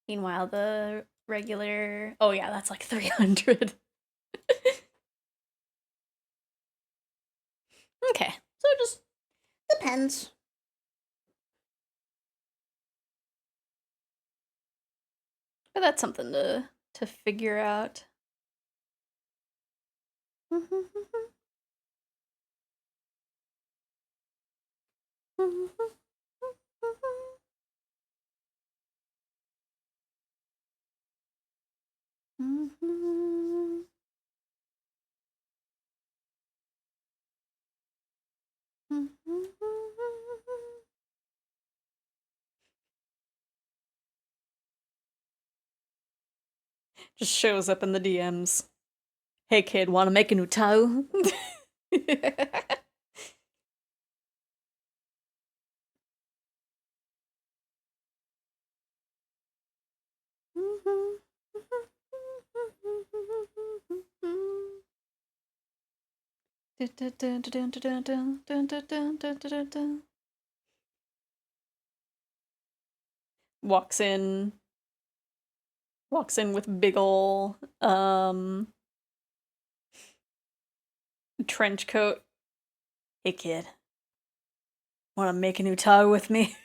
Speaker 4: Meanwhile, the regular... Oh yeah, that's like 300. Okay, so it just depends. But that's something to figure out. Just shows up in the DMs. Hey kid, wanna make a new toe? Walks in with big ol' trench coat. Hey kid, wanna make a new tie with me?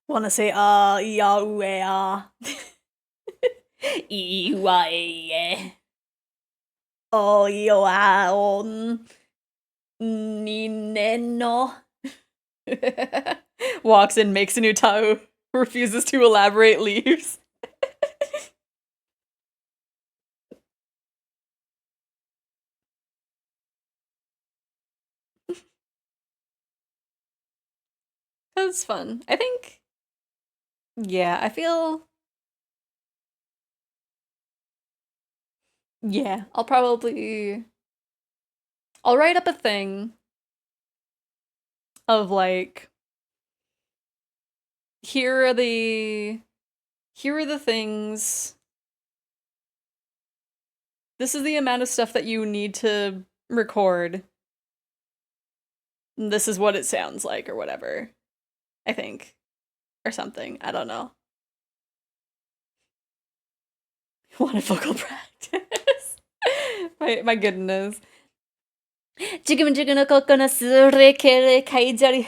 Speaker 4: Wanna say ya ooh ah. Oh yo on ni no. Walks in, makes a new toe, refuses to elaborate, leaves. That's fun. I think, yeah, I feel, yeah, I'll write up a thing of like, here are the things, this is the amount of stuff that you need to record, and this is what it sounds like, or whatever, I think, or something, I don't know. What a vocal practice. my goodness.
Speaker 1: 지금은 거꾸로 스레케레 가이자리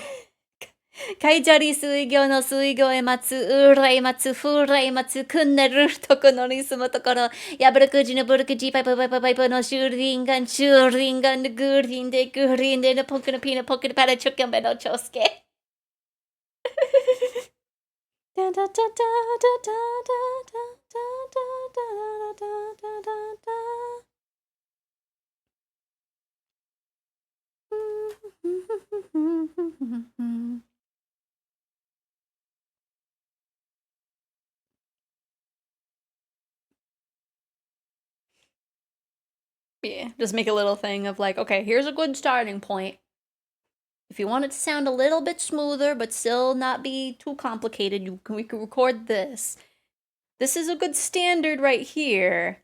Speaker 1: 수이교の 수이교에 맞추 으라이 맞추 후라이 맞추 큰내를 토코 노리스모 토코로 야브르크지노 브르크지 파이파이파이파이파노 슈링간 그린데 그린데는 포크는 피는 포크는 파라 촉견배노 초스케
Speaker 4: Yeah, just make a little thing of like, okay, here's a good starting point. If you want it to sound a little bit smoother, but still not be too complicated, we can record this. This is a good standard right here,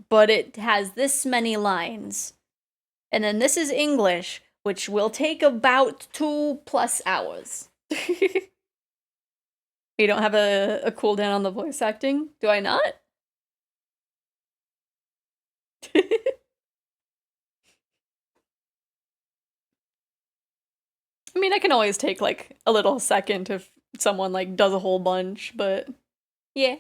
Speaker 4: but it has this many lines. And then this is English, which will take about 2+ hours. You don't have a cooldown on the voice acting? Do I not? I mean, I can always take like a little second if someone like does a whole bunch, but yeah.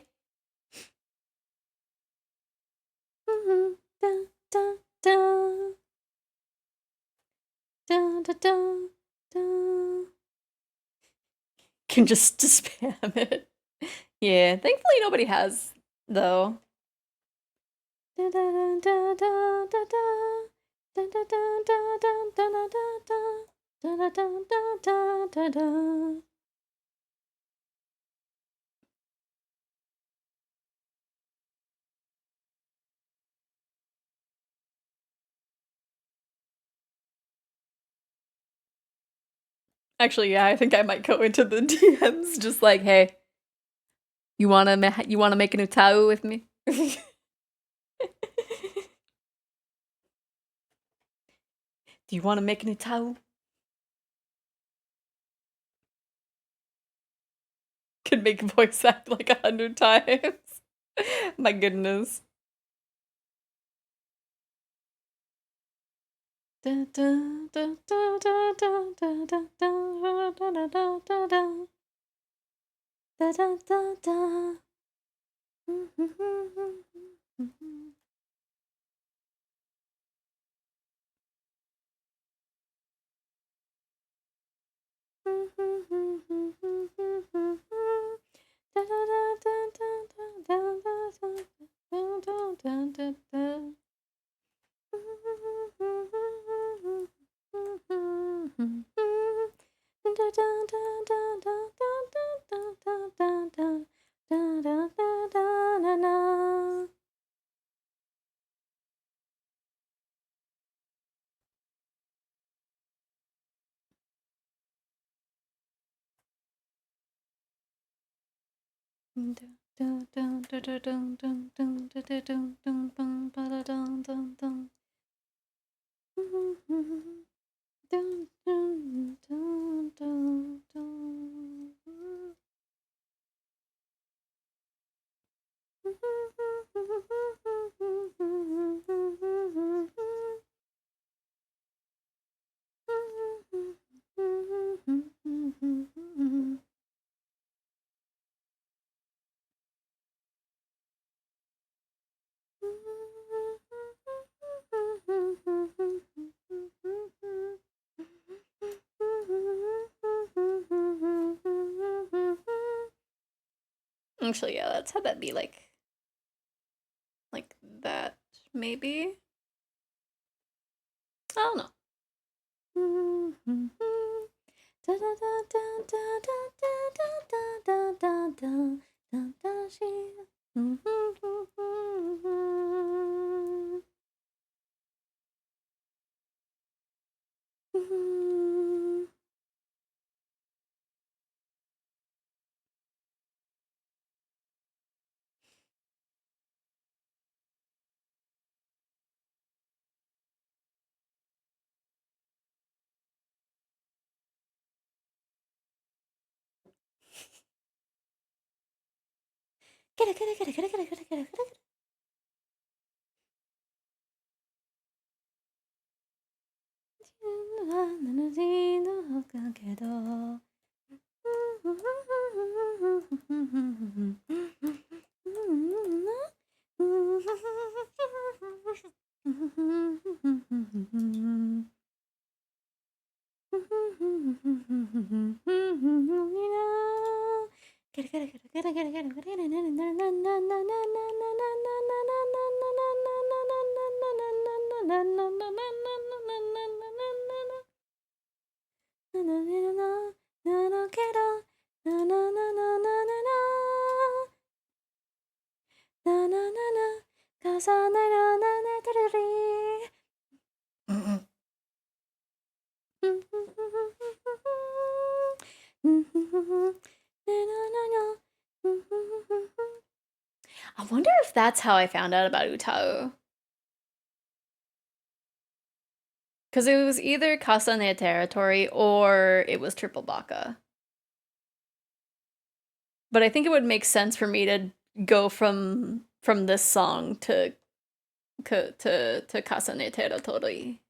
Speaker 4: Can just spam it. Yeah, thankfully nobody has, though. Actually, yeah, I think I might go into the DMs just like, hey, you wanna make a new Tao with me? Do you wanna make a new Tao? Could make voice act like 100 times. My goodness. Da, da, da, da, da, da, da, da, da, da, da, da, da, da. Da, da, da, da. Actually, yeah, let's have that be like that, maybe. I don't know. I wonder if that's how I found out about Utao. Because it was either Casa ne Territory or it was Triple Baka. But I think it would make sense for me to go from this song to Casa ne Territory.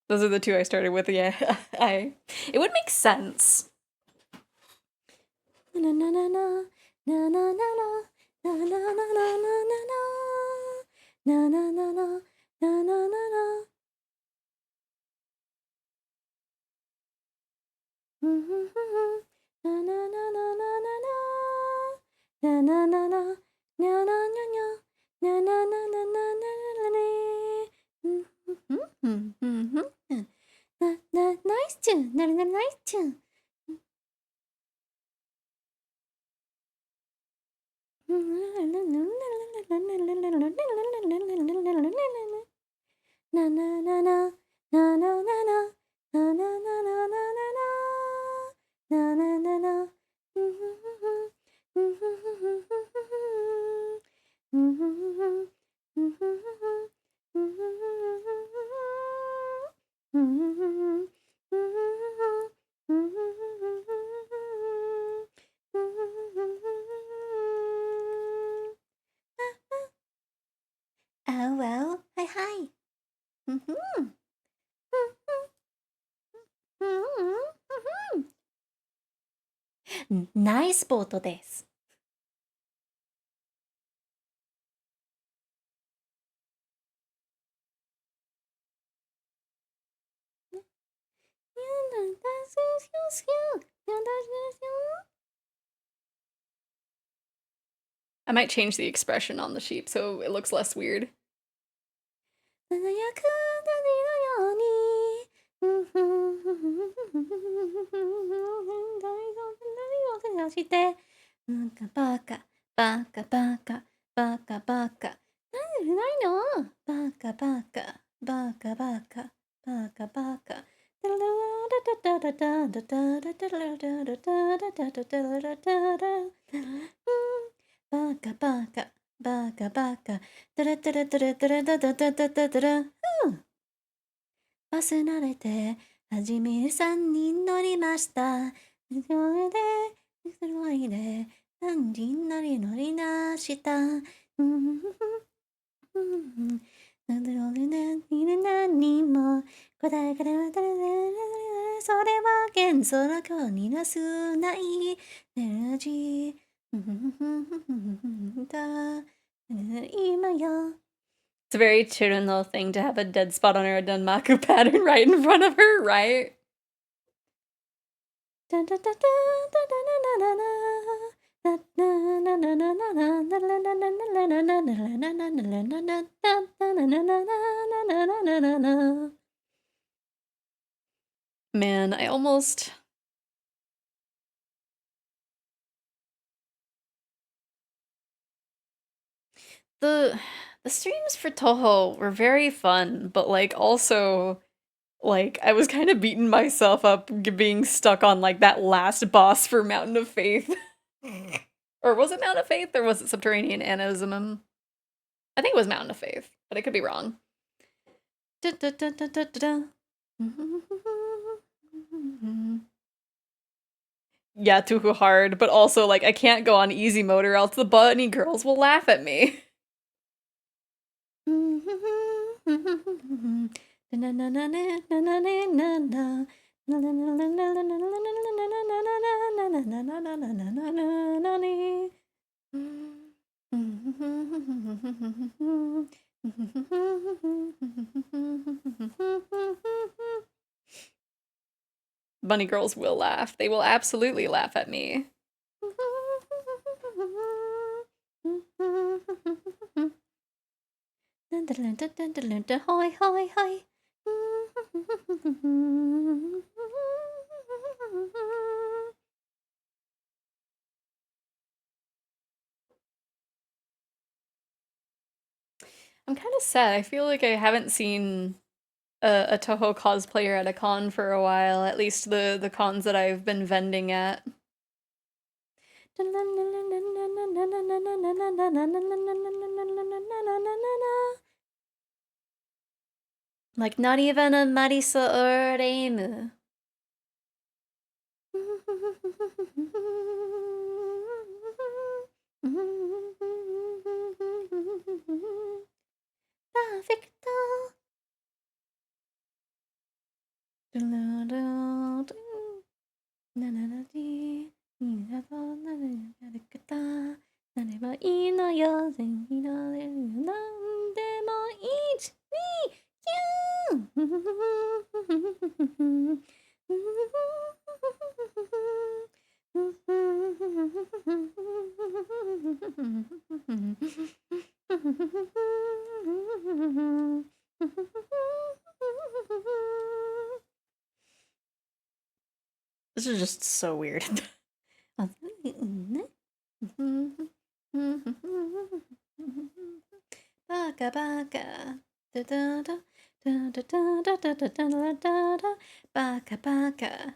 Speaker 4: Those are the two I started with. Yeah, it would make sense. Nice tune, nice tune.
Speaker 1: ナイスボートです。
Speaker 4: I might change the expression on the sheep so it looks less weird.
Speaker 1: 輝く鳥のように大をしてバカバカバカバカバカなんでないのバカバカバカバカバカバカバカバカバカバカタラタラタラタラタタタタタタラバス慣れてはじめ3人乗りましたそれですごいで3人乗りなした何人も答えからそれは幻想の今日になすないエナジー今よ
Speaker 4: It's a very Chiruno thing to have a dead spot on her Danmaku pattern right in front of her, right? Man, I almost... The streams for Toho were very fun, but like also like I was kind of beating myself up being stuck on like that last boss for Mountain of Faith. Or was it Mountain of Faith or was it Subterranean Anosmum? I think it was Mountain of Faith, but I could be wrong. Yeah, too hard, but also like I can't go on easy mode or else the bunny girls will laugh at me. Bunny girls will laugh. They will absolutely laugh at me.
Speaker 1: Hoi, hoi, hoi.
Speaker 4: I'm kind of sad. I feel like I haven't seen a Toho cosplayer at a con for a while, at least the cons that I've been vending at.
Speaker 1: Like not even a Marisa or Reimu. Perfecto.
Speaker 4: This is just so weird.
Speaker 1: Baka baka. Da da da. Baka baka.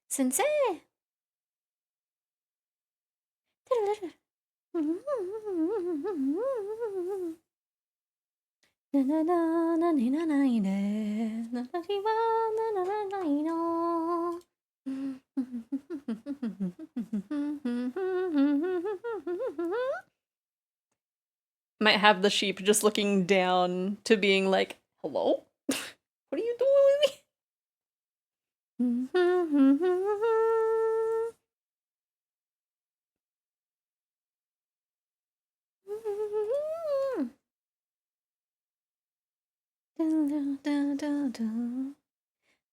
Speaker 1: Sensei!
Speaker 4: Might have the sheep just looking down to being like, hello? What are you doing with me?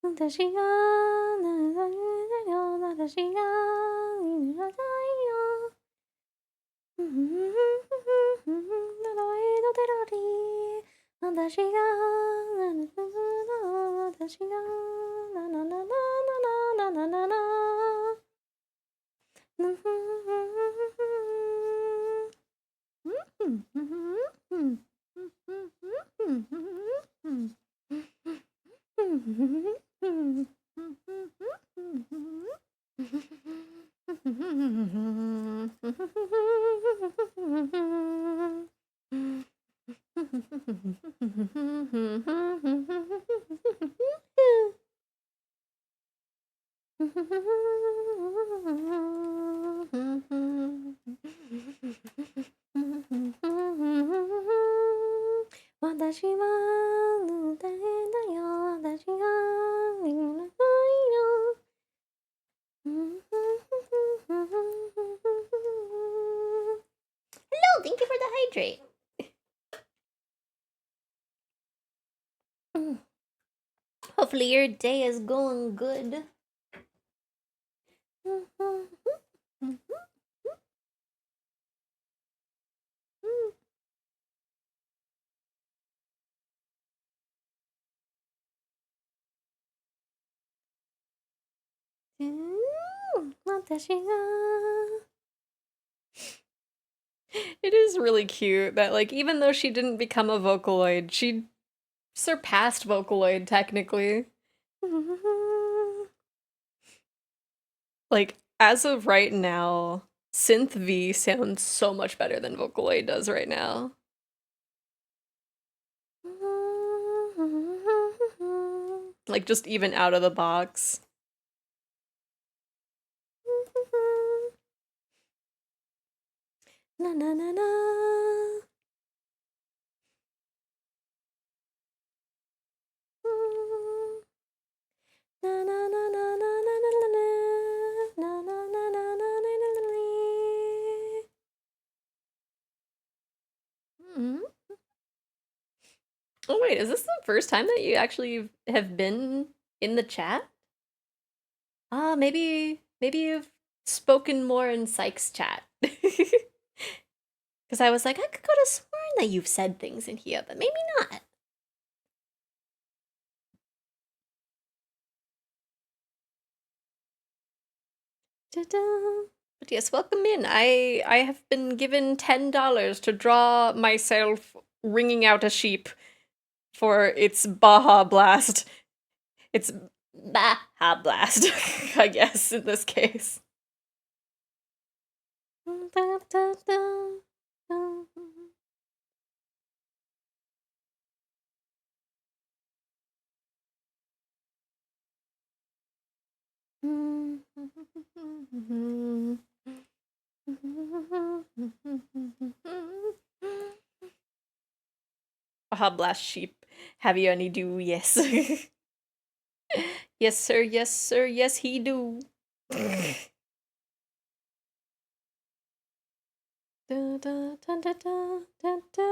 Speaker 4: 私が私がいらないよ。私が私がななななななななな。私は誰だよ、私がいらないよ。
Speaker 3: Hello, thank you for the hydrate. Hopefully your day is going good.
Speaker 4: It is really cute that, like, even though she didn't become a Vocaloid, she surpassed Vocaloid technically. Like, as of right now, Synth V sounds so much better than Vocaloid does right now. Like, just even out of the box.
Speaker 3: Na na na na. Na na na na na na na na na na na na na na
Speaker 4: Oh wait, is this the first time that you actually have been in the chat? Ah, maybe you've spoken more in Sykes chat. Because I was like, I could have sworn that you've said things in here, but maybe not. Ta-da. But yes, welcome in. I have been given $10 to draw myself wringing out a sheep for its Baja Blast. It's Baja Blast, I guess, in this case. Baja Blast sheep. Have you any do? Yes. Yes, sir. Yes, sir. Yes, he do. Da, da, da, da, da, da, da.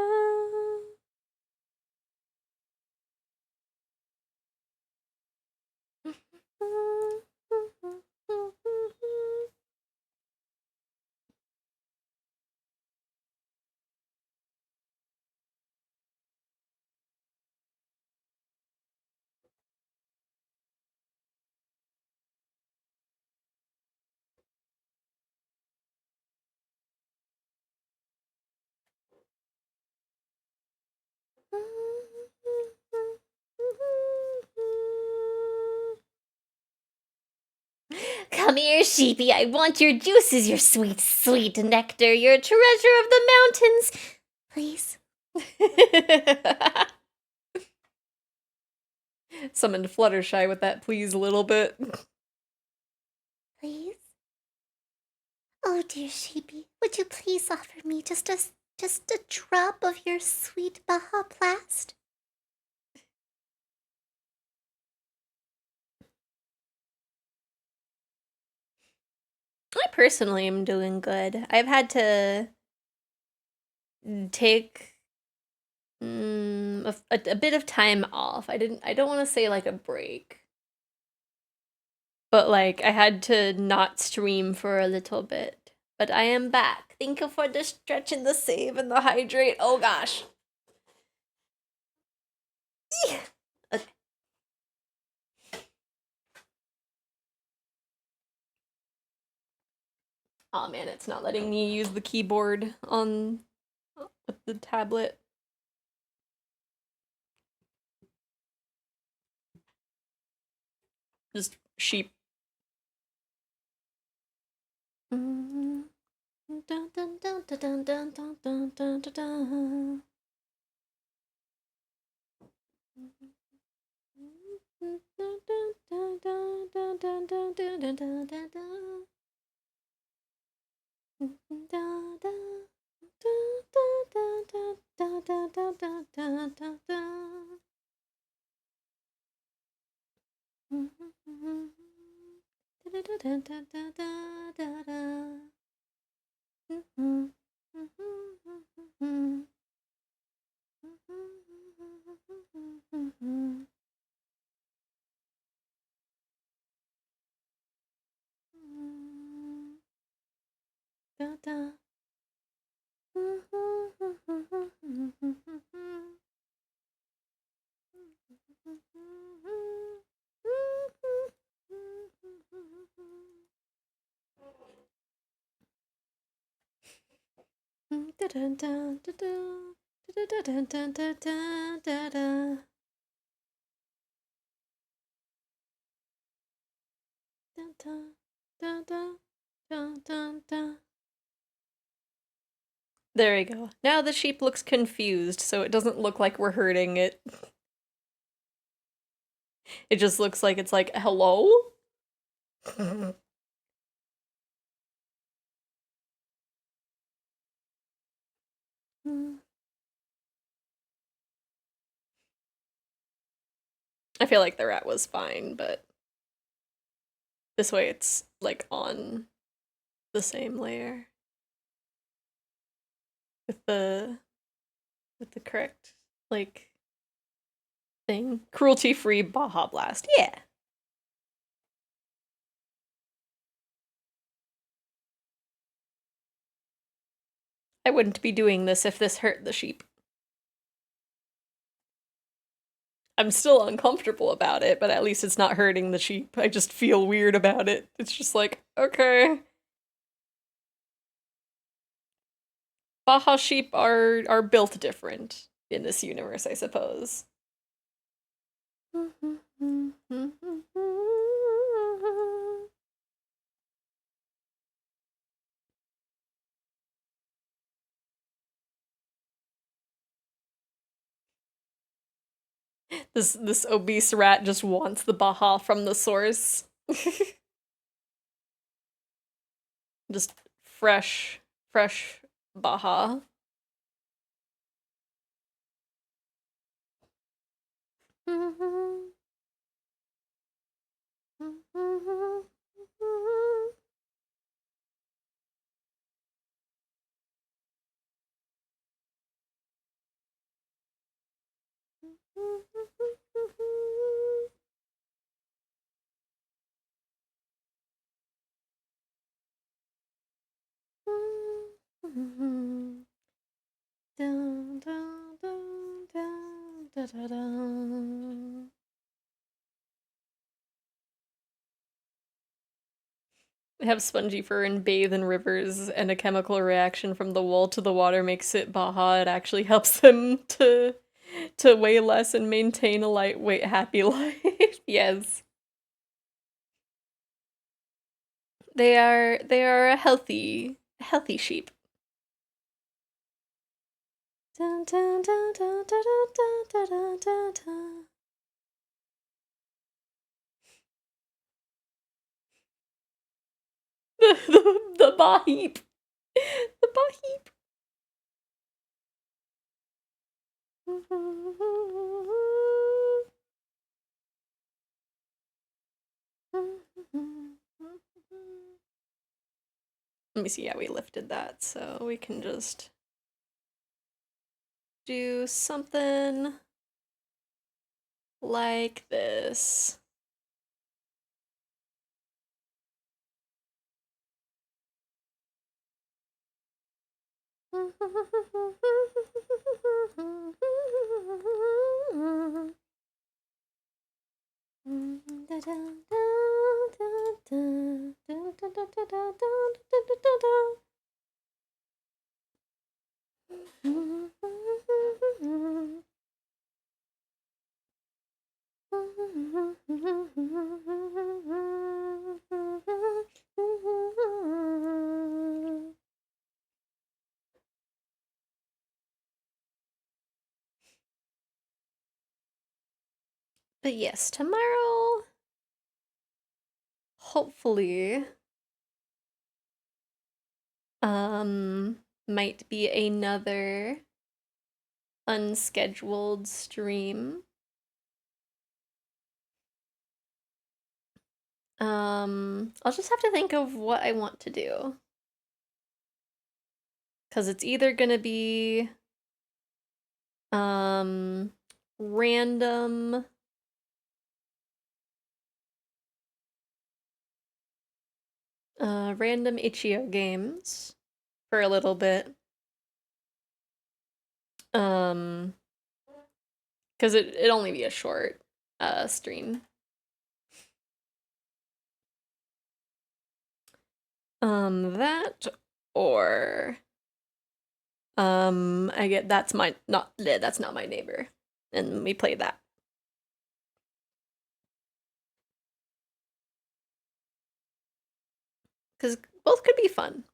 Speaker 3: Come here, sheepy. I want your juices, your sweet, sweet nectar, your treasure of the mountains. Please.
Speaker 4: Summoned Fluttershy with that please a little bit.
Speaker 3: Please? Oh, dear sheepy, would you please offer me just a drop of your sweet Baja Blast? I personally am doing good. I've had to take a bit of time off. I don't want to say like a break. But like I had to not stream for a little bit. But I am back. Thank you for the stretch and the save and the hydrate. Oh gosh. Okay. Oh man, it's not letting me use the keyboard on the tablet. Just sheep. Dun, dun, dun, dun, dun, dun, dun, dun, dun, dun. There we go. Now the sheep looks confused, so it doesn't look like we're hurting it. It just looks like it's like, hello? I feel like the rat was fine, but this way it's like on the same layer with the correct like thing. Cruelty-free Baja Blast. Yeah. I wouldn't be doing this if this hurt the sheep. I'm still uncomfortable about it, but at least it's not hurting the sheep. I just feel weird about it. It's just like, okay. Baja sheep are built different in this universe, I suppose. This obese rat just wants the Baja from the source. Just fresh Baja. They have spongy fur and bathe in rivers, and a chemical reaction from the wool to the water makes it Baja. It actually helps them to weigh less and maintain a lightweight, happy life. Yes.
Speaker 4: They are a healthy sheep. Dun, dun, dun, dun, dun, dun, dun, dun, dun, dun. The Bahip. The Bahip. Let me see. Yeah, we lifted that, so we can just do something like this. But yes, tomorrow, hopefully, might be another unscheduled stream. I'll just have to think of what I want to do. 'Cause it's either gonna be random random itch.io games for a little bit. Cause it'd only be a short stream. That or I get that's not my neighbor. And we play that. Cause both could be fun.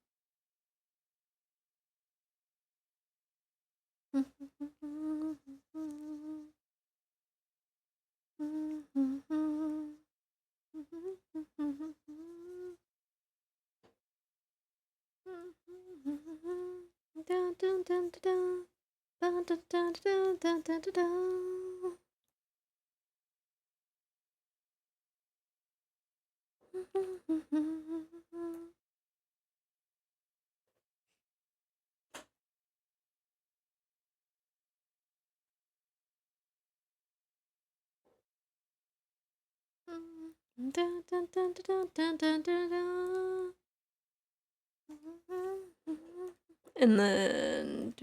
Speaker 4: And then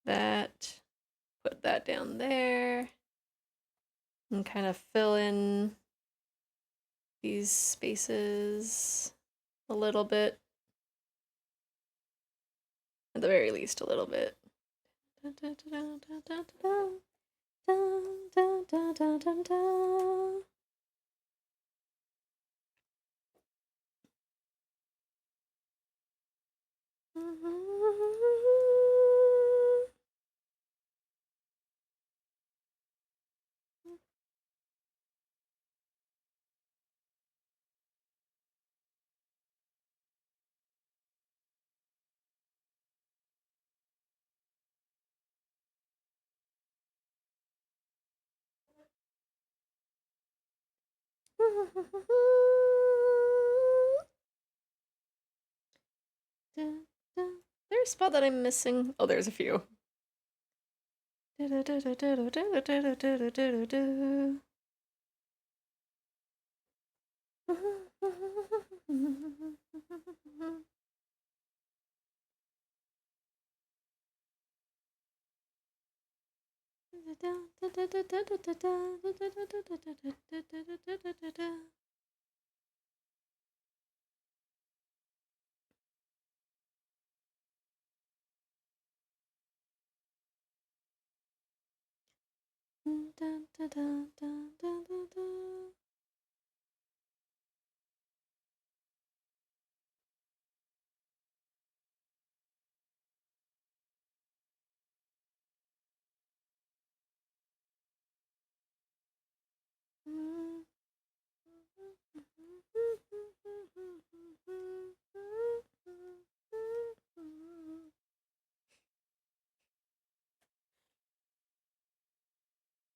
Speaker 4: that, put that down there, and kind of fill in these spaces a little bit. At the very least, a little bit. There's a spot that I'm missing. Oh, there's a few.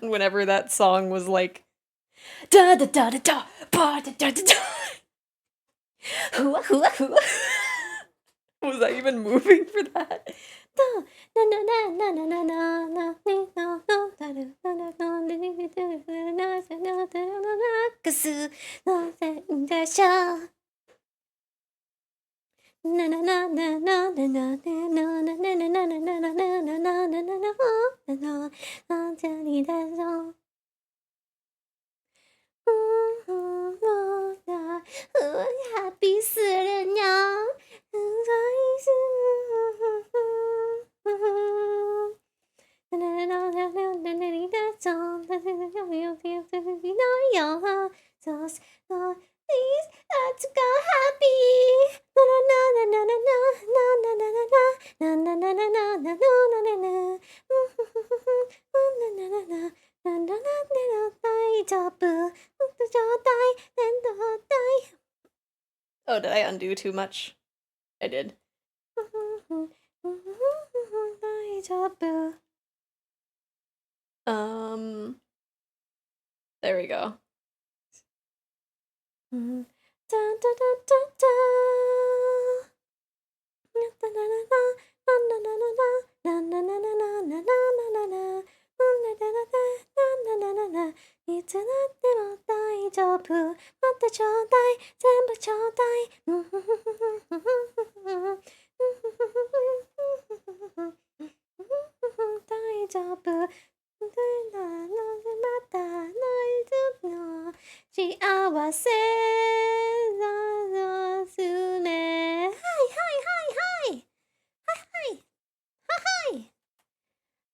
Speaker 4: Whenever that song was like da da da da da ba da da da da.
Speaker 3: Hua hua hua.
Speaker 4: Was I even moving for that?
Speaker 3: Happy 死人呀！Please, let's go happy. Na na na na na na na na na na na na na na na na na na
Speaker 4: Oh, did I undo too much? I did. There we go.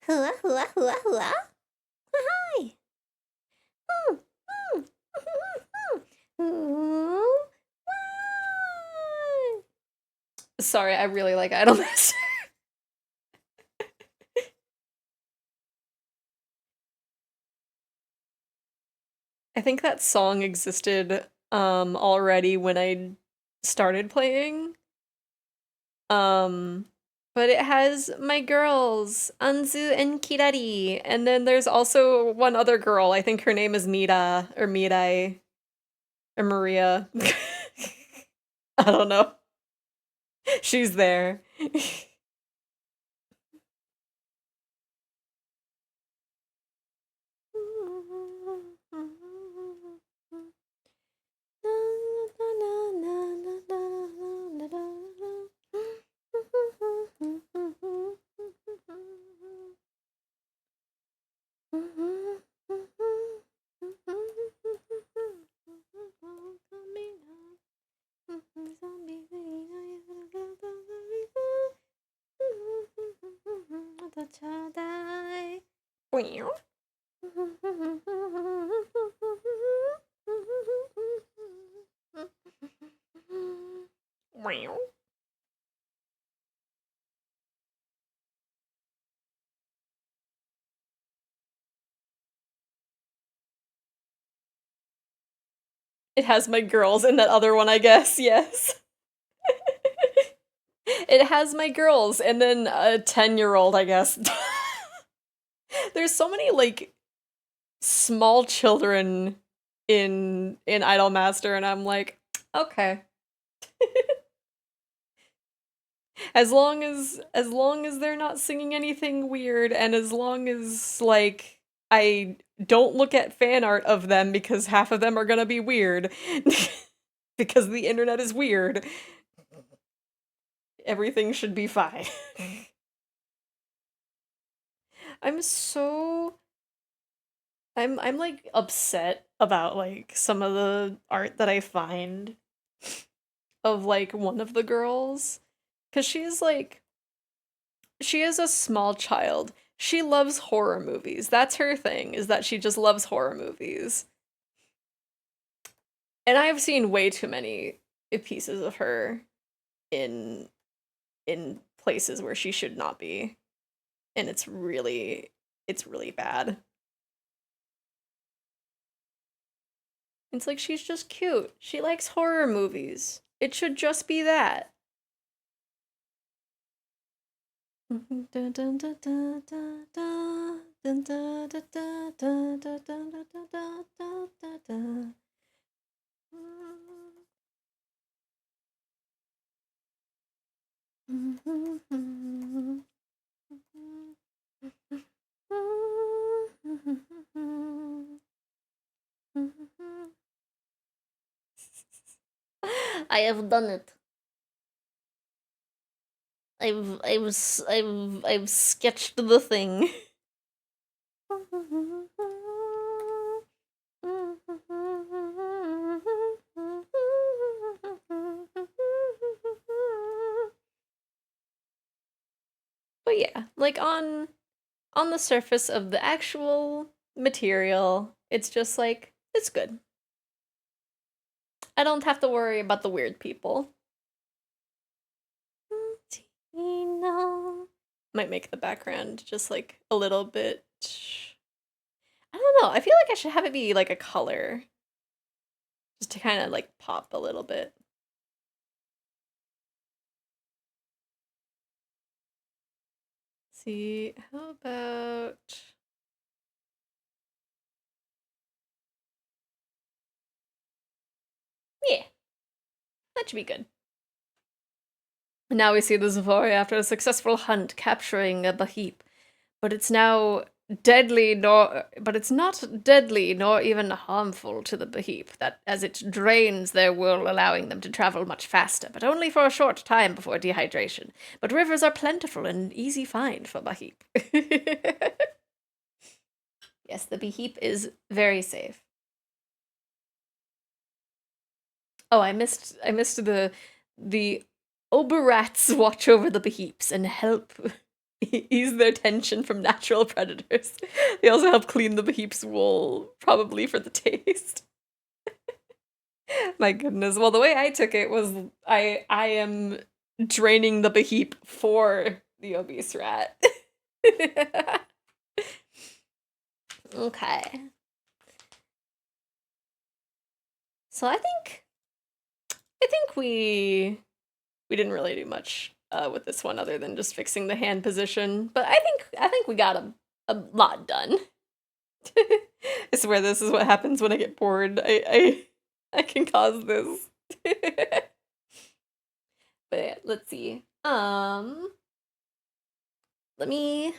Speaker 3: Hua hua hua hua. Hi.
Speaker 4: Sorry, I really like Idolmaster. I think that song existed already when I started playing. But it has my girls, Anzu and Kirari, and then there's also one other girl. I think her name is Mira or Mirai or Maria. I don't know. She's there. It has my girls in that other one, I guess, yes. It has my girls and then a 10-year-old, I guess. There's so many, like, small children in Idolmaster, and I'm like, okay. As long as they're not singing anything weird, and as long as, like, I don't look at fan art of them because half of them are gonna be weird. Because the internet is weird. Everything should be fine. I'm like upset about like some of the art that I find of like one of the girls, cuz she is a small child. She loves horror movies. That's her thing, is that she just loves horror movies. And I've seen way too many pieces of her in places where she should not be. And it's really bad. It's like, she's just cute. She likes horror movies. It should just be that.
Speaker 3: Dun, da, da, da, da, da, da, da, da, da, da, da.
Speaker 1: I have done it. I've sketched the thing.
Speaker 3: But yeah, like on the surface of the actual material, it's just like it's good. I don't have to worry about the weird people. Might make the background just like a little bit. I don't know. I feel like I should have it be like a color. Just to kind of like pop a little bit. See, how about. Yeah, that should be good. Now we see the Xephoria after a successful hunt capturing a Bahip, but it's now deadly but it's not deadly nor even harmful to the Bahip, that as it drains their wool, allowing them to travel much faster, but only for a short time before dehydration. But rivers are plentiful and easy find for Bahip. Yes, the Bahip is very safe. Oh, I missed the Oberrats watch over the Bahips and help ease their tension from natural predators. They also help clean the Bahip's wool, probably for the taste. My goodness. Well, the way I took it was I am draining the Bahip for the obese rat. Okay. So I think we didn't really do much with this one other than just fixing the hand position, but I think we got a lot done. I swear this is what happens when I get bored. I can cause this. But yeah, let's see. Let me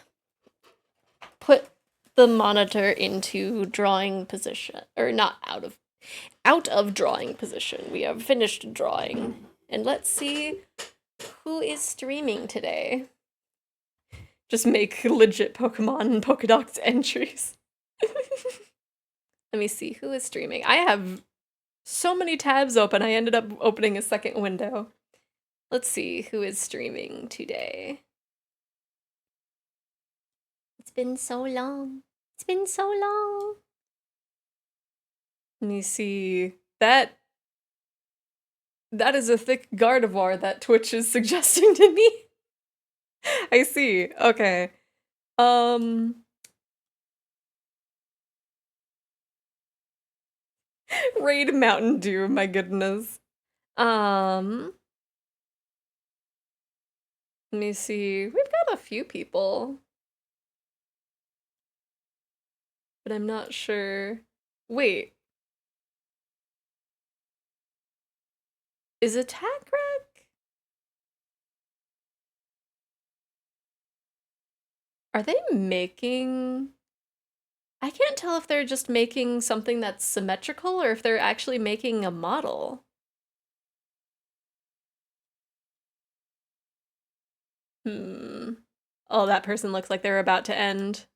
Speaker 3: put the monitor into drawing position, or not out of drawing position. We have finished drawing. And let's see who is streaming today. Just make legit Pokemon and Pokedex entries. Let me see who is streaming. I have so many tabs open. I ended up opening a second window. Let's see who is streaming today.
Speaker 1: It's been so long. It's been so long.
Speaker 3: Let me see. That is a thick Gardevoir that Twitch is suggesting to me. I see. Okay. Raid Mountain Dew, my goodness. Let me see. We've got a few people. But I'm not sure. Wait. Is Attack Rack? Are they making... I can't tell if they're just making something that's symmetrical or if they're actually making a model. Oh, that person looks like they're about to end.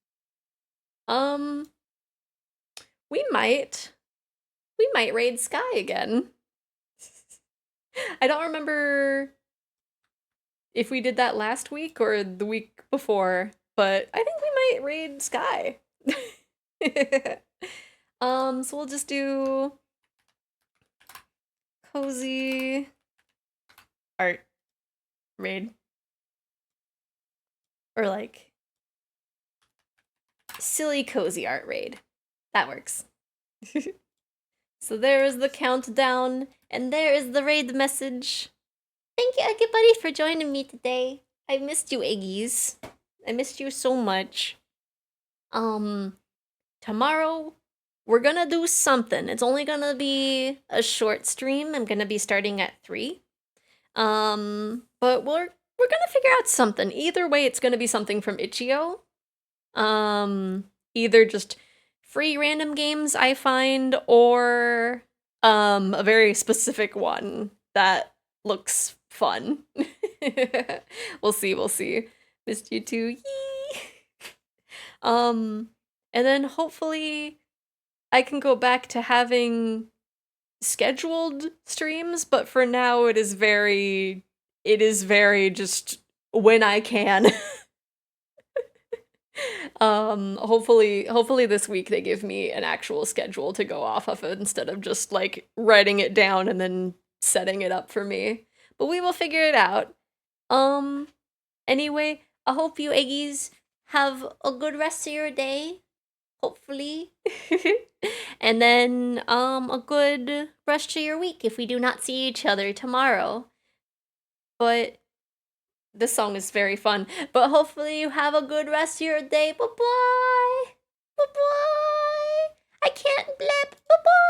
Speaker 3: We might raid Sky again. I don't remember if we did that last week or the week before, but I think we might raid Sky. So we'll just do cozy art raid. Or like silly cozy art raid. That works. So there is the countdown, and there is the raid message.
Speaker 1: Thank you, everybody, for joining me today. I missed you, Eggies. I missed you so much.
Speaker 3: Tomorrow we're gonna do something. It's only gonna be a short stream. I'm gonna be starting at 3. But we're gonna figure out something. Either way, it's gonna be something from Itch.io. Either just free random games I find, or a very specific one that looks fun. We'll see. Missed you too. Yee! And then hopefully I can go back to having scheduled streams, but for now it is very just when I can. Hopefully this week they give me an actual schedule to go off of instead of just like writing it down and then setting it up for me. But we will figure it out. Anyway, I hope you eggies have a good rest of your day. Hopefully. And then a good rest to your week if we do not see each other tomorrow. But this song is very fun. But hopefully you have a good rest of your day. Bye-bye. Bye-bye. I can't blip. Bye-bye.